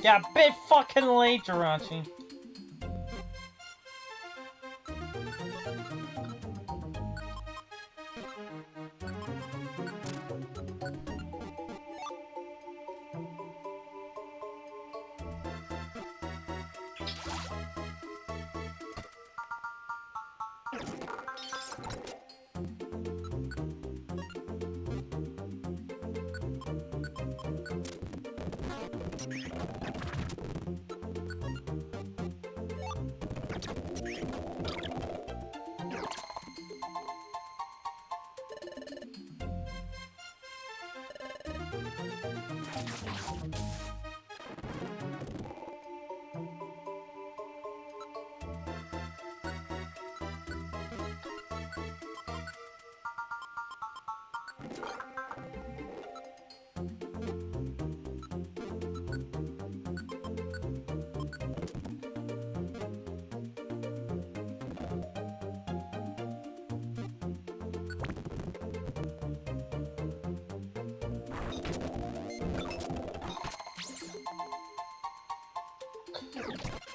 Yeah, a bit fucking late, Jirachi.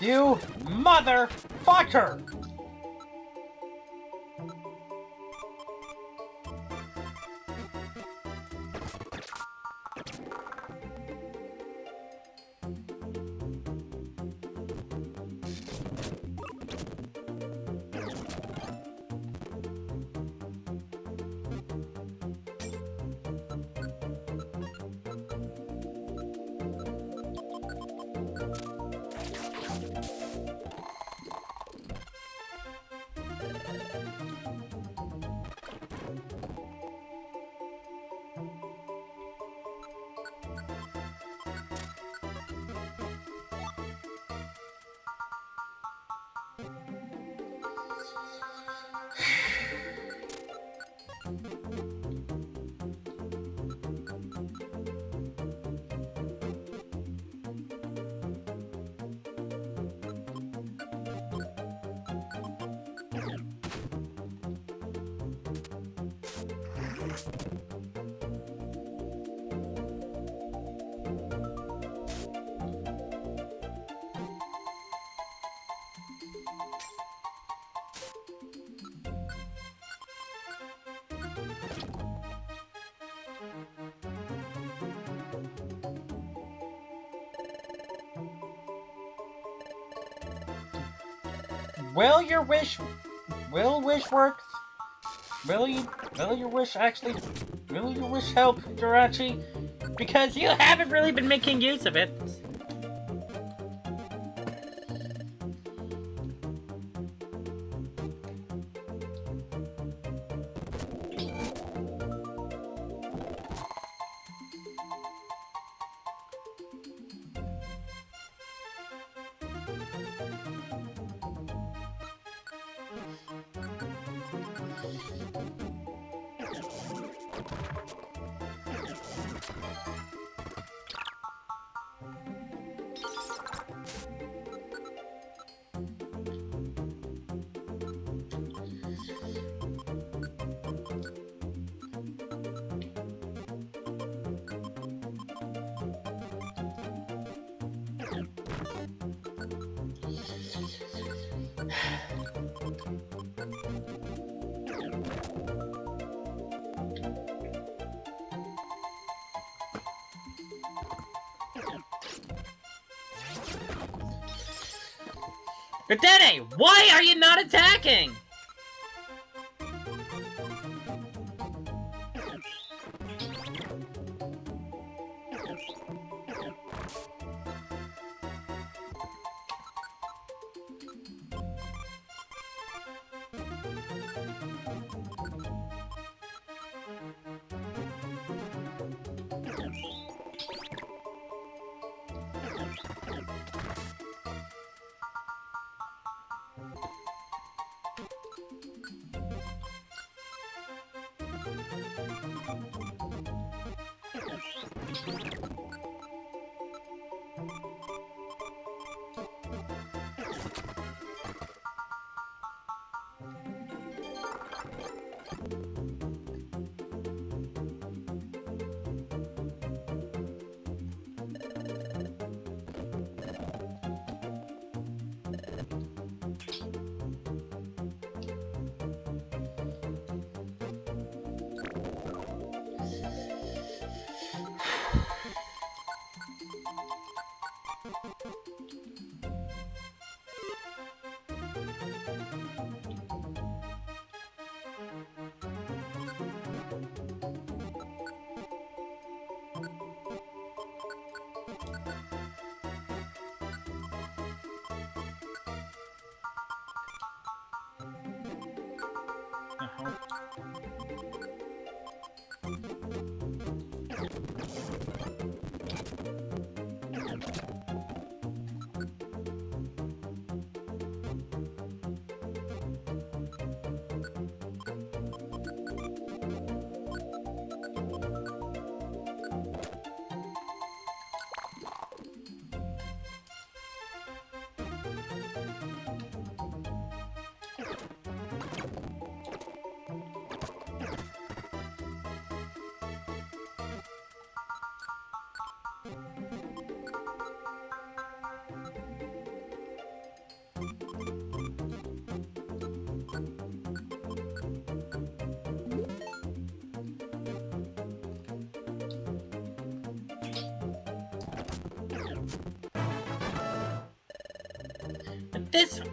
You motherfucker! Will your wish work? Will your wish help, Jirachi? Because you haven't really been making use of it. Dene, why are you not attacking?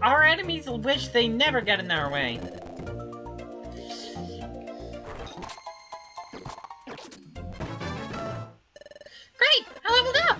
our enemies will wish they never got in our way.
Great! I leveled up!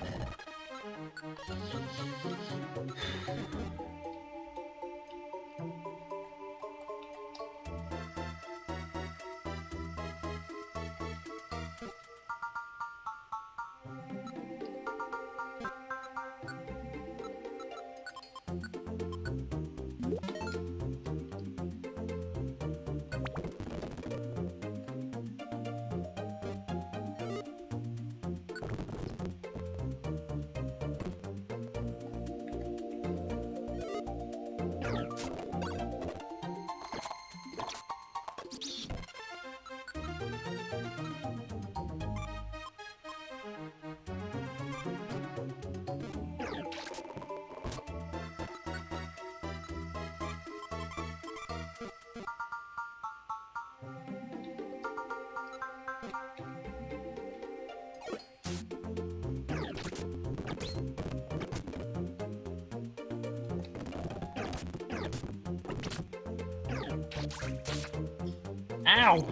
Ow!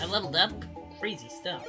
I leveled up. Crazy stuff.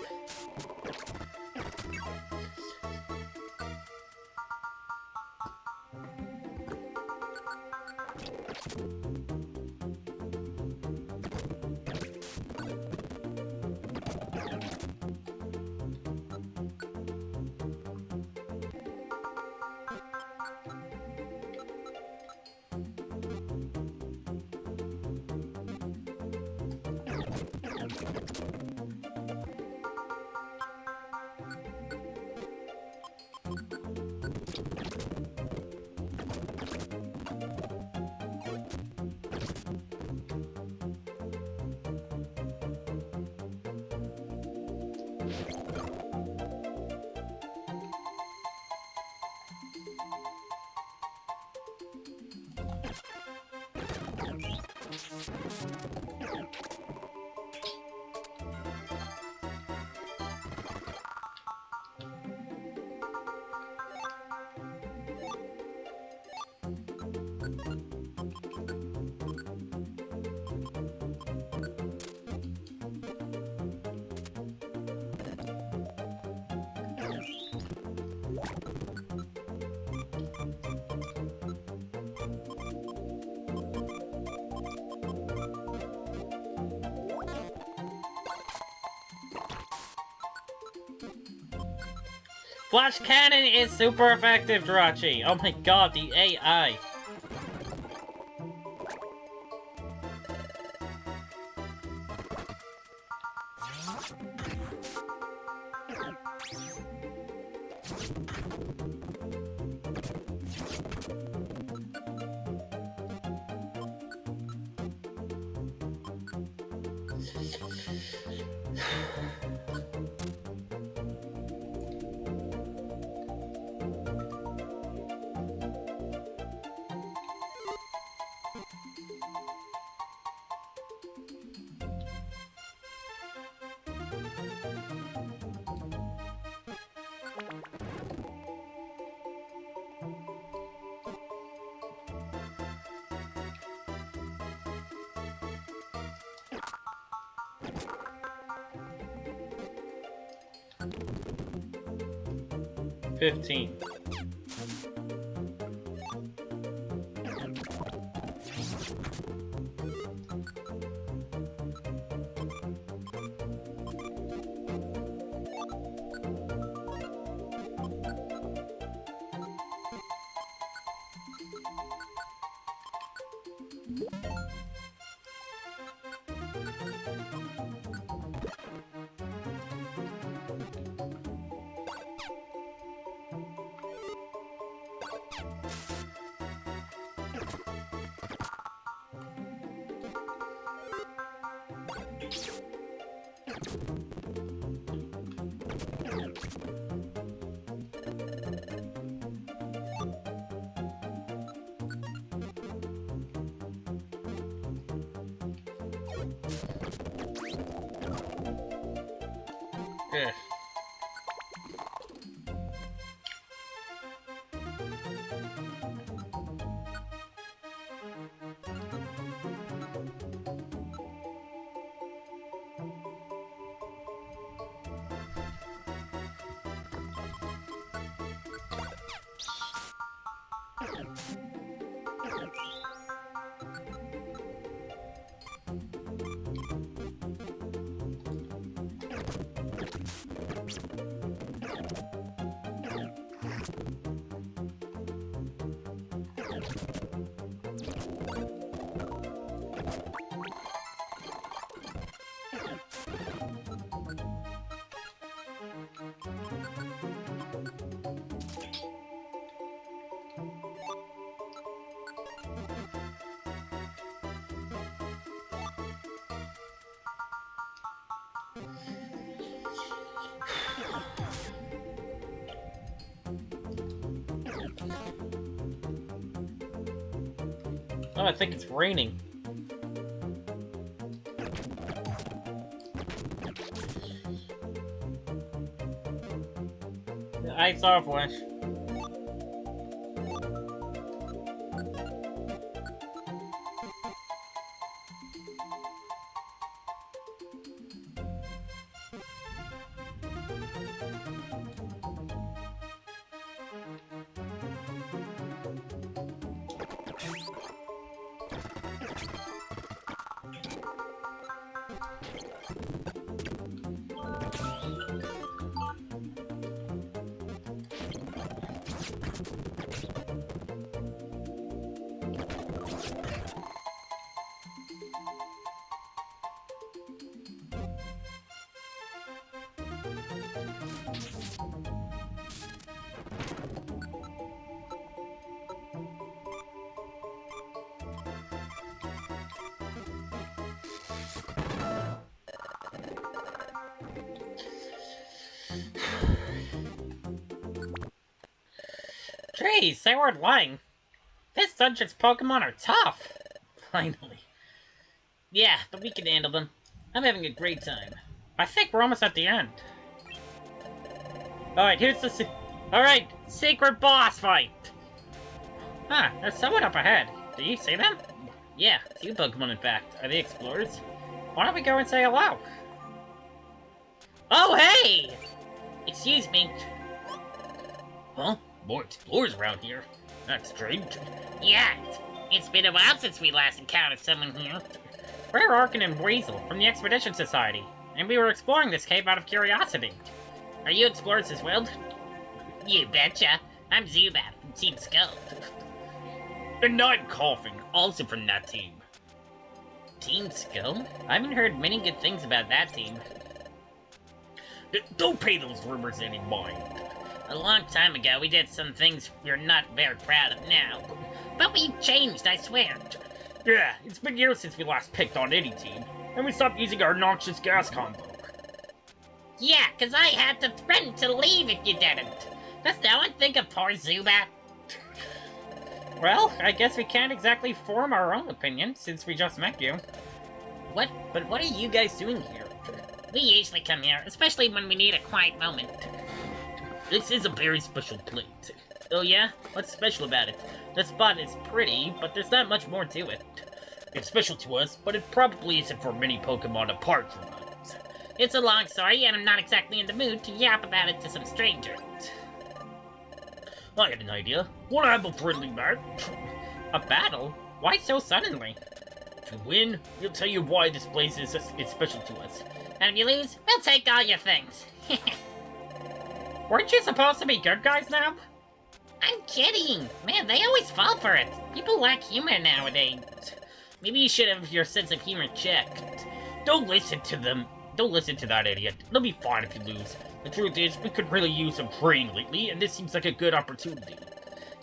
Flash Cannon is super effective, Jirachi! Oh my god, the AI! $15. Ugh. Oh, I think it's raining. I saw a flash. Jeez, they weren't lying. This dungeon's Pokemon are tough. Finally. Yeah, but we can handle them. I'm having a great time. I think we're almost at the end. Alright, here's the Alright, secret boss fight! Huh, there's someone up ahead. Do you see them? Yeah, 2 Pokemon in fact. Are they explorers? Why don't we go and say hello? Oh, hey! Excuse me. Huh? More explorers around here. That's strange.
Yeah, it's been a while since we last encountered someone here.
We're Archen and Weasel from the Expedition Society, and we were exploring this cave out of curiosity.
Are you explorers as well? You betcha. I'm Zubat from Team Skull.
And I'm Coughing, also from that team.
Team Skull? I haven't heard many good things about that team.
Don't pay those rumors any mind.
A long time ago, we did some things we're not very proud of now. But we've changed, I swear.
Yeah, it's been years since we last picked on any team, and we stopped using our noxious gas combo.
Yeah, 'cause I had to threaten to leave if you didn't. Does no one think of poor Zubat?
Well, I guess we can't exactly form our own opinion since we just met you.
But what are you guys doing here? We usually come here, especially when we need a quiet moment.
This is a very special place.
Oh yeah? What's special about it? The spot is pretty, but there's not much more to it.
It's special to us, but it probably isn't for many Pokemon apart from us.
It's a long story, and I'm not exactly in the mood to yap about it to some strangers.
I had an idea. Wanna have a friendly match?
A battle? Why so suddenly?
If you win, we'll tell you why this place is special to us.
And if you lose, we'll take all your things.
Weren't you supposed to be good guys now?
I'm kidding! Man, they always fall for it. People lack humor nowadays. Maybe you should have your sense of humor checked.
Don't listen to them. Don't listen to that idiot. It'll be fine if you lose. The truth is, we could really use some training lately, and this seems like a good opportunity.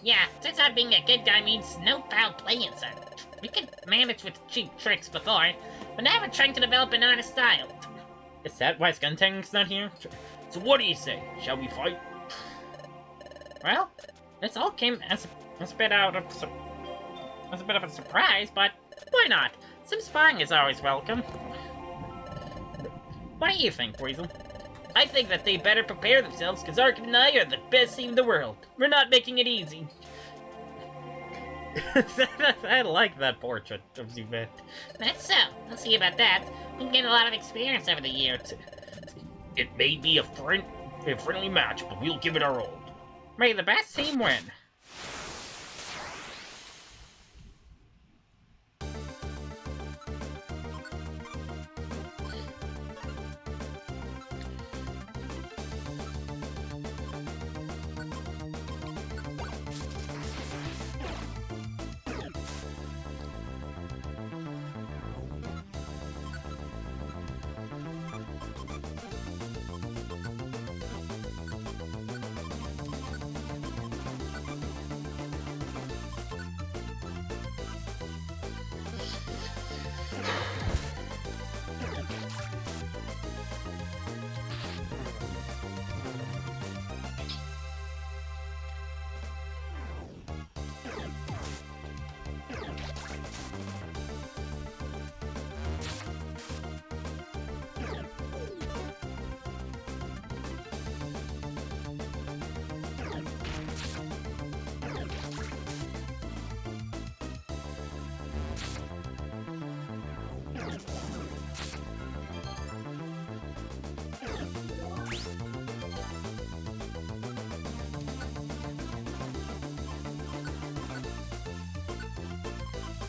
Yeah, turns out being a good guy means no foul play inside. We could manage with cheap tricks before, but now we're trying to develop an honest style.
Is that why Skuntang's not here?
So what do you say? Shall we fight?
Well, this all came as a bit of a surprise, but why not? Some sparring is always welcome. What do you think, Weasel?
I think that they better prepare themselves, because Archen and I are the best team in the world. We're not making it easy.
I like that portrait of Zubat.
That's so. We'll see about that. We've gained a lot of experience over the years.
It may be a friendly match, but we'll give it our all.
May the best team win.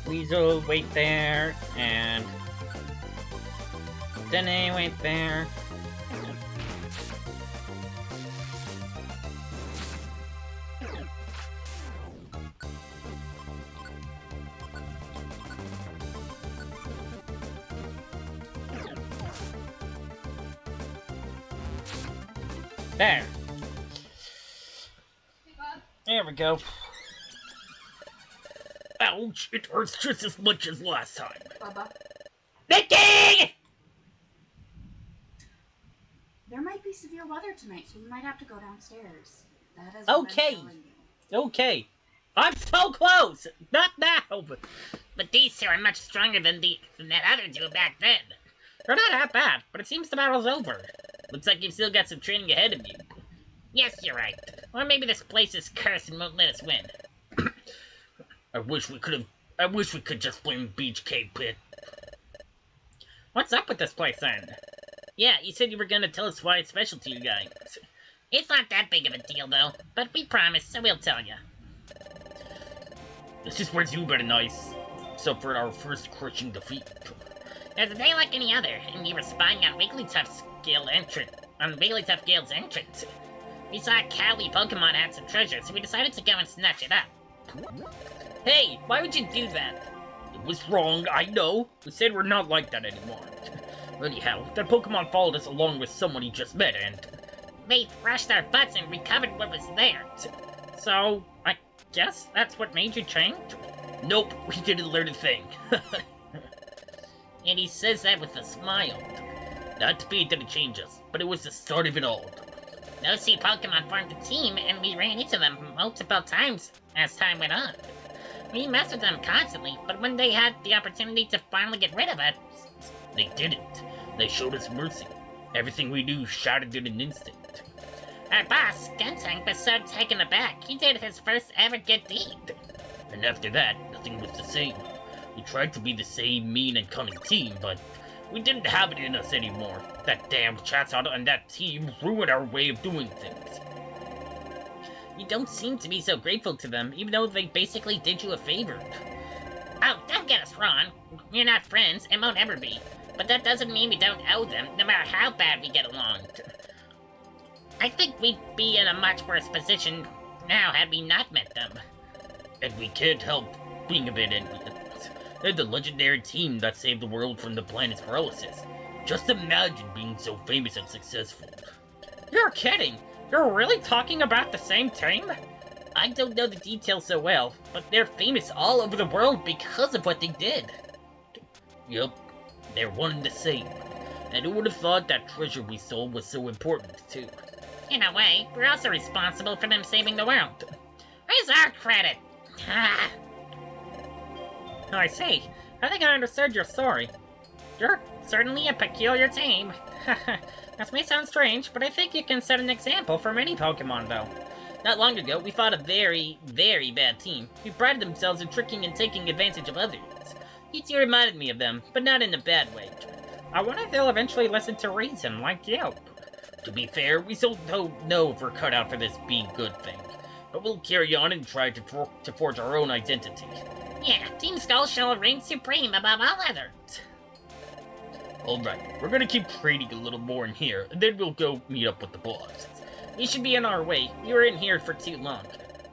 Weasel, wait there, and Dene, wait there. There. There we go.
Ouch, it hurts just as much as last time.
Bubba,
Mickey!
there might be severe weather tonight, so we might have to go downstairs. That is
Okay. Okay. I'm so close! Not now!
But these two are much stronger than that other two back then.
They're not that bad, but it seems the battle's over.
Looks like you've still got some training ahead of you. Yes, you're right. Or maybe this place is cursed and won't let us win.
I wish we could just blame Beach Cave Pit.
What's up with this place, then?
Yeah, you said you were gonna tell us why it's special to you guys. It's not that big of a deal, though. But we promised, so we'll tell you.
This is where Zubat and I suffered our first crushing defeat.
It was a day like any other, and we were spying on Wigglytuff's guild entrance. On Wigglytuff Guild's entrance. We saw a Cowley Pokemon had some treasure, so we decided to go and snatch it up. Hey, why would you do that?
It was wrong, I know. We said we're not like that anymore. Anyhow, that Pokemon followed us along with someone he just met, and...
They thrashed our butts and recovered what was there.
So, I guess that's what made you change? Nope, we didn't learn a thing.
And he says that with a smile.
Not to be it didn't change us, but it was the start of it all.
Those two Pokemon formed a team, and we ran into them multiple times as time went on. We messed with them constantly, but when they had the opportunity to finally get rid of it...
They didn't. They showed us mercy. Everything we knew shattered in an instant.
Our boss, Genseng, was so taken aback, he did his first ever good deed.
And after that, nothing was the same. We tried to be the same mean and cunning team, but we didn't have it in us anymore. That damned Chatot and that team ruined our way of doing things.
You don't seem to be so grateful to them, even though they basically did you a favor. Oh, don't get us wrong. We're not friends, and won't ever be. But that doesn't mean we don't owe them, no matter how bad we get along. I think we'd be in a much worse position now had we not met them.
And we can't help being a bit envious. They're the legendary team that saved the world from the planet's paralysis. Just imagine being so famous and successful.
You're kidding! You're really talking about the same team?
I don't know the details so well, but they're famous all over the world because of what they did.
Yup, they're one and the same. And who would have thought that treasure we stole was so important, too?
In a way, we're also responsible for them saving the world. Where's our credit?
I see. I think I understood your story. You're certainly a peculiar team. This may sound strange, but I think you can set an example for many Pokemon, though.
Not long ago, we fought a very, very bad team who prided themselves in tricking and taking advantage of others. You two reminded me of them, but not in a bad way.
I wonder if they'll eventually listen to reason, like you.
To be fair, we still don't know if we're cut out for this being good thing. But we'll carry on and try to forge our own identity.
Yeah, Team Skull shall reign supreme above all others.
Alright, we're gonna keep training a little more in here, and then we'll go meet up with the boss.
We should be on our way. We were in here for too long.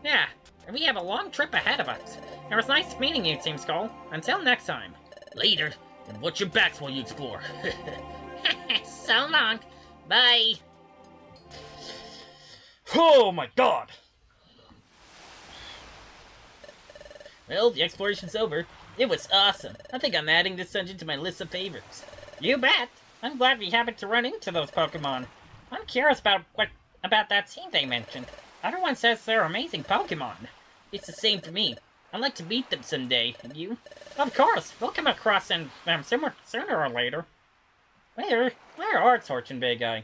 Yeah, we have a long trip ahead of us. It was nice meeting you, Team Skull. Until next time.
Later, and watch your backs while you explore.
So long. Bye.
Oh my god!
Well, the exploration's over. It was awesome. I think I'm adding this dungeon to my list of favorites.
You bet. I'm glad we happened to run into those Pokemon. I'm curious about that team they mentioned. Everyone says they're amazing Pokemon.
It's the same for me. I'd like to meet them someday. And you?
Of course. We'll come across them sooner or later. Where are Torch and Big Eye?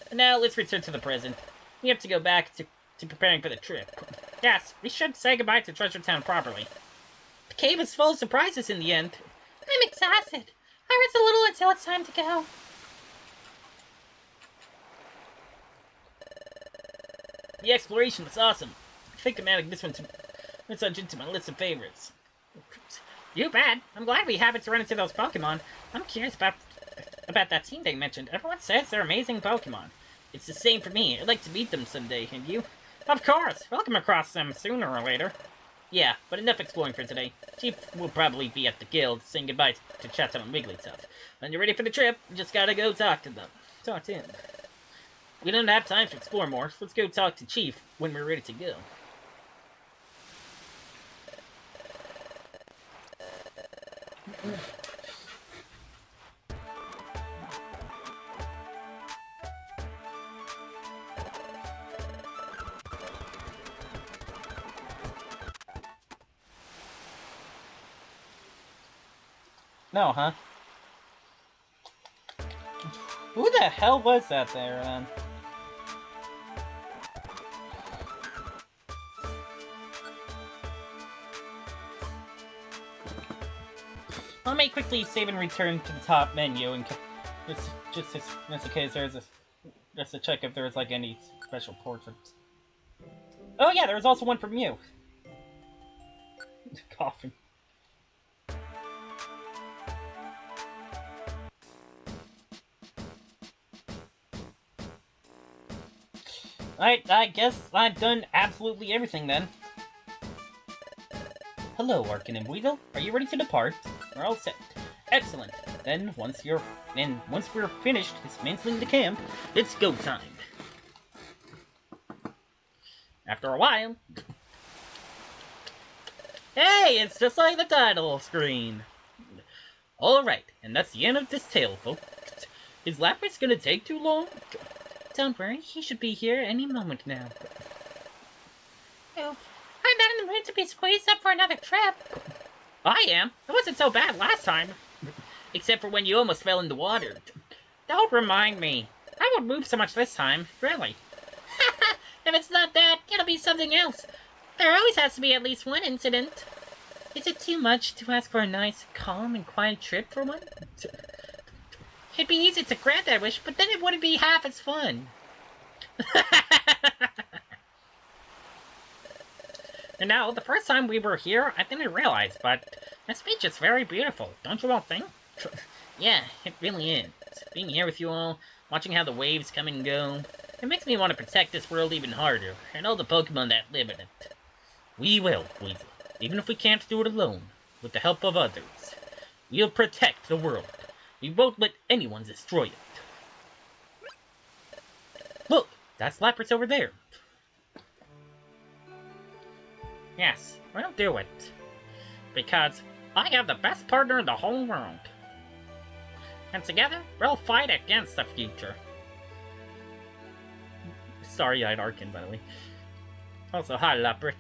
And now, let's return to the present. We have to go back to preparing for the trip.
Yes, we should say goodbye to Treasure Town properly.
The cave is full of surprises in the end.
I'm exhausted. I rest a little until it's time to go.
The exploration was awesome. I think I'm adding this dungeon to my list of favorites.
You bet. I'm glad we happened to run into those Pokemon. I'm curious about that team they mentioned. Everyone says they're amazing Pokemon.
It's the same for me. I'd like to meet them someday, and you?
Of course. We'll come across them sooner or later.
Yeah, but enough exploring for today. Chief will probably be at the guild saying goodbye to Chatot and Wigglytuff. When you're ready for the trip, you just gotta go talk to them. Talk to him. We don't have time to explore more, so let's go talk to Chief when we're ready to go.
No, huh? Who the hell was that there, then? Let me quickly save and return to the top menu, and just in case there's just to check if there's like any special portraits. Oh yeah, there was also one from you. Coughing. Alright, I guess I've done absolutely everything then. Hello, Archen and Weasel. Are you ready to depart? We're all set. Excellent. Then, once you're
and once we're finished dismantling the camp, it's go time. After a while... Hey, it's just like the title screen! Alright, and that's the end of this tale, folks. Is Lapras gonna take too long?
Don't worry, he should be here any moment now. Oh, I'm not in the mood to be squeezed up for another trip.
I am. It wasn't so bad last time. Except for when you almost fell in the water. Don't remind me. I won't move so much this time, really.
If it's not that, it'll be something else. There always has to be at least one incident. Is it too much to ask for a nice, calm, and quiet trip for one? It'd be easy to grant that wish, but then it wouldn't be half as fun.
And now, the first time we were here, I didn't realize, but this beach is very beautiful, don't you all think? Yeah, it really is. Being here with you all, watching how the waves come and go, it makes me want to protect this world even harder, and all the Pokemon that live in it. We will, Weasel. Even if we can't do it alone, with the help of others. We'll protect the world. We won't let anyone destroy it. Look, that's Lapras over there. Yes, we'll do it. Because I have the best partner in the whole world. And together, we'll fight against the future. Sorry-eyed Archen, by the way. Also, hi, Lapras.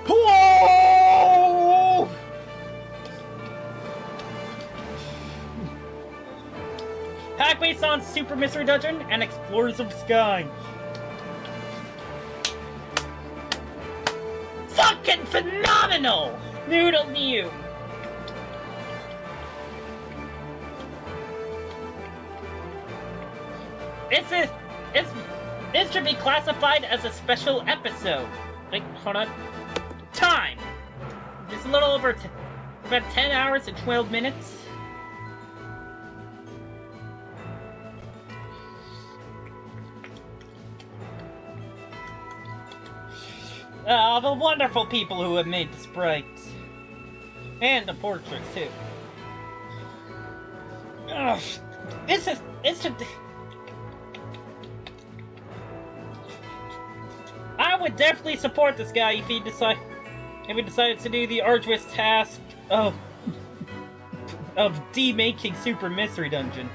Whoa! Pack-based on Super Mystery Dungeon and Explorers of Sky. Fucking phenomenal! Noodleniiue. This should be classified as a special episode. Wait, hold on. Time! Just a little over about 10 hours and 12 minutes. The wonderful people who have made the sprites. And the portraits, too. Ugh, it's just... I would definitely support this guy if he decided to do the arduous task of demaking Super Mystery Dungeon.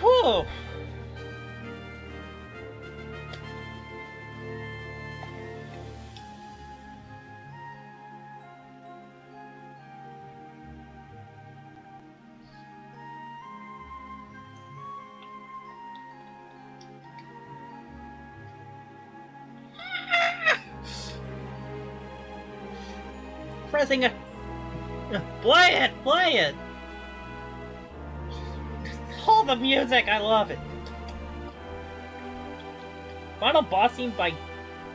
Whew. Pressing a... Play it! Play it! All the music, I love it! Final boss scene by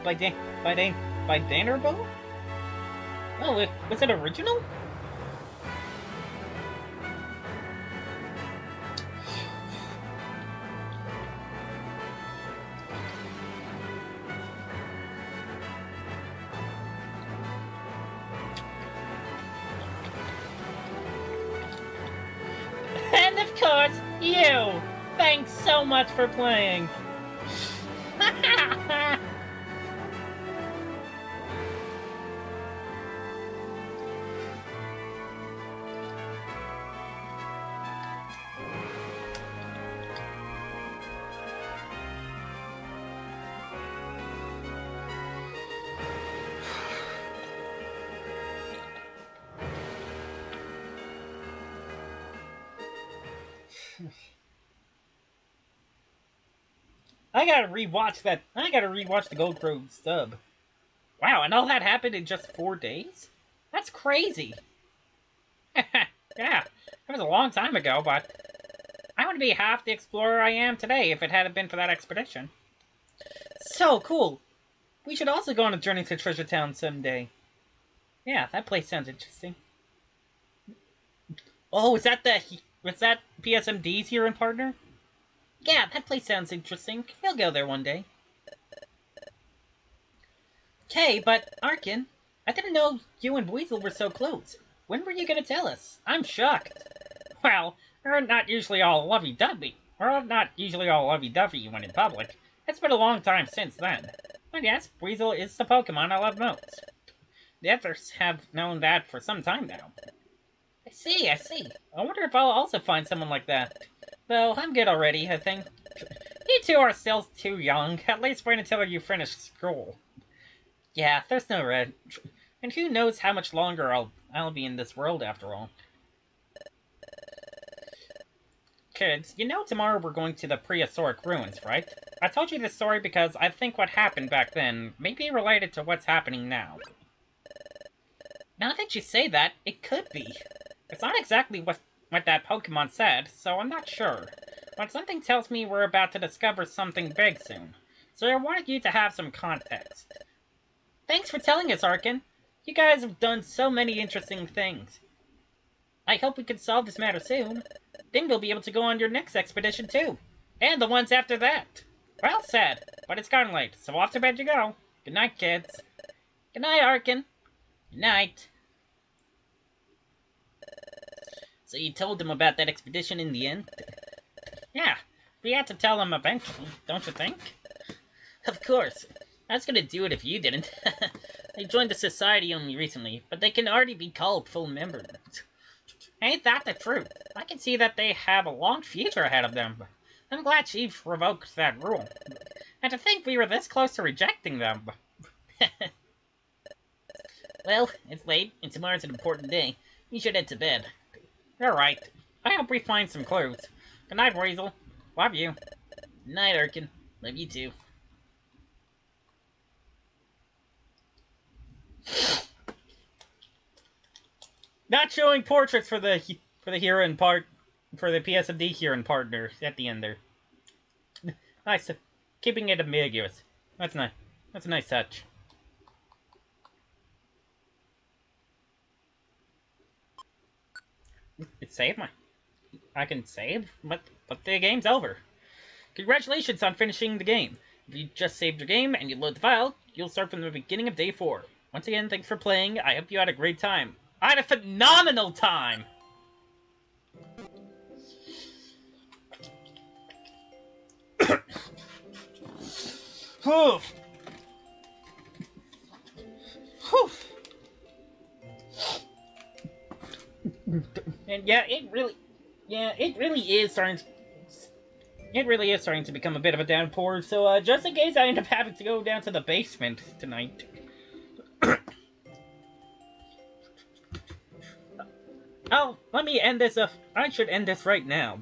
Dannerbo? Oh, was it original? And of course, you! Thanks so much for playing! I gotta rewatch that. I gotta rewatch the Gold Crow stub. Wow, and all that happened in just 4 days? That's crazy. Yeah, it was a long time ago, but I would be half the explorer I am today if it hadn't been for that expedition. So cool.
We should also go on a journey to Treasure Town someday. Yeah, that place sounds interesting. Oh, was that PSMD's hero and partner? Yeah, that place sounds interesting. We'll go there one day. Okay, but Archen, I didn't know you and Weasel were so close. When were you gonna tell us? I'm shocked. Well, we're not usually all lovey-dovey. We're not usually all lovey-dovey when in public. It's been a long time since then. But yes, Weasel is the Pokemon I love most. The others have known that for some time now. I see. I wonder if I'll also find someone like that. Though, I'm good already, I think. You two are still too young. At least wait until you finish school. Yeah, there's no red. And who knows how much longer I'll be in this world after all. Kids, you know tomorrow we're going to the prehistoric ruins, right? I told you this story because I think what happened back then may be related to what's happening now. Now that you say that, it could be. It's not exactly what that Pokemon said, so I'm not sure. But something tells me we're about to discover something big soon. So I wanted you to have some context. Thanks for telling us, Archen. You guys have done so many interesting things. I hope we can solve this matter soon. Then we'll be able to go on your next expedition too. And the ones after that. Well said, but it's gotten late, so off to bed you go. Good night, kids. Good night, Archen. Good night. So you told them about that expedition in the end? Yeah, we had to tell them eventually, don't you think? Of course. I was gonna do it if you didn't. They joined the society only recently, but they can already be called full members. Ain't that the truth? I can see that they have a long future ahead of them. I'm glad Chief revoked that rule. And to think we were this close to rejecting them. Well, it's late, and tomorrow's an important day. You should head to bed. You're right. I hope we find some clues. Good night, Weasel. Love you. Good night, Archen. Love you too. Not showing portraits for the hero and for the PSMD hero and partner at the end there. Nice, keeping it ambiguous. That's nice. That's a nice touch. I can save, but the game's over. Congratulations on finishing the game. If you just saved your game and you load the file, you'll start from the beginning of day 4. Once again, thanks for playing. I hope you had a great time. I had a phenomenal time! Whew. Whew. And yeah, it really is starting to become a bit of a downpour, so just in case I end up having to go down to the basement tonight. Oh, let me end this. I should end this right now.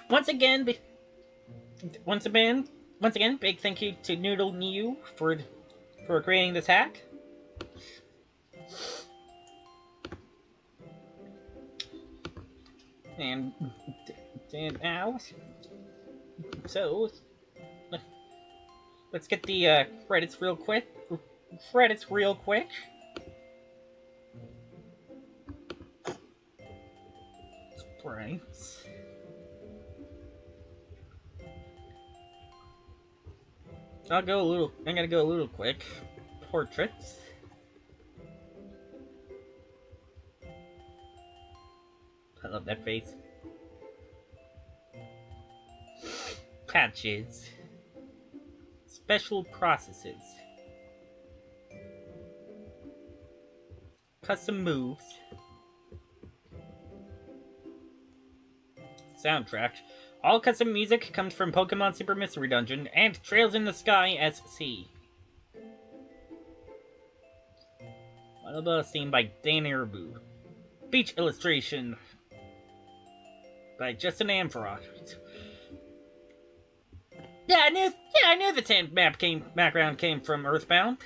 Once again, big thank you to noodleniiue for creating this hack. And now, so let's get the credits real quick. Sprites. I'm gonna go a little quick. Portraits. I love that face. Patches. Special processes. Custom moves. Soundtrack. All custom music comes from Pokemon Super Mystery Dungeon and Trails in the Sky SC. Final theme by Dan Arabu. Beach illustration by Justin Ampharos. I knew the tent background came from Earthbound.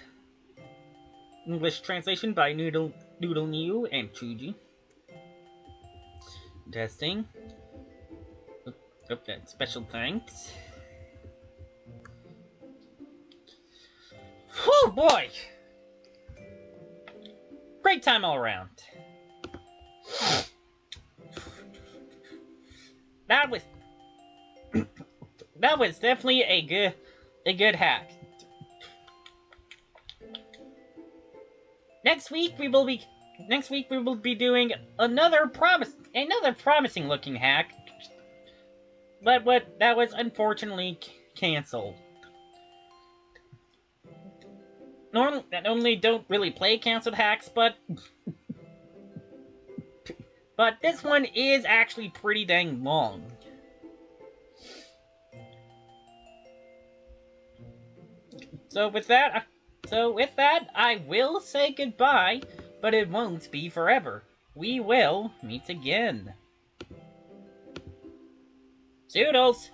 English translation by noodleniiue and Chuji. Testing. That special thanks. boy! Great time all around. That was definitely a good hack. Next week we will be doing another promising looking hack, but that was unfortunately canceled. Normally don't really play canceled hacks, but this one is actually pretty dang long. So with that, I will say goodbye, but it won't be forever. We will meet again. Zoodles!